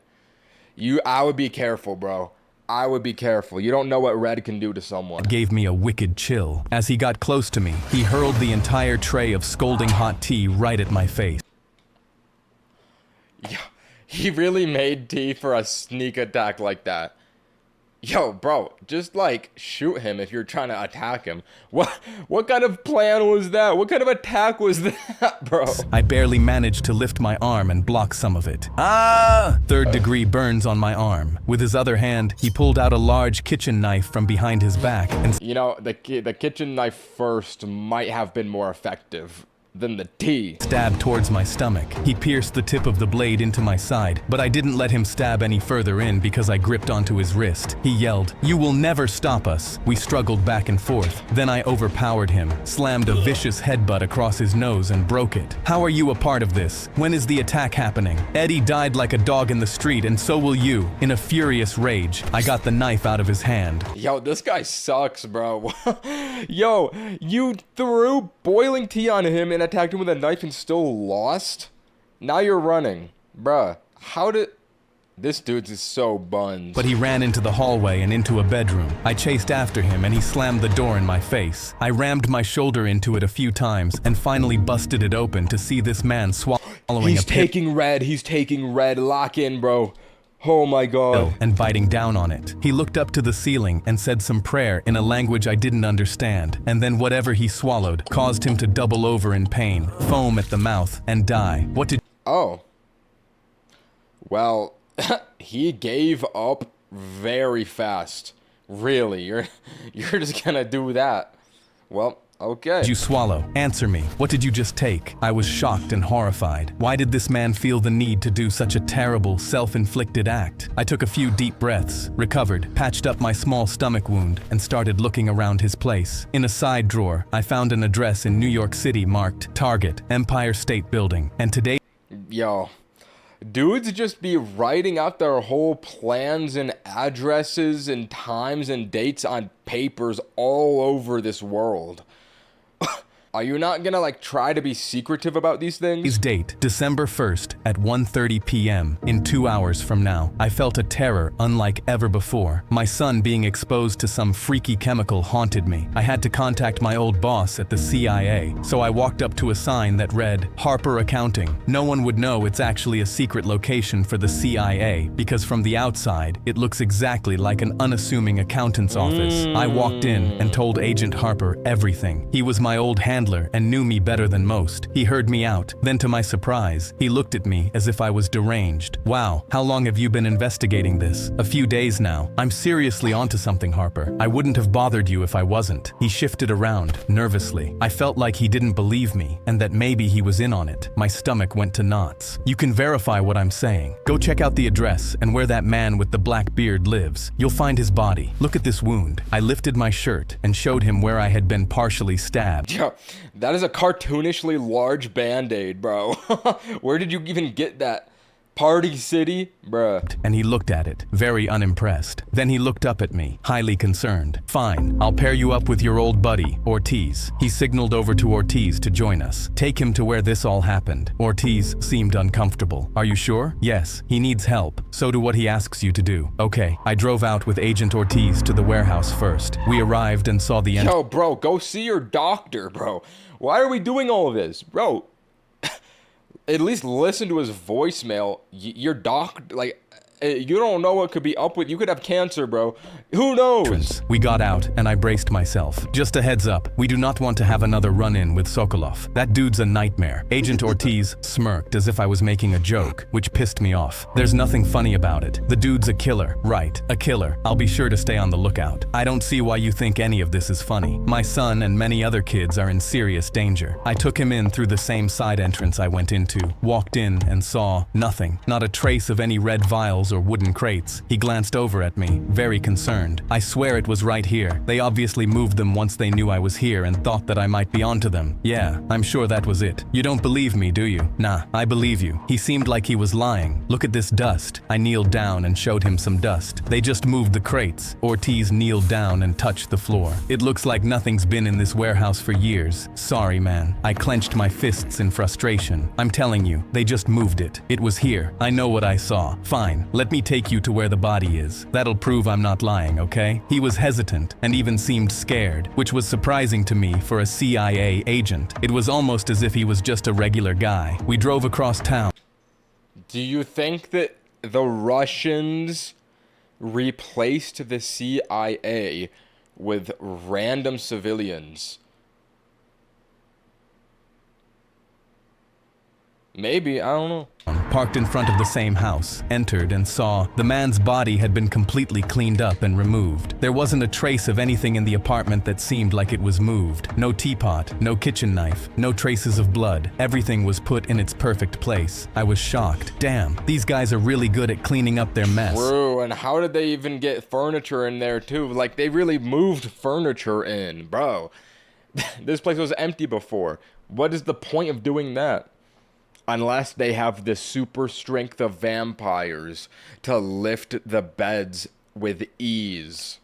I would be careful, bro. I would be careful. You don't know what red can do to someone. Gave me a wicked chill. As he got close to me, he hurled the entire tray of scalding hot tea right at my face. Yeah, he really made tea for a sneak attack like that. Yo, bro, just like shoot him if you're trying to attack him. What kind of plan was that? What kind of attack was that, bro? I barely managed to lift my arm and block some of it. Ah! 3rd degree burns on my arm. With his other hand, he pulled out a large kitchen knife from behind his back and— You know, the kitchen knife first might have been more effective than the tea. Stabbed towards my stomach. He pierced the tip of the blade into my side, but I didn't let him stab any further in because I gripped onto his wrist. He yelled, "You will never stop us." We struggled back and forth. Then I overpowered him, slammed a vicious headbutt across his nose and broke it. "How are you a part of this? When is the attack happening?" Eddie died like a dog in the street, and so will you. In a furious rage, I got the knife out of his hand. Yo, this guy sucks, bro. Yo, you threw boiling tea on him and attacked him with a knife and still lost? Now you're running. Bruh, how did... This dude's is so buns. But he ran into the hallway and into a bedroom. I chased after him and he slammed the door in my face. I rammed my shoulder into it a few times and finally busted it open to see this man swallowing He's taking red. Lock in, bro. Oh my god. And biting down on it. He looked up to the ceiling and said some prayer in a language I didn't understand, and then whatever he swallowed caused him to double over in pain, foam at the mouth, and die. What did— Oh. Well, he gave up very fast. Really, you're just gonna do that. Well, Okay. Did you swallow? Answer me. What did you just take? I was shocked and horrified. Why did this man feel the need to do such a terrible, self-inflicted act? I took a few deep breaths, recovered, patched up my small stomach wound, and started looking around his place. In a side drawer, I found an address in New York City marked Target, Empire State Building, and today... Yo, dudes just be writing out their whole plans and addresses and times and dates on papers all over this world. Are you not gonna like try to be secretive about these things? Today's date, December 1st at 1:30 p.m. In 2 hours from now, I felt a terror unlike ever before. My son being exposed to some freaky chemical haunted me. I had to contact my old boss at the CIA, so I walked up to a sign that read, Harper Accounting. No one would know it's actually a secret location for the CIA, because from the outside, it looks exactly like an unassuming accountant's office. I walked in and told Agent Harper everything. He was my old handler and knew me better than most. He heard me out. Then to my surprise, he looked at me as if I was deranged. Wow, how long have you been investigating this? A few days now. I'm seriously onto something, Harper. I wouldn't have bothered you if I wasn't. He shifted around, nervously. I felt like he didn't believe me and that maybe he was in on it. My stomach went to knots. You can verify what I'm saying. Go check out the address and where that man with the black beard lives. You'll find his body. Look at this wound. I lifted my shirt and showed him where I had been partially stabbed. Yo, that is a cartoonishly large band-aid, bro. Where did you even get that? Party City? Bruh. And he looked at it, very unimpressed. Then he looked up at me, highly concerned. Fine, I'll pair you up with your old buddy, Ortiz. He signaled over to Ortiz to join us. Take him to where this all happened. Ortiz seemed uncomfortable. Are you sure? Yes, he needs help. So do what he asks you to do. Okay, I drove out with Agent Ortiz to the warehouse first. We arrived and saw the Yo, bro, go see your doctor, bro. Why are we doing all of this? Bro, at least listen to his voicemail. Your you don't know what could be up with. You could have cancer, bro. Who knows? We got out, and I braced myself. Just a heads up, we do not want to have another run-in with Sokolov. That dude's a nightmare. Agent Ortiz smirked as if I was making a joke, which pissed me off. There's nothing funny about it. The dude's a killer. Right, a killer. I'll be sure to stay on the lookout. I don't see why you think any of this is funny. My son and many other kids are in serious danger. I took him in through the same side entrance I went into, walked in and saw nothing. Not a trace of any red vials or wooden crates. He glanced over at me, very concerned. I swear it was right here. They obviously moved them once they knew I was here and thought that I might be onto them. Yeah, I'm sure that was it. You don't believe me, do you? Nah, I believe you. He seemed like he was lying. Look at this dust. I kneeled down and showed him some dust. They just moved the crates. Ortiz kneeled down and touched the floor. It looks like nothing's been in this warehouse for years. Sorry, man. I clenched my fists in frustration. I'm telling you, they just moved it. It was here. I know what I saw. Fine, let me take you to where the body is. That'll prove I'm not lying, okay? He was hesitant and even seemed scared, which was surprising to me for a CIA agent. It was almost as if he was just a regular guy. We drove across town. Do you think that the Russians replaced the CIA with random civilians? Maybe, I don't know. Parked in front of the same house, entered and saw the man's body had been completely cleaned up and removed. There wasn't a trace of anything in the apartment that seemed like it was moved. No teapot, no kitchen knife, no traces of blood. Everything was put in its perfect place. I was shocked. Damn, these guys are really good at cleaning up their mess. True, and how did they even get furniture in there too? Like, they really moved furniture in, bro. This place was empty before. What is the point of doing that? Unless they have the super strength of vampires to lift the beds with ease.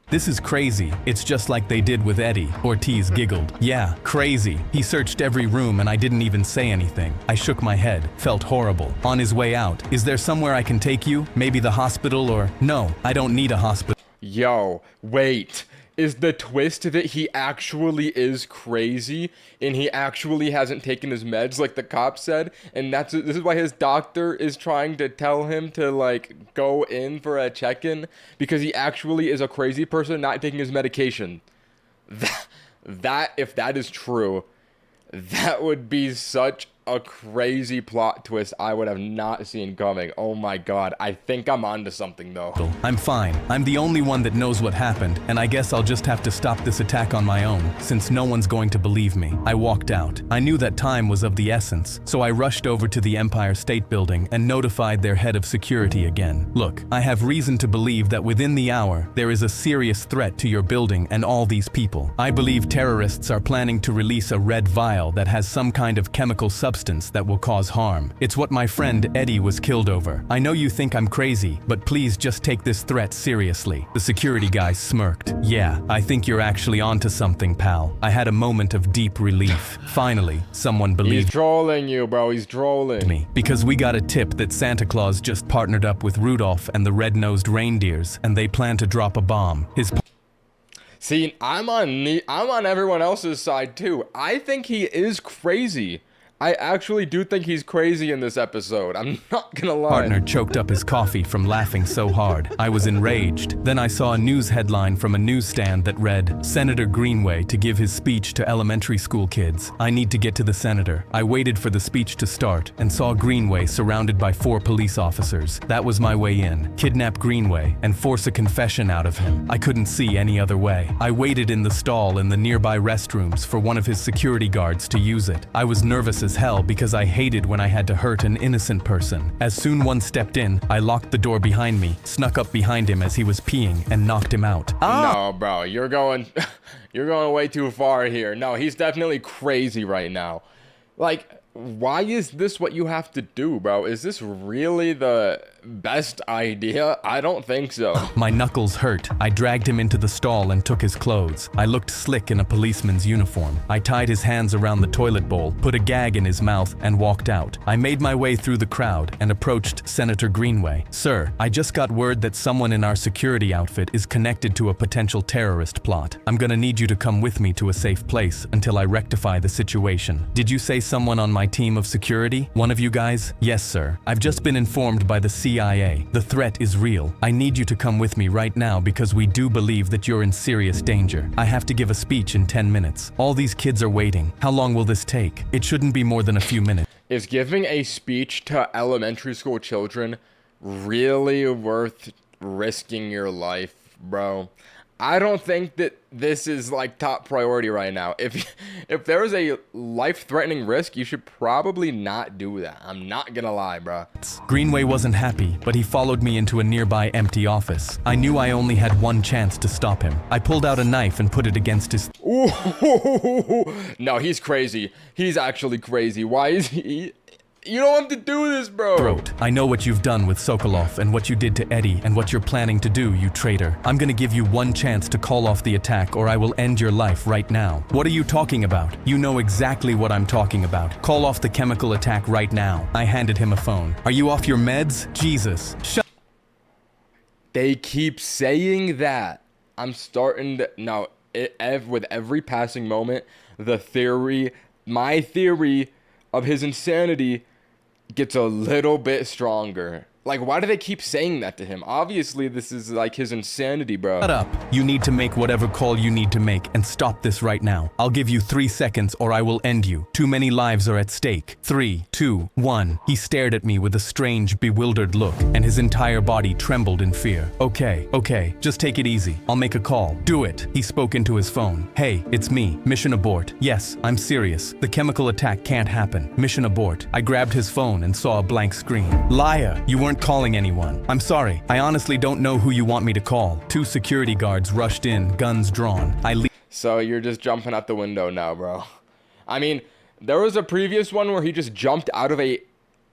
This is crazy. It's just like they did with Eddie. Ortiz giggled. Yeah, crazy. He searched every room and I didn't even say anything. I shook my head, felt horrible. On his way out, is there somewhere I can take you? Maybe the hospital or... No, I don't need a hospital. Yo, wait. Is the twist that he actually is crazy and he actually hasn't taken his meds like the cop said, and this is why his doctor is trying to tell him to like go in for a check-in, because he actually is a crazy person not taking his medication. That if that is true, that would be such a crazy plot twist I would have not seen coming. Oh my god, I think I'm onto something though. I'm fine. I'm the only one that knows what happened, and I guess I'll just have to stop this attack on my own, since no one's going to believe me. I walked out. I knew that time was of the essence, so I rushed over to the Empire State Building and notified their head of security again. Look, I have reason to believe that within the hour, there is a serious threat to your building and all these people. I believe terrorists are planning to release a red vial that has some kind of chemical substance that will cause harm. It's what my friend Eddie was killed over. I know you think I'm crazy, but please just take this threat seriously. The security guy smirked. Yeah, I think you're actually onto something, pal. I had a moment of deep relief. Finally, someone believed He's trolling you, bro. He's trolling me. Because we got a tip that Santa Claus just partnered up with Rudolph and the red-nosed reindeers, and they plan to drop a bomb. See, I'm on everyone else's side too. I think he is crazy. I actually do think he's crazy in this episode. I'm not gonna lie. Partner choked up his coffee from laughing so hard. I was enraged. Then I saw a news headline from a newsstand that read, Senator Greenway to give his speech to elementary school kids. I need to get to the senator. I waited for the speech to start and saw Greenway surrounded by 4 police officers. That was my way in. Kidnap Greenway and force a confession out of him. I couldn't see any other way. I waited in the stall in the nearby restrooms for one of his security guards to use it. I was nervous as hell because I hated when I had to hurt an innocent person. As soon one stepped in, I locked the door behind me, snuck up behind him as he was peeing, and knocked him out. No, bro, you're going way too far here. No, he's definitely crazy right now. Like, why is this what you have to do, bro? Is this really the best idea? I don't think so. My knuckles hurt. I dragged him into the stall and took his clothes. I looked slick in a policeman's uniform. I tied his hands around the toilet bowl, put a gag in his mouth, and walked out. I made my way through the crowd and approached Senator Greenway. Sir, I just got word that someone in our security outfit is connected to a potential terrorist plot. I'm gonna need you to come with me to a safe place until I rectify the situation. Did you say someone on my team of security? One of you guys? Yes, sir. I've just been informed by the CIA. The threat is real. I need you to come with me right now because we do believe that you're in serious danger. I have to give a speech in 10 minutes. All these kids are waiting. How long will this take? It shouldn't be more than a few minutes. Is giving a speech to elementary school children really worth risking your life, bro? I don't think that this is like top priority right now. If there is a life-threatening risk, you should probably not do that. I'm not gonna lie, bro. Greenway wasn't happy, but he followed me into a nearby empty office. I knew I only had one chance to stop him. I pulled out a knife and put it against his... Ooh, no, he's crazy. He's actually crazy. Why is he... You don't have to do this, bro. Throat. I know what you've done with Sokolov and what you did to Eddie and what you're planning to do, you traitor. I'm gonna give you one chance to call off the attack or I will end your life right now. What are you talking about? You know exactly what I'm talking about. Call off the chemical attack right now. I handed him a phone. Are you off your meds? Jesus. Shut. They keep saying that. I'm starting to... No, with every passing moment, my theory of his insanity gets a little bit stronger. Like, why do they keep saying that to him? Obviously, this is like his insanity, bro. Shut up. You need to make whatever call you need to make and stop this right now. I'll give you 3 seconds or I will end you. Too many lives are at stake. 3, 2, 1. He stared at me with a strange, bewildered look, and his entire body trembled in fear. Okay, just take it easy. I'll make a call. Do it. He spoke into his phone. Hey, it's me. Mission abort. Yes, I'm serious. The chemical attack can't happen. Mission abort. I grabbed his phone and saw a blank screen. Liar. You weren't calling anyone. I'm sorry. I honestly don't know who you want me to call. 2 security guards rushed in, guns drawn. So you're just jumping out the window now, bro. I mean, there was a previous one where he just jumped out of a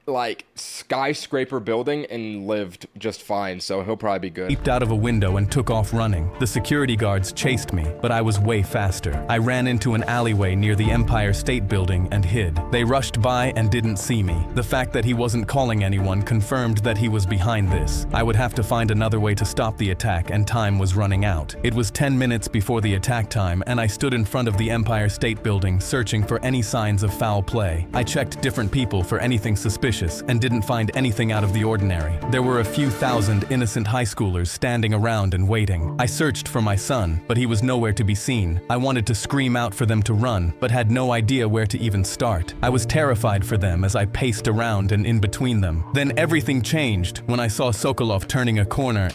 like skyscraper building and lived just fine, so he'll probably be good. Leaped out of a window and took off running. The security guards chased me, but I was way faster. I ran into an alleyway near the Empire State Building and hid. They rushed by and didn't see me. The fact that he wasn't calling anyone confirmed that he was behind this. I would have to find another way to stop the attack and time was running out. It was 10 minutes before the attack time and I stood in front of the Empire State Building searching for any signs of foul play. I checked different people for anything suspicious suspicious and didn't find anything out of the ordinary. There were a few thousand innocent high schoolers standing around and waiting. I searched for my son, but he was nowhere to be seen. I wanted to scream out for them to run, but had no idea where to even start. I was terrified for them as I paced around and in between them. Then everything changed when I saw Sokolov turning a corner.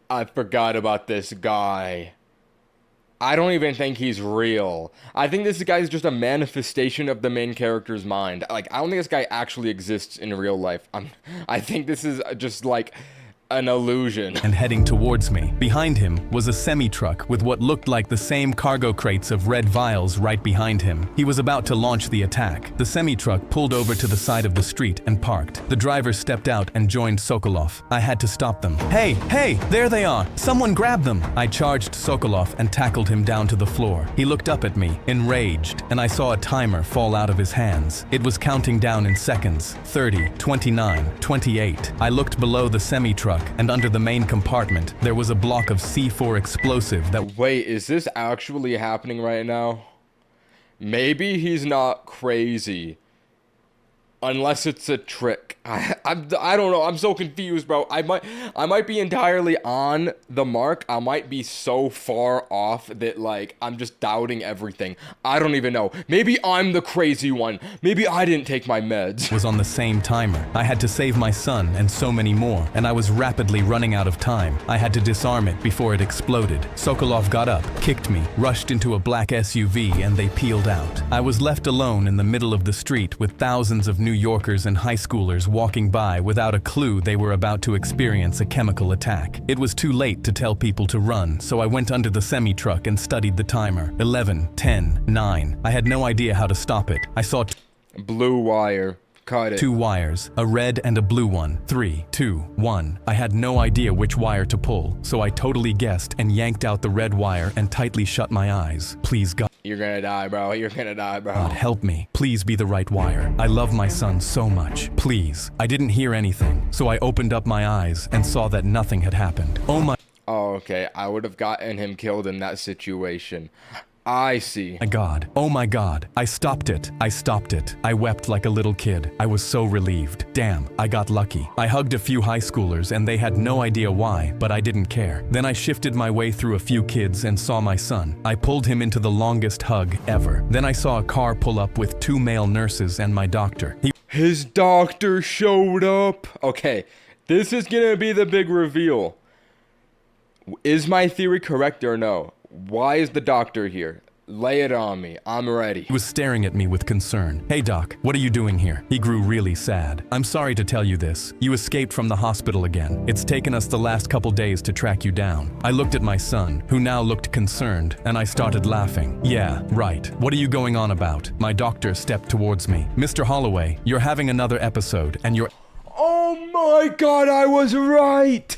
I forgot about this guy. I don't even think he's real. I think this guy's just a manifestation of the main character's mind. Like, I don't think this guy actually exists in real life. I think this is just like an illusion. And heading towards me. Behind him was a semi-truck with what looked like the same cargo crates of red vials right behind him. He was about to launch the attack. The semi-truck pulled over to the side of the street and parked. The driver stepped out and joined Sokolov. I had to stop them. Hey, there they are! Someone grab them! I charged Sokolov and tackled him down to the floor. He looked up at me, enraged, and I saw a timer fall out of his hands. It was counting down in seconds. 30, 29, 28. I looked below the semi-truck, and under the main compartment, there was a block of C4 explosive that— Wait, is this actually happening right now? Maybe he's not crazy. Unless it's a trick. I don't know. I'm so confused, bro. I might be entirely on the mark. I might be so far off that, like, I'm just doubting everything. I don't even know. Maybe I'm the crazy one. Maybe I didn't take my meds. Was on the same timer. I had to save my son and so many more, and I was rapidly running out of time. I had to disarm it before it exploded. Sokolov got up, kicked me, rushed into a black SUV, and they peeled out. I was left alone in the middle of the street with thousands of New Yorkers and high schoolers walking by without a clue they were about to experience a chemical attack. It was too late to tell people to run, so I went under the semi-truck and studied the timer. 11, 10, 9. I had no idea how to stop it. I saw blue wire. Cut it. 2 wires, a red and a blue one. 3, 2, 1. I had no idea which wire to pull, so I totally guessed and yanked out the red wire and tightly shut my eyes. Please, God. You're gonna die, bro. You're gonna die, bro. God, help me. Please be the right wire. I love my son so much. Please. I didn't hear anything, so I opened up my eyes and saw that nothing had happened. Oh my— Oh, okay. I would have gotten him killed in that situation. I see. My God. Oh my God. I stopped it. I stopped it. I wept like a little kid. I was so relieved. Damn, I got lucky. I hugged a few high schoolers and they had no idea why, but I didn't care. Then I shifted my way through a few kids and saw my son. I pulled him into the longest hug ever. Then I saw a car pull up with 2 male nurses and my doctor. His doctor showed up. Okay, this is gonna be the big reveal. Is my theory correct or no? Why is the doctor here? Lay it on me. I'm ready. He was staring at me with concern. Hey doc, what are you doing here? He grew really sad. I'm sorry to tell you this. You escaped from the hospital again. It's taken us the last couple days to track you down. I looked at my son, who now looked concerned, and I started laughing. Yeah, right. What are you going on about? My doctor stepped towards me. Mr. Holloway, you're having another episode, and you're— Oh my God, I was right.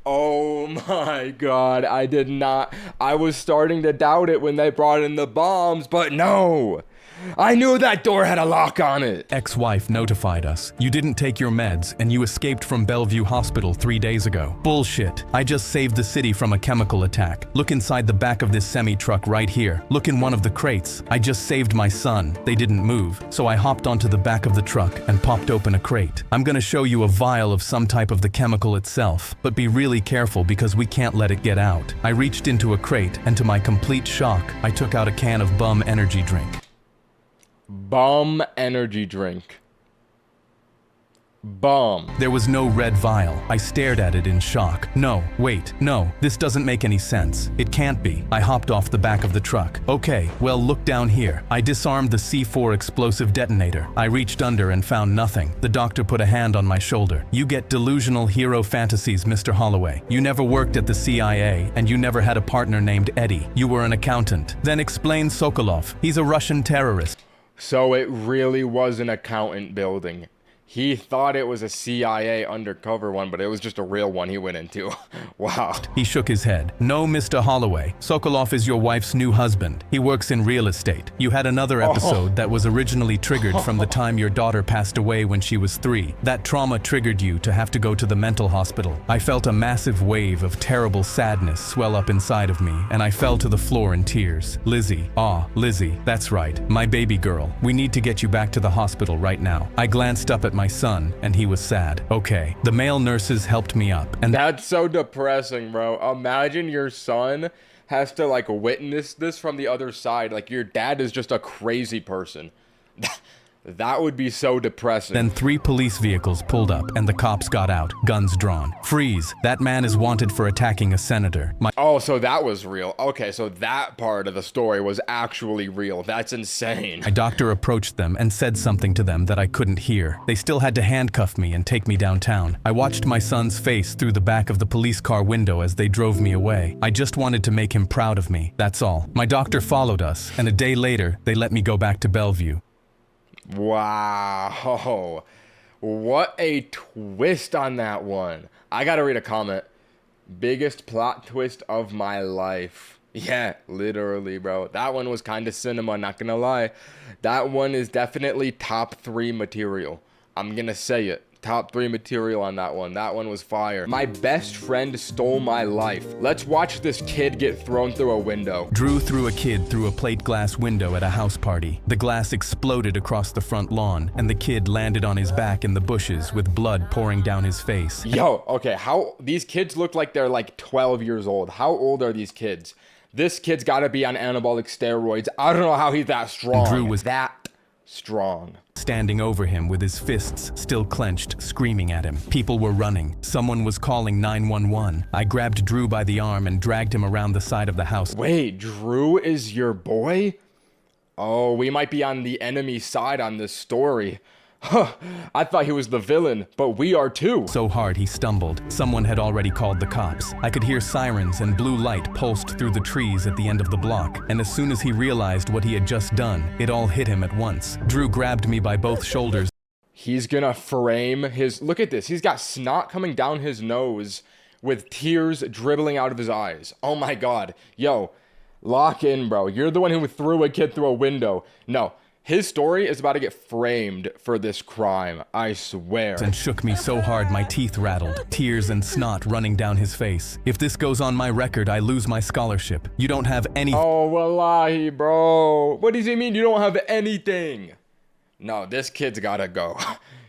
Oh my God, I did not. I was starting to doubt it when they brought in the bombs, but no. I knew that door had a lock on it. Ex-wife notified us. You didn't take your meds, and you escaped from Bellevue Hospital 3 days ago. Bullshit. I just saved the city from a chemical attack. Look inside the back of this semi-truck right here. Look in one of the crates. I just saved my son. They didn't move, so I hopped onto the back of the truck and popped open a crate. I'm gonna show you a vial of some type of the chemical itself, but be really careful because we can't let it get out. I reached into a crate, and to my complete shock, I took out a can of Bum energy drink. Bum energy drink. Bum. There was no red vial. I stared at it in shock. No, wait, no, this doesn't make any sense. It can't be. I hopped off the back of the truck. Okay, well, look down here. I disarmed the C4 explosive detonator. I reached under and found nothing. The doctor put a hand on my shoulder. You get delusional hero fantasies, Mr. Holloway. You never worked at the CIA, and you never had a partner named Eddie. You were an accountant. Then explain Sokolov. He's a Russian terrorist. So it really was an accountant building. He thought it was a CIA undercover one, but it was just a real one he went into. Wow. He shook his head. No, Mr. Holloway. Sokolov is your wife's new husband. He works in real estate. You had another episode that was originally triggered from the time your daughter passed away when she was 3. That trauma triggered you to have to go to the mental hospital. I felt a massive wave of terrible sadness swell up inside of me, and I fell to the floor in tears. Lizzie. Lizzie. That's right. My baby girl. We need to get you back to the hospital right now. I glanced up at my my son, and he was sad. Okay. The male nurses helped me up, and That's so depressing, bro. Imagine your son has to like witness this from the other side. Like your dad is just a crazy person. That would be so depressing. then 3 police vehicles pulled up, and the cops got out, guns drawn. Freeze. That man is wanted for attacking a senator. Oh, so that was real. Okay, so that part of the story was actually real. That's insane. My doctor approached them and said something to them that I couldn't hear. They still had to handcuff me and take me downtown. I watched my son's face through the back of the police car window as they drove me away. I just wanted to make him proud of me, that's all. My doctor followed us, and a day later, they let me go back to Bellevue. Wow. What a twist on that one. I gotta read a comment. Biggest plot twist of my life. Yeah, literally, bro. That one was kind of cinema, not gonna lie. That one is definitely top 3 material. I'm gonna say it. Top 3 material on that one. That one was fire. My best friend stole my life. Let's watch this kid get thrown through a window. Drew threw a kid through a plate glass window at a house party. The glass exploded across the front lawn, and the kid landed on his back in the bushes with blood pouring down his face. Yo, okay, these kids look like they're like 12 years old. How old are these kids? This kid's gotta be on anabolic steroids. I don't know how he's that strong. Drew was that strong. Standing over him with his fists still clenched, screaming at him. People were running. Someone was calling 911. I grabbed Drew by the arm and dragged him around the side of the house. Wait, Drew is your boy? Oh, we might be on the enemy side on this story. Huh, I thought he was the villain, but we are too. So hard he stumbled. Someone had already called the cops. I could hear sirens and blue light pulsed through the trees at the end of the block. And as soon as he realized what he had just done, it all hit him at once. Drew grabbed me by both shoulders. He's gonna frame his... Look at this. He's got snot coming down his nose with tears dribbling out of his eyes. Oh my God. Yo, lock in, bro. You're the one who threw a kid through a window. No. His story is about to get framed for this crime, I swear. And shook me so hard my teeth rattled, tears and snot running down his face. If this goes on my record, I lose my scholarship. You don't have any... Oh, wallahi, bro. What does he mean you don't have anything? No, this kid's gotta go.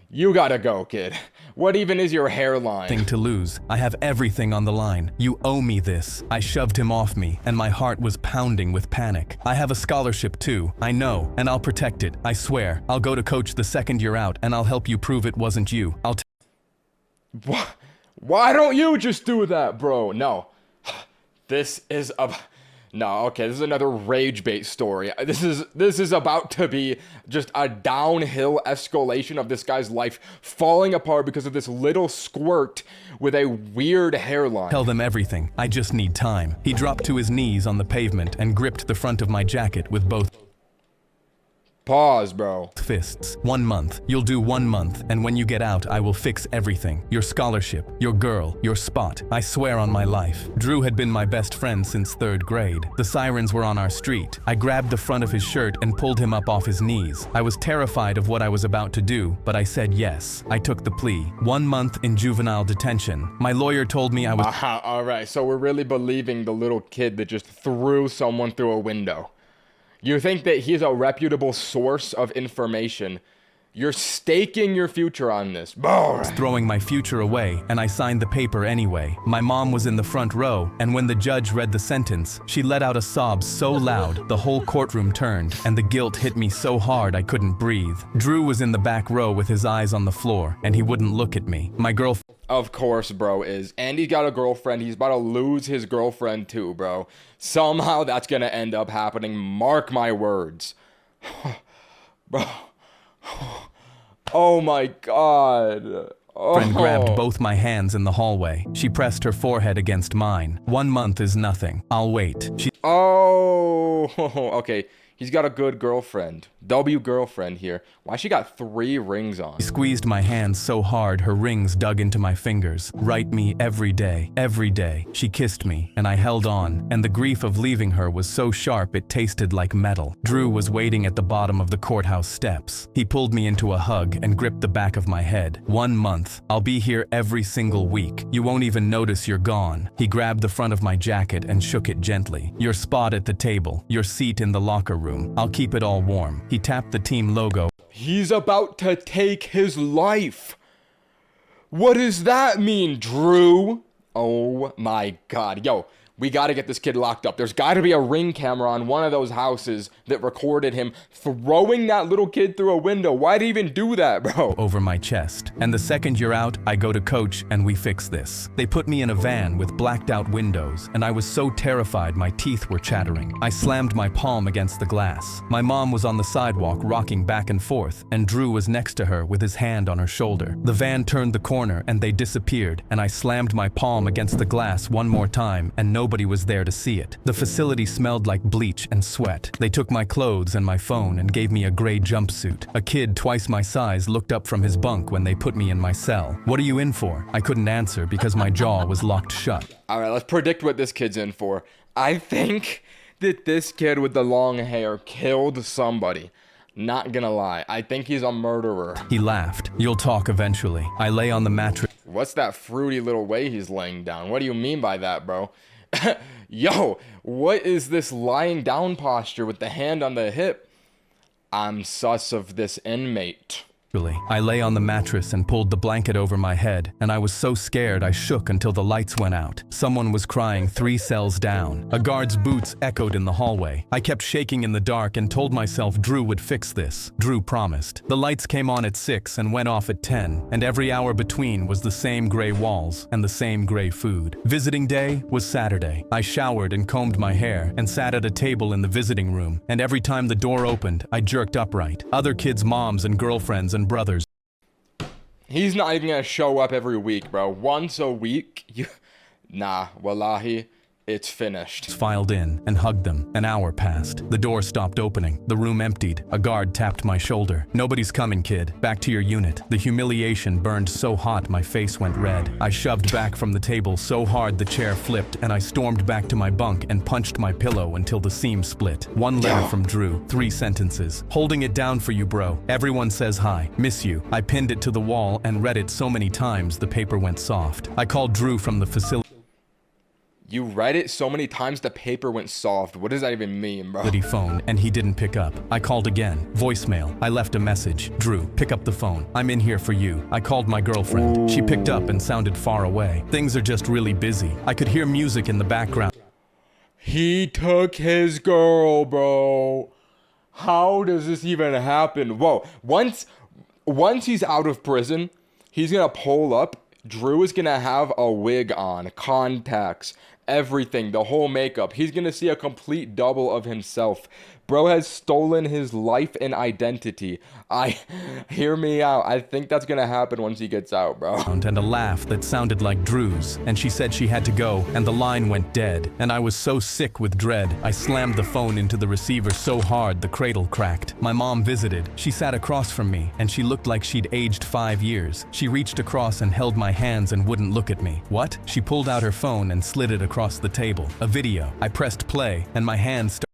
You gotta go, kid. What even is your hairline? Thing to lose. I have everything on the line. You owe me this. I shoved him off me, and my heart was pounding with panic. I have a scholarship too. I know, and I'll protect it. I swear. I'll go to coach the second year out, and I'll help you prove it wasn't you. Why don't you just do that, bro? No. This is a... No, okay, this is another rage bait story. This is about to be just a downhill escalation of this guy's life falling apart because of this little squirt with a weird hairline. Tell them everything. I just need time. He dropped to his knees on the pavement and gripped the front of my jacket with both Pause, bro. fists. 1 month. You'll do 1 month, and when you get out, I will fix everything. Your scholarship, your girl, your spot. I swear on my life. Drew had been my best friend since 3rd grade. The sirens were on our street. I grabbed the front of his shirt and pulled him up off his knees. I was terrified of what I was about to do, but I said yes. I took the plea. 1 month in juvenile detention. My lawyer told me I was... All right, so we're really believing the little kid that just threw someone through a window. You think that he's a reputable source of information. You're staking your future on this. Throwing my future away, and I signed the paper anyway. My mom was in the front row, and when the judge read the sentence, she let out a sob so loud, the whole courtroom turned, and the guilt hit me so hard I couldn't breathe. Drew was in the back row with his eyes on the floor, and he wouldn't look at me. My girlfriend... Of course, bro, is. Andy's got a girlfriend. He's about to lose his girlfriend too, bro. Somehow that's gonna end up happening. Mark my words. Bro. Oh my God. Friend grabbed both my hands in the hallway. She pressed her forehead against mine. 1 month is nothing. I'll wait. Oh, okay. He's got a good girlfriend. W girlfriend here. Why she got 3 rings on? She squeezed my hands so hard her rings dug into my fingers. Write me every day. Every day. She kissed me, and I held on, and the grief of leaving her was so sharp it tasted like metal. Drew was waiting at the bottom of the courthouse steps. He pulled me into a hug and gripped the back of my head. 1 month. I'll be here every single week. You won't even notice you're gone. He grabbed the front of my jacket and shook it gently. Your spot at the table. Your seat in the locker room. room. I'll keep it all warm. He tapped the team logo. He's about to take his life. What does that mean, Drew? Oh my God. Yo, we gotta get this kid locked up. There's gotta be a Ring camera on one of those houses that recorded him throwing that little kid through a window. Why'd he even do that, bro? Over my chest. And the second you're out, I go to coach and we fix this. They put me in a van with blacked out windows, and I was so terrified my teeth were chattering. I slammed my palm against the glass. My mom was on the sidewalk rocking back and forth, and Drew was next to her with his hand on her shoulder. The van turned the corner and they disappeared, and I slammed my palm against the glass one more time, and nobody was there to see it. The facility smelled like bleach and sweat. They took my clothes and my phone and gave me a gray jumpsuit. A kid twice my size looked up from his bunk when they put me in my cell. What are you in for? I couldn't answer because my jaw was locked shut. All right, let's predict what this kid's in for. I think that this kid with the long hair killed somebody. Not gonna lie, I think he's a murderer. He laughed. You'll talk eventually. I lay on the mattress. What's that fruity little way he's laying down? What do you mean by that, bro? Yo, what is this lying down posture with the hand on the hip? I'm sus of this inmate. I lay on the mattress and pulled the blanket over my head, and I was so scared I shook until the lights went out. Someone was crying 3 cells down. A guard's boots echoed in the hallway. I kept shaking in the dark and told myself Drew would fix this. Drew promised. The lights came on at 6 and went off at 10, and every hour between was the same gray walls and the same gray food. Visiting day was Saturday. I showered and combed my hair and sat at a table in the visiting room, and every time the door opened, I jerked upright. Other kids' moms and girlfriends and brothers. He's not even gonna show up every week, bro. Once a week? Nah, wallahi, it's finished. Filed in and hugged them. An hour passed. The door stopped opening. The room emptied. A guard tapped my shoulder. Nobody's coming, kid. Back to your unit. The humiliation burned so hot my face went red. I shoved back from the table so hard the chair flipped, and I stormed back to my bunk and punched my pillow until the seam split. One letter from Drew. 3 sentences. Holding it down for you, bro. Everyone says hi. Miss you. I pinned it to the wall and read it so many times the paper went soft. I called Drew from the facility. You read it so many times the paper went soft. What does that even mean, bro? Phone, and he didn't pick up. I called again. Voicemail. I left a message. Drew, pick up the phone. I'm in here for you. I called my girlfriend. Ooh. She picked up and sounded far away. Things are just really busy. I could hear music in the background. He took his girl, bro. How does this even happen? Whoa. Once he's out of prison, he's gonna pull up. Drew is gonna have a wig on, contacts, everything, the whole makeup. He's gonna see a complete double of himself. Bro has stolen his life and identity. Hear me out. I think that's gonna happen once he gets out, bro. And a laugh that sounded like Drew's, and she said she had to go, and the line went dead. And I was so sick with dread, I slammed the phone into the receiver so hard the cradle cracked. My mom visited. She sat across from me, and she looked like she'd aged 5 years. She reached across and held my hands and wouldn't look at me. What? She pulled out her phone and slid it across the table. A video. I pressed play, and my hands started.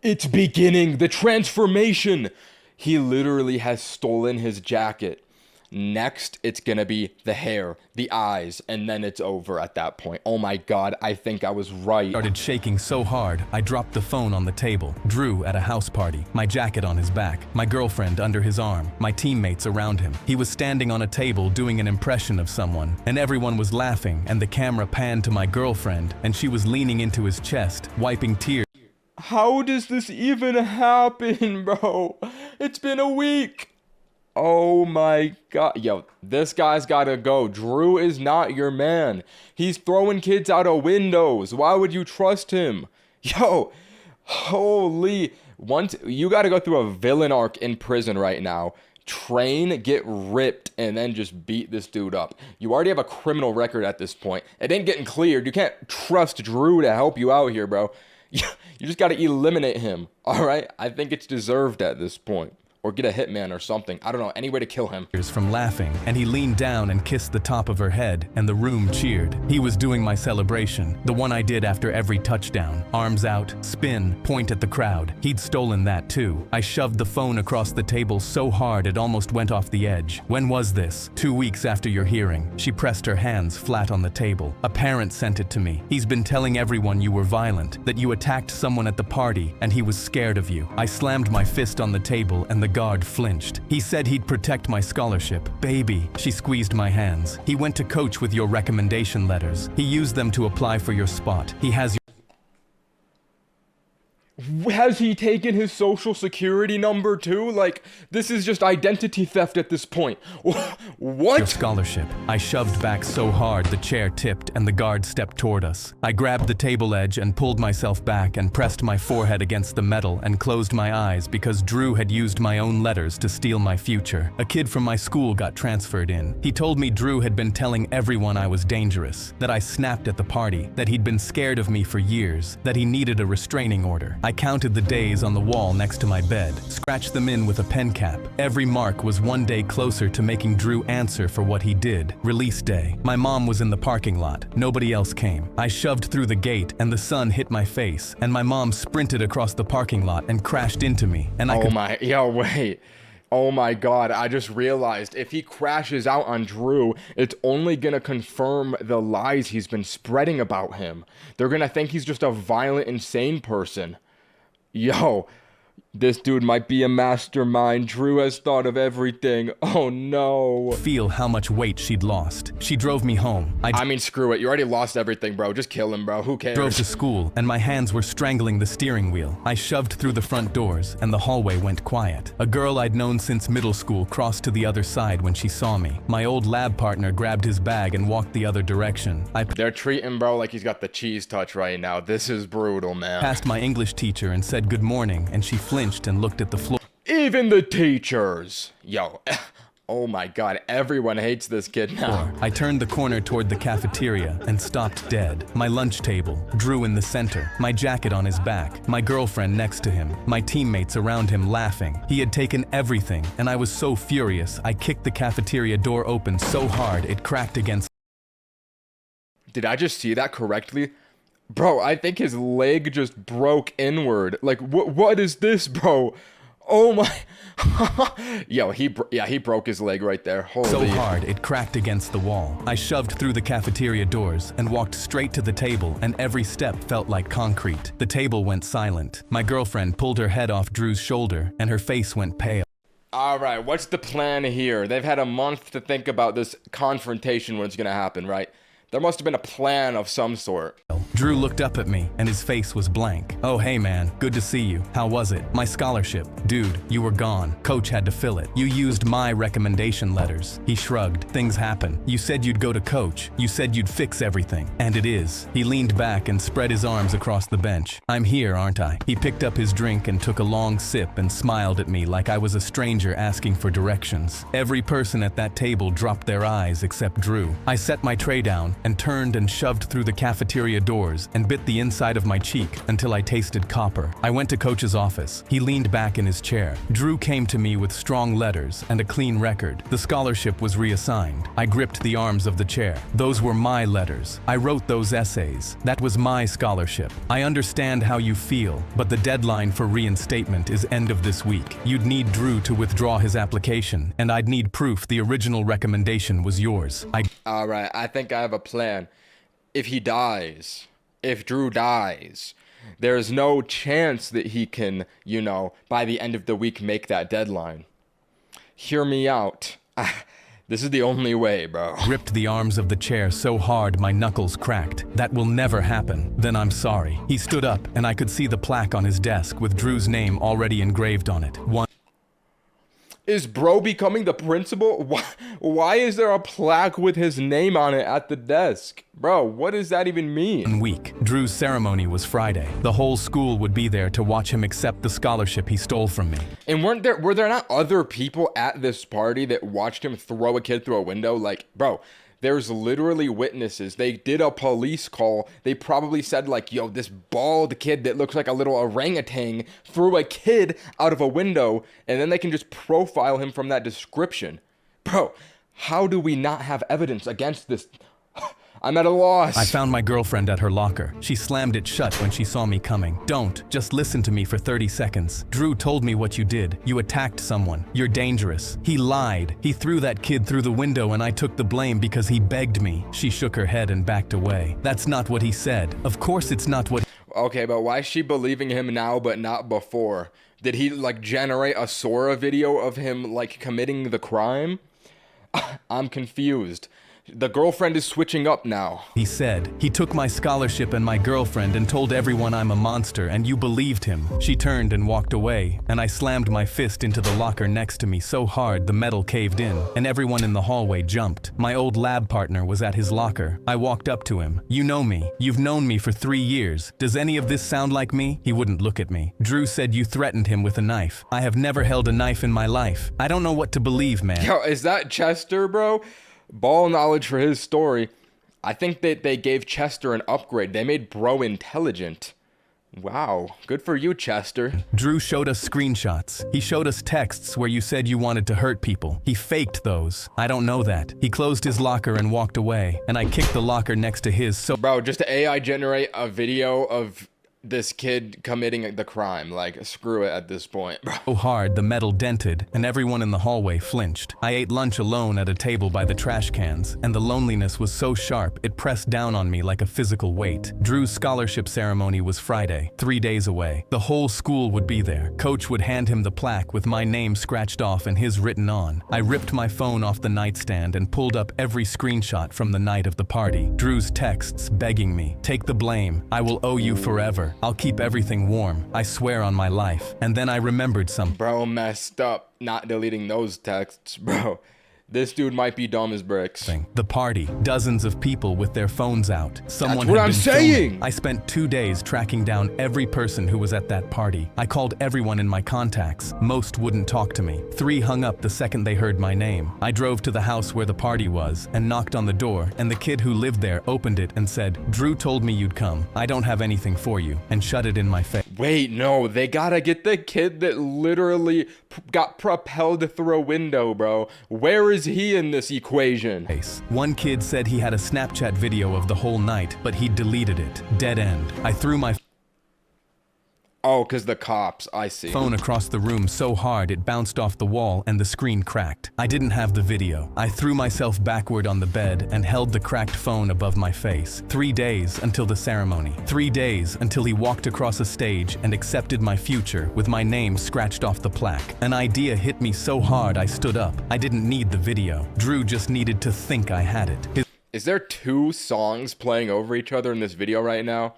It's beginning, the transformation. He literally has stolen his jacket. Next, it's gonna be the hair, the eyes, and then it's over at that point. Oh my God, I think I was right. Started shaking so hard, I dropped the phone on the table. Drew at a house party, my jacket on his back, my girlfriend under his arm, my teammates around him. He was standing on a table doing an impression of someone, and everyone was laughing, and the camera panned to my girlfriend, and she was leaning into his chest, wiping tears. How does this even happen, bro? It's been a week. Oh my God. Yo, this guy's gotta go. Drew is not your man. He's throwing kids out of windows. Why would you trust him? Yo, holy. You gotta go through a villain arc in prison right now. Train, get ripped, and then just beat this dude up. You already have a criminal record at this point. It ain't getting cleared. You can't trust Drew to help you out here, bro. You just gotta eliminate him, all right? I think it's deserved at this point. or get a hitman or something. I don't know, any way to kill him. From laughing, and he leaned down and kissed the top of her head, and the room cheered. He was doing my celebration, the one I did after every touchdown. Arms out, spin, point at the crowd. He'd stolen that too. I shoved the phone across the table so hard it almost went off the edge. When was this? 2 weeks after your hearing. She pressed her hands flat on the table. A parent sent it to me. He's been telling everyone you were violent, that you attacked someone at the party, and he was scared of you. I slammed my fist on the table and the guard flinched. He said he'd protect my scholarship. Baby, she squeezed my hands. He went to coach with your recommendation letters. He used them to apply for your spot. He has Has he taken his social security number too? Like, this is just identity theft at this point. What? your scholarship. I shoved back so hard the chair tipped and the guard stepped toward us. I grabbed the table edge and pulled myself back and pressed my forehead against the metal and closed my eyes because Drew had used my own letters to steal my future. A kid from my school got transferred in. He told me Drew had been telling everyone I was dangerous, that I snapped at the party, that he'd been scared of me for years, that he needed a restraining order. I counted the days on the wall next to my bed, scratched them in with a pen cap. Every mark was one day closer to making Drew answer for what he did. Release day. My mom was in the parking lot. Nobody else came. I shoved through the gate and the sun hit my face, and my mom sprinted across the parking lot and crashed into me. And I wait. Oh my god, I just realized if he crashes out on Drew, it's only gonna confirm the lies he's been spreading about him. They're gonna think he's just a violent, insane person. Yo, this dude might be a mastermind. Drew has thought of everything. Oh no. Feel how much weight she'd lost. She drove me home. I mean, screw it. You already lost everything, bro. Just kill him, bro. Who cares? Drove to school, and my hands were strangling the steering wheel. I shoved through the front doors, and the hallway went quiet. A girl I'd known since middle school crossed to the other side when she saw me. My old lab partner grabbed his bag and walked the other direction. They're treating bro like he's got the cheese touch right now. This is brutal, man. Passed my English teacher and said good morning, and she flinched and looked at the floor. Even the teachers. Yo. Oh my god, everyone hates this kid now. I turned the corner toward the cafeteria and stopped dead. My lunch table, Drew in the center, my jacket on his back, my girlfriend next to him, my teammates around him laughing. He had taken everything, and I was so furious, I kicked the cafeteria door open so hard it cracked against. Did I just see that correctly? Bro, I think his leg just broke inward. Like, what is this, bro? Oh my. Yo, he broke his leg right there. Holy. So hard, it cracked against the wall. I shoved through the cafeteria doors and walked straight to the table, and every step felt like concrete. The table went silent. My girlfriend pulled her head off Drew's shoulder, and her face went pale. All right, what's the plan here? They've had a month to think about this confrontation when it's gonna happen, right? There must have been a plan of some sort. Drew looked up at me, and his face was blank. Oh, hey man, good to see you. How was it? My scholarship. Dude, you were gone. Coach had to fill it. You used my recommendation letters. He shrugged. Things happen. You said you'd go to coach. You said you'd fix everything. And it is. He leaned back and spread his arms across the bench. I'm here, aren't I? He picked up his drink and took a long sip and smiled at me like I was a stranger asking for directions. Every person at that table dropped their eyes except Drew. I set my tray down and turned and shoved through the cafeteria doors and bit the inside of my cheek until I tasted copper. I went to Coach's office. He leaned back in his chair. Drew came to me with strong letters and a clean record. The scholarship was reassigned. I gripped the arms of the chair. Those were my letters. I wrote those essays. That was my scholarship. I understand how you feel, but the deadline for reinstatement is end of this week. You'd need Drew to withdraw his application, and I'd need proof the original recommendation was yours. All right, I think I have a plan. If he dies, if Drew dies, there's no chance that he can, you know, by the end of the week make that deadline. Hear me out. This is the only way, bro. Gripped the arms of the chair so hard my knuckles cracked. That will never happen. Then I'm sorry. He stood up, and I could see the plaque on his desk with Drew's name already engraved on it. Is bro becoming the principal? Why is there a plaque with his name on it at the desk? Bro, what does that even mean? 1 week. Drew's ceremony was Friday. The whole school would be there to watch him accept the scholarship he stole from me. And were there not other people at this party that watched him throw a kid through a window? Like, bro, There's literally witnesses. They did a police call. They probably said like, yo, this bald kid that looks like a little orangutan threw a kid out of a window, and then they can just profile him from that description. Bro, how do we not have evidence against this? I'm at a loss. I found my girlfriend at her locker. She slammed it shut when she saw me coming. Don't. Just listen to me for 30 seconds. Drew told me what you did. You attacked someone. You're dangerous. He lied. He threw that kid through the window and I took the blame because he begged me. She shook her head and backed away. That's not what he said. Of course it's not what... Okay, but why is she believing him now but not before? Did he like generate a Sora video of him like committing the crime? I'm confused. The girlfriend is switching up now. He said, he took my scholarship and my girlfriend and told everyone I'm a monster and you believed him. She turned and walked away, and I slammed my fist into the locker next to me so hard the metal caved in, and everyone in the hallway jumped. My old lab partner was at his locker. I walked up to him. You know me. You've known me for 3 years. Does any of this sound like me? He wouldn't look at me. Drew said you threatened him with a knife. I have never held a knife in my life. I don't know what to believe, man. Yo, is that Chester, bro? Ball knowledge for his story. I think that they gave Chester an upgrade. They made bro intelligent. Wow, good for you, Chester. Drew showed us screenshots. He showed us texts where you said you wanted to hurt people. He faked those. I don't know that. He closed his locker and walked away, and I kicked the locker next to his so... Bro, just to AI generate a video of this kid committing the crime. Like, screw it at this point, bro. So hard the metal dented, and everyone in the hallway flinched. I ate lunch alone at a table by the trash cans, and the loneliness was so sharp it pressed down on me like a physical weight. Drew's scholarship ceremony was Friday, 3 days away. The whole school would be there. Coach would hand him the plaque with my name scratched off and his written on. I ripped my phone off the nightstand and pulled up every screenshot from the night of the party. Drew's texts begging me, take the blame. I will owe you forever. I'll keep everything warm. I swear on my life. And then I remembered something. Bro messed up not deleting those texts, bro. This dude might be dumb as bricks. The party. Dozens of people with their phones out. Someone That's what I'm saying! Filming. I spent 2 days tracking down every person who was at that party. I called everyone in my contacts. Most wouldn't talk to me. 3 hung up the second they heard my name. I drove to the house where the party was and knocked on the door, and the kid who lived there opened it and said, Drew told me you'd come. I don't have anything for you, and shut it in my face. Wait, no, they gotta get the kid that literally got propelled through a window, bro. Where is he in this equation? One kid said he had a Snapchat video of the whole night, but he deleted it. Dead end. I threw my Oh, because the cops, I see. phone across the room so hard it bounced off the wall and the screen cracked. I didn't have the video. I threw myself backward on the bed and held the cracked phone above my face. 3 days until the ceremony. 3 days until he walked across a stage and accepted my future with my name scratched off the plaque. An idea hit me so hard I stood up. I didn't need the video. Drew just needed to think I had it. Is there 2 songs playing over each other in this video right now?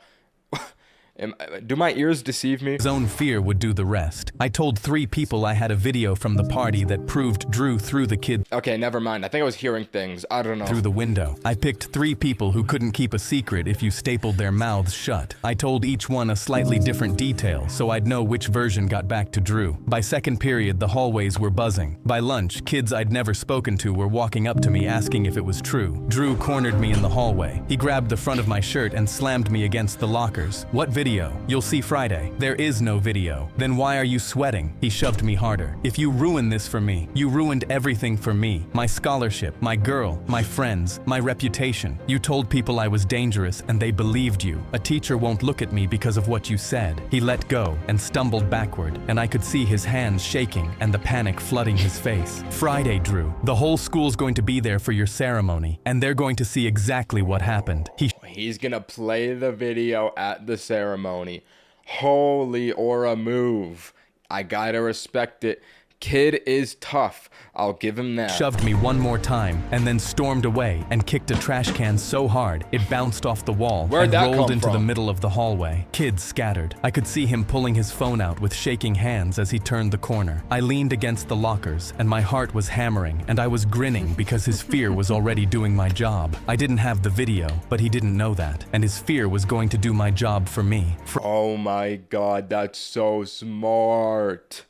Do my ears deceive me? His own fear would do the rest. I told 3 people I had a video from the party that proved Drew threw the kid Okay, never mind. I think I was hearing things. I don't know. through the window. I picked 3 people who couldn't keep a secret if you stapled their mouths shut. I told each one a slightly different detail so I'd know which version got back to Drew. By second period, the hallways were buzzing. By lunch, kids I'd never spoken to were walking up to me asking if it was true. Drew cornered me in the hallway. He grabbed the front of my shirt and slammed me against the lockers. What video? You'll see Friday. There is no video. Then why are you sweating? He shoved me harder. If you ruin this for me, you ruined everything for me. My scholarship, my girl, my friends, my reputation. You told people I was dangerous and they believed you. A teacher won't look at me because of what you said. He let go and stumbled backward, and I could see his hands shaking and the panic flooding his face. Friday, Drew. The whole school's going to be there for your ceremony, and they're going to see exactly what happened. He's gonna play the video at the ceremony. Holy aura move. I gotta respect it. Kid is tough. I'll give him that. Shoved me one more time and then stormed away and kicked a trash can so hard it bounced off the wall Where'd and that rolled come into the from? middle of the hallway. Kids scattered. I could see him pulling his phone out with shaking hands as he turned the corner. I leaned against the lockers and my heart was hammering and I was grinning because his fear was already doing my job. I didn't have the video, but he didn't know that, and his fear was going to do my job for me. Oh my god, that's so smart.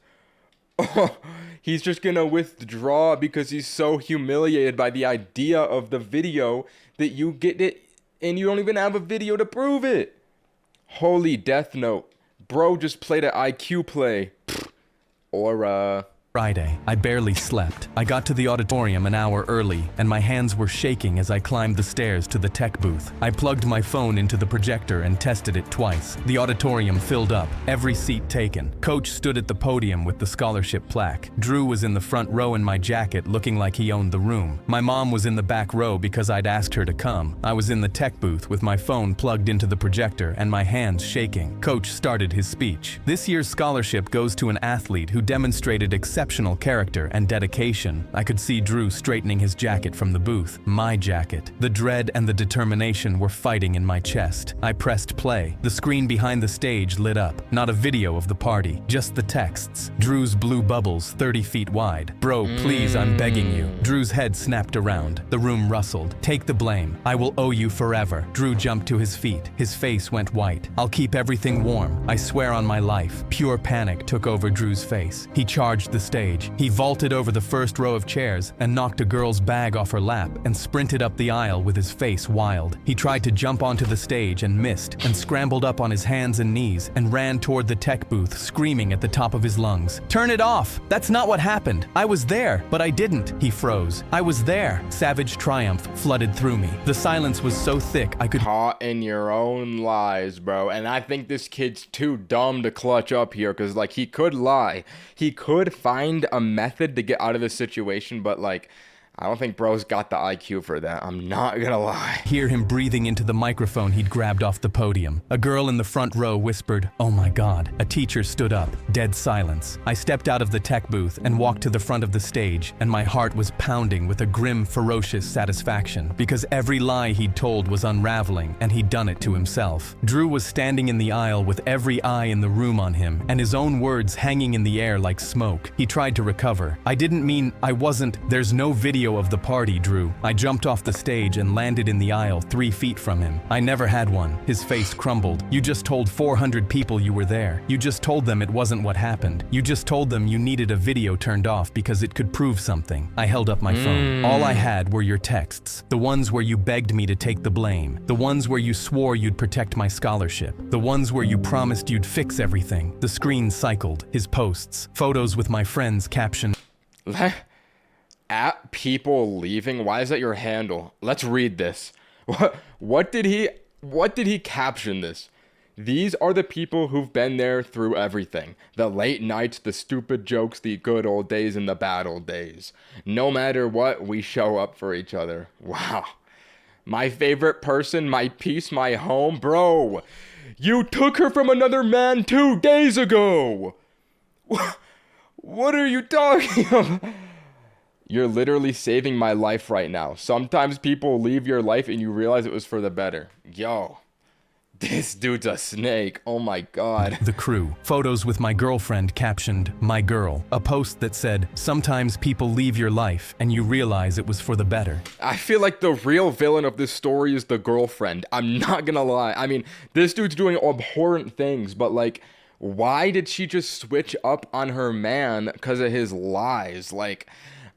he's just gonna withdraw because he's so humiliated by the idea of the video that you get it and you don't even have a video to prove it. Holy Death Note. Bro just played an IQ play. Or, Friday. I barely slept. I got to the auditorium an hour early, and my hands were shaking as I climbed the stairs to the tech booth. I plugged my phone into the projector and tested it twice. The auditorium filled up, every seat taken. Coach stood at the podium with the scholarship plaque. Drew was in the front row in my jacket, looking like he owned the room. My mom was in the back row because I'd asked her to come. I was in the tech booth with my phone plugged into the projector and my hands shaking. Coach started his speech. This year's scholarship goes to an athlete who demonstrated exceptional character and dedication. I could see Drew straightening his jacket from the booth. My jacket. The dread and the determination were fighting in my chest. I pressed play. The screen behind the stage lit up. Not a video of the party, just the texts. Drew's blue bubbles 30 feet wide. Bro, please, I'm begging you. Drew's head snapped around. The room rustled. Take the blame. I will owe you forever. Drew jumped to his feet. His face went white. I'll keep everything warm. I swear on my life. Pure panic took over Drew's face. He charged the stage. He vaulted over the first row of chairs and knocked a girl's bag off her lap and sprinted up the aisle with his face wild. He tried to jump onto the stage and missed, and scrambled up on his hands and knees and ran toward the tech booth, screaming at the top of his lungs. Turn it off! That's not what happened. I was there, but I didn't. He froze. I was there. Savage triumph flooded through me. The silence was so thick I could— Caught in your own lies, bro. And I think this kid's too dumb to clutch up here, because, like, he could lie. He could find a method to get out of this situation, but, like, I don't think bro's got the IQ for that. I'm not gonna lie. Hear him breathing into the microphone he'd grabbed off the podium. A girl in the front row whispered, "Oh my God." A teacher stood up. Dead silence. I stepped out of the tech booth and walked to the front of the stage, and my heart was pounding with a grim, ferocious satisfaction, because every lie he'd told was unraveling, and he'd done it to himself. Drew was standing in the aisle with every eye in the room on him, and his own words hanging in the air like smoke. He tried to recover. I didn't mean I wasn't— There's no video of the party, Drew. I jumped off the stage and landed in the aisle 3 feet from him. I never had one. His face crumbled. You just told 400 people you were there. You just told them it wasn't what happened. You just told them you needed a video turned off because it could prove something. I held up my phone. All I had were your texts. The ones where you begged me to take the blame. The ones where you swore you'd protect my scholarship. The ones where you promised you'd fix everything. The screen cycled. His posts. Photos with my friends captioned— At people leaving? Why is that your handle? Let's read this. What did he caption this? These are the people who've been there through everything. The late nights, the stupid jokes, the good old days, and the bad old days. No matter what, we show up for each other. Wow. My favorite person, my peace, my home. Bro, you took her from another man 2 days ago. What are you talking about? You're literally saving my life right now. Sometimes people leave your life and you realize it was for the better. Yo, this dude's a snake. Oh my God. The crew. Photos with my girlfriend captioned, "My girl." A post that said, "Sometimes people leave your life and you realize it was for the better." I feel like the real villain of this story is the girlfriend. I'm not gonna lie. I mean, this dude's doing abhorrent things, but, like, why did she just switch up on her man because of his lies? Like,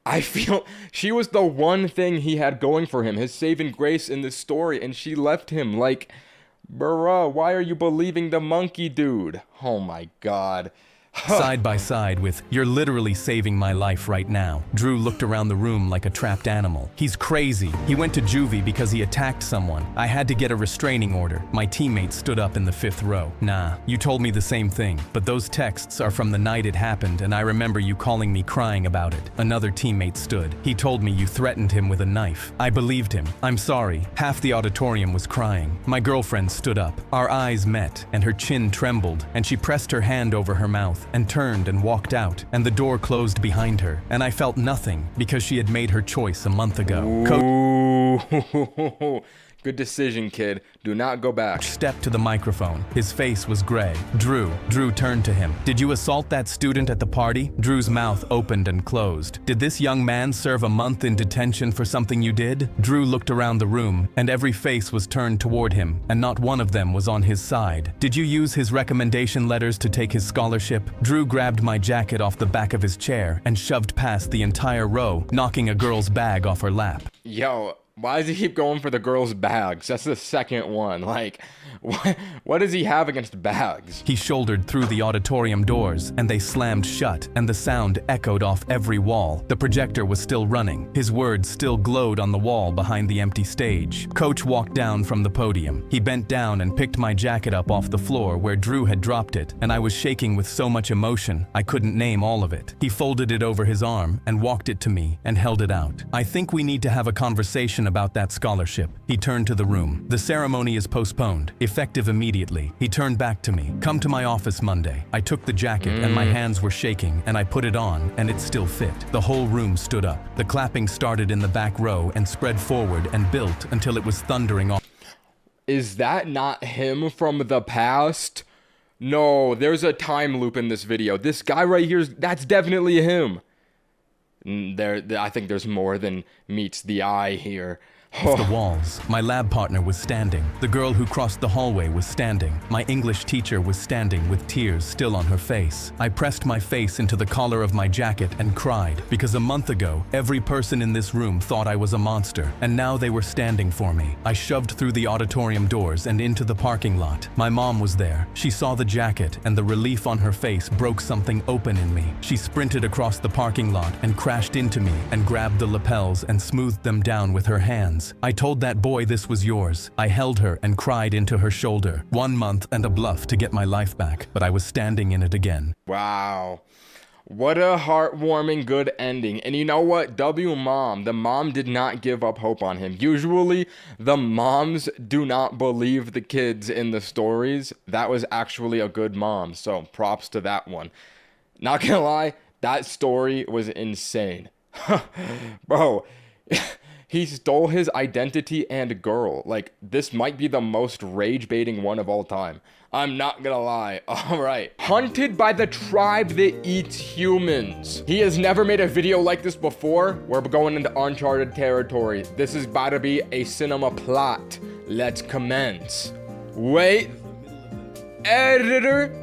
I feel she was the one thing he had going for him, his saving grace in this story, and she left him. Like, bruh, why are you believing the monkey dude? Oh my God. Side by side with, "You're literally saving my life right now." Drew looked around the room like a trapped animal. He's crazy. He went to juvie because he attacked someone. I had to get a restraining order. My teammate stood up in the 5th row. Nah, you told me the same thing, but those texts are from the night it happened, and I remember you calling me crying about it. Another teammate stood. He told me you threatened him with a knife. I believed him. I'm sorry. Half the auditorium was crying. My girlfriend stood up. Our eyes met, and her chin trembled, and she pressed her hand over her mouth and turned and walked out, and the door closed behind her, and I felt nothing because she had made her choice a month ago. Ooh, good decision, kid. Do not go back. Stepped to the microphone. His face was gray. Drew turned to him. Did you assault that student at the party? Drew's mouth opened and closed. Did this young man serve a month in detention for something you did? Drew looked around the room, and every face was turned toward him, and not one of them was on his side. Did you use his recommendation letters to take his scholarship? Drew grabbed my jacket off the back of his chair and shoved past the entire row, knocking a girl's bag off her lap. Yo, why does he keep going for the girls' bags? That's the second one. Like, what does he have against bags? He shouldered through the auditorium doors, and they slammed shut, and the sound echoed off every wall. The projector was still running. His words still glowed on the wall behind the empty stage. Coach walked down from the podium. He bent down and picked my jacket up off the floor where Drew had dropped it, and I was shaking with so much emotion, I couldn't name all of it. He folded it over his arm and walked it to me and held it out. I think we need to have a conversation about that scholarship. He turned to the room. The ceremony is postponed, effective immediately. He turned back to me. Come to my office Monday. I took the jacket and my hands were shaking, and I put it on and it still fit. The whole room stood up. The clapping started in the back row and spread forward and built until it was thundering off. Is that not him from the past? No, there's a time loop in this video. This guy right here, that's definitely him. I think there's more than meets the eye here. The walls. My lab partner was standing. The girl who crossed the hallway was standing. My English teacher was standing with tears still on her face. I pressed my face into the collar of my jacket and cried because a month ago, every person in this room thought I was a monster, and now they were standing for me. I shoved through the auditorium doors and into the parking lot. My mom was there. She saw the jacket, and the relief on her face broke something open in me. She sprinted across the parking lot and crashed into me and grabbed the lapels and smoothed them down with her hands. I told that boy this was yours. I held her and cried into her shoulder. 1 month and a bluff to get my life back, but I was standing in it again. Wow. What a heartwarming good ending. And you know what? W mom. The mom did not give up hope on him. Usually, the moms do not believe the kids in the stories. That was actually a good mom. So props to that one. Not gonna lie, that story was insane. Bro. He stole his identity and girl. Like, this might be the most rage-baiting one of all time. I'm not gonna lie. Alright. Hunted by the tribe that eats humans. He has never made a video like this before. We're going into uncharted territory. This is about to be a cinema plot. Let's commence. Wait. Editor.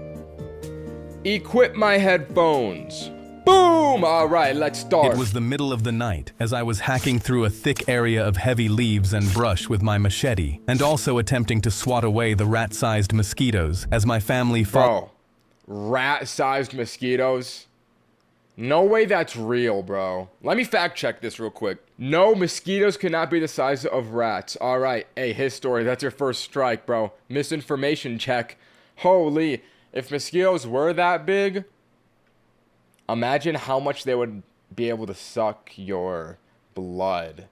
Equip my headphones. Boom! All right, let's start. It was the middle of the night as I was hacking through a thick area of heavy leaves and brush with my machete, and also attempting to swat away the rat-sized mosquitoes as my family Bro, rat-sized mosquitoes? No way that's real, bro. Let me fact check this real quick. No, mosquitoes cannot be the size of rats. All right, hey, his story, that's your first strike, bro. Misinformation check. Holy, if mosquitoes were that big, imagine how much they would be able to suck your blood.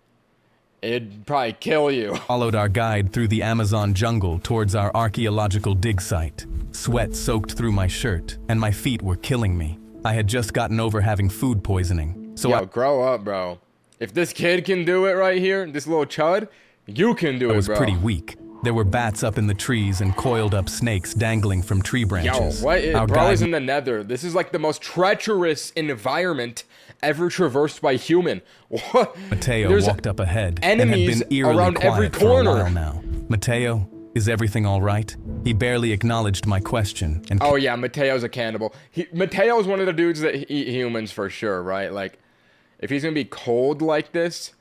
It'd probably kill you. Followed our guide through the Amazon jungle towards our archaeological dig site. Sweat soaked through my shirt, and my feet were killing me. I had just gotten over having food poisoning. So Yo, grow up, bro. If this kid can do it right here, this little chud, you can do it, bro. I was pretty weak. There were bats up in the trees and coiled up snakes dangling from tree branches. Yo, what is, bro is in the nether. This is like the most treacherous environment ever traversed by human. What? Mateo walked up ahead and had been eerily around every quiet for a corner while now. Mateo, is everything all right? He barely acknowledged my question. And oh yeah, Mateo's a cannibal. Mateo's one of the dudes that eat humans for sure, right? Like, if he's gonna be cold like this,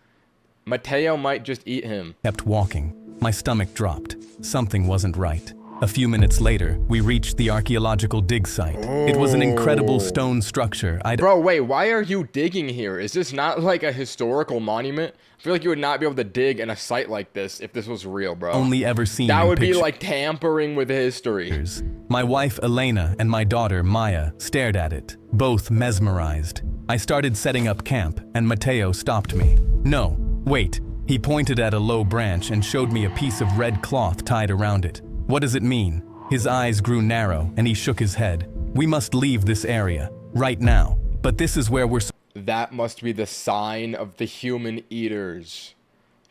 Mateo might just eat him. Kept walking. My stomach dropped. Something wasn't right. A few minutes later, we reached the archaeological dig site. It was an incredible stone structure. Bro, wait, why are you digging here? Is this not like a historical monument? I feel like you would not be able to dig in a site like this if this was real, bro. Only ever seen that in would be pictures. like tampering with history. My wife Elena and my daughter Maya stared at it, both mesmerized. I started setting up camp, and Mateo stopped me. No, wait. He pointed at a low branch and showed me a piece of red cloth tied around it. What does it mean? His eyes grew narrow and he shook his head. We must leave this area, right now. But this is where we're... That must be the sign of the human eaters.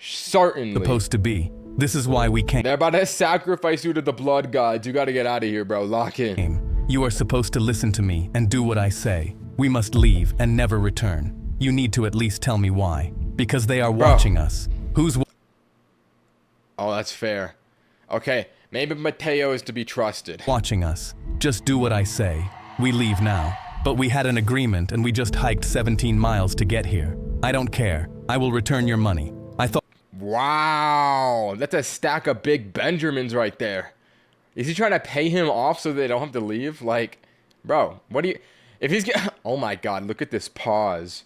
Certainly. Supposed to be. This is why we came. They're about to sacrifice you to the blood gods. You gotta get out of here, bro. Lock in. You are supposed to listen to me and do what I say. We must leave and never return. You need to at least tell me why. Because they are watching us. Who's Oh, that's fair. Okay, maybe Mateo is to be trusted. watching us? Just do what I say. We leave now. But we had an agreement and we just hiked 17 miles to get here. I don't care. I will return your money. I thought. Wow, that's a stack of big Benjamins right there. Is he trying to pay him off so they don't have to leave? Like, bro, what do you... If he's... Oh my god, look at this pause.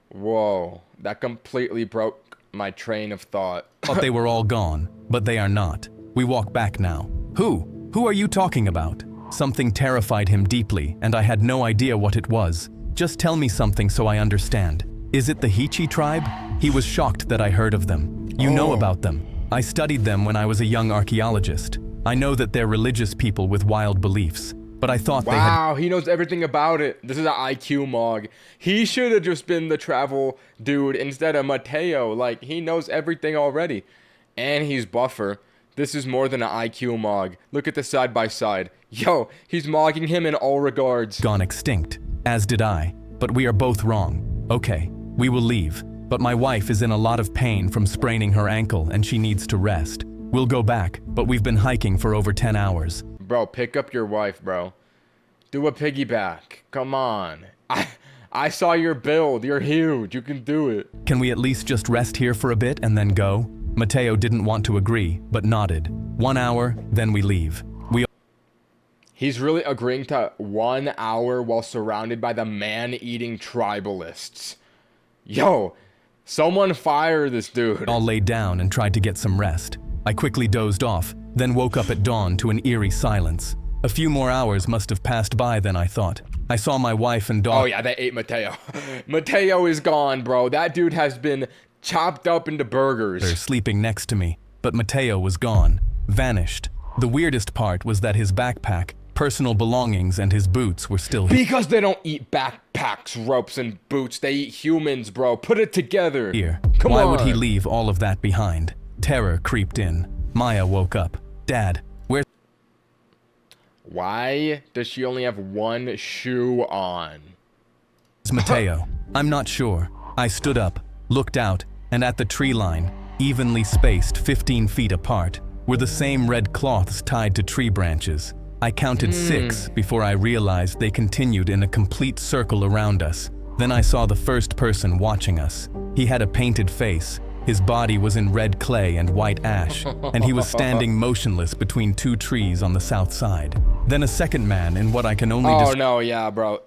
Whoa, that completely broke my train of thought. Thought they were all gone, but they are not. We walk back now. Who? Who are you talking about? Something terrified him deeply, and I had no idea what it was. Just tell me something so I understand. Is it the Hichi tribe? He was shocked that I heard of them. You know about them. I studied them when I was a young archaeologist. I know that they're religious people with wild beliefs, but I thought they had... Wow, he knows everything about it. This is an IQ mog. He should have just been the travel dude instead of Mateo. Like, he knows everything already. And he's buffer. This is more than an IQ mog. Look at the side by side. Yo, he's mogging him in all regards. Gone extinct, as did I, but we are both wrong. Okay, we will leave, but my wife is in a lot of pain from spraining her ankle and she needs to rest. We'll go back, but we've been hiking for over 10 hours. Bro, pick up your wife, bro. Do a piggyback. Come on. I saw your build. You're huge. You can do it. Can we at least just rest here for a bit and then go? Mateo didn't want to agree, but nodded. 1 hour, then we leave. He's really agreeing to 1 hour while surrounded by the man-eating tribalists. Yo, someone fire this dude. All laid down and tried to get some rest. I quickly dozed off, then woke up at dawn to an eerie silence. A few more hours must have passed by then, I thought. I saw my wife and daughter. Oh yeah, they ate Mateo. Mateo is gone, bro. That dude has been chopped up into burgers. Sleeping next to me, but Mateo was gone, vanished. The weirdest part was that his backpack, personal belongings, and his boots were still here. Because they don't eat backpacks, ropes, and boots. They eat humans, bro. Put it together. Why would he leave all of that behind? Terror creeped in. Maya woke up. Dad, where's Why does she only have one shoe on? Mateo? I'm not sure. I stood up, looked out, and at the tree line, evenly spaced 15 feet apart, were the same red cloths tied to tree branches. I counted 6 before I realized they continued in a complete circle around us. Then I saw the first person watching us. He had a painted face. His body was in red clay and white ash, and he was standing motionless between 2 trees on the south side. Then a second man in what I can only Oh no, yeah, bro.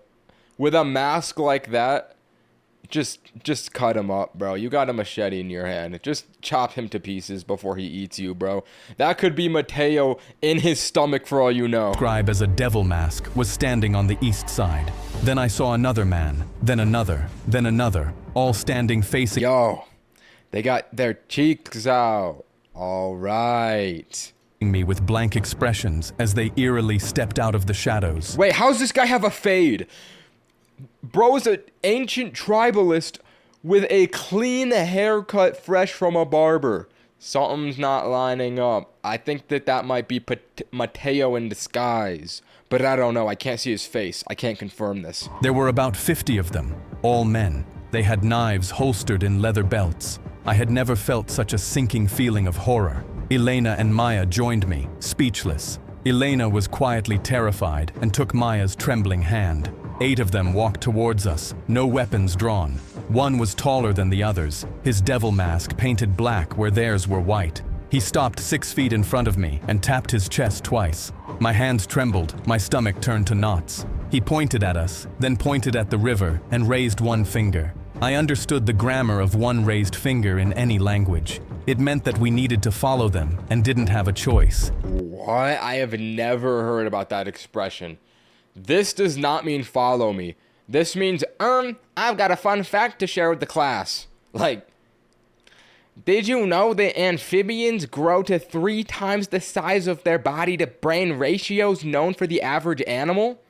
With a mask like that, just cut him up, bro. You got a machete in your hand. Just chop him to pieces before he eats you, bro. That could be Mateo in his stomach for all you know. Describe as a devil mask was standing on the east side. Then I saw another man, then another, all standing facing Yo, they got their cheeks out. All right. me with blank expressions as they eerily stepped out of the shadows. Wait, how's this guy have a fade? Bro's an ancient tribalist with a clean haircut fresh from a barber. Something's not lining up. I think that might be Mateo in disguise. But I don't know. I can't see his face. I can't confirm this. There were about 50 of them, all men. They had knives holstered in leather belts. I had never felt such a sinking feeling of horror. Elena and Maya joined me, speechless. Elena was quietly terrified and took Maya's trembling hand. 8 of them walked towards us, no weapons drawn. One was taller than the others, his devil mask painted black where theirs were white. He stopped 6 feet in front of me and tapped his chest twice. My hands trembled, my stomach turned to knots. He pointed at us, then pointed at the river and raised one finger. I understood the grammar of one raised finger in any language. It meant that we needed to follow them and didn't have a choice. What? I have never heard about that expression. This does not mean follow me. This means, I've got a fun fact to share with the class. Like, did you know that amphibians grow to 3 times the size of their body to brain ratios known for the average animal?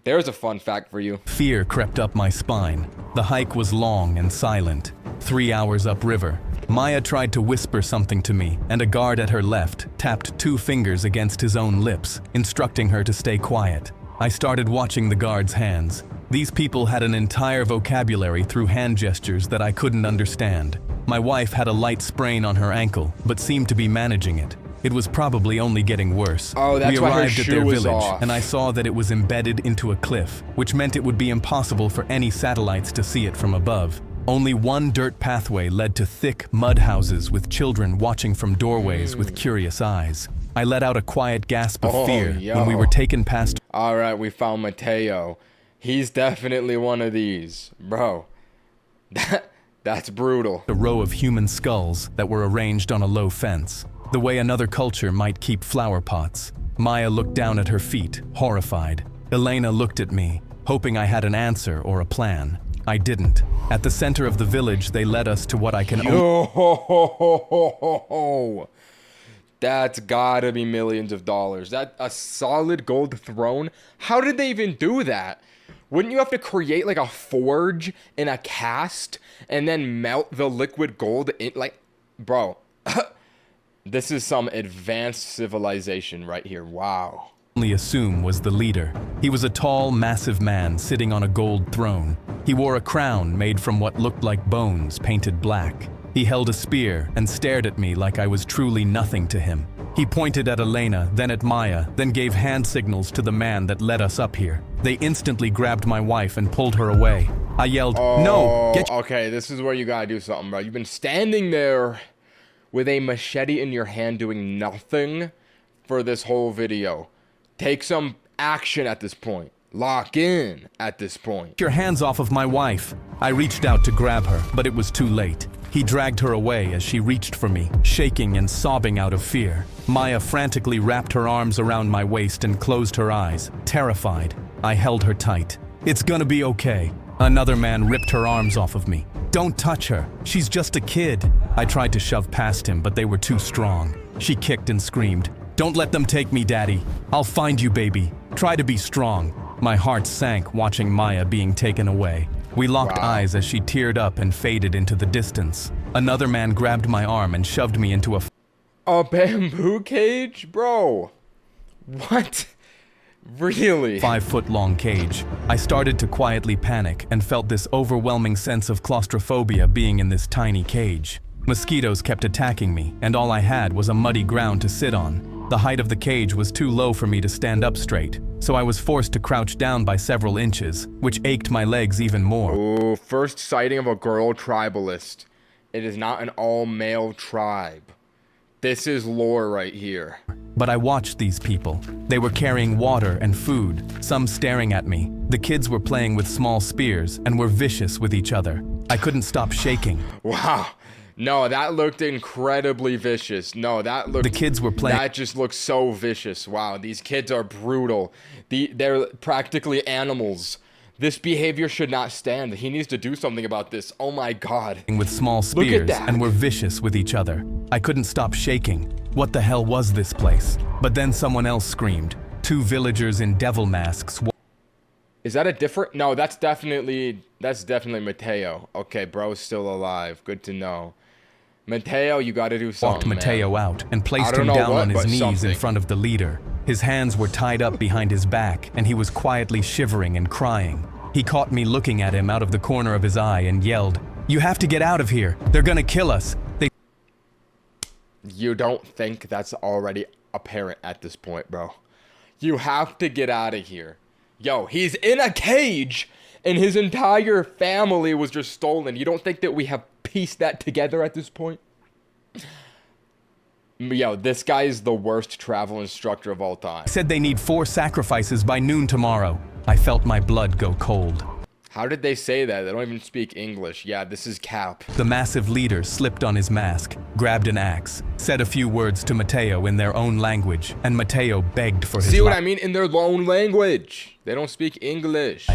There's a fun fact for you. Fear crept up my spine. The hike was long and silent. 3 hours upriver. Maya tried to whisper something to me, and a guard at her left tapped 2 fingers against his own lips, instructing her to stay quiet. I started watching the guard's hands. These people had an entire vocabulary through hand gestures that I couldn't understand. My wife had a light sprain on her ankle, but seemed to be managing it. It was probably only getting worse. Oh, that's we why her arrived at shoe their was village, off. and I saw that it was embedded into a cliff, which meant it would be impossible for any satellites to see it from above. Only one dirt pathway led to thick mud houses with children watching from doorways with curious eyes. I let out a quiet gasp of fear when we were taken past. All right, we found Mateo. He's definitely one of these. Bro, that's brutal. A row of human skulls that were arranged on a low fence, the way another culture might keep flower pots. Maya looked down at her feet, horrified. Elena looked at me, hoping I had an answer or a plan. I didn't. At the center of the village, they led us to what I can Yo, that's gotta be millions of dollars. That a solid gold throne? How did they even do that? Wouldn't you have to create like a forge and a cast and then melt the liquid gold in? Like, bro, this is some advanced civilization right here. Wow. only assume was the leader. He was a tall, massive man sitting on a gold throne. He wore a crown made from what looked like bones painted black. He held a spear and stared at me like I was truly nothing to him. He pointed at Elena, then at Maya, then gave hand signals to the man that led us up here. They instantly grabbed my wife and pulled her away. I yelled, "No, get Okay, this is where you gotta do something, bro. You've been standing there with a machete in your hand doing nothing for this whole video. Take some action at this point. Lock in at this point. your hands off of my wife." I reached out to grab her, but it was too late. He dragged her away as she reached for me, shaking and sobbing out of fear. Maya frantically wrapped her arms around my waist and closed her eyes, terrified. I held her tight. "It's gonna be okay." Another man ripped her arms off of me. "Don't touch her. She's just a kid." I tried to shove past him, but they were too strong. She kicked and screamed, "Don't let them take me, Daddy. I'll find you, baby. Try to be strong." My heart sank watching Maya being taken away. We locked eyes as she teared up and faded into the distance. Another man grabbed my arm and shoved me into A bamboo cage? Bro. What? Really? 5-foot-long cage. I started to quietly panic and felt this overwhelming sense of claustrophobia being in this tiny cage. Mosquitoes kept attacking me, and all I had was a muddy ground to sit on. The height of the cage was too low for me to stand up straight, so I was forced to crouch down by several inches, which ached my legs even more. Ooh, first sighting of a girl tribalist. It is not an all-male tribe. This is lore right here. But I watched these people. They were carrying water and food, some staring at me. The kids were playing with small spears and were vicious with each other. I couldn't stop shaking. Wow. No, that looked incredibly vicious. No, that looked... The kids were playing... That just looks so vicious. Wow, these kids are brutal. They're practically animals. This behavior should not stand. He needs to do something about this. Oh my god. With small spears and were vicious with each other. I couldn't stop shaking. What the hell was this place? But then someone else screamed. 2 villagers in devil masks. Is that a different... No, that's definitely Mateo. Okay, bro's still alive. Good to know. Mateo, you gotta do something, Walked Mateo man. out and placed him down on his knees in front of the leader. His hands were tied up behind his back, and he was quietly shivering and crying. He caught me looking at him out of the corner of his eye and yelled, "You have to get out of here. They're gonna kill us." You don't think that's already apparent at this point, bro? You have to get out of here. Yo, he's in a cage, and his entire family was just stolen. You don't think that we have pieced that together at this point? Yo, this guy is the worst travel instructor of all time. Said they need 4 sacrifices by noon tomorrow. I felt my blood go cold. How did they say that? They don't even speak English. Yeah, this is cap. The massive leader slipped on his mask, grabbed an axe, said a few words to Mateo in their own language, and Mateo begged for his life. See what I mean? In their own language. They don't speak English.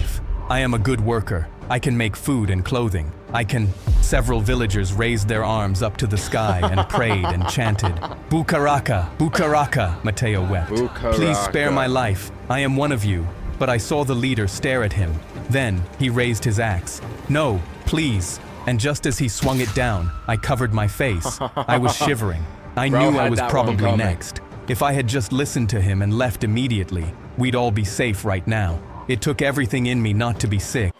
"I am a good worker. I can make food and clothing. I can..." Several villagers raised their arms up to the sky and prayed and chanted, "Bukaraka, Bukaraka," Mateo wept. Bukaraka. "Please spare my life. I am one of you." But I saw the leader stare at him. Then he raised his axe. "No, please. and just as he swung it down, I covered my face. I was shivering. I Bro knew I had was that one probably coming. next. If I had just listened to him and left immediately, we'd all be safe right now. It took everything in me not to be sick.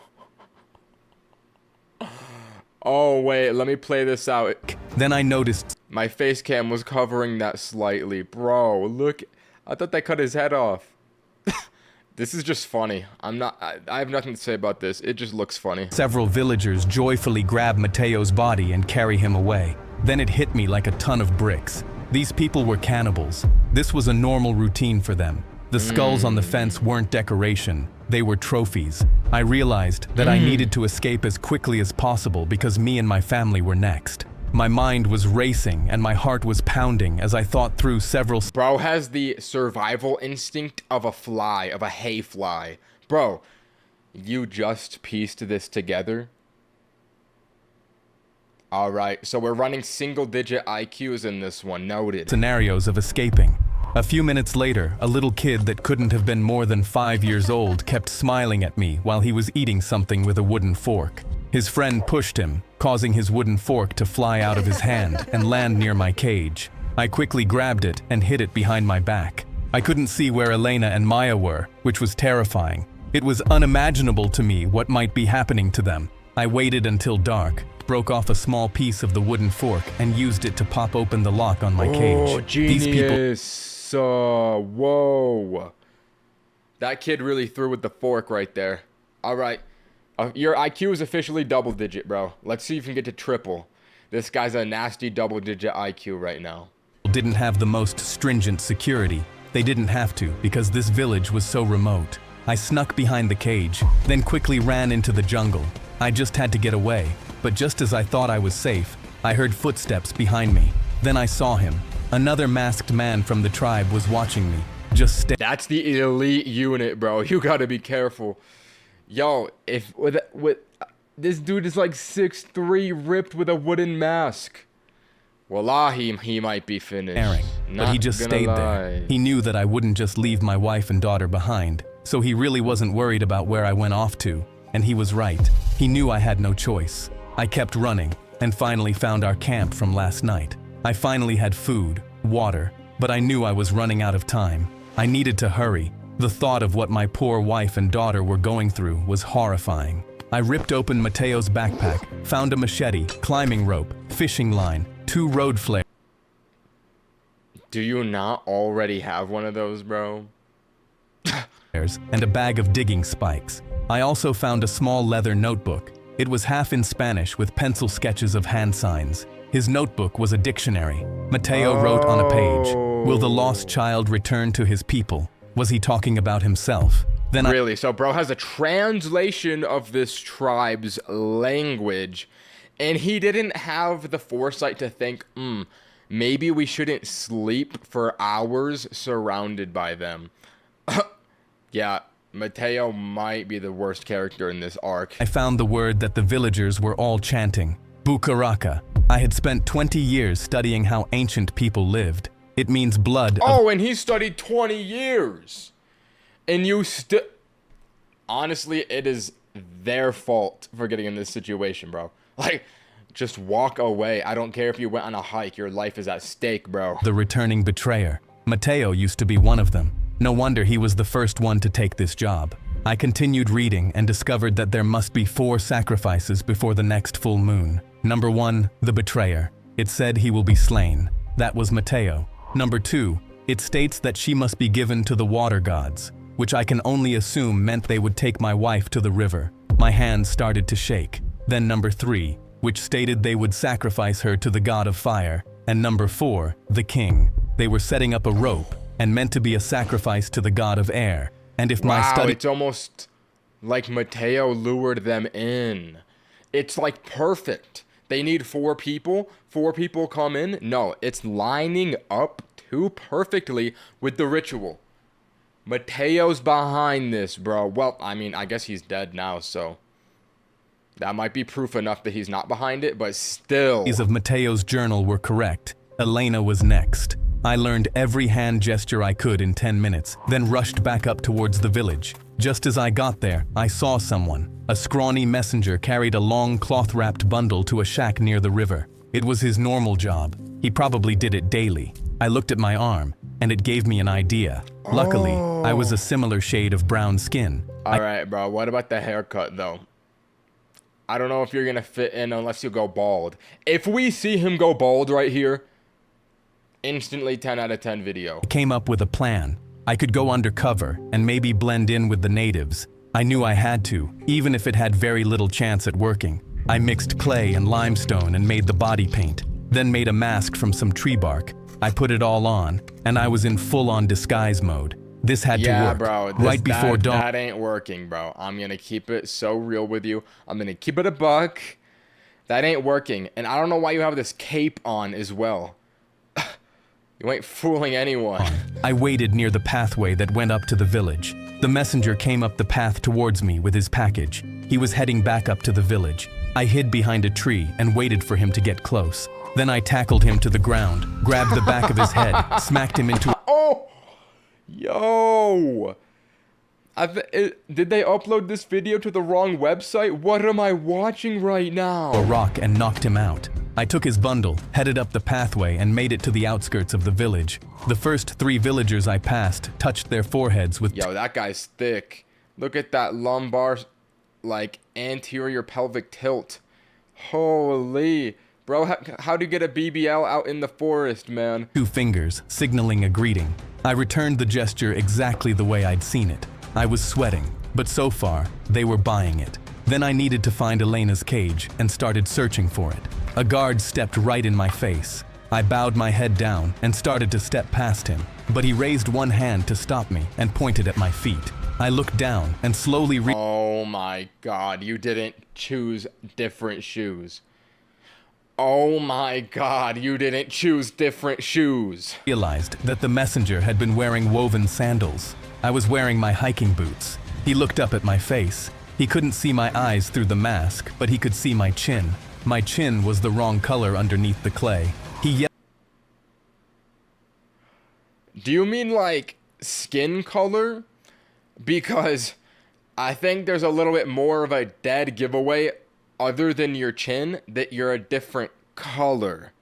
Oh, wait, let me play this out. Then I noticed My face cam was covering that slightly. Bro, look. I thought they cut his head off. This is just funny. I have nothing to say about this. It just looks funny. several villagers joyfully grab Mateo's body and carry him away. Then it hit me like a ton of bricks. These people were cannibals. This was a normal routine for them. The skulls on the fence weren't decoration, they were trophies. I realized that I needed to escape as quickly as possible because me and my family were next. My mind was racing and my heart was pounding as I thought through several Bro has the survival instinct of a fly, of a hay fly. Bro, you just pieced this together. Alright, so we're running single-digit IQs in this one, noted. scenarios of escaping. A few minutes later, a little kid that couldn't have been more than 5 years old kept smiling at me while he was eating something with a wooden fork. His friend pushed him, causing his wooden fork to fly out of his hand and land near my cage. I quickly grabbed it and hid it behind my back. I couldn't see where Elena and Maya were, which was terrifying. It was unimaginable to me what might be happening to them. I waited until dark, broke off a small piece of the wooden fork and used it to pop open the lock on my cage. Oh, These people genius. Whoa. That kid really threw with the fork right there. Alright. Your IQ is officially double digit, bro. Let's see if you can get to triple. This guy's a nasty double digit IQ right now. didn't have the most stringent security. They didn't have to because this village was so remote. I snuck behind the cage, then quickly ran into the jungle. I just had to get away, but just as I thought I was safe, I heard footsteps behind me. Then I saw him. Another masked man from the tribe was watching me, just That's the elite unit, bro. You gotta be careful. Yo, if with this dude is like 6'3", ripped with a wooden mask. Wallahi, he might be finished. staring, but he just stayed there. He knew that I wouldn't just leave my wife and daughter behind, so he really wasn't worried about where I went off to, and he was right. He knew I had no choice. I kept running, and finally found our camp from last night. I finally had food, water, but I knew I was running out of time. I needed to hurry. The thought of what my poor wife and daughter were going through was horrifying. I ripped open Mateo's backpack, found a machete, climbing rope, fishing line, 2 road flares. Do you not already have one of those, bro? And a bag of digging spikes. I also found a small leather notebook. It was half in Spanish with pencil sketches of hand signs. His notebook was a dictionary. Mateo wrote on a page, "Will the lost child return to his people?" Was he talking about himself? Then Really? So bro has a translation of this tribe's language, and he didn't have the foresight to think, maybe we shouldn't sleep for hours surrounded by them. Yeah, Mateo might be the worst character in this arc. I found the word that the villagers were all chanting, Bukaraka. I had spent 20 years studying how ancient people lived. It means blood of Oh, and he studied 20 years. And you still... Honestly, it is their fault for getting in this situation, bro. Like, just walk away. I don't care if you went on a hike. Your life is at stake, bro. the returning betrayer. Mateo used to be one of them. No wonder he was the first one to take this job. I continued reading and discovered that there must be 4 sacrifices before the next full moon. Number 1, the betrayer. It said he will be slain. That was Mateo. Number 2, it states that she must be given to the water gods, which I can only assume meant they would take my wife to the river. My hands started to shake. Then number 3, which stated they would sacrifice her to the god of fire. And number 4, the king. They were setting up a rope and meant to be a sacrifice to the god of air. And if my Wow, study... it's almost like Mateo lured them in. It's like perfect. They need 4 people. 4 people come in. No, it's lining up too perfectly with the ritual. Mateo's behind this, bro. Well, I mean, I guess he's dead now, so that might be proof enough that he's not behind it, but still. of Mateo's journal were correct. Elena was next. I learned every hand gesture I could in 10 minutes, then rushed back up towards the village. Just as I got there, I saw someone. A scrawny messenger carried a long cloth-wrapped bundle to a shack near the river. It was his normal job. He probably did it daily. I looked at my arm, and it gave me an idea. Luckily, I was a similar shade of brown skin. Alright, bro. What about the haircut, though? I don't know if you're gonna fit in unless you go bald. If we see him go bald right here, instantly 10 out of 10 video. I came up with a plan. I could go undercover and maybe blend in with the natives. I knew I had to, even if it had very little chance at working. I mixed clay and limestone and made the body paint, then made a mask from some tree bark. I put it all on, and I was in full-on disguise mode. This had to work. Yeah, bro. Right before dawn. That ain't working, bro. I'm gonna keep it so real with you. I'm gonna keep it a buck. That ain't working. And I don't know why you have this cape on as well. You ain't fooling anyone. I waited near the pathway that went up to the village. The messenger came up the path towards me with his package. He was heading back up to the village. I hid behind a tree and waited for him to get close. Then I tackled him to the ground, grabbed the back of his head, smacked him into... Oh! Yo! Did they upload this video to the wrong website? What am I watching right now? ...a rock and knocked him out. I took his bundle, headed up the pathway, and made it to the outskirts of the village. The first 3 villagers I passed touched their foreheads with... Yo, that guy's thick. Look at that lumbar, like, anterior pelvic tilt. Holy... Bro, how'd you get a BBL out in the forest, man? 2 fingers, signaling a greeting. I returned the gesture exactly the way I'd seen it. I was sweating, but so far, they were buying it. Then I needed to find Elena's cage and started searching for it. A guard stepped right in my face. I bowed my head down and started to step past him, but he raised one hand to stop me and pointed at my feet. I looked down and slowly Oh my god, you didn't choose different shoes. Oh my god, you didn't choose different shoes. Realized that the messenger had been wearing woven sandals. I was wearing my hiking boots. He looked up at my face. He couldn't see my eyes through the mask, but he could see my chin. My chin was the wrong color underneath the clay. He yelled. Do you mean like skin color? Because I think there's a little bit more of a dead giveaway other than your chin, that you're a different color.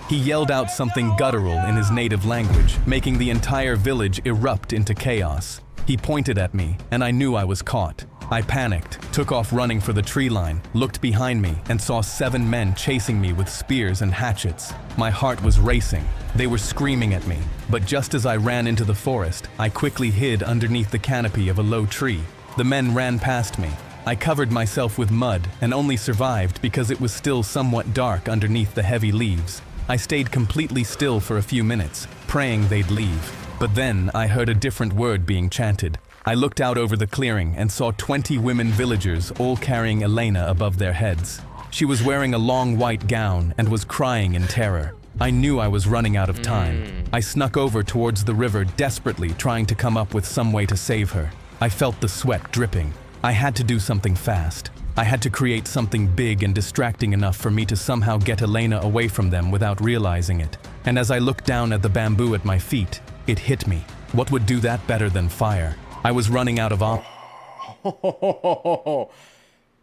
He yelled out something guttural in his native language, making the entire village erupt into chaos. He pointed at me, and I knew I was caught. I panicked, took off running for the tree line, looked behind me, and saw 7 men chasing me with spears and hatchets. My heart was racing. They were screaming at me, but just as I ran into the forest, I quickly hid underneath the canopy of a low tree. The men ran past me. I covered myself with mud and only survived because it was still somewhat dark underneath the heavy leaves. I stayed completely still for a few minutes, praying they'd leave. But then I heard a different word being chanted. I looked out over the clearing and saw 20 women villagers all carrying Elena above their heads. She was wearing a long white gown and was crying in terror. I knew I was running out of time. I snuck over towards the river, desperately trying to come up with some way to save her. I felt the sweat dripping. I had to do something fast. I had to create something big and distracting enough for me to somehow get Elena away from them without realizing it. And as I looked down at the bamboo at my feet, it hit me. What would do that better than fire? I was running out of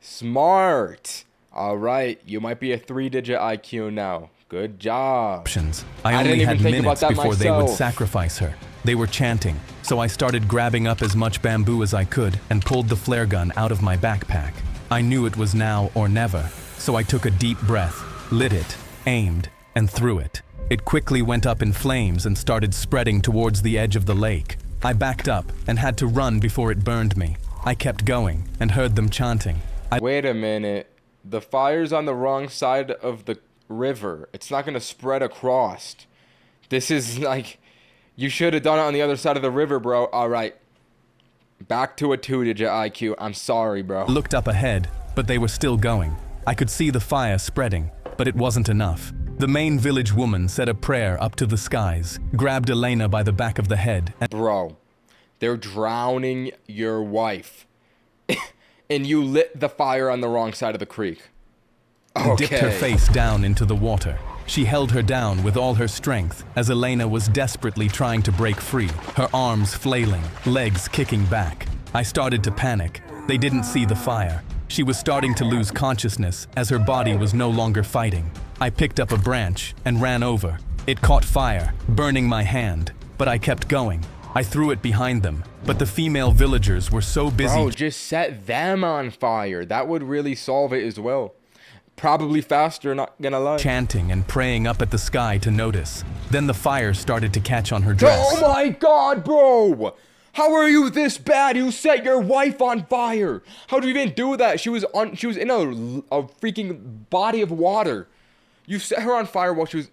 Smart. All right, you might be a 3-digit IQ now. Good job. Options. I only had minutes before they would sacrifice her. They were chanting, so I started grabbing up as much bamboo as I could and pulled the flare gun out of my backpack. I knew it was now or never, so I took a deep breath, lit it, aimed, and threw it. It quickly went up in flames and started spreading towards the edge of the lake. I backed up and had to run before it burned me. I kept going and heard them chanting. Wait a minute. The fire's on the wrong side of the river. It's not gonna spread across. This is like... You should have done it on the other side of the river, bro. Alright. Back to a 2-digit IQ. I'm sorry, bro. I looked up ahead, but they were still going. I could see the fire spreading, but it wasn't enough. The main village woman said a prayer up to the skies, grabbed Elena by the back of the head, and... Bro, they're drowning your wife. And you lit the fire on the wrong side of the creek. Okay. Dipped her face down into the water. She held her down with all her strength as Elena was desperately trying to break free, her arms flailing, legs kicking back. I started to panic. They didn't see the fire. She was starting to lose consciousness as her body was no longer fighting. I picked up a branch and ran over. It caught fire, burning my hand, but I kept going. I threw it behind them, but the female villagers were so busy. Bro, just set them on fire. That would really solve it as well. Probably faster, not gonna lie. Chanting and praying up at the sky to notice. Then the fire started to catch on her dress. Oh my god, bro! How are you this bad? You set your wife on fire. How do you even do that? She was in a freaking body of water. You set her on fire while she was...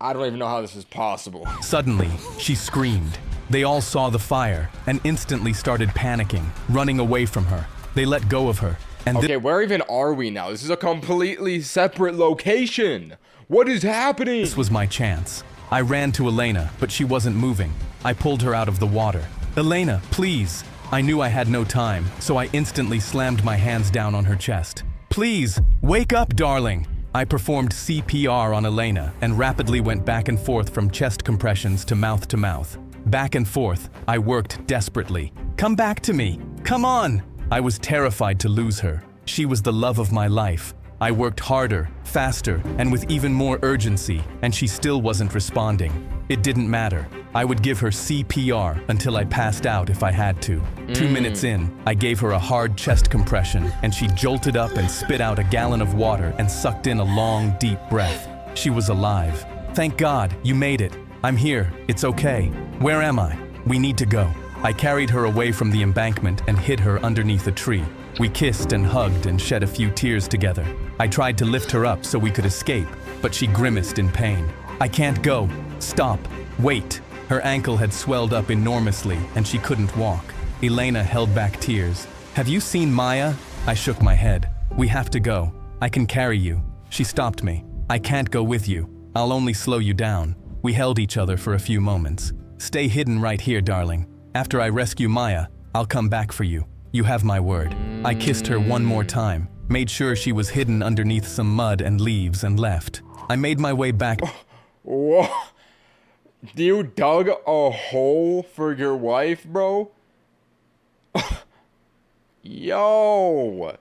I don't even know how this is possible. Suddenly, she screamed. They all saw the fire and instantly started panicking, running away from her. They let go of her. And okay, where even are we now? This is a completely separate location. What is happening? This was my chance. I ran to Elena, but she wasn't moving. I pulled her out of the water. Elena, please. I knew I had no time, so I instantly slammed my hands down on her chest. Please, wake up, darling. I performed CPR on Elena and rapidly went back and forth from chest compressions to mouth. Back and forth, I worked desperately. Come back to me. Come on. I was terrified to lose her. She was the love of my life. I worked harder, faster, and with even more urgency, and she still wasn't responding. It didn't matter. I would give her CPR until I passed out if I had to. 2 minutes in, I gave her a hard chest compression, and she jolted up and spit out a gallon of water and sucked in a long, deep breath. She was alive. Thank God, you made it. I'm here. It's okay. Where am I? We need to go. I carried her away from the embankment and hid her underneath a tree. We kissed and hugged and shed a few tears together. I tried to lift her up so we could escape, but she grimaced in pain. I can't go. Stop. Wait. Her ankle had swelled up enormously and she couldn't walk. Elena held back tears. Have you seen Maya? I shook my head. We have to go. I can carry you. She stopped me. I can't go with you. I'll only slow you down. We held each other for a few moments. Stay hidden right here, darling. After I rescue Maya, I'll come back for you. You have my word. I kissed her one more time, made sure she was hidden underneath some mud and leaves and left. I made my way back. Whoa. You dug a hole for your wife, bro? Yo.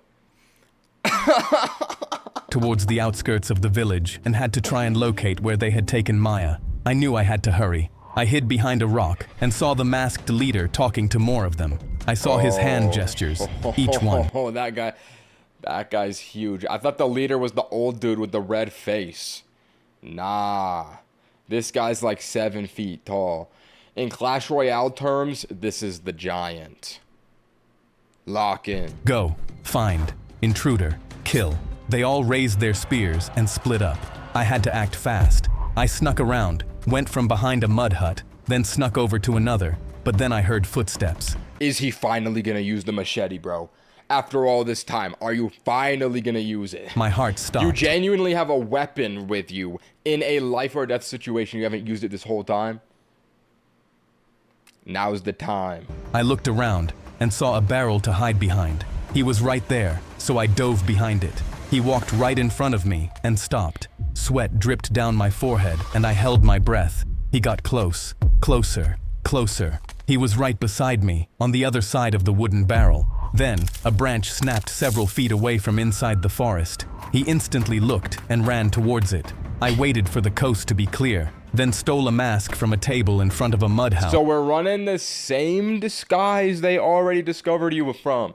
Towards the outskirts of the village and had to try and locate where they had taken Maya. I knew I had to hurry. I hid behind a rock and saw the masked leader talking to more of them. I saw his hand gestures, each one. Oh, that guy's huge. I thought the leader was the old dude with the red face. Nah, this guy's like 7 feet tall. In Clash Royale terms, this is the giant. Lock in. Go, find, intruder, kill. They all raised their spears and split up. I had to act fast. I snuck around, went from behind a mud hut, then snuck over to another, but then I heard footsteps. Is he finally gonna use the machete, bro? After all this time, are you finally gonna use it? My heart stopped. You genuinely have a weapon with you in a life or death situation. You haven't used it this whole time? Now's the time. I looked around and saw a barrel to hide behind. He was right there, so I dove behind it. He walked right in front of me and stopped. Sweat dripped down my forehead and I held my breath. He got close, closer, closer. He was right beside me, on the other side of the wooden barrel. Then, a branch snapped several feet away from inside the forest. He instantly looked and ran towards it. I waited for the coast to be clear, then stole a mask from a table in front of a mud house. So we're running the same disguise they already discovered you from.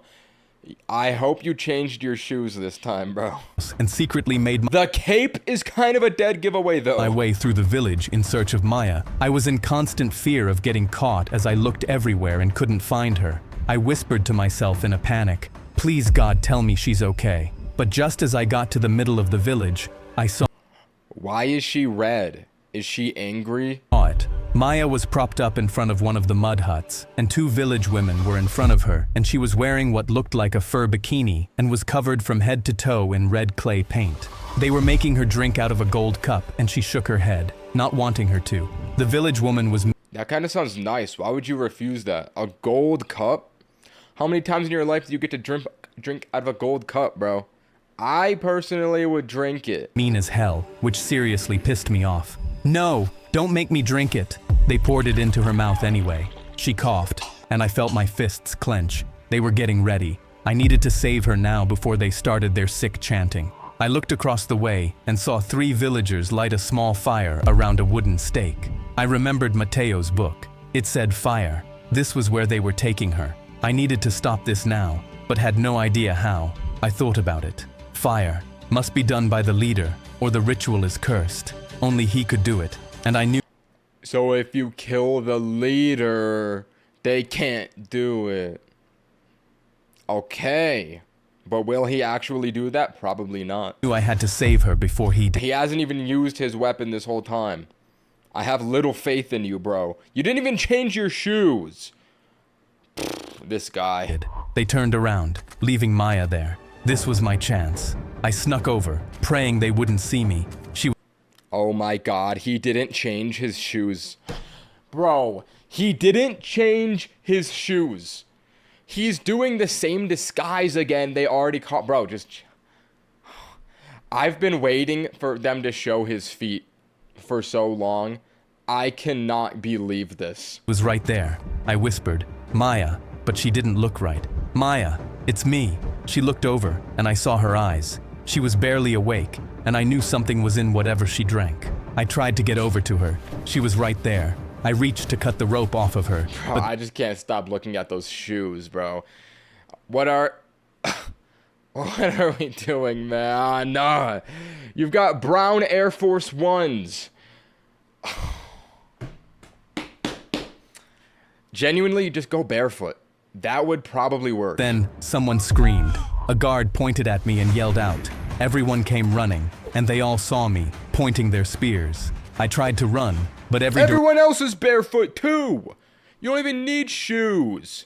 I hope you changed your shoes this time, bro. And secretly made The cape is kind of a dead giveaway, though. my way through the village in search of Maya. I was in constant fear of getting caught as I looked everywhere and couldn't find her. I whispered to myself in a panic, "Please God, tell me she's okay." But just as I got to the middle of the village, I saw Why is she red? Is she angry? it. Maya was propped up in front of one of the mud huts, and 2 village women were in front of her, and she was wearing what looked like a fur bikini and was covered from head to toe in red clay paint. They were making her drink out of a gold cup, and she shook her head, not wanting her to. The village woman was... That kind of sounds nice. Why would you refuse that? A gold cup? How many times in your life do you get to drink out of a gold cup, bro? I personally would drink it. Mean as hell, which seriously pissed me off. No, don't make me drink it. They poured it into her mouth anyway. She coughed, and I felt my fists clench. They were getting ready. I needed to save her now before they started their sick chanting. I looked across the way and saw 3 villagers light a small fire around a wooden stake. I remembered Mateo's book. It said fire. This was where they were taking her. I needed to stop this now, but had no idea how. I thought about it. Fire must be done by the leader, or the ritual is cursed. Only he could do it, and I knew. So if you kill the leader, they can't do it. Okay. But will he actually do that? Probably not. I had to save her before he did. He hasn't even used his weapon this whole time. I have little faith in you, bro. You didn't even change your shoes. This guy. They turned around, leaving Maya there. This was my chance. I snuck over, praying they wouldn't see me. Oh my god, he didn't change his shoes. Bro, he didn't change his shoes. He's doing the same disguise again. They already caught. Bro, just. I've been waiting for them to show his feet for so long. I cannot believe this. Was right there. I whispered, Maya, but she didn't look right. Maya, it's me. She looked over, and I saw her eyes. She was barely awake, and I knew something was in whatever she drank. I tried to get over to her. She was right there. I reached to cut the rope off of her. Bro, I just can't stop looking at those shoes, bro. What are we doing, man? Nah. You've got brown Air Force Ones. Genuinely, just go barefoot. That would probably work. Then someone screamed. A guard pointed at me and yelled out. Everyone came running, and they all saw me, pointing their spears. I tried to run, but everyone else is barefoot too. You don't even need shoes.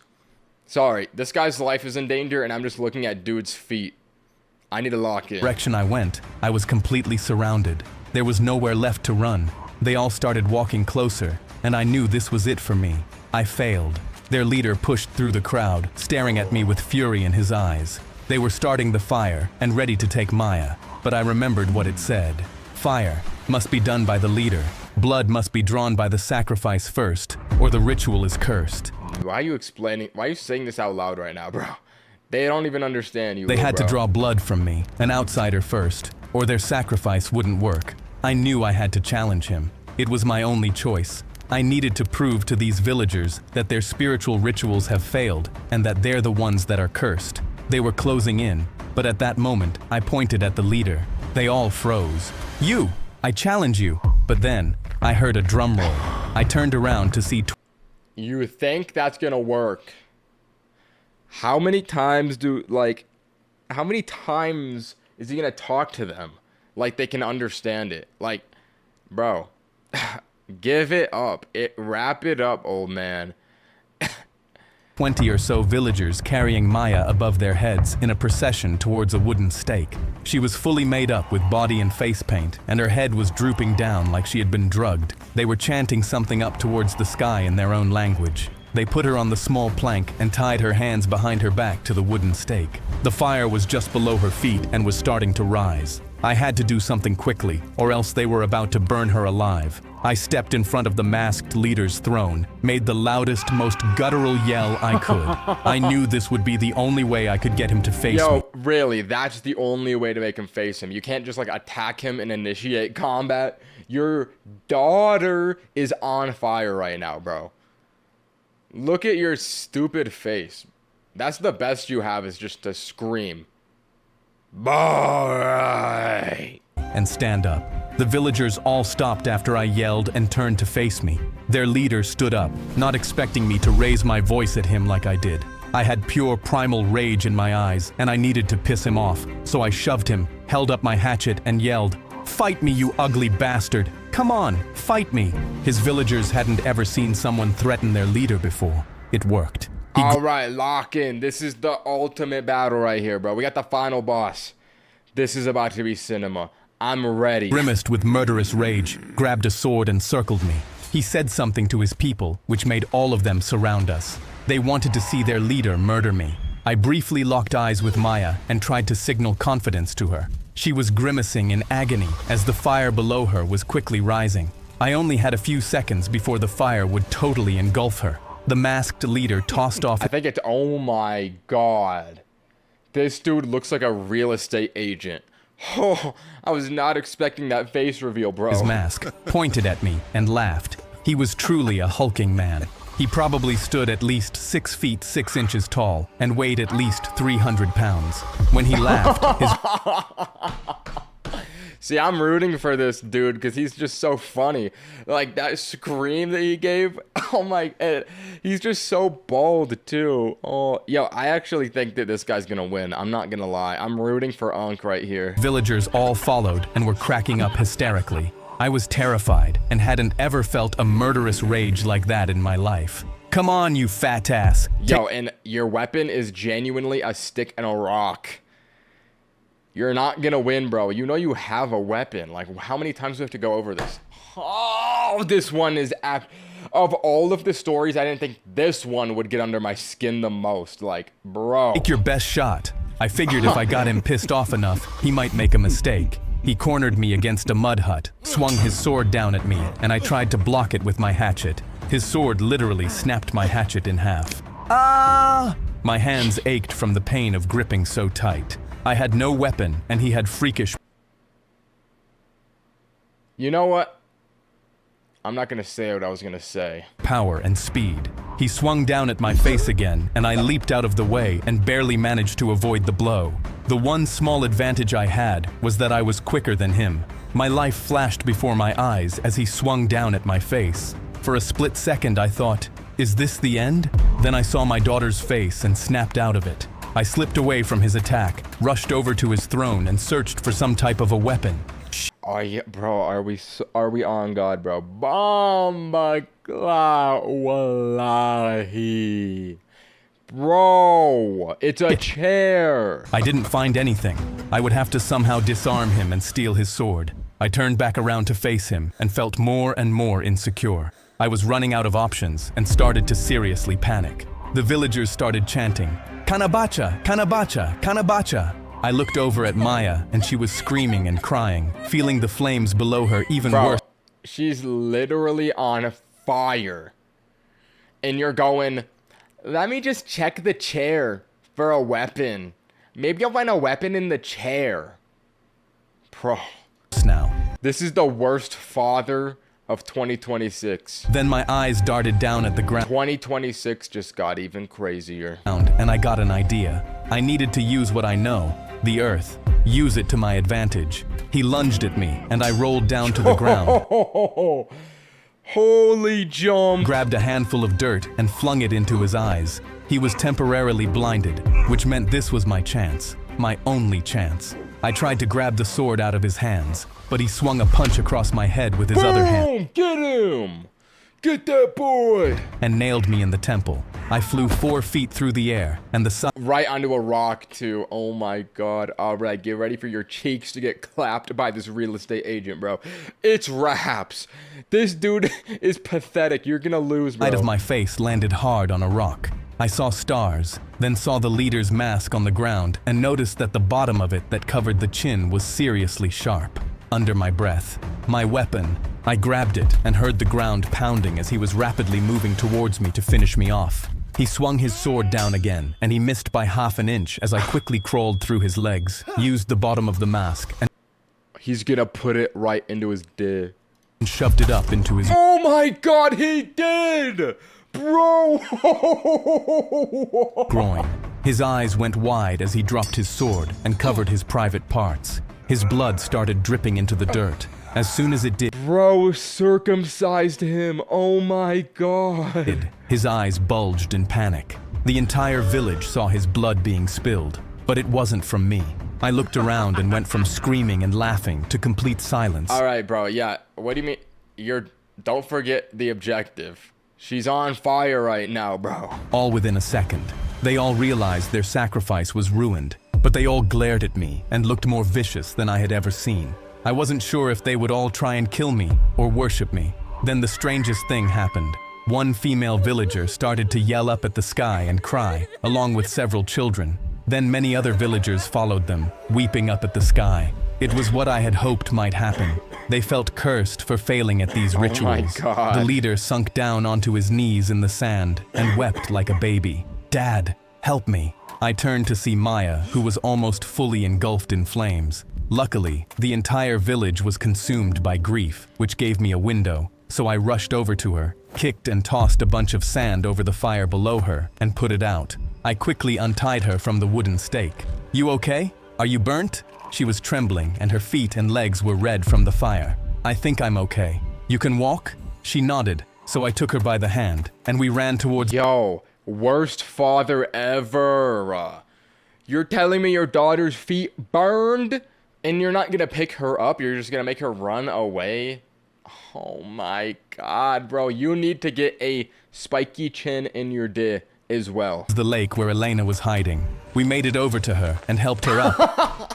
Sorry, this guy's life is in danger, and I'm just looking at dude's feet. I need to lock in. Direction I went, I was completely surrounded. There was nowhere left to run. They all started walking closer, and I knew this was it for me. I failed. Their leader pushed through the crowd, staring at me with fury in his eyes. They were starting the fire and ready to take Maya, but I remembered what it said. Fire must be done by the leader. Blood must be drawn by the sacrifice first, or the ritual is cursed. Why are you saying this out loud right now, bro? They don't even understand you. They had to draw blood from me, an outsider first, or their sacrifice wouldn't work. I knew I had to challenge him. It was my only choice. I needed to prove to these villagers that their spiritual rituals have failed and that they're the ones that are cursed. They were closing in, but at that moment, I pointed at the leader. They all froze. You! I challenge you! But then, I heard a drum roll. I turned around to see. You think that's gonna work? How many times how many times is he gonna talk to them? Like they can understand it. Like, bro, give it up. Wrap it up, old man. 20 or so villagers carrying Maya above their heads in a procession towards a wooden stake. She was fully made up with body and face paint, and her head was drooping down like she had been drugged. They were chanting something up towards the sky in their own language. They put her on the small plank and tied her hands behind her back to the wooden stake. The fire was just below her feet and was starting to rise. I had to do something quickly, or else they were about to burn her alive. I stepped in front of the masked leader's throne, made the loudest, most guttural yell I could. I knew this would be the only way I could get him to face me. Yo, really, that's the only way to make him face him. You can't just attack him and initiate combat. Your daughter is on fire right now, bro. Look at your stupid face. That's the best you have, is just to scream. Bye. And stand up. The villagers all stopped after I yelled and turned to face me. Their leader stood up, not expecting me to raise my voice at him like I did. I had pure primal rage in my eyes, and I needed to piss him off, so I shoved him, held up my hatchet, and yelled, "Fight me, you ugly bastard! Come on, fight me!" His villagers hadn't ever seen someone threaten their leader before. It worked. All right, lock in. This is the ultimate battle right here, bro. We got the final boss. This is about to be cinema. I'm ready. Grimaced with murderous rage, grabbed a sword and circled me. He said something to his people, which made all of them surround us. They wanted to see their leader murder me. I briefly locked eyes with Maya and tried to signal confidence to her. She was grimacing in agony as the fire below her was quickly rising. I only had a few seconds before the fire would totally engulf her. The masked leader tossed off. I think it's, oh my god. This dude looks like a real estate agent. Oh, I was not expecting that face reveal, bro. His mask, pointed at me, and laughed. He was truly a hulking man. He probably stood at least 6 feet 6 inches tall and weighed at least 300 pounds. When he laughed, his... See, I'm rooting for this dude because he's just so funny. Like, that scream that he gave, oh my, he's just so bold too. Oh, yo, I actually think that this guy's gonna win. I'm not gonna lie. I'm rooting for Ankh right here. Villagers all followed and were cracking up hysterically. I was terrified and hadn't ever felt a murderous rage like that in my life. Come on, you fat ass. Yo, and your weapon is genuinely a stick and a rock. You're not gonna win, bro. You know you have a weapon. Like, how many times do we have to go over this? Oh, this one is... Of all of the stories, I didn't think this one would get under my skin the most. Like, bro. Take your best shot. I figured if I got him pissed off enough, he might make a mistake. He cornered me against a mud hut, swung his sword down at me, and I tried to block it with my hatchet. His sword literally snapped my hatchet in half. Ah! My hands ached from the pain of gripping so tight. I had no weapon, and he had freakish... You know what? I'm not gonna say what I was gonna say. Power and speed. He swung down at my face again, and I leaped out of the way and barely managed to avoid the blow. The one small advantage I had was that I was quicker than him. My life flashed before my eyes as he swung down at my face. For a split second I thought, is this the end? Then I saw my daughter's face and snapped out of it. I slipped away from his attack, rushed over to his throne and searched for some type of a weapon. Oh yeah, bro, are we on God, bro? Bomba wallahi. Bro, it's a chair. I didn't find anything. I would have to somehow disarm him and steal his sword. I turned back around to face him and felt more and more insecure. I was running out of options and started to seriously panic. The villagers started chanting, "Kanabacha, Kanabacha, Kanabacha." I looked over at Maya and she was screaming and crying, feeling the flames below her even worse. She's literally on fire. And you're going, let me just check the chair for a weapon. Maybe I'll find a weapon in the chair. Bro. Now. This is the worst father of 2026. Then my eyes darted down at the ground. 2026 just got even crazier. And I got an idea. I needed to use what I know, the earth, use it to my advantage. He lunged at me, and I rolled down to the ground. Holy jump! Grabbed a handful of dirt and flung it into his eyes. He was temporarily blinded, which meant this was my chance, my only chance. I tried to grab the sword out of his hands, but he swung a punch across my head with his other hand. Get him! Get that boy! And nailed me in the temple. I flew 4 feet through the air, and the sun... Right onto a rock, too. Oh my god. Alright, get ready for your cheeks to get clapped by this real estate agent, bro. It's Raps. This dude is pathetic. You're gonna lose, bro. The side of my face landed hard on a rock. I saw stars, then saw the leader's mask on the ground, and noticed that the bottom of it that covered the chin was seriously sharp. Under my breath, my weapon. I grabbed it and heard the ground pounding as he was rapidly moving towards me to finish me off. He swung his sword down again, and he missed by ½ an inch as I quickly crawled through his legs, used the bottom of the mask, and he's gonna put it right into his dick. And shoved it up into his... Oh my god, he did! Bro! groin. His eyes went wide as he dropped his sword and covered his private parts. His blood started dripping into the dirt. As soon as it did... Bro circumcised him. Oh my god. His eyes bulged in panic. The entire village saw his blood being spilled, but it wasn't from me. I looked around and went from screaming and laughing to complete silence. Alright, bro, yeah. What do you mean? Don't forget the objective. She's on fire right now, bro. All within a second. They all realized their sacrifice was ruined, but they all glared at me and looked more vicious than I had ever seen. I wasn't sure if they would all try and kill me or worship me. Then the strangest thing happened. One female villager started to yell up at the sky and cry, along with several children. Then many other villagers followed them, weeping up at the sky. It was what I had hoped might happen. They felt cursed for failing at these rituals. Oh my God. The leader sunk down onto his knees in the sand and wept like a baby. "Dad, help me." I turned to see Maya, who was almost fully engulfed in flames. Luckily, the entire village was consumed by grief, which gave me a window, so I rushed over to her, kicked and tossed a bunch of sand over the fire below her, and put it out. I quickly untied her from the wooden stake. "You okay? Are you burnt?" She was trembling, and her feet and legs were red from the fire. "I think I'm okay. You can walk?" She nodded, so I took her by the hand, and we ran towards— Yo, worst father ever. You're telling me your daughter's feet burned and you're not gonna pick her up? You're just gonna make her run away? Oh my God, bro. You need to get a spiky chin in your day as well. the lake where Elena was hiding. We made it over to her and helped her up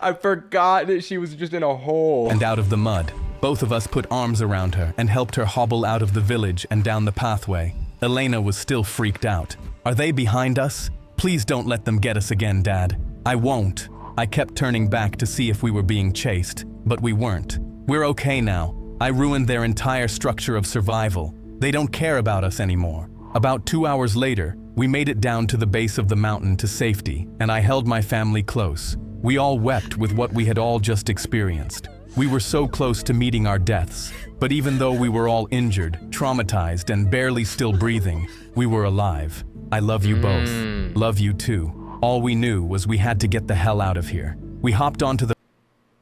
I forgot that she was just in a hole. and out of the mud. Both of us put arms around her and helped her hobble out of the village and down the pathway. Elena was still freaked out. "Are they behind us? Please don't let them get us again, Dad." "I won't." I kept turning back to see if we were being chased, but we weren't. "We're okay now. I ruined their entire structure of survival. They don't care about us anymore." About 2 hours later, we made it down to the base of the mountain to safety, and I held my family close. We all wept with what we had all just experienced. We were so close to meeting our deaths, but even though we were all injured, traumatized, and barely still breathing, we were alive. I love you both. Love you too. All we knew was we had to get the hell out of here. We hopped onto the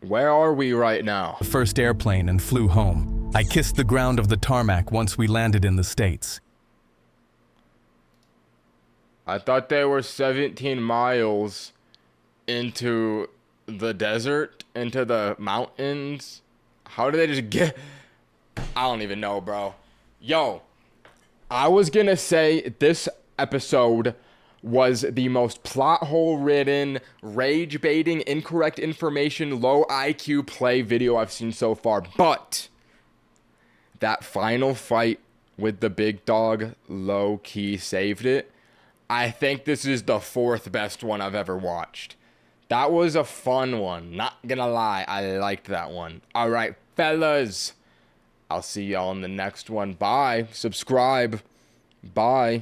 Where are we right now? first airplane and flew home. I kissed the ground of the tarmac once we landed in the States. I thought they were 17 miles into the desert, into the mountains. How did they just get... I don't even know, bro. Yo, I was gonna say this episode was the most plot hole ridden, rage baiting, incorrect information, low IQ play video I've seen so far. But that final fight with the big dog low key saved it. I think this is the 4th best one I've ever watched. That was a fun one. Not gonna lie, I liked that one. All right, fellas. I'll see y'all in the next one. Bye. Subscribe. Bye.